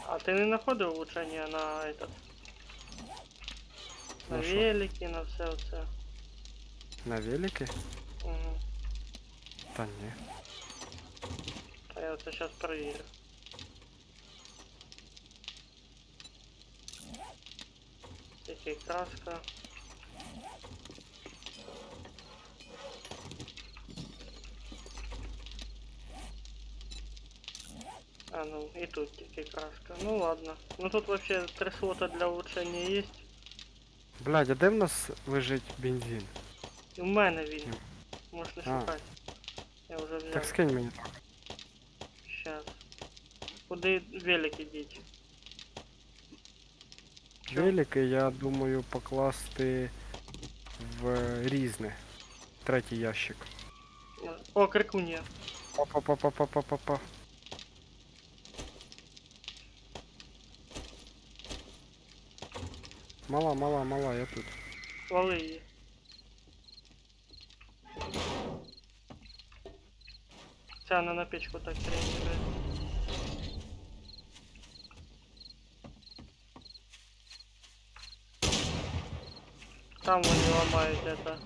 А ты не находил улучшения на этот? На На що? велике, на все. На велике? Угу. Та ні. А я это сейчас проверю. Такие краска. А, ну и тут таки краска. Ну ладно. Ну тут вообще 3 слота для улучшения есть. Блядь, а де в нас лежить бензин? І у мене він. Можна А. шукати. Я вже взяв. Так скинь мені. Щас. Куди велик ідіть? Чо? Велики, я думаю, покласти в різне. Третій ящик. О, крикун'я. Па-па-па-па-па-па-па. Мала, мала, мала, я тут. Вали її. Ця вона на печку так реагує. Там вони ламають это.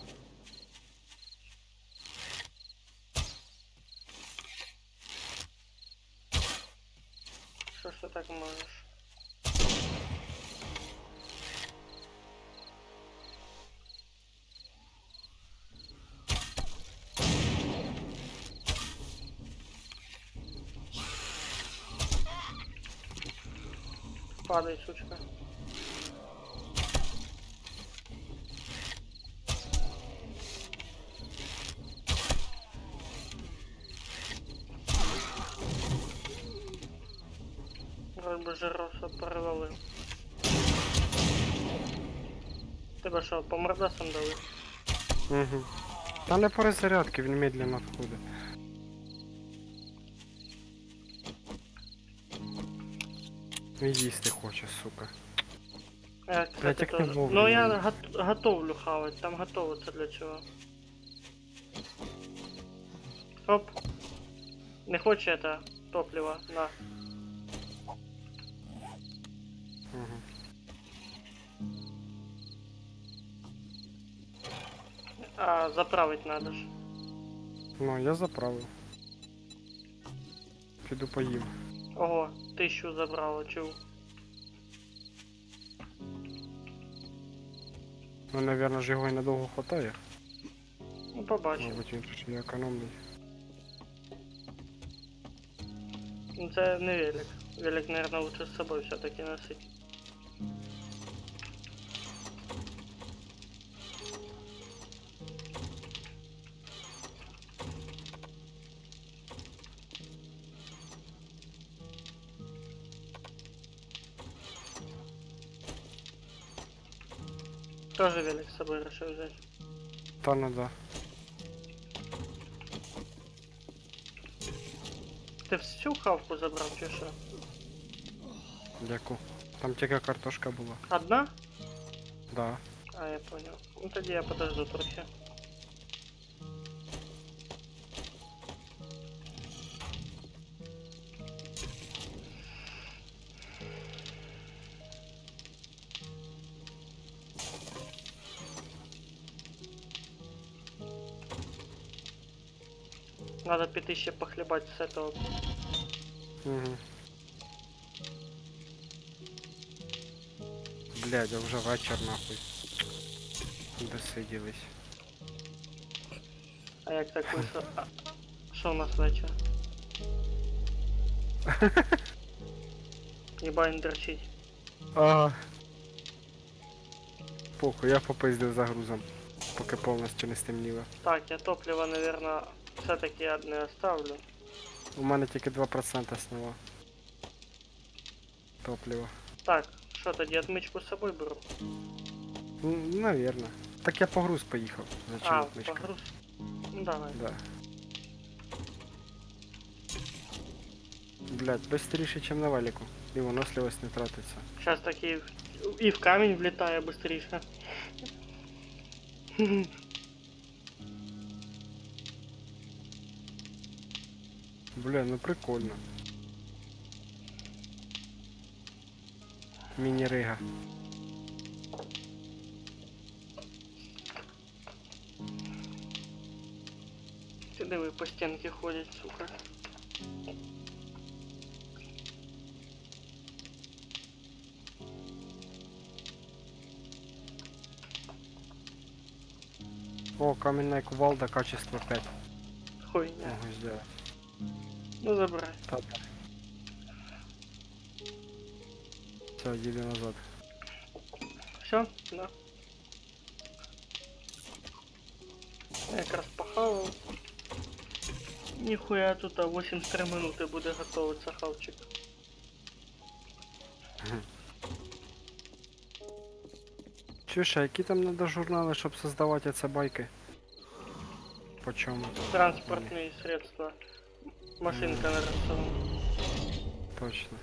Що ж ти так можеш? Падай, сучка. Вроде жироса перевалив. Тебе що, по мордасам дали? Угу. Та не перезарядки, він медленно входить. Він їсти хоче, сука. Кстати, як не тоже. вовремя. Ну я готовлю хавать, там готовиться для чого. Оп. Не хоче это топливо, на. Угу. А заправить надо ж. Ну, я заправив. Піду поїм. Ого, 1000 забрало, чув. Ну, наверное, ж його і надовго хватає. Ну, побачимо. Мабуть, він ж не економний. Ну, це не велик. Велик, наверное, лучше з собою все-таки носить. Тоже велик с собой решил взять. Та ну да. Ти всю хавку забрав чи що? Дяку. Там тільки картошка була. Одна? Да. А, я понял. Ну тоді я подожду трохи. Надо піти ще похлебать з этого. Угу. Блядь, а вже вечір нахуй. Досиділись. А як так вийшло? А, що у нас вечір? Єбань дрочить. Ага. Похуй, я попиздив за грузом, поки повністю не стемніло. Так, я топливо, наверное, все-таки одне оставлю. У мене тільки 2% сняло. Топливо. Так, що тоді отмичку з собою беру? Ну, наверно. Так я по груз поїхав. Зачем А, отмичка? погруз. Ну давай. Да. Блядь, быстріше, ніж на валіку. І виносливість не тратиться. Сейчас таки и в камень влетаю быстрее. Бля, ну прикольно. Міні-рига. Ти диви, по стенке ходять, сука. О, каменная кувалда, качество 5. Хуйня. Могу сделать. Ну забирай. Так. Все, їду назад. Все? Да. Я якраз похавав. Ніхуя тут 83 минути буде готовиться хавчик. Чуєш, а які там надо журнали, щоб создавати ці байки? По чому? Транспортные средства. Машинка нарисована. Точно.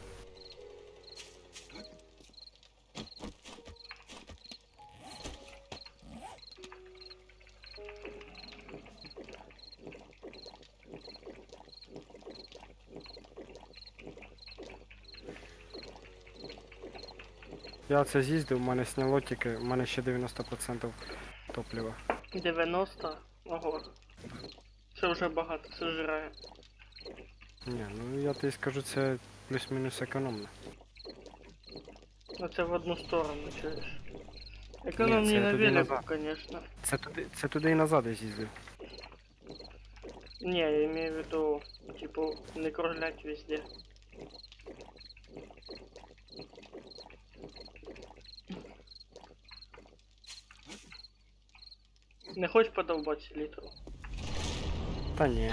Я це з'їздив, у мене сняло тільки, у мене ще 90% топлива. 90? Ого. Це вже багато, це жирає. Ні, ну я тобі скажу, це плюс-мінус економно. Ну це в одну сторону, чуєш. Економні це на туди велику, назад. конечно. Це туди і назад я з'їздив. Не, я имею в виду, типа, не кружлять везде. Не хочешь подолбать селитру? Та ні.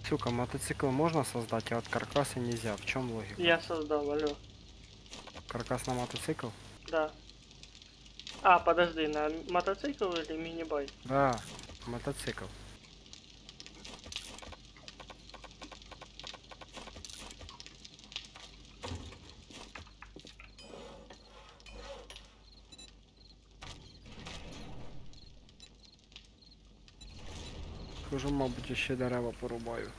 Сука, мотоцикл можно создать, а вот каркасы нельзя. В чем логика? Я создал, алло. Каркас на мотоцикл? Да. А, подожди, на мотоцикл или мини-байк? Да, мотоцикл. Кажу, мабуть, ще дерева порубаю.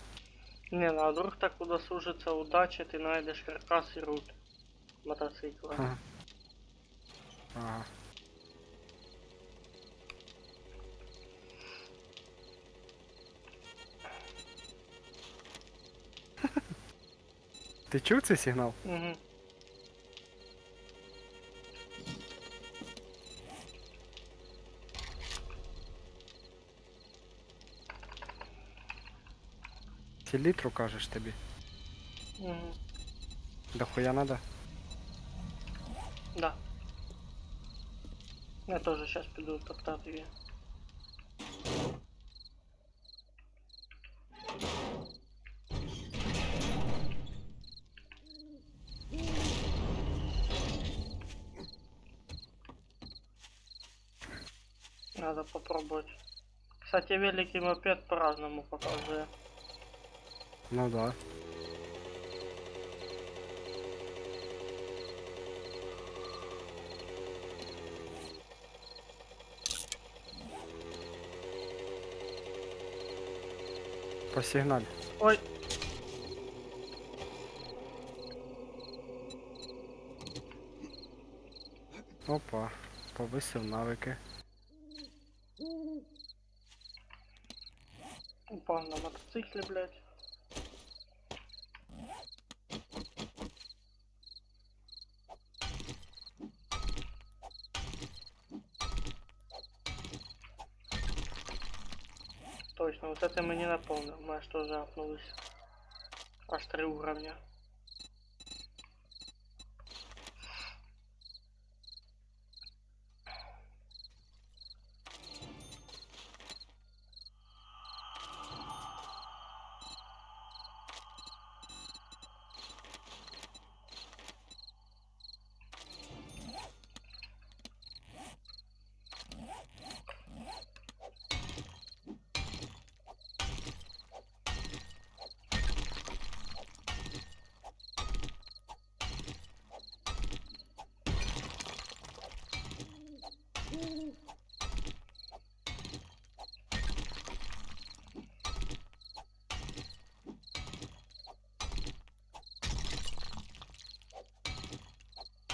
Не, ну а вдруг так удосужится удача, ты найдешь каркас и руль мотоцикла. Ага. Ага. Ти чув цей сигнал? Угу. Селітру кажеш тобі. Угу. Дохуя надо? Да. Я тоже сейчас пойду топтать ее. Надо попробовать. Кстати, великий мопед по-разному показывает. Ну да. Посигналь. Ой, Опа. Повисив навики. упал на мотоцикле, блядь. Точно, вот это мы не напомнил. Мы что же апнулись. Аж 3 уровня.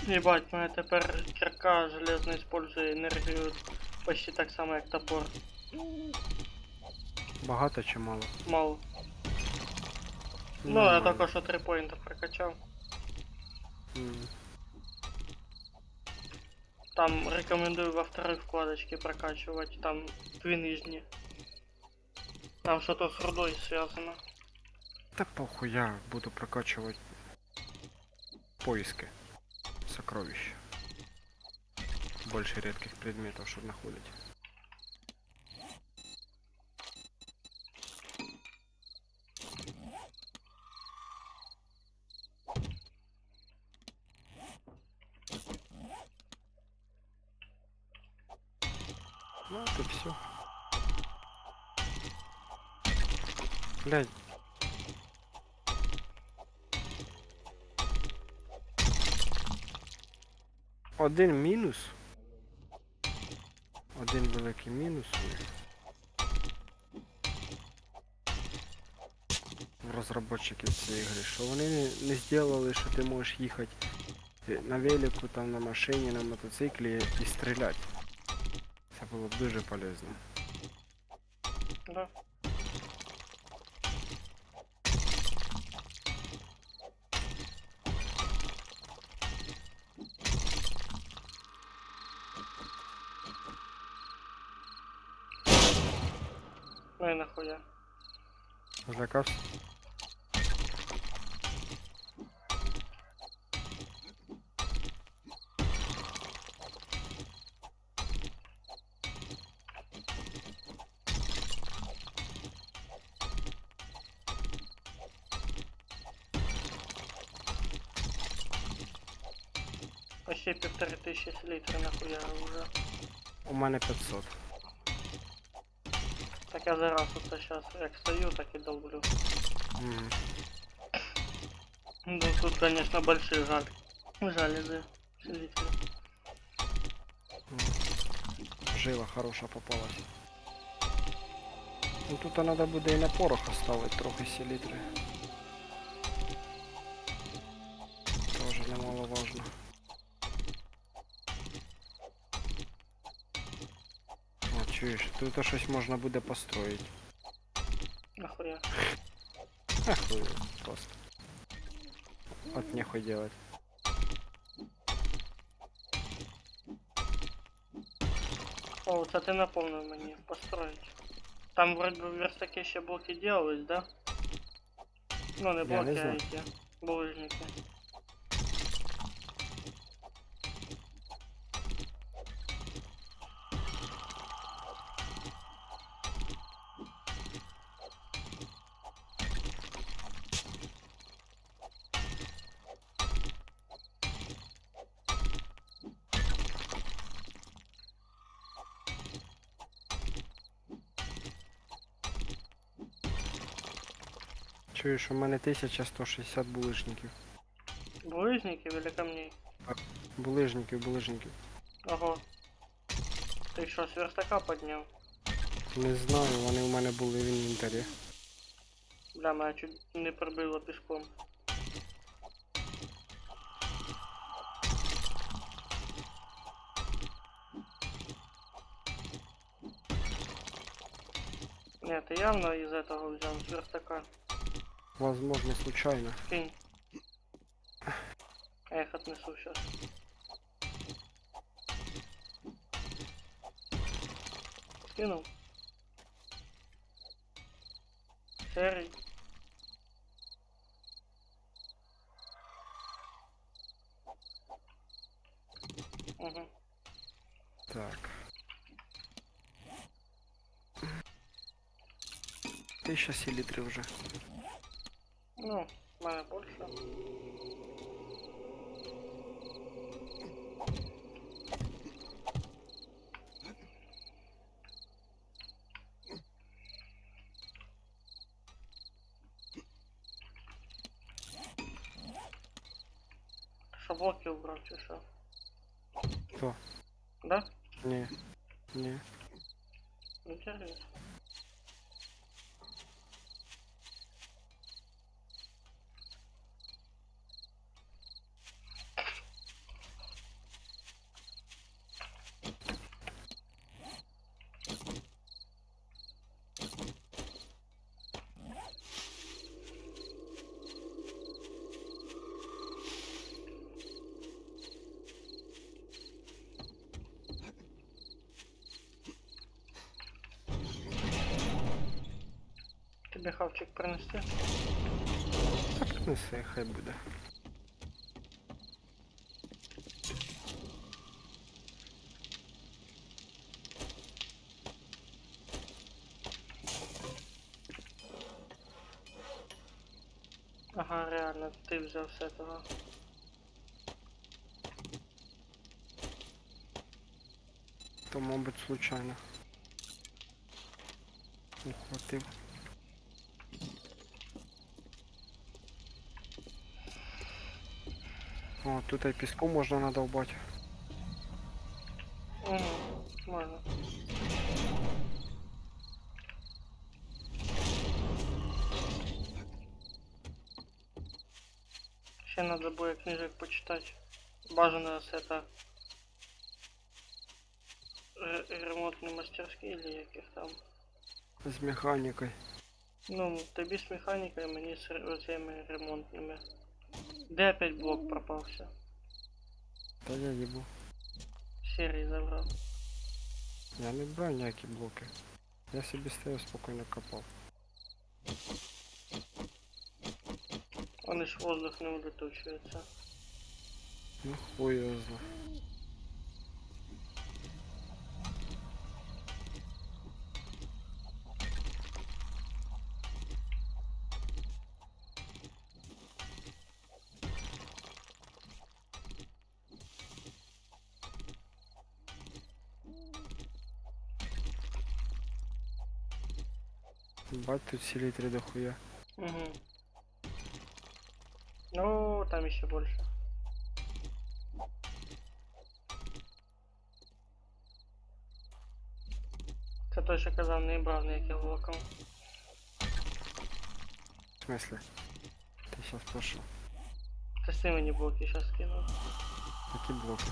Ебать, моя тепер кирка железна использує енергію почти так само, як топор. Багато чи мало? Мало. Ну, я только что 3 поинта прокачал. М. Там рекомендую во второй вкладочке прокачивать, там 2 нижние. Там что-то с рудой связано. Та похуй, я буду прокачувати поиски сокровищ. Больше редких предметов, чтобы находить. Ну, это все. Блядь. Один мінус. Один великий мінус у них. В розробників цієї гри, що вони не зробили, що ти можеш їхати на велику, там, на машині, на мотоциклі і стріляти. Це було б дуже полезно. Да. Ну и нахуя. Злякався? Почти 1500 литров нахуя уже. У мене 500. Так я зараз тут сейчас як стою, так и долблю. Мгм. Ну тут, конечно, большие жалезы. Литры. Жила хороша попалась. Ну тут треба буде і на порох оставити трохи селітри. Тоже немаловажно. О, чуєш, тут щось можна буде построїти. Нахуя. Ахуй, просто. От нехуй делать. О, це ти напомнив мені построїть. Там вроде бы в верстаке ще блоки делались, да? Ну не Я блоки, не а знаю. эти булыжники. Чуєш, у мене 1160 булыжників. Булыжники или камней? Булыжників. Ого. Ти що, з верстака підняв? Не знаю, вони у мене були в інвентарі. Бля, мене чуть не прибило пішком. Нет, ты явно из этого взял, с верстака. Возможно, случайно. Кинь. Я их отнесу сейчас. Скинул. Серый. Угу. Так. 1000 селітри вже. Ну, в мене більше. Що блоки убрав, чи що? Хто? Да? Ні. Ні. Интересно. Тебе хавчик принести? Так неси, хай буде. Ага, реально, ты взял с этого. То, мабуть, случайно. Ухватив. О, тут і піску можна надовбати. Угу, можно. Ще надо будет книжек почитать. Бажано с это ремонтные мастерские или яких там. З механікою. Ну, тобі з механікою, мені з оцими ремонтними. Де опять блок пропався? Та я їбу. Серії забрав. Я не брав ніякі блоки. Я собі стояв спокійно копав. Вони ж в воздух не улетучуються. Ну хуй його зна. Бать, тут селітри дохуя. Угу. Ну, там еще больше. Це той, що казав, не брав ніяких блоків. В смысле? Ти щас пошел. Це ж ти мені блоки зараз скинув. Які блоки?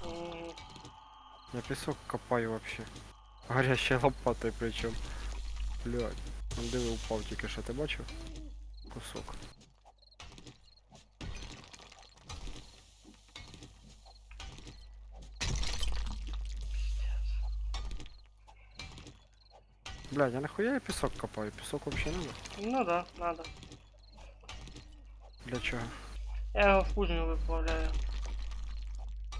М, Я песок копаю вообще. Горящей лопатой причем. Блядь. Он диви упав тільки що, ти бачив? Кусок. Блядь, я нахуя я песок копаю? Песок вообще надо? Ну да, надо. Для чого? Я його в кузню виплавляю.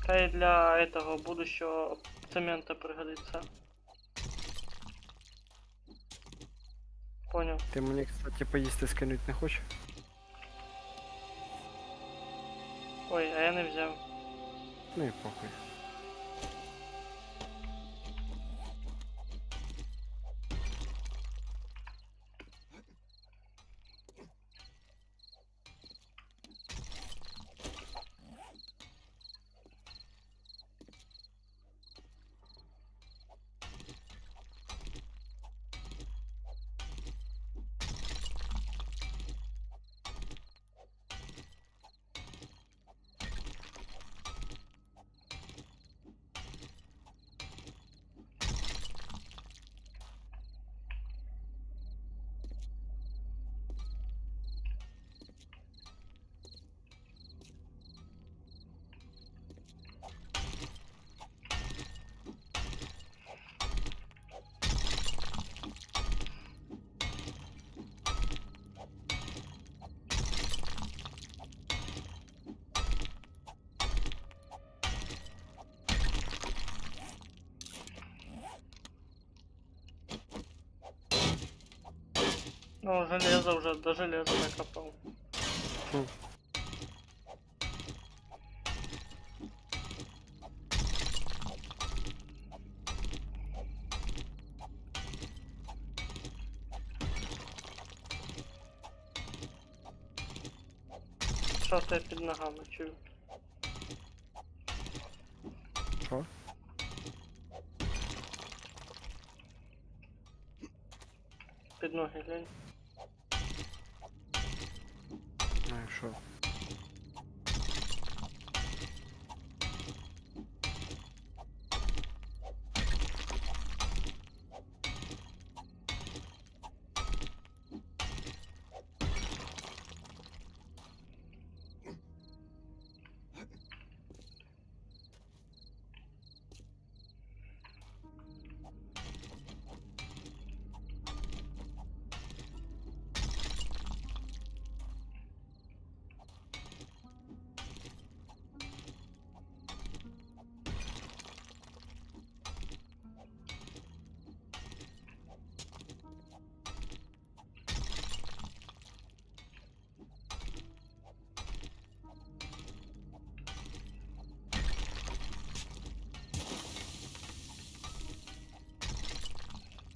Та й для этого будущего цемента пригодиться. Понял. Ти мені, кстати, поїсти скинуть не хочеш? Ой, а я не взяв. Ну і похуй. Ну, железо уже, до железа накопал. Хм. Що в тебе під ногами чую? Що? Під ноги глянь. Ну і що?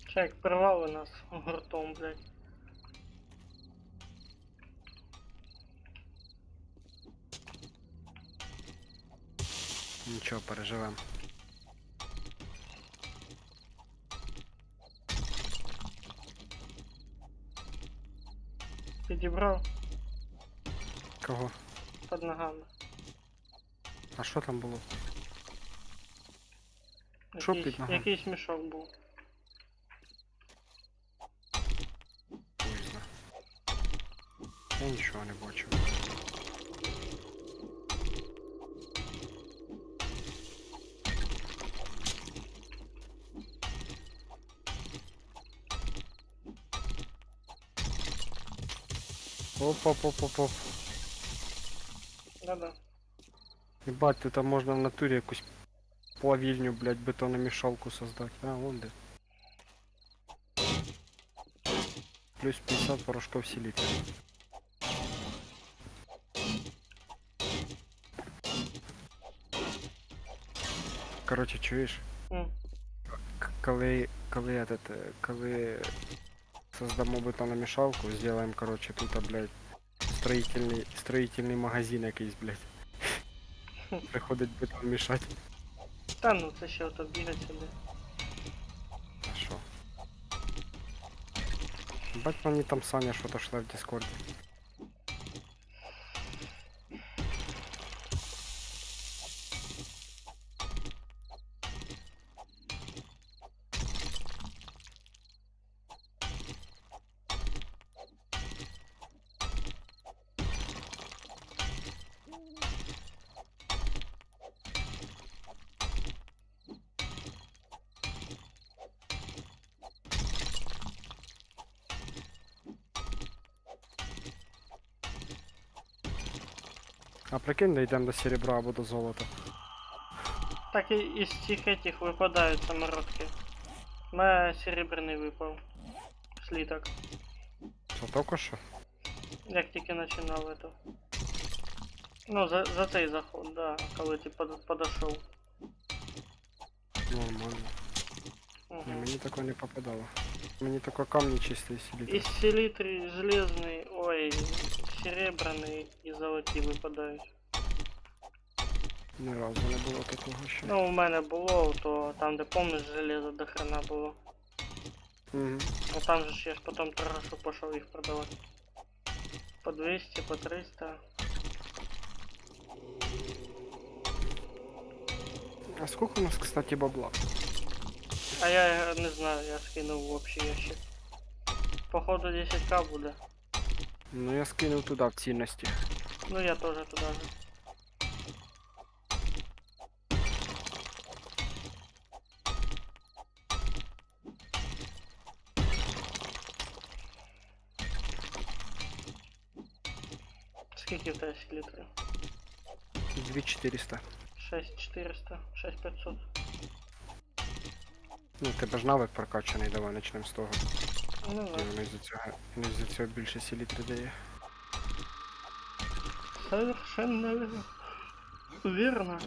Чек, прорвали нас гуртом, блядь. Нічого, переживем. Підібрав Кого? під ногами. А що там було? Що під ногами? Якийсь мішок був. Поздно. Я нічого не бачу. Оп-оп-оп-оп-оп. Да-да. Ебать, тут там можна в натурі якусь плавільню, блядь, бетономішалку создати. А, вон де. Плюс 50 порошков селитра. Короче, чуєш? М. Коли создамо бетономішалку, сделаем, короче, тут, блядь, строительный магазин якийсь, блядь. Приходить бетон мішать. Та ну це ще ото бігать сюди. А що? Бать мені там Саня що-то шле в Дискорді. А прикинь, дійдемо до серебра або до золота. Так и из всех этих выпадают самородки. На серебряный выпал. Слиток. Це тільки що? Як тільки починав это. Ну, за цей заход, да, коли ти подошов. Нормально. Угу. Ні, мені такого не попадало. Мені тільки камні чисті селітри. Из селитры железный, ой, серебряный и золоті випадають. Ні разу не було такого ще. Ну, у мене було, то там, де помниш, железо до хрена було. Угу. Ну там же ж я ж потом торгашу пошел их продавать. По 200, по 300. А сколько у нас, кстати, бабла? А я не знаю, я скинул в общий ящик. Походу 10к буде. Ну я скинув туди в цінності. Ну я тоже туда же. Скільки в тебе селітри? 2400. 6400, 6500. Ну, тебе ж навик прокачаний, давай почнемо з того. Ну І да. воно із-за цього більше селітри дає. Совершенно верно.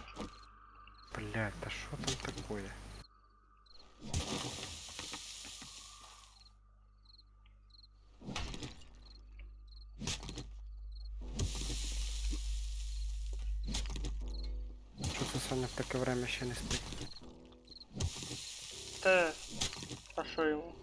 Блять, та що там такое? Що це Саня в таке время ще не спить? Та, а що йому?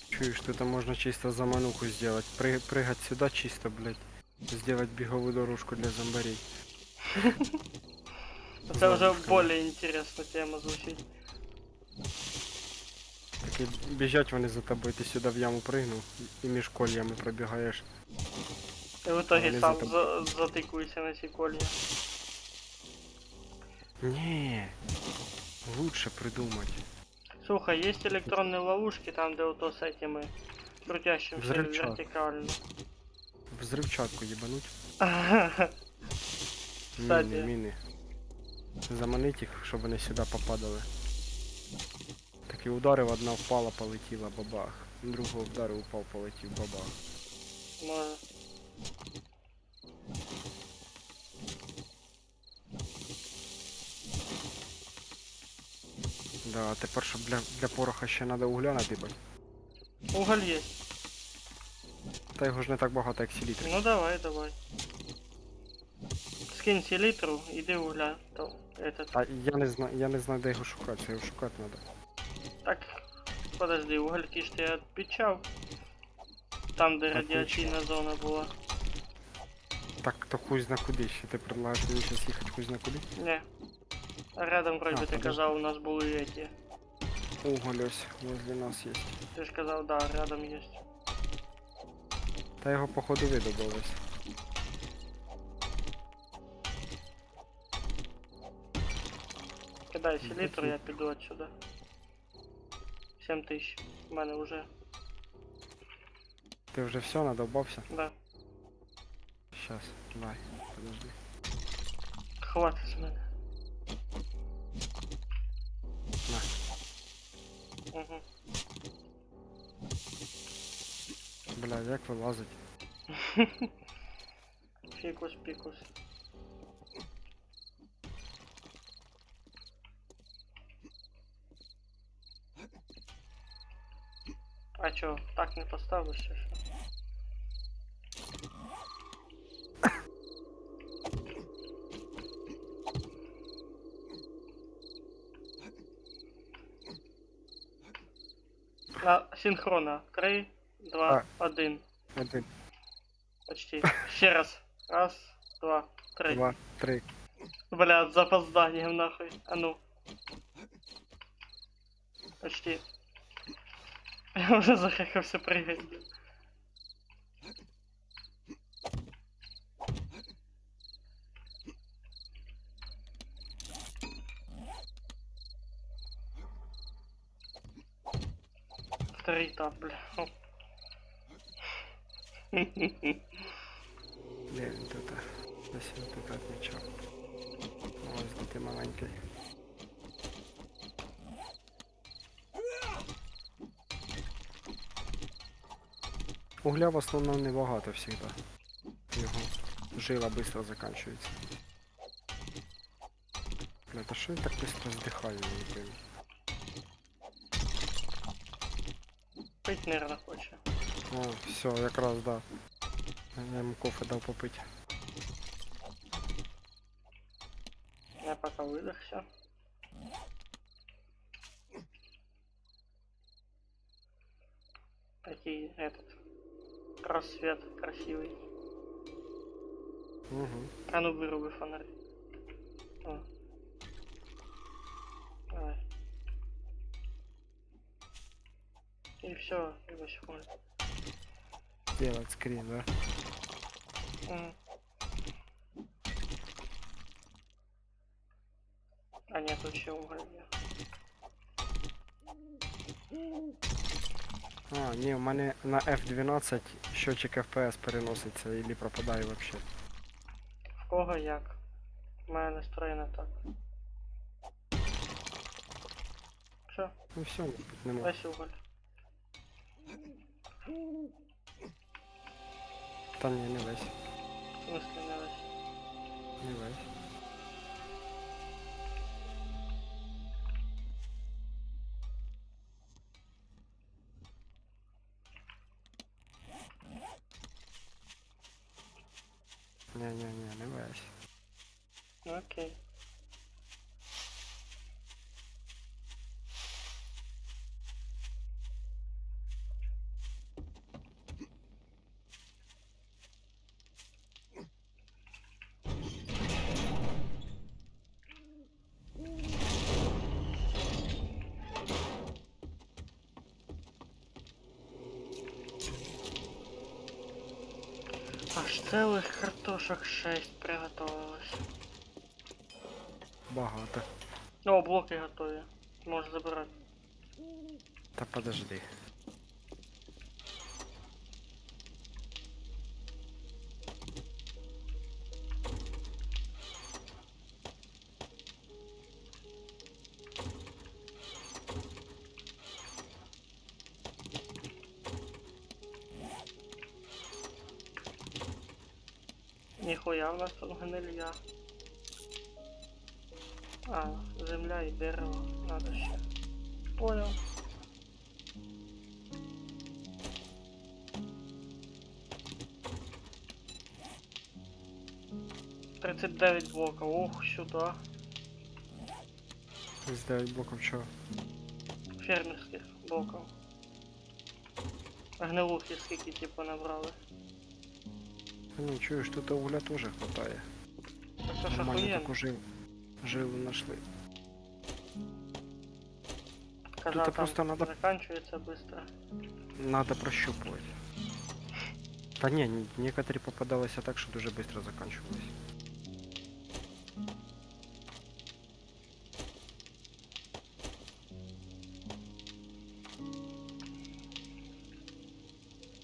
Чуєш, тут можна чисто замануху сделать. Прыгать сюда чисто, блять. Сделать беговую дорожку для зомбарей. Це вже Ладушками. более інтересна тема звучить. Такі біжать вони за тобою, ти сюди в яму пригнув і між кольями пробігаєш. І в итоге Вони сам за тобою. затикуйся на ці колья. Ні, лучше придумать. Слухай, есть электронные ловушки, там где вот с этими крутящимся Взрывчатка. вертикально. Взривчатку їбануть. Кстати. Міни. Заманить їх, щоб вони сюди попадали. Такі ударив, одна впала, полетіла, бабах. Другого вдарив, упав, полетів, бабах. Може. Да, а тепер, щоб для пороха ще треба угля надибати. Уголь есть. Та його ж не так багато, як селітр. Ну давай, давай. Скинь селитру, иди угля. То, этот. А я не знаю, де його шукати, це його шукати треба. Так, подожди, угольки ж ты отпечал. Там, где Отмечу. радиаційна зона була. Так, то хуй зна куди ще. Ти предлагаєш мені зараз їхати хуй зна куди? Не. Рядом вроде ты подожди. казав, у нас були эти. Уголь ось, возле нас є. Ты ж казав, да, рядом есть. Та його походу видобув весь. Кидай селитру, я піду отсюда. 7000. У мене уже. Ти вже все, надовбався? Да. Щас, давай, подожди. Хватить з мене. На. Угу. Бля, як вилазить? Фікус, пікус. А чо, так не поставиш чи що? На синхронно. 3, 2, 1. Один, Почти. Ще раз. Раз, два, три. 2, 3. Бля, с запозданием нахуй. А ну. Почти. Я уже захекався прыгать. Блин. Второй этап, бля. Оп. Де він тут? Десь він тут відмічав. Ось де ти маленький. Угля в основному небагато завжди. Його жила швидко закінчується. Бля, та що він так швидко здихає, я не пойму. Пить, наверное, хоче. О, все, якраз, да. Я йому кофе дав попити. Я пока выдохся. Такие, этот, рассвет красивый. Угу. А ну выруби фонарь. О. Давай. И все, и восьмой. Делать скрин, да? Мгм. А нет, тут еще уголь. А, ні, у мене на F12 счетчик FPS переноситься і пропадає вообще. В кого як? У мене настроєно так. Що? Ну все, тут нема. Весь уголь. Та ні, не весь. В смысле не весь? Не весь. Ні, не весь. Ну, окей. Аж целых картошек 6 приготовилось. Багато. О, блоки готові. Можеш забирати. Та подожди. Ніхуя в нас тут гнилья. А, земля і дерево. Надо ще. Понял. «39 блоків, ох, сюда. 39 блоків чого? Фермерських блоків. Гнилухи скільки типу набрали. Та ні, чуєш, тут угля теж хватає. Так це ж Нормально охуєнно. таку жилу знайшли. Казав, тут просто там надо- заканчивается быстро. Надо прощупувати. Та ні, некоторі попадалися так, що дуже швидко закінчувалися.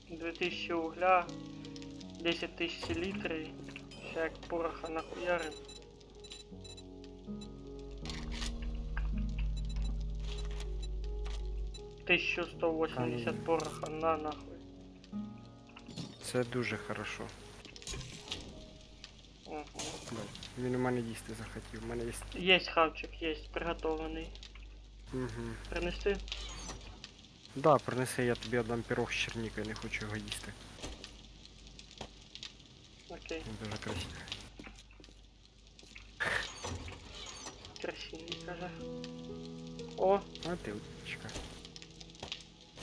— 2000 угля, 10 тысяч селитры, всяк пороха нахуярим. — 1180 пороха на нахуй. Це дуже хорошо. Угу. Він у мене їсти захотів. У мене є. Есть хавчик, есть, приготовленный. Угу. Принести? Да, принеси, я тобі отдам пирог з чернікою, не хочу його їсти. Окей, Він дуже красивий. красивий, каже. О, А ти уточка.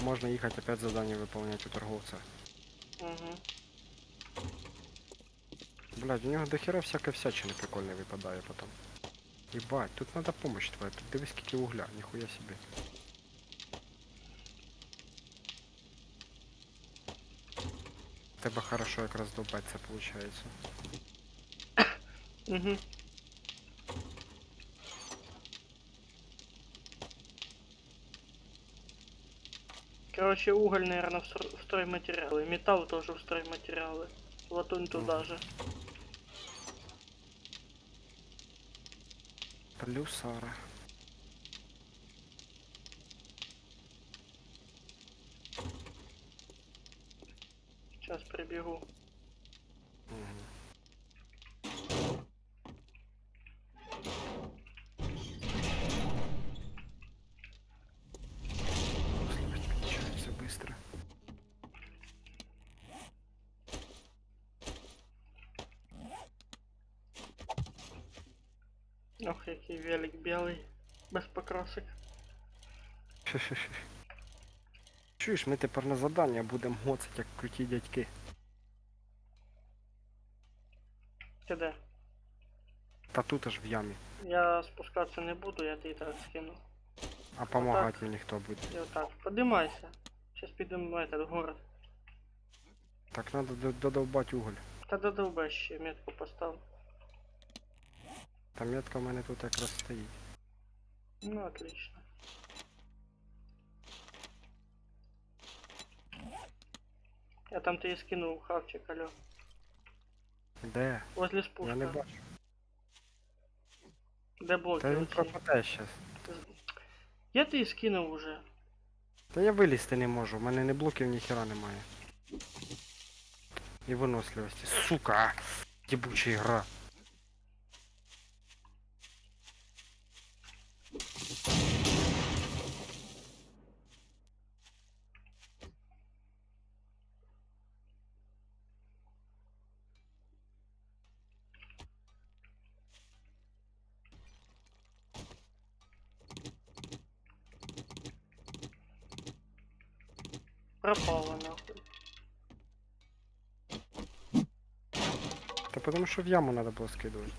Можна їхати опять задання виконувати у торговця. угу. Блядь, у нього дохера всяке всячини прикольне випадає потім. Єбать, тут надо помощь твоя, тут дивись скільки угля, ніхуя собі. В тебе хорошо якраз довбаться получается. Угу. Короче, уголь, наверное, в стройматериалы. Металл тоже в стройматериалы. Латунь туда же. Плюсара. Сейчас прибегу. Угу. Слушай, кончается быстро. Ох, який велик белый. Без покрасок. Чуєш, ми тепер на задання будемо гоцать, як круті дядьки. Ти де? Та тут аж в ямі. Я спускаться не буду, я тебе так скину. А помагати мені хто буде. И вот так. Поднимайся. Сейчас пойдем в этот город. Так треба додовбати уголь. Тогда долбай ще метку постав. Та метка в мене тут якраз стоїть. Ну, отлично. Я там тебе скинул хавчик, алло. Де? Возле спуска. Я не бачу. Де блоки Та він оці? пропаде щас. Я тебе скинув уже. Та я вилізти не можу, в мене ні блоків, ні хера немає. І виносливості. Сука! Єбуча ігра. Пропала нахуй. Та потому що в яму треба було скидувати.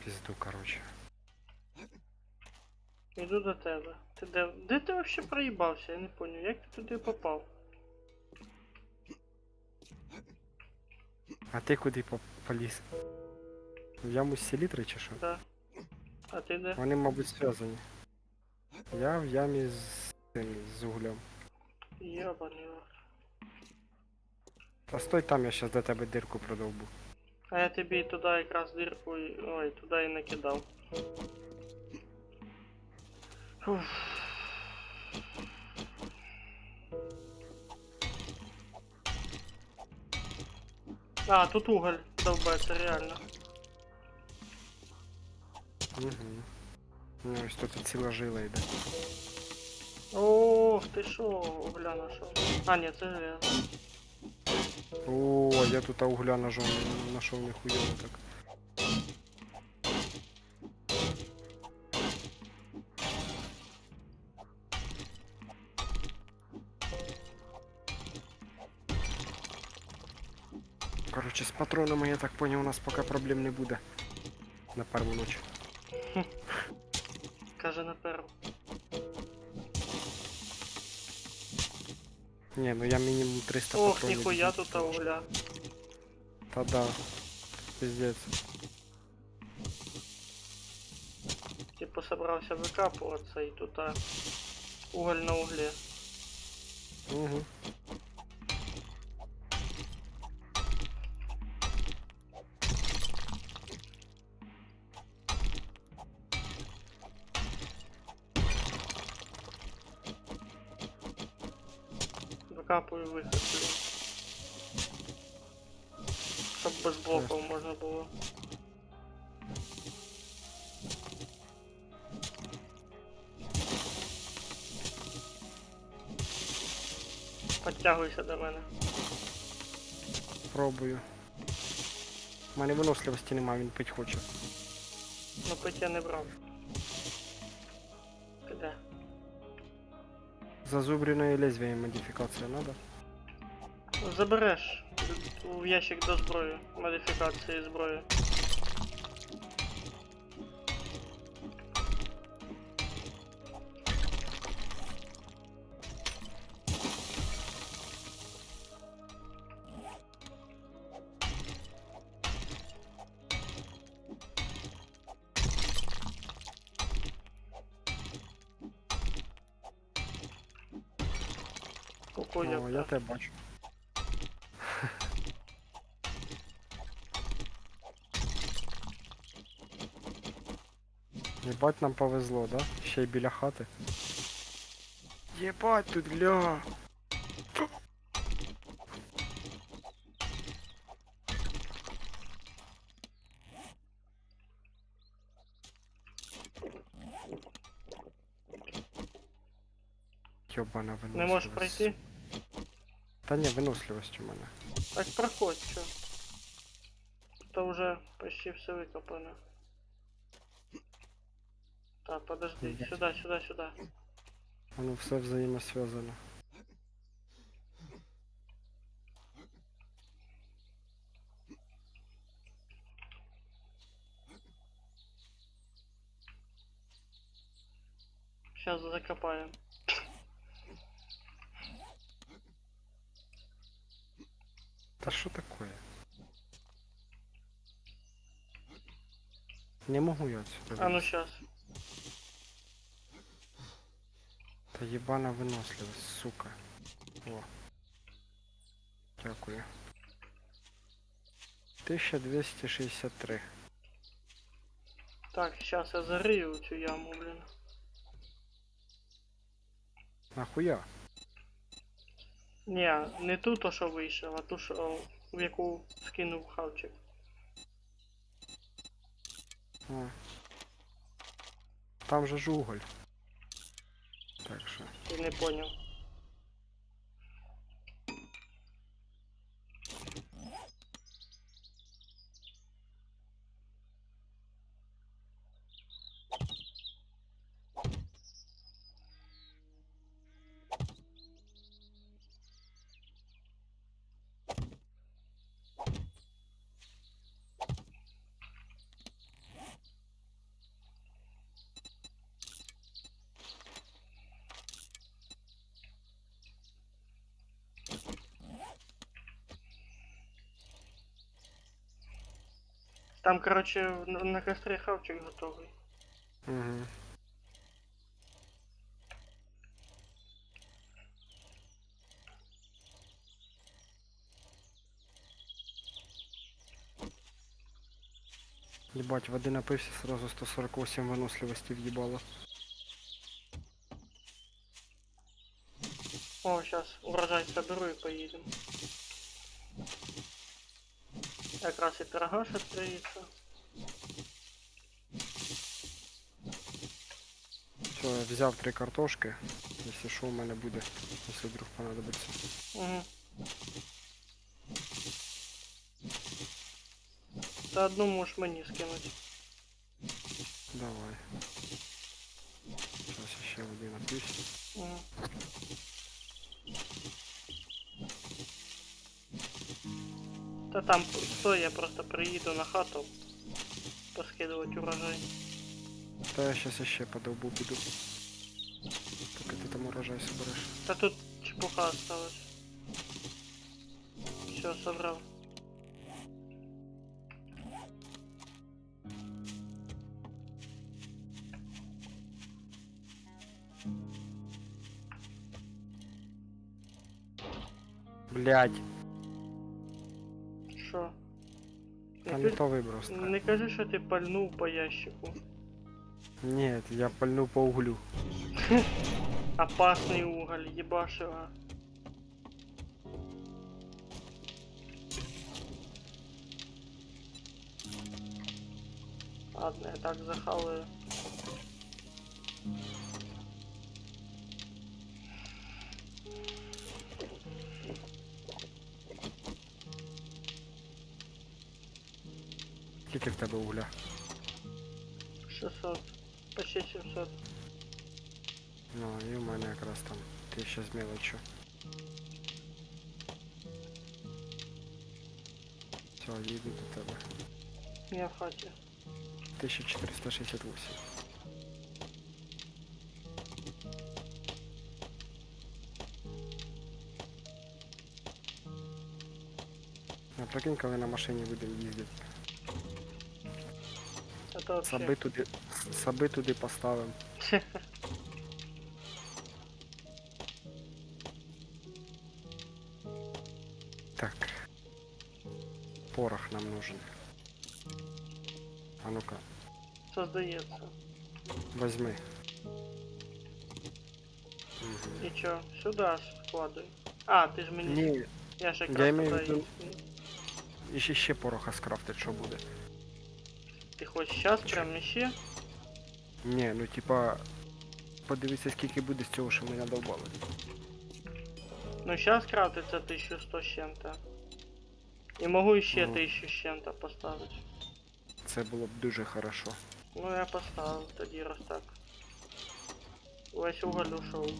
Пізду, короче. Іду до тебе. Ти де? Де ти вообще проїбався? Я не понял. Як ти туди попав? А ти куди поліз? В яму з селітри чи що? Да. А ти де? Вони, мабуть, зв'язані. Я в ямі з углем. Йобаний рот. Та стой там, я щас до тебе дирку продовбу. А я тобі туди якраз дирку і... Ой, туди і накидав. Фух. А, тут уголь долбается, реально. Угу. Ну, ось тут ціла жила йде. Ох, ти шо, угля нашел. А, ні, це железо. О, я тут угля нашов ніхуйово так. Короче, з патронами, я так понял, у нас поки проблем не буде. На першу ніч. Каже на перу. Не, ну я мінімум 300 Ох, патронів. ніхуя візьму. тут угля. Та да. Пиздец. Типу собрався викапуватися і тут уголь на углі. Угу. Викапую вихід, блін. Щоб без блоків можна було. Підтягуйся до мене. Пробую. У мене виносливості нема, він пить хоче. Ну пить я не брав. Де? Зазубренное лезвие модифікація надо? Забереш в ящик до зброї, модифікації зброї. О, я тебе бачу. Єбать нам повезло, да? Ще й біля хати. Єбать тут, гля! Йобана виносливість. Не можеш пройти? Та ні, виносливість у мене. Так проходь, чё. Это уже почти все выкопано. Так, подожди, Ебать. сюда, сюда, сюда. Воно все взаємосвязано. Сейчас закопаем. Та що такое? Не можу я отсюда А ну вилізти. сейчас. Та єбана виносливість, сука. О. Дякую. 1263. Так, сейчас я зарыю цю яму, блин. Нахуя? Не, не ту, то що вийшов, а ту, що в яку скинув хавчик. О. Там же ж уголь. Так що. Ти не поняв. Там, короче, на кострі хавчик готовий. Угу. Ебать, воды напився, сразу 148 выносливости въебало. О, сейчас урожай соберу и поедем. Якраз і пирогаш відкриється. Все, я взяв 3 картошки. Якщо що, у мене буде, якщо вдруг понадобиться. Угу. Та одну можеш мені скинути. Давай. Сейчас ще води напився. Угу. Та там стой, я просто приїду на хату поскидувати урожай. Та я сейчас ще по довбу піду. Поки ти там урожай собереш. Та тут чепуха осталась. Все, собрал. Блядь, Що? та не Не, то вибрав. не кажи, що ти пальнув по ящику. Нет, я пальну по углю. Опасный уголь, ебашь его. Ладно, я так захаваю. Скільки в тебе угля? 600. Почти 700. Ну, і в мене якраз там 1000 з мелочю. Все, їду до тебе. Я в хаті. 1468. Ну, прикинь, коли на машині будемо їздити. Это вообще. Саби туди поставимо. Так. Порох нам нужен. А ну-ка, Создається. возьми. Мгм. І чо? Сюди складуй. А, ти ж мені. Ні, Я ж я якраз имею в туди виду- і- і ще пороха скрафтить, що буде. Ти хочеш щас прям іще? Ні, ну типа, подивися, скільки буде з цього, що ми надовбали. Ну щас крафтиться 1100 з чим-то. І можу ще Ну. 1000 з чим-то поставити. Це було б дуже хорошо. Ну я поставив тоді раз так. Весь уголь ушов.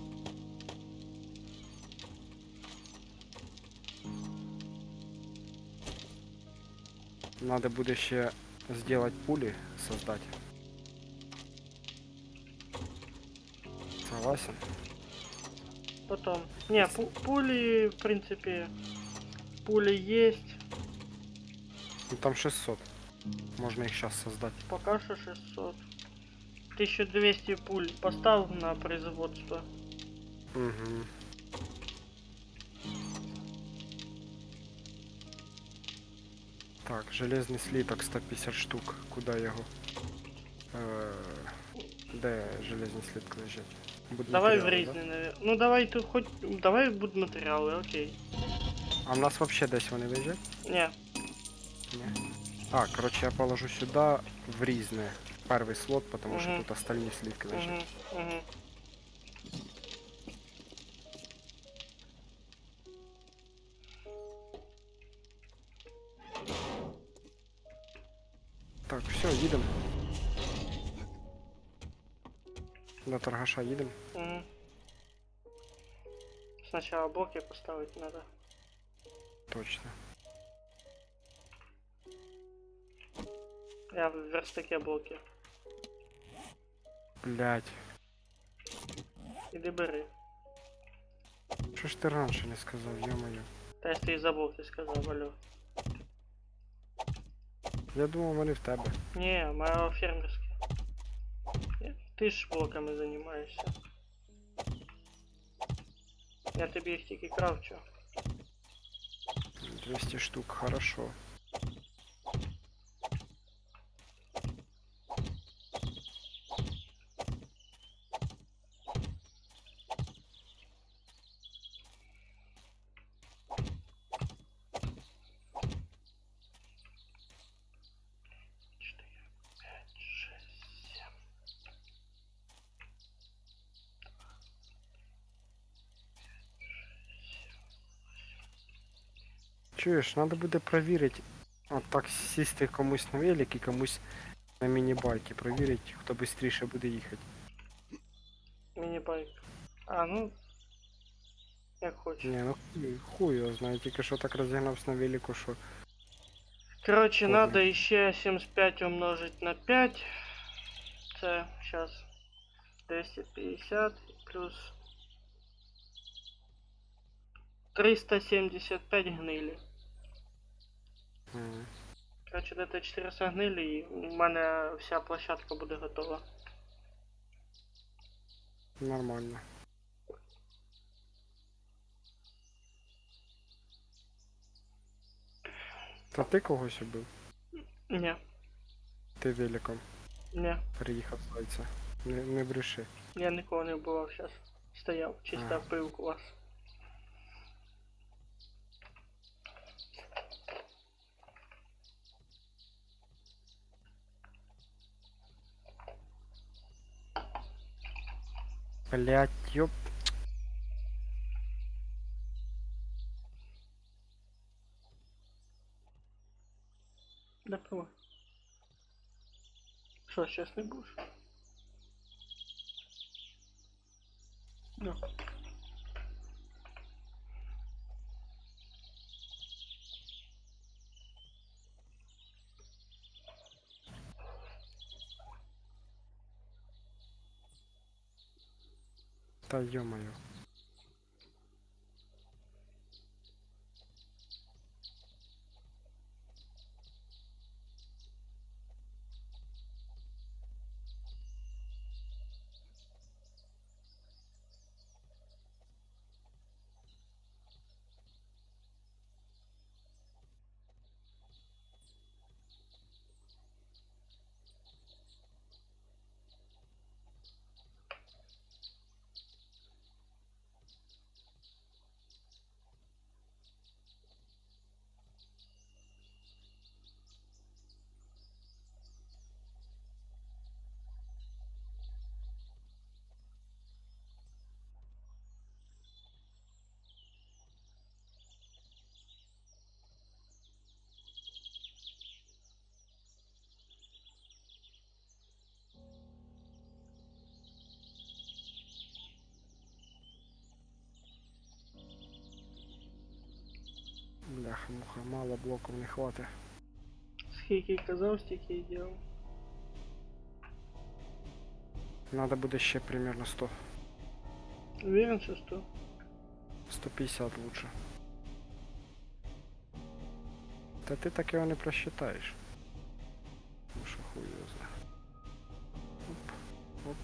Надо буде ще зробити пулі, создати. Согласен? Потом. Не, пули, в принципе, пули есть. Ну там 600. Можна їх зараз создати. Пока что 600. 1200 пуль поставил на производство. Угу. Так, железний слиток 150 штук. Куда його? Де железний слиток лежить? Давай в Будматеріали, да? різні, наверное. Ну давай тут хоть. Давай будут материалы, окей. А в нас вообще десь вони лежать? Не, Ні. А, короче, я положу сюди в різне. Перший слот, потому що Мгм. тут остальні слитки лежать. угу. Так, все, їдемо. До торгаша їдемо. Угу. Сначала блоки поставить надо. Точно. Я в верстаке блоки. Блять. Іди бери. Що ж ти раніше не сказав, ё-моё. Та я ти за блоки сказав, алло. Я думав, вони в тебе. Не, моя фермерская. Ты ж блоками занимаешься. Я тобі їх тільки кравчу. 200 штук, хорошо. Четыре, пять, шесть, семь. Чуєш, треба буде перевірити. От так сісти комусь на велик і комусь на міні-байки. Провірити, хто швидше буде їхати. Мини-байк. А, ну... Як хочеш. Ні, ну хуй його знає, тільки що так розігнався на велику, що... Короче, Ладно. надо еще 75 умножить на 5. Это сейчас 250 плюс 375 гнили. М, Короче, где-то 400 гнили и у мене вся площадка буде готова. Нормально. Та ти когось убив? Не, Ти великом не, приїхав зайця. Не бреши. я нікого не вбивав сейчас. Стояв, чисто А. пив вас. Блять, ёп. Да пиво. Що, чесний будеш? Ну. Та ё-моё. Бляха-муха, мало блоків не хватить. Скільки казав, стільки і ділав. Надо буде ще примерно 100. Уверен, що 100? 150 лучше. Та ти так його не просчитаєш. Ну що хуй його знає. Оп, оп.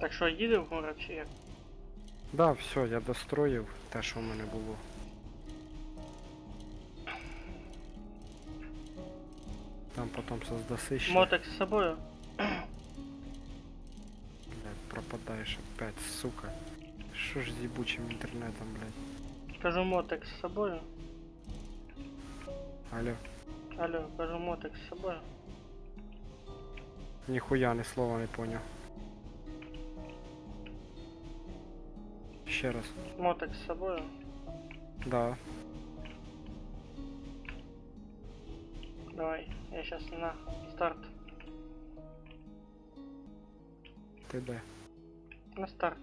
Так що їде в город чи як? Да, все, я достроїв те, що в мене було. Там потім создаси ще. Мотик з собою? Блядь, пропадаєш опять, сука. Що ж з їбучим інтернетом, блядь? Кажу, мотик з собою. Алло. Алло, кажу, мотик з собою. Ніхуя, ні слова не поняв. Ще раз. Мотик з собою. Да. Давай, я сейчас на старт. Ти де? На старт.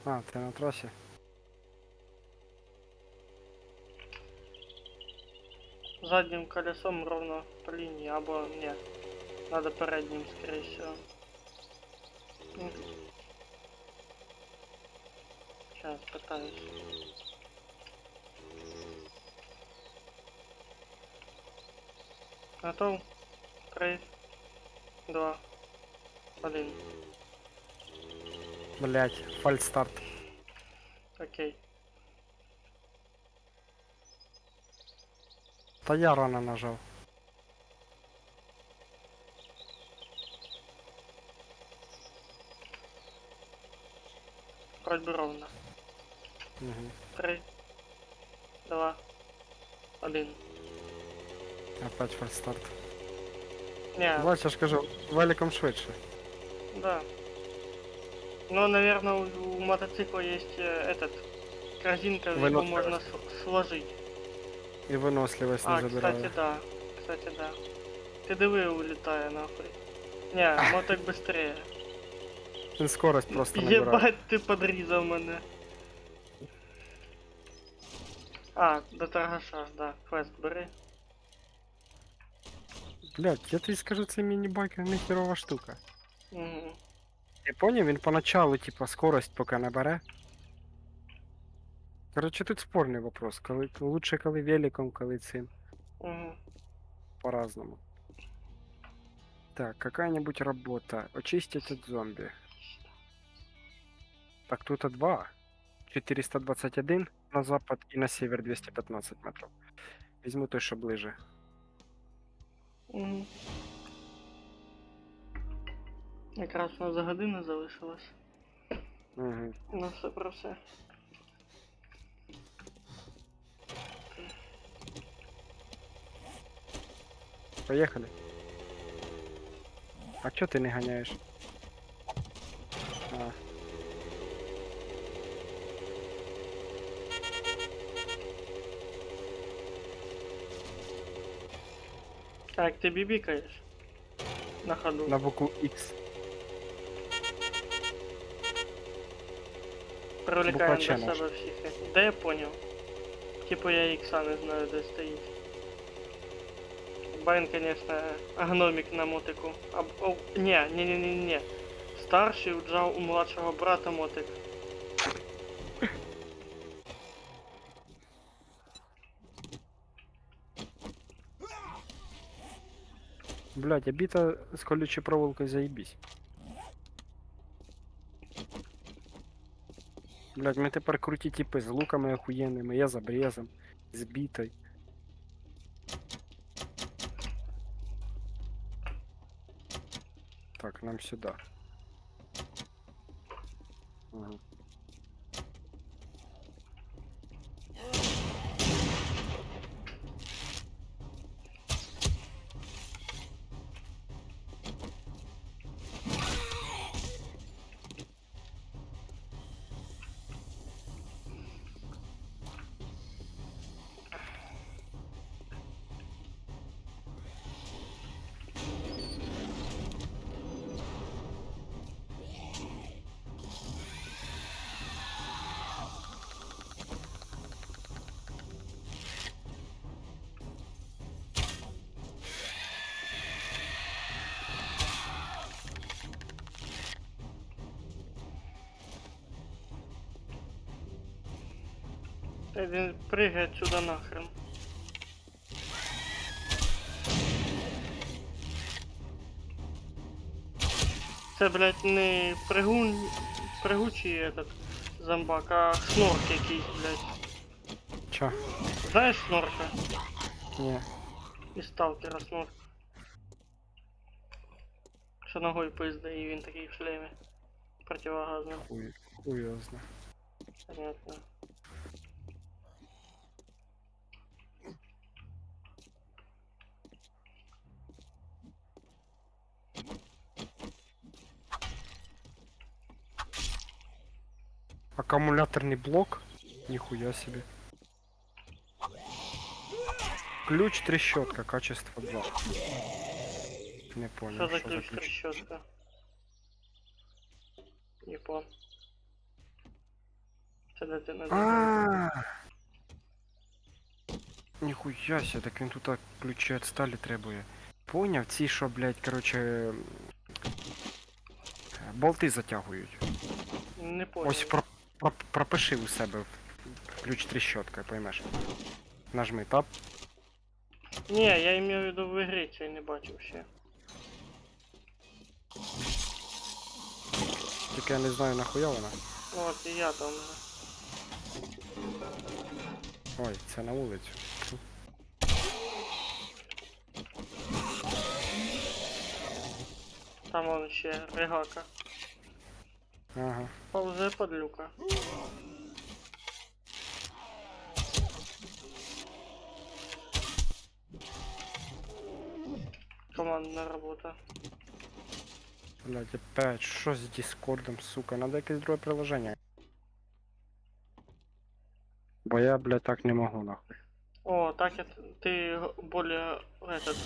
А, ти на трасі? Задним колесом ровно по линии, або нет. Надо передним, скорее всего. Сейчас пытаюсь. Готов? 3, 2, 1. Блять, фальстарт. Окей. Та я рано нажав. Вроде бы ровно. Угу. 3, 2, 1. Опять фальстарт. Не, Бачиш, я ж кажу, великом швидше. да. Ну, наверное, у мотоцикла есть этот корзинка, в яку можна сложить. І виносливість не А, кстати, забирає. да. Кстати, да. Ти диви, улітає нахуй. Не, мотик быстрее. Він скорость просто набирає. Єбать, ти подрізав мене. А, до торгаша, да. Квест бери. Блядь, я тобі скажу, це міні-байк не херова штука. Угу. Ти поняв, він поначалу, типа, скорость поки набере. Короче, тут спорний вопрос. Коли лучше коли великом, коли цим. Угу. По-разному. Так, какая-нибудь работа. Очистить от зомби. Так, тут 2. 421 на запад і на север 215 метрів. Візьму той, що ближе. Угу. Якраз у нас за годину залишилось. Угу. Ну все про все. Поїхали. А чого ти не ганяєш? А. Так, ти бібікаєш? На ходу. На букву X. Привлекаємо буква Ч до наша. себе всіх. Да я понял. Типу я ікса не знаю, де стоїть. Байн, конечно, гномик на мотику. Не. Старший уджав у младшого брата мотик. Блядь, обіта з колючою проволокою заїбісь. Блядь, ми тепер круті типи з луками охуєнними, я з обрезом, з бітою. Так, нам сюди. Ага. Та він пригає сюди нахрен. Це, блядь, не пригучий этот зомбак, а шнорк якийсь, блядь. Чо? Знаєш шнорка? Ні. Із сталкера шнорк. Що ногою пиздає, і він такий в шлемі. Противогазний. Хуй його знає. Понятно. Аккумуляторный блок? Нихуя себе. Ключ трещотка, качество 2. Не понял, Що за ключ трещотка? Не понял. Це де ти не А. Нихуя себе, так він тут ключі від сталі требує. Поняв, ці що, блядь, короче, болти затягують. Не понял. Ось пропиши у себе ключ трещотка, поймеш. Нажми тап. Ні, я имею в виду в ігрі цей не бачив ще. Тільки я не знаю нахуя вона. От і я там. Ой, це на вулицю. Там он ще регака. Ага. Повзе подлюка. Командна робота. Блядь, опять, що з Дискордом, сука? Надо якесь друге приложення. Бо я, блядь, так не можу, нахуй. О, так ты более этот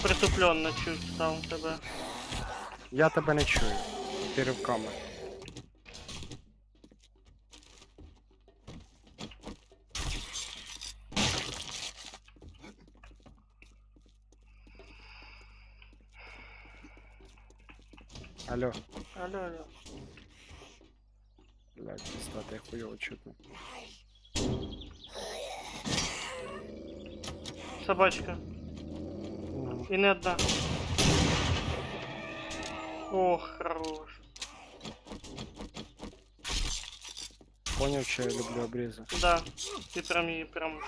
притупленно чуть стал тебе. Я тебе не чую. Ти ривками. Алло, Алло, алло. блядь, стати хуйово чутно. Собачка. И не одна. Ох, хорош. Поняв, що я люблю обрізи? Да, ты прям и прям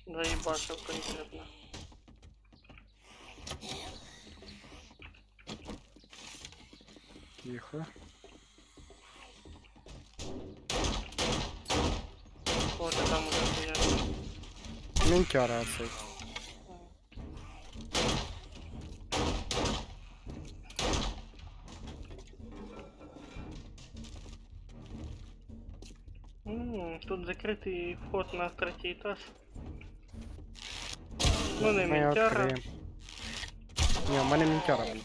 заебашил конкретно. Тихо. Вот и там уже стоят. Мінтяра цей. Тут закрытый вход на третий этаж. Ну, не Ми мінтяра. відкриємо. Ні, у мене мінтяра був.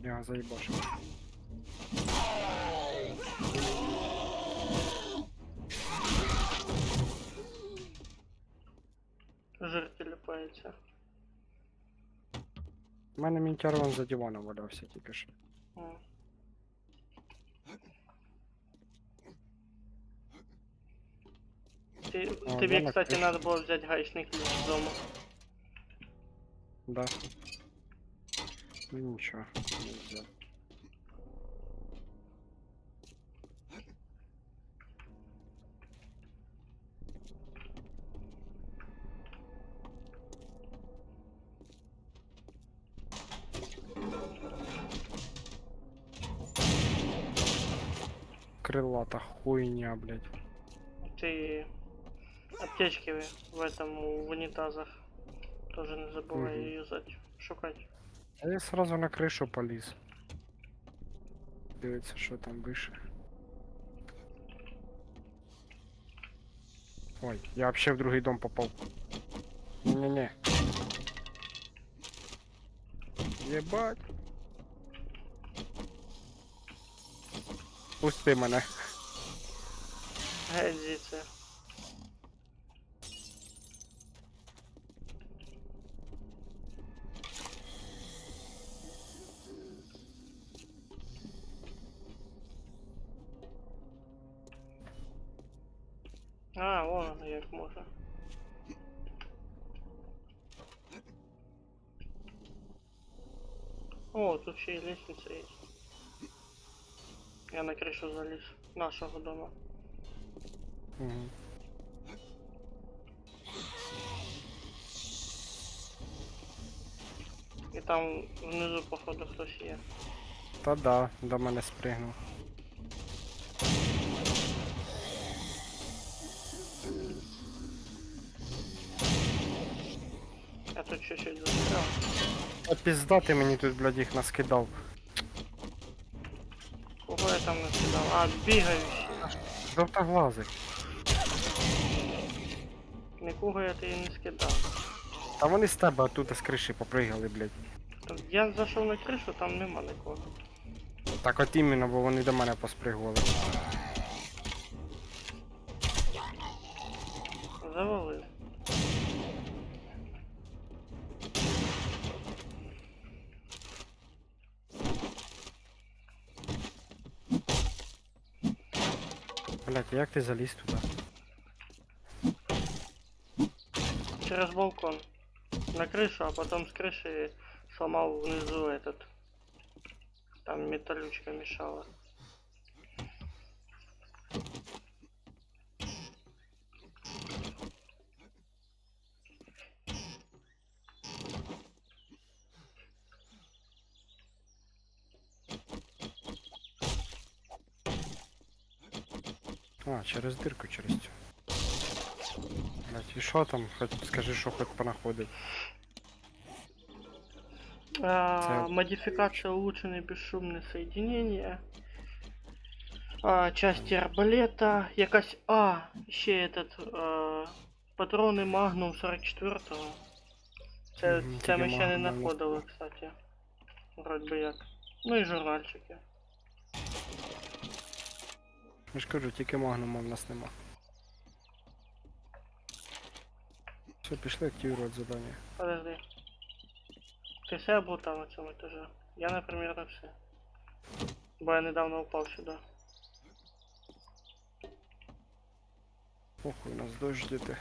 Я його заїбашив. Жир телепается. У мене мінтяр вон за диваном валявся тільки що. М. Тебе, я на кстати, крыше. надо было взять гаечный ключ из дома. Да. Ну нічого, не взяв. Крылата хуйня, блядь. Ты аптечки в этом в унитазах тоже не забывай Мгм. юзать. Шукать. А я сразу на кришу поліз. Дивиться, що там вище. Ой, я вообще в другий дом попав. Не-не-не. Єбать. Пусти мене. Геть звідси. А, вон як можна. О, тут ще й лестница есть. Я на крышу залез нашего дома. Угу. И там внизу, походу, хтось є. Та да, до мене спригнув. Я тут чуть-чуть застрял. А пізда ти мені тут, блядь, їх наскидав. Кого я там накидав? А, бігаючий. Жовтоглазий. Нікого я тобі не скидав. Та вони з тебе оттуда з криші попригали, блядь. Там- Я зайшов на кришу, там нема нікого. Так от іменно, бо вони до мене поспригували. Завалив. Блядь, як ти заліз туди? Через балкон. На крышу, а потом с крыши сломал внизу этот. Там металлючка мешала. А, через дирку, через цю. Блядь, і що там? Хоч скажи, що хоч понаходив. Модификация улучшенные бесшумные соединения. Части арбалета. Якась. Ще этот. Патрони Магнум 44-го. Це Тільки ми ще не Magnum знаходили, кстати. Вроді би як. Ну і журнальчики. Я ж кажу, тільки магнума в нас нема. Все, пішли активувати задання. Подожди. Ти все облутав на цьому етажі? Я, наприклад, не все. Бо я недавно упав сюди. Похуй, нас дощ ждете.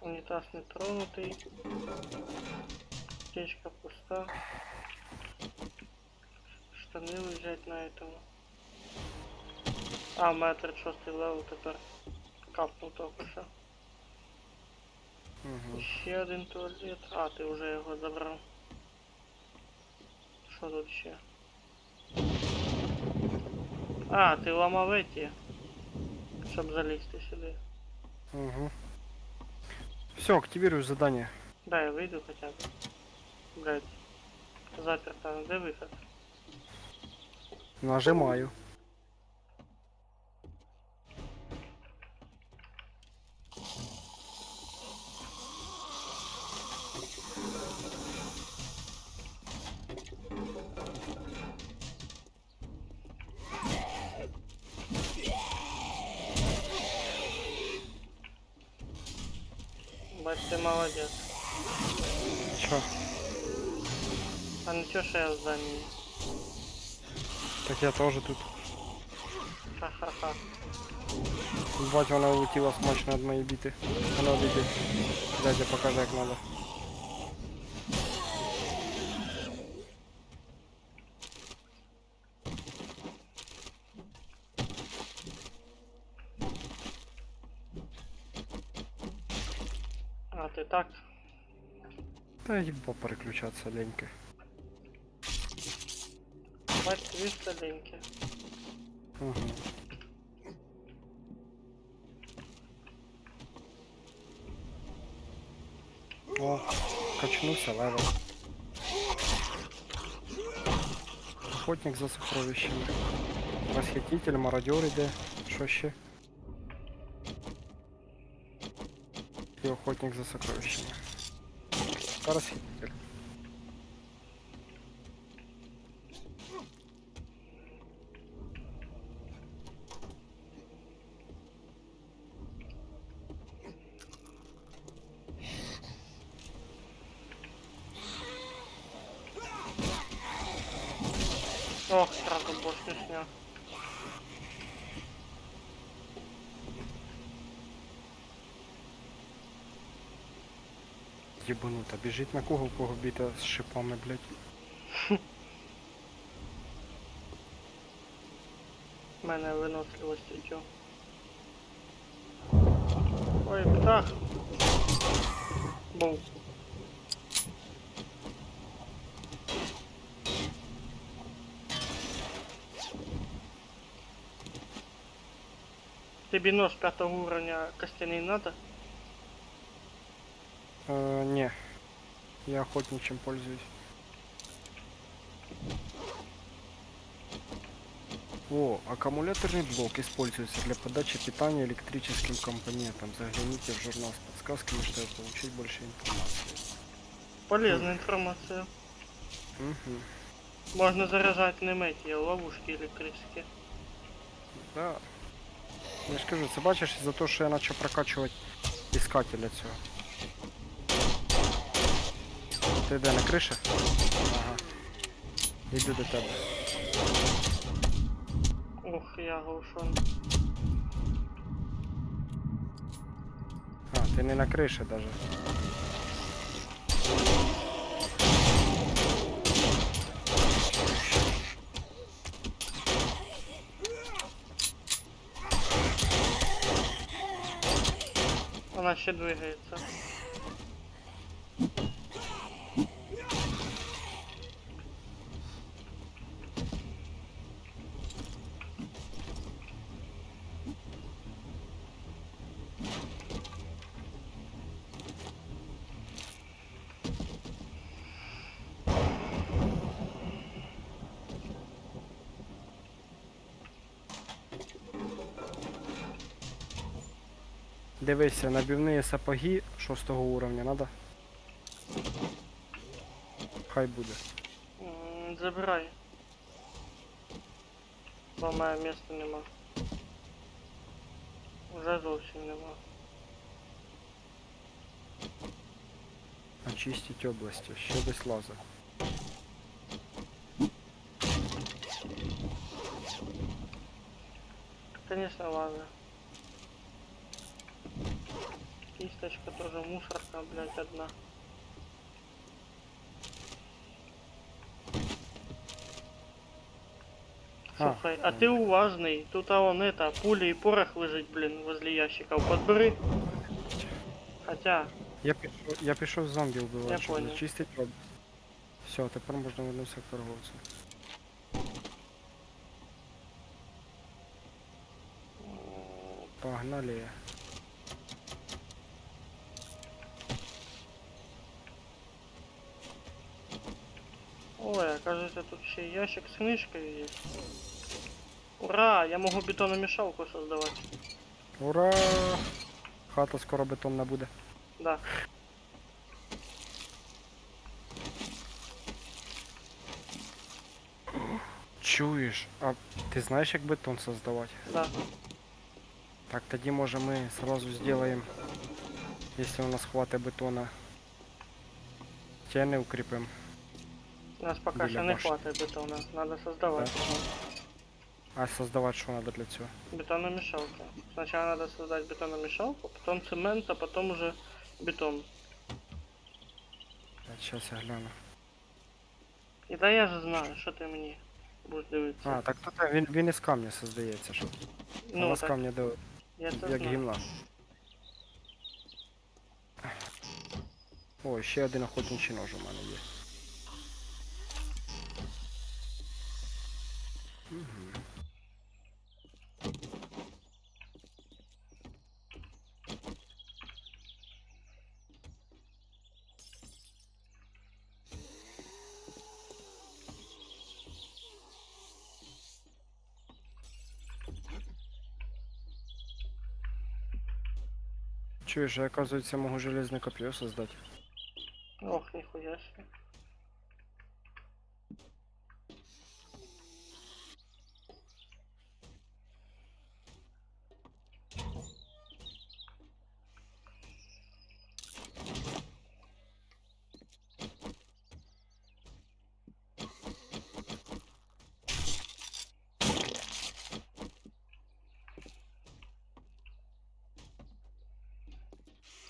Унітаз не тронутий. Печка пуста. Штани лежать на этому. У мене 36 левел тепер. Капнув тільки що. Угу. Ще один туалет. Ти вже його забрав. Що тут ще? Ти ламав эти, щоб залізти сюди. Угу. Все, активирую задание. Да, я вийду хоча б. Блять. Заперто. Де виход? Нажимаю. Бать, ти молодець. Чё? А нічого, що я в здании. Так я тоже тут. Ха-ха-ха. Бать, вона улетіла смачно від моєї біти. Вона відійде. Дядя покаже, як надо. Ти так? Та їбо переключатися ленька. Бать, дві сталеньки. Угу. О, качнувся левел. Охотник за сокровищами. Восхититель, мародер іде. Що ще? І охотник за сокровищами. Та расхититель. Ох, сразу бошню снял. Єбанута, біжить на кого, у кого біта з шипами, блядь. У мене виносливость утю. Ой, птах. Був. Тебе нож 5 уровня костяный надо? Не. Я охотничьим пользуюсь. О, аккумуляторный блок используется для подачи питания электрическим компонентам. Загляните в журнал с подсказками, чтобы получить больше информации. Полезная информация. Угу. Можно заряжать ним эти ловушки электрические. Да. Я ж кажу, це бачиш за те, що я почав прокачувати іскателя цього. Ти де, на криші? Ага. Йду до тебе. Ух, я глушен. А, ти не на криші даже. Она еще двигается. Дивися, набивні сапоги 6 уровня надо? Хай буде. Забирай. Бо в мене місця нема. Вже зовсім нема. Очистить області, ще десь лазер. Конечно, ладно. Кисточка тоже мусорка, блядь, одна. Слухай, а ты уважный. Тут он это, пули и порох лежит, блин, возле ящиков. Подбери. Хотя, Я пішов зомбі вбивати, Я щоб понял. зачистити область. Все, тепер можна вернутися к торговцю. Погнали. ой, оказывается, тут еще и ящик с книжкой есть. Ура, я могу бетономешалку создавать. Ура! Хата скоро бетонна буде. Да. Чуєш, а ти знаєш, як бетон создавати? Да. Так, тоді може ми сразу сделаем, если у нас хватит бетона, стены укрепим. У нас пока Біля что не башни. хватает бетона. Надо создавать. А создавати що надо для цього? Бетономешалка. Сначала надо создать бетономешалку, потом цемент, а потом уже бетон. Сейчас я гляну. И да я же знаю, что ты мне будешь дивитися. А, так тут він із камня создається, що? Ну, Ну, з так, камня до я це як знаю. гімна. О, ще один охотничий нож у мене є. Мгм. Чуєш, я, оказывается, можу железне копье создать. Ох, нихуя себе.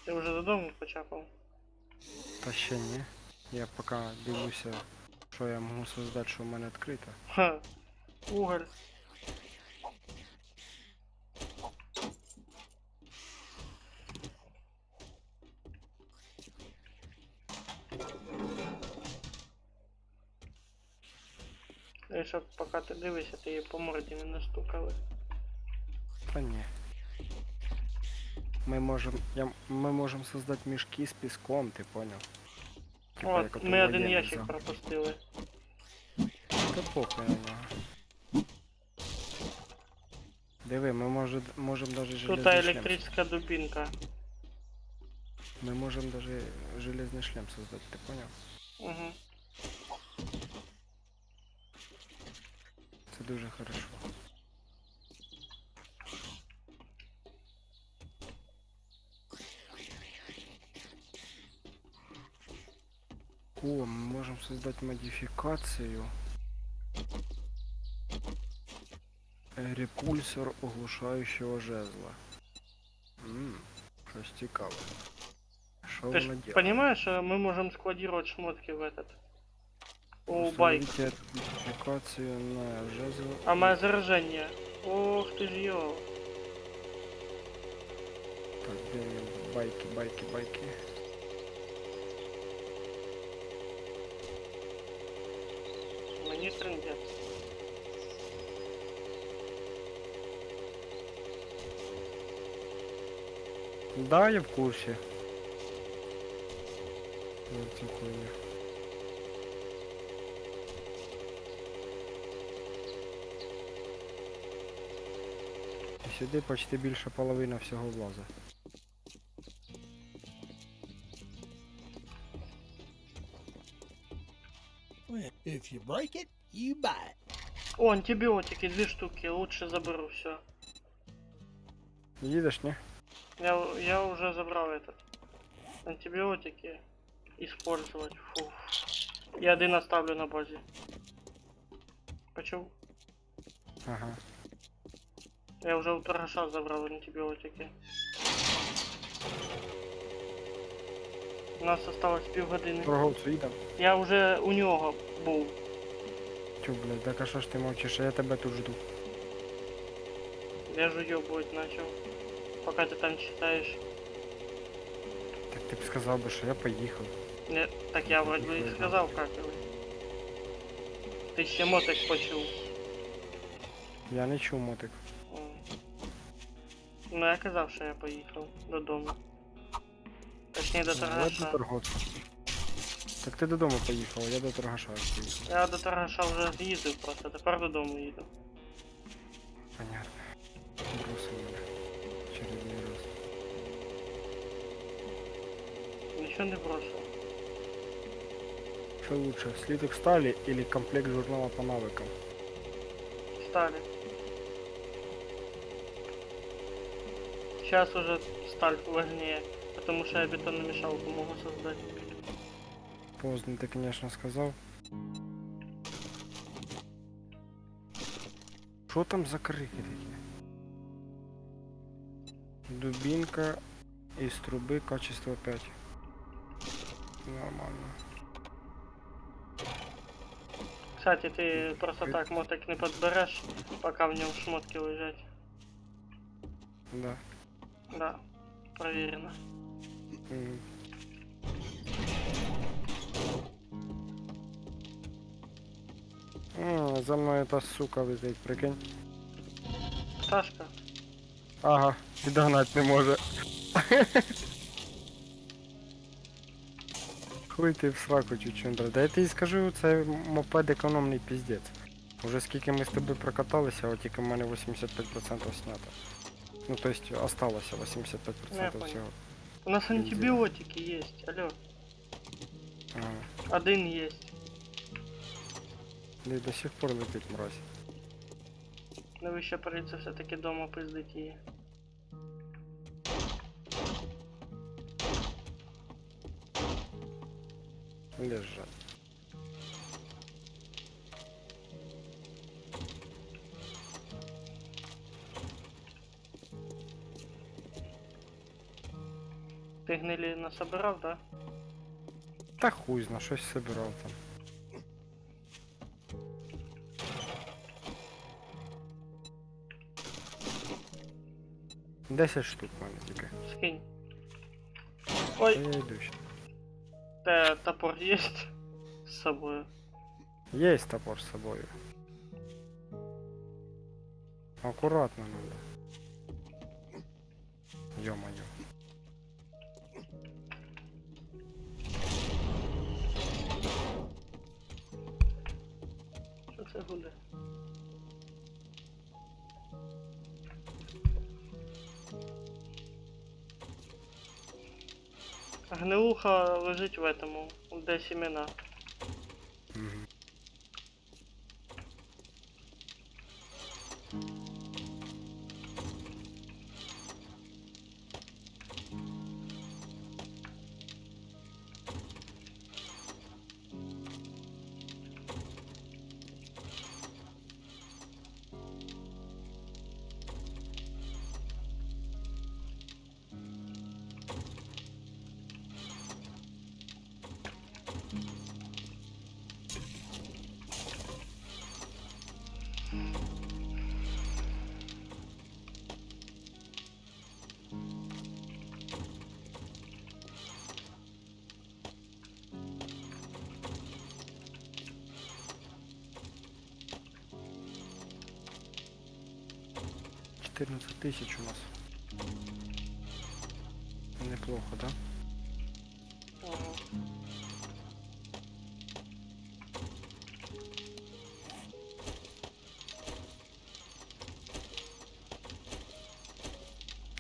Ти вже додому почапав? Та ще ні. Я поки дивлюся, що я можу создати, що в мене відкрито. Ха. Уголь. І щоб поки ти дивишся, ти її по морді не настукали. Та ні. Ми можемо создати мішки з піском, ти поняв? Типа, як От, ото ми один воєнний ящик замок. пропустили. Та похуй на нього. Диви, ми можемо даже Тут железний шлем. електрична дубинка. Ми можемо даже железний шлем создати, ти поняв? Угу. Це дуже хорошо. О, ми можемо создати модифікацію. Репульсор оглушаючого жезла. Щось цікаве. Що Ты ж воно делает? понимаешь, что мы можем складировать шмотки в этот? У байк. Установите модификацию на жезл. А мое заражение. Ох ты ж ё. Так, де він? Байки. Мне трындец. Да, я в курсі. Ну, цю хуйню. І сюди почти більше половина всього влаза. If you break it, you buy it. О, антибиотики, 2 штуки, лучше заберу все. Їдеш, ні? Я уже забрал этот. Антибиотики. Использовать. Фух. Я один оставлю на базе. Почему? Ага. Я уже у торгаша забрал антибиотики. У нас осталось півгодини. Торговцю їдем. Я вже у нього був. Тю, блядь, так а що ж ти мовчиш, а я тебе тут жду. Я ж уйобывать начал. Пока ты там читаешь. Так ти б сказав би, що я поїхав. Нет, так я вроде бы и сказал, как его. Ты ще мотик почув. Я не чув мотик. М. Ну я казав, що я поїхав додому. Точніше до Я до торгаша. торговця. Так ти додому поїхав, а я до торгаша поїхав. Я до торгаша вже з'їздив просто, тепер додому їду. Понятно. Бросив мене. Очередний раз. Нічого не бросив. Що лучше, слиток стали или комплект журнала по навыкам? Стали. Сейчас уже сталь важнее, потому что я бетономешалку могу создать. Поздно ты, конечно, сказал. Что там за крики такие? Дубинка из трубы, качество 5. Нормально. Кстати, ты просто так мотик не подберешь, пока в нем шмотки лежать. Да. Да, проверено. Мгм. За мной эта сука летить, прикинь. Пташка. Ага, і догнать не може. Хуй ти в сраку чучундра. Да я тобі скажу, це мопед економний піздець. Уже скільки ми з тобою прокаталися, от тільки в мене 85% снято. Ну то есть осталося 85% понял. всього. У нас антибиотики есть, алло. Ага. Один есть. Да і до сих пор летить мразь. Но вы ще придется все-таки дома пиздить її. Лежать. Ти гнилі насобирав, да? Та хуй зна, щось собирав там. Десять штук в мене тільки. Скинь. Та Ой, я йду ще. топор есть с собой. Є топор з собою. Акуратно надо. Ё-моё. Що це буде? Гнилуха лежить в этому, де семена. Мгм. $14 000 у нас. Неплохо, да? Ага.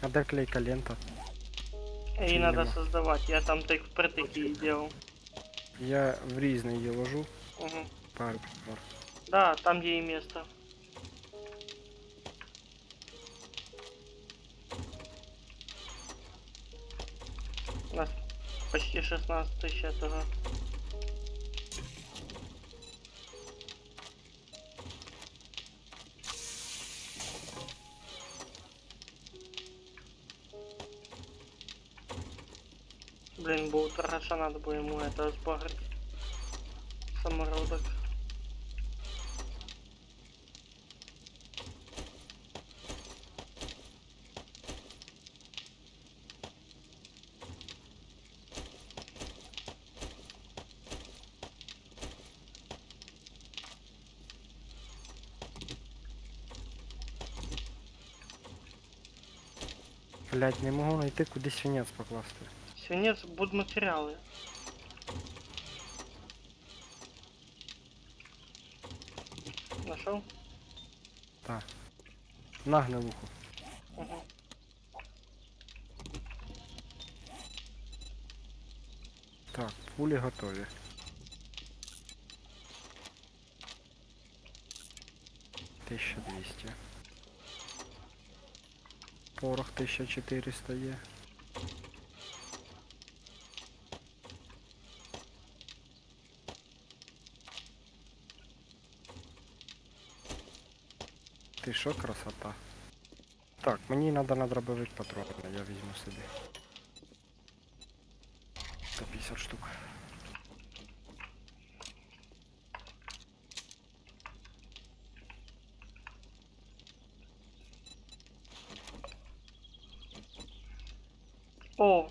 А де клейка лента? Її Чи надо нема? создавать, я там так впритык її делал. Я в різний її ложу. Угу. Пар. Да, там где и место. У нас почти 16 тысяч этого. Блин, будет хорошо, надо бы ему это сбагрить. Самородок. Блять, не можу знайти, куди свинець покласти. Свинец, будматериалы. Нашел? Так. На гнилуху. Угу. Так, пулі готові. $1200. Порох 1400 є. Ти що, красота? Так, мені треба на дробовик патрони, я візьму собі. 150 штук. О!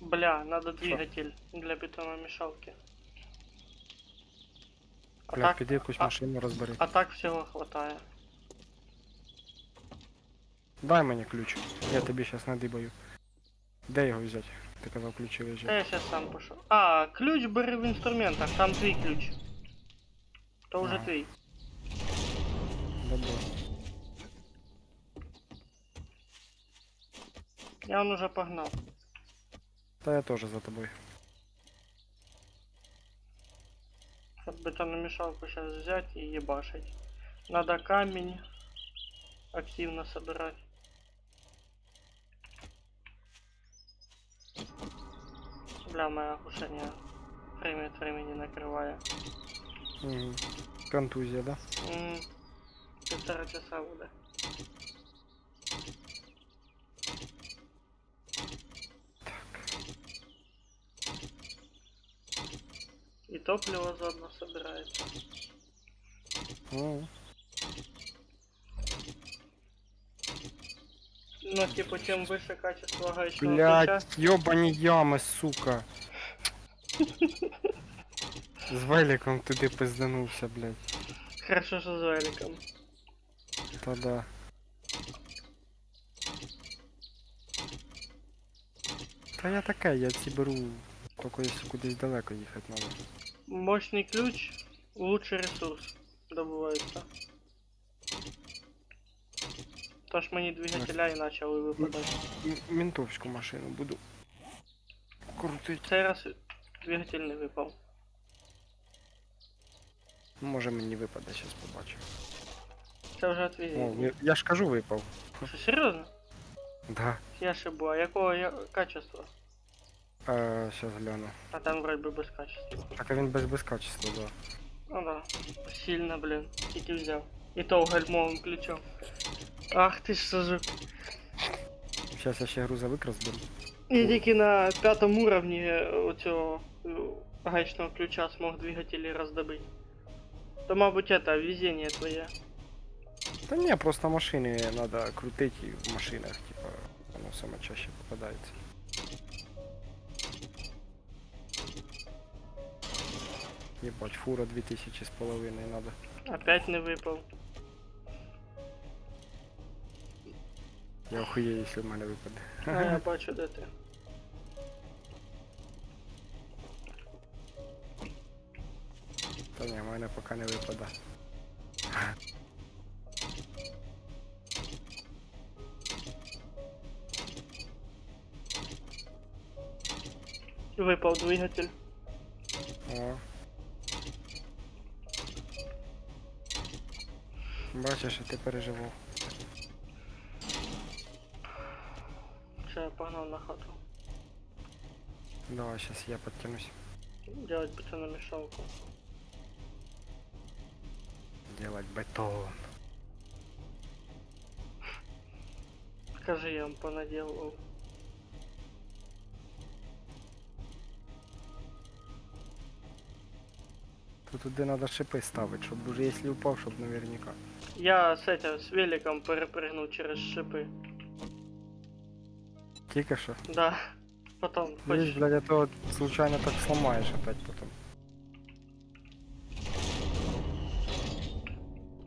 Бля, надо двигатель для бетономешалки. А Бля, так, піди якусь машину розбери. а так всего хватает. Дай мені ключ, я тобі зараз надибаю. Де його взяти? Ти казав, ключі Да лежать. я сейчас сам пошел. А, ключ бери в инструментах, там твой ключ. То уже Ага. твой. Добре. Я он уже погнал. Та я теж за тобою. Чтоб бетономешалку сейчас взять и ебашить. Надо камень активно собирать. Бля, моя глушение время от времени накрывая. Угу. Контузія, да? 1,5 часа буде. И топливо заодно собирается. О, Но типа чем выше качество гаечного ключа, блядь, ёбані ями, сука. З великом туди пизданувся, блядь. хорошо что с великом. Та да. Та я таке, я ці беру, тільки якщо кудись далеко їхати треба. Мощный ключ лучший ресурс добывается. То ж мені двигателя і почали випадати. Ментовську машину буду крутити. Цей раз двигатель не випав. Може мені випаде, зараз побачу. Це вже О, отвезення. я ж кажу випав. Що, серйозно? Да. Я ошибу. А якого качества? Сейчас гляну. А там вроде бы без качества. Так, а він без качества, да. Ну да. Сильно, блин. Тільки взяв. І то гальмовим ключом. Ах ти ж сажу. Сейчас я ще грузовик розберу. Я тільки на 5-му уровні оцього гаечного ключа смог двигателі роздобити. То, мабуть, это везение твоє. Та ні, просто машини треба крутити і в машинах, типа, воно саме чаще попадається. Єбать, фура 2000 з половиною надо. Опять не випав. Я охуєю, якщо в мене випаде. А я бачу, де ти. Та ні, в мене поки не випаде. Випав двигатель. О. бачиш, що ти переживав. Все, я погнал на хату. Давай, сейчас я подтянусь. Делать бетономешалку. Делать бетон. Скажи, я вам понаделал. Тут туди надо шипи ставити, щоб уже якщо упав, щоб наверняка. Я с этим, с великом перепрыгнул через шипы. Тільки що. Да. Потом, Видиш, хочешь... блядь, а то случайно так сломаєш опять потом.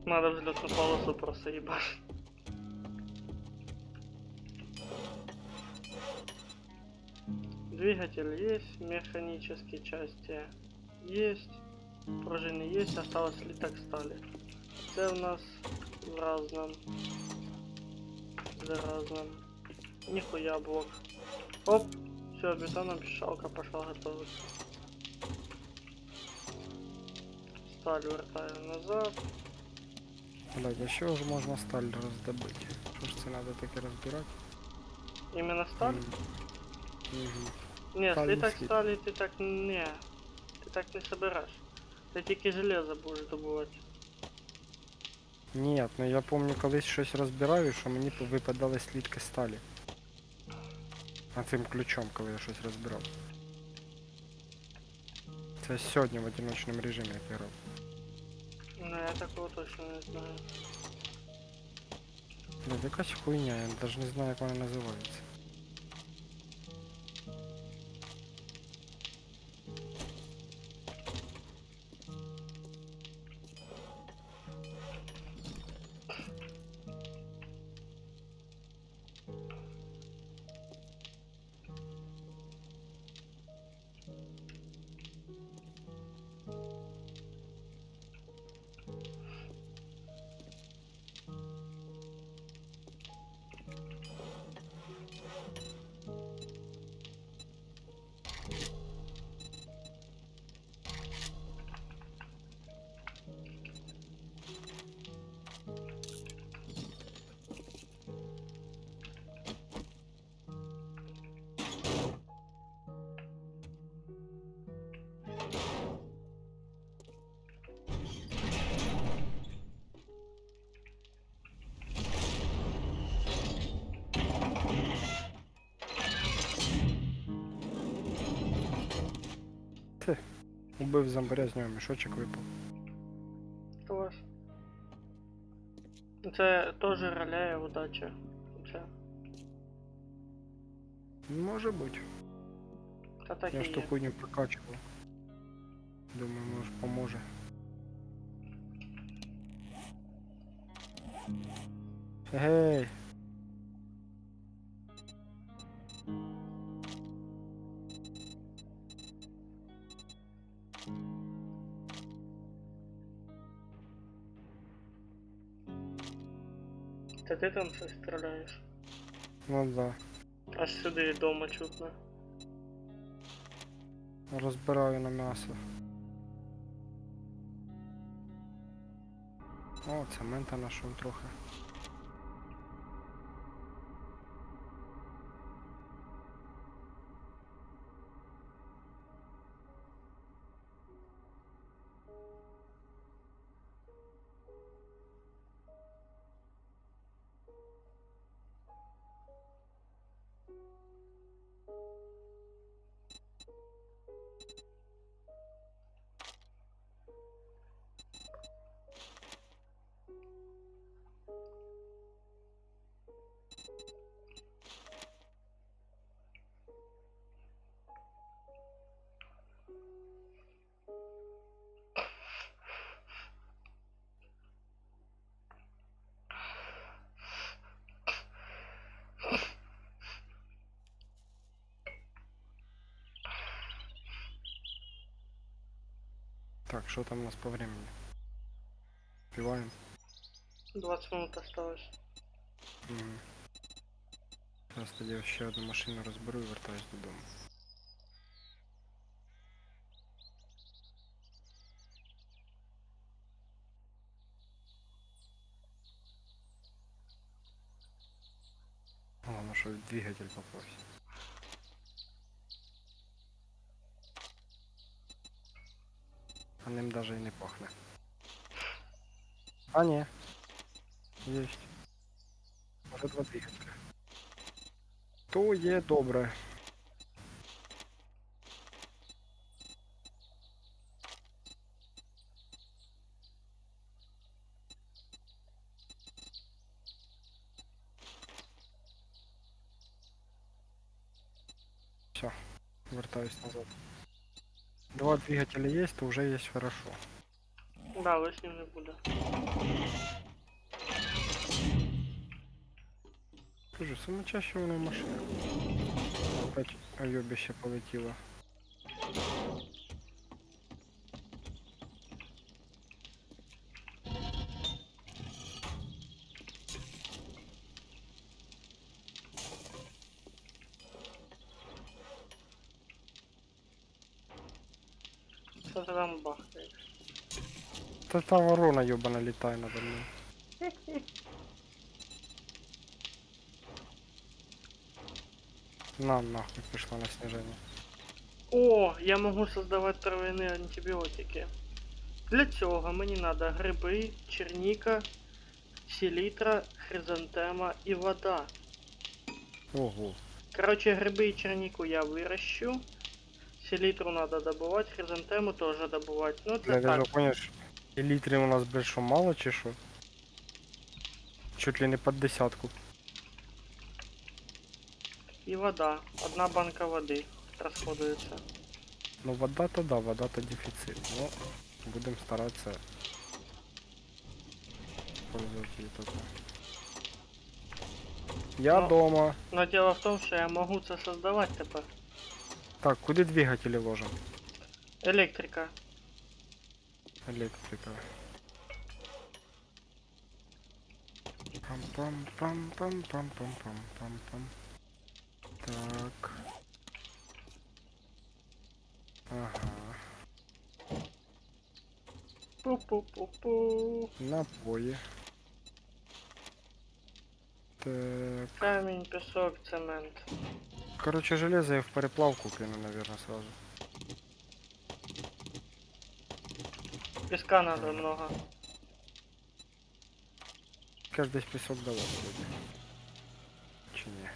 Надо взлетную полосу просто ебашить. Двигатель есть, механические части есть, пружины есть, осталось слиток стали. Це у нас в разном. За разным. Нихуя блок. Оп, все, бетономешалка пошла готовиться. Сталь вертаю назад. Блядь, а що ж можна сталь роздобити? Що ж це треба таке розбирати? Именно сталь? Угу. Не, Сталь слиток не слит. стали ты так не. Ты так не собираешь. Ты тільки железо будешь добывать. Ні, ну я пам'ятаю, колись щось розбираю, що мені випадали слідки сталі. А цим ключом, коли я щось розбирав. Це сьогодні в одиночному режимі я грав. Ну я такого точно не знаю. Блядь, якась хуйня, я навіть не знаю, як вона називається. Убив зомбаря, з нього мішочок випав. Клас. Це теж роляє удача. Це. Може бути. Та так Я і ж ту є. хуйню прокачував. Думаю, може поможе. Гей! Та ти там щось стріляєш. Ну да. Аж сюди дома чутно. Розбираю на м'ясо. О, цемента знайшов трохи. Так, що там у нас по времени? Співаємо? 20 минут осталось. Угу. Зараз тоді ще одну машину розберу і вертаюсь додому. Главное, что двигатель попался. А ним даже и не пахне. А не. Есть. Уже два двигателя. То є добре. Все, вертаюсь назад. Два двигателя есть, то уже есть хорошо. Да, лишнім не буде. Скажи, саме чаще воно в машині. Опять ойобище полетіло. Що ти там бахаєш? Та ворона йобана літає надо мною. На нахуй пішла на снижение. О, я можу создавати трав'яні антибіотики. Для цього мені треба гриби, черніка, селітра, хризантема і вода. Ого. Короче, гриби и чернику я выращу. Селитру надо добывать, хризантему тоже добывать. Ну, это Бля, ти так. ж поняш, і літрів у нас, блядь, що мало чи що? Чуть ли не під десятку. И вода. Одна банка воды расходуется. Ну вода то да, вода то дефицит. Но будем стараться пользоваться її только. Я Ну. дома. Но дело в том, что я могу це создавать тепер. Так, куди двигатели ложим? Электрика. Электрика. Пам-пам-пам-пам-пам-пам-пам-пам. Так. Ага. Пу-пу-пу-пу. Напої. Так. Камень, песок, цемент. Короче, железо я в переплавку кину, наверное, сразу. Песка надо много. Каждый десь пісок давав вроде. Чи ні?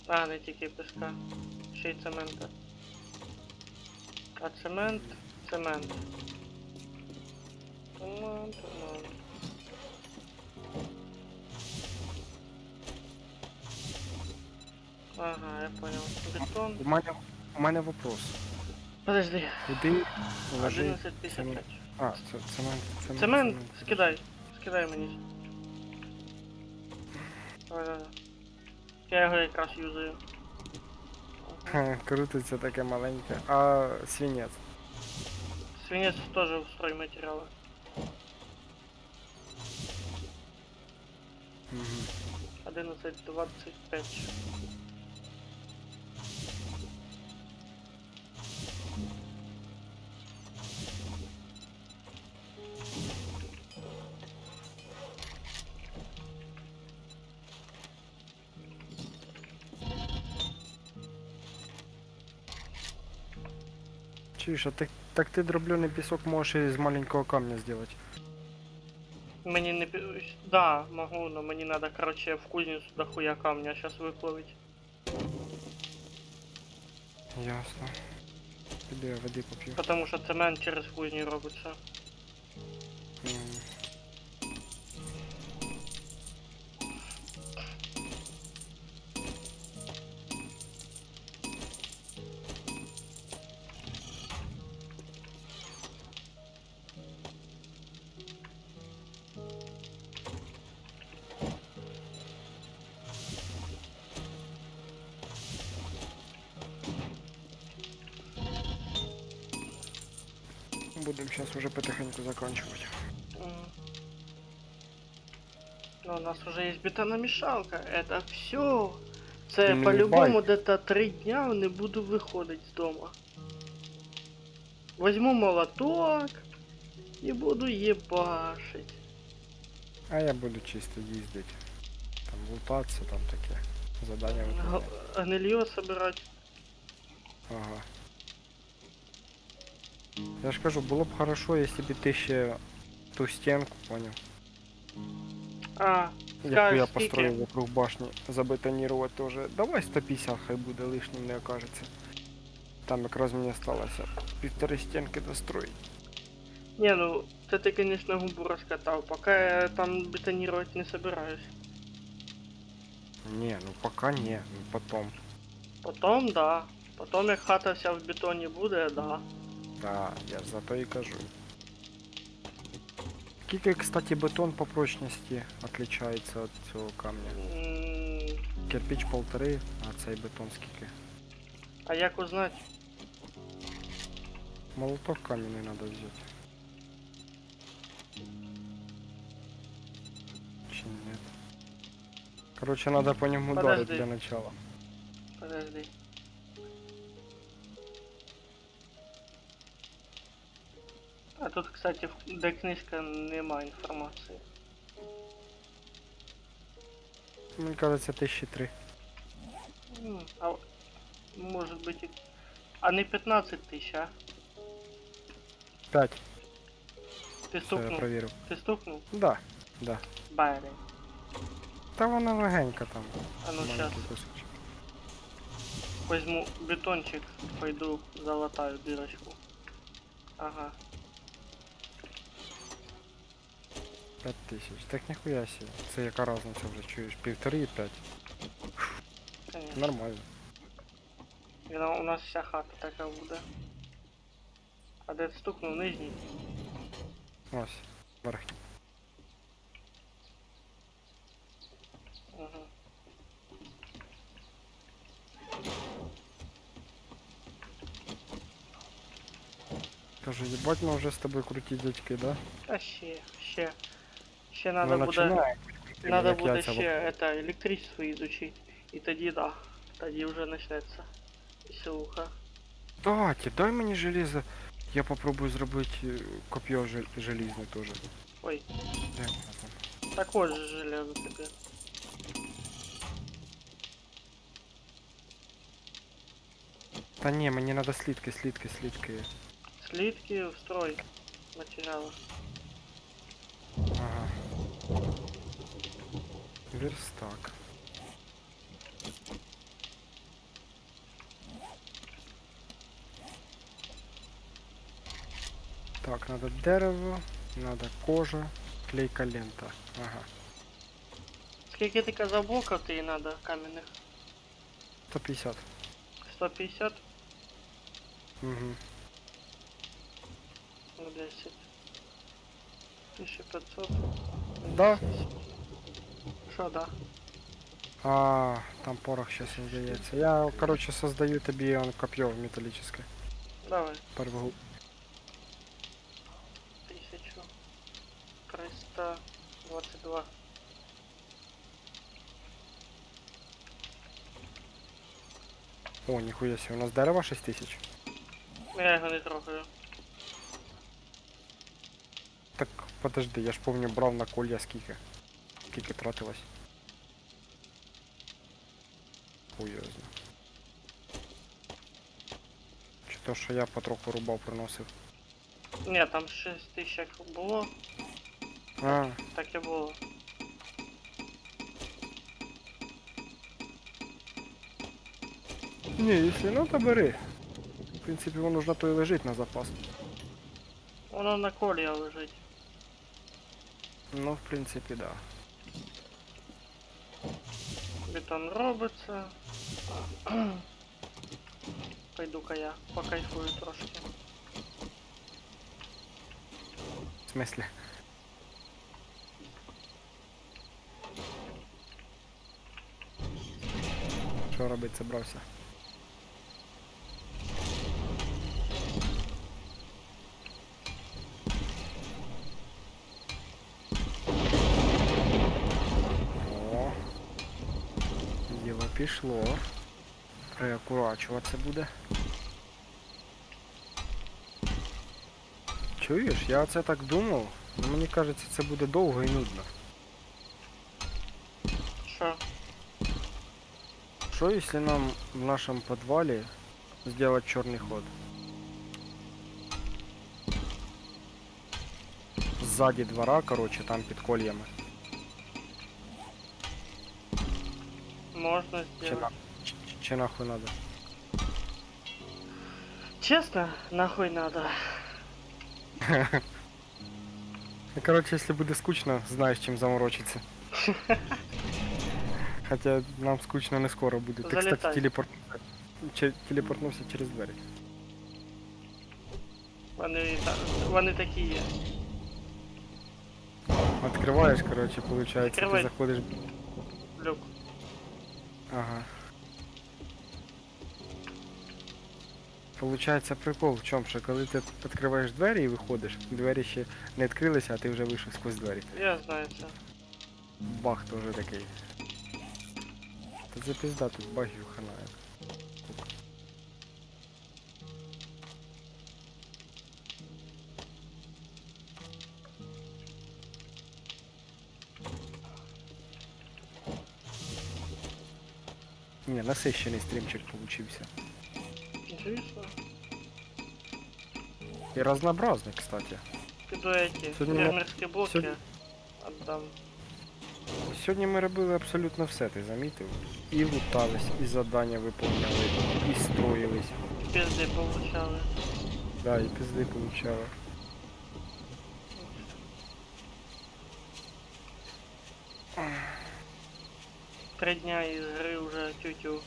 А, не тільки песка. Ще й цемента. А цемент, цемент. Цемент, цемент. Ага, я понял. Бетон. У мене вопрос. Подожди. Куди ложить 11.55. А, цемент. Цемент, скидай. Скидай мені. Давай, давай. Я його якраз юзаю. Ха, крутиться таке маленьке. А свинець. Свинец тоже в стройматериалы. Угу. 11.25. Чуєш, а так ти дроблений пісок можеш і з маленького камня зробити. Мені не... Да, могу, но мені надо, короче, в кузницу дохуя камня сейчас выплавить. Ясно. Піду я води поп'ю. Потому что цемент через кузню робиться. М. Будем сейчас уже потихоньку заканчивать. Но у нас уже есть бетономешалка. Это все. Це Ти мені по-любому бай. где-то 3 дня не буду виходити з дома. Возьму молоток і буду єбашить. А я буду чисто їздити. Там лутатися, там таке. Задання виконувати. Гнилье собирать. Ага. Я ж кажу, було б хорошо, якщо б ти ще ту стінку, поняв? А, Яку скажеш, я скільки? построїв вокруг башні, забетонірувати теж. Давай 150, хай буде лишнім, не окажеться. Там якраз мені сталося півтори стінки достроїть. Не, ну, це ти, конечно, губу раскатал. Пока я там бетонировать не собираюсь. Не, ну пока не, ну потом. Потом, да. Потом, як хата вся в бетоні буде, да. Да, я за то і кажу. Скільки, кстати, бетон по прочності отличається від цього камня? М, Кирпич 1,5, а цей бетон скільки? А як узнать? Молоток каменный надо взять. Чи нет? Короче, надо по нему ударить Подожди. для начала. Подожди. А тут, кстати, де книжка нема інформації. Мне кажется, 1003. А може бути. А не 15 тисяч, а? 5. Ти Все, я стукнув? проверил. Ти стукнув? Да, да. Байрень. Та вона легенька там. А ну маленький щас. кусочек. Возьму бетончик, пойду залатаю дырочку. Ага. 5000. Так ніхуя себе. Це яка разниця вже чуєш? 1,5 і 5. Конечно. Нормально. У нас вся хата така буде. А де ти стукнув нижній? Ось. Верхній. Ага. Кажу, їбать ми вже з тобою круті дядьки, да? А ще Ми надо буде, починаємо. надо як буде яйця в ще это, електричество изучить. І тоді да. Тоді вже почнеться веселуха. Кстати, дай мені железо. Я попробую зробити коп'є желізне теж. Ой, Де воно там? такое же железо тепер. Та ні, мені треба слідки. Слитки в строй материала. Ага. Верстак. Так, надо дерево, надо кожа, клейка лента. Ага. Скільки ти казав блоків тобі надо каменних? 150. 150? Угу. Ну, 10. 1500. Да. Що, да? А, там порох сейчас здається. Я, короче, создаю тобі он копье металлическое. Давай. Первого. 1322. О, ніхуя себе, у нас дерева 6000. Я його не трогаю. Так, подожди, я ж помню, брав на колья скільки. Скільки тратилось. Хуйозно. Чи то, що я потроху рубав, приносив. Ні, там 6000 як було, А, так і було. ні, якщо надо, бери. В принципі, воно ж на то і лежить на запас. Воно на колі лежить. Ну, в принципі, да. Бетон робиться. Пойду-ка я покайфую трошки. В смислі? Що робити, забрався? О, діло пішло. Приакурачуватися буде. Чуєш, я оце так думав, але мені кажеться, це буде довго і нудно. Що? Что если нам в нашем подвале сделать черный ход? Сзади двора, короче, там під кольями. Можна Чи, зробити. чи нахуй надо? Чесно, нахуй надо. Ну, короче, если будет скучно, знаешь, чем заморочиться. Хотя нам скучно не скоро будет. Ты, кстати, Залетай. телепортнулся через двери. Вони такі є. Открываешь, короче, получается, Открывай. ты заходишь. Люк. Ага. Получается прикол в чому, що коли ти відкриваєш двері і виходиш, двері ще не відкрилися, а ти вже вийшов сквозь двері. Я знаю це. Баг теж такий. Та це пізда, тут багів ханає. Не, насищений стрімчик получився. Звісно. І разнообразний, кстати. Піду эти Сьогодні фермерські блоки сьогодні- отдам. Сьогодні ми робили абсолютно все, ти замітив? І лутались, і завдання виповняли, і строїлись. Пізди получали. Да, і пизди получали. Три дня із гри вже тютю.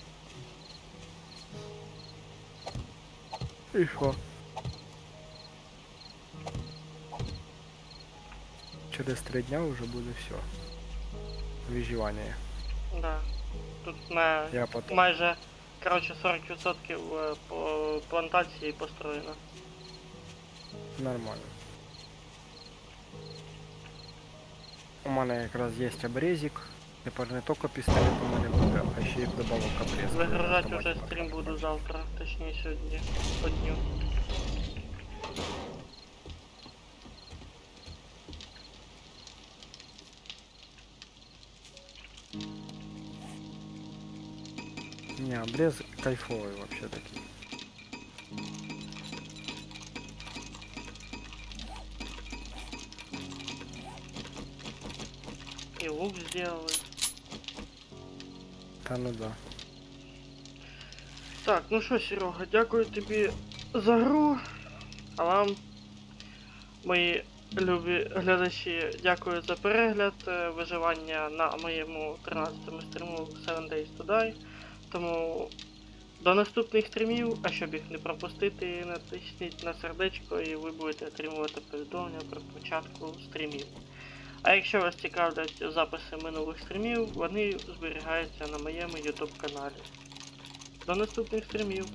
І що? Через 3 дня вже буде все. Виживання. Да. Тут на Я потом. майже, коротше, 40% по плантації построєно. Нормально. У мене якраз є обрезик. Тепер не тільки пістолет у мене буде, а ще й добавок обрез. Вигружати вже стрім буду завтра, точніше сьогодні, по дню. Не, обрез кайфовый вообще такие. І лук зробили. Та ну да. Так, ну що, Серега, дякую тобі за гру. А вам, мої любі глядачі, дякую за перегляд, виживання на моєму 13-му стріму 7 Days to Die. Тому до наступних стрімів, а щоб їх не пропустити, натисніть на сердечко і ви будете отримувати повідомлення про початку стрімів. А якщо вас цікавлять записи минулих стрімів, вони зберігаються на моєму YouTube каналі. До наступних стрімів!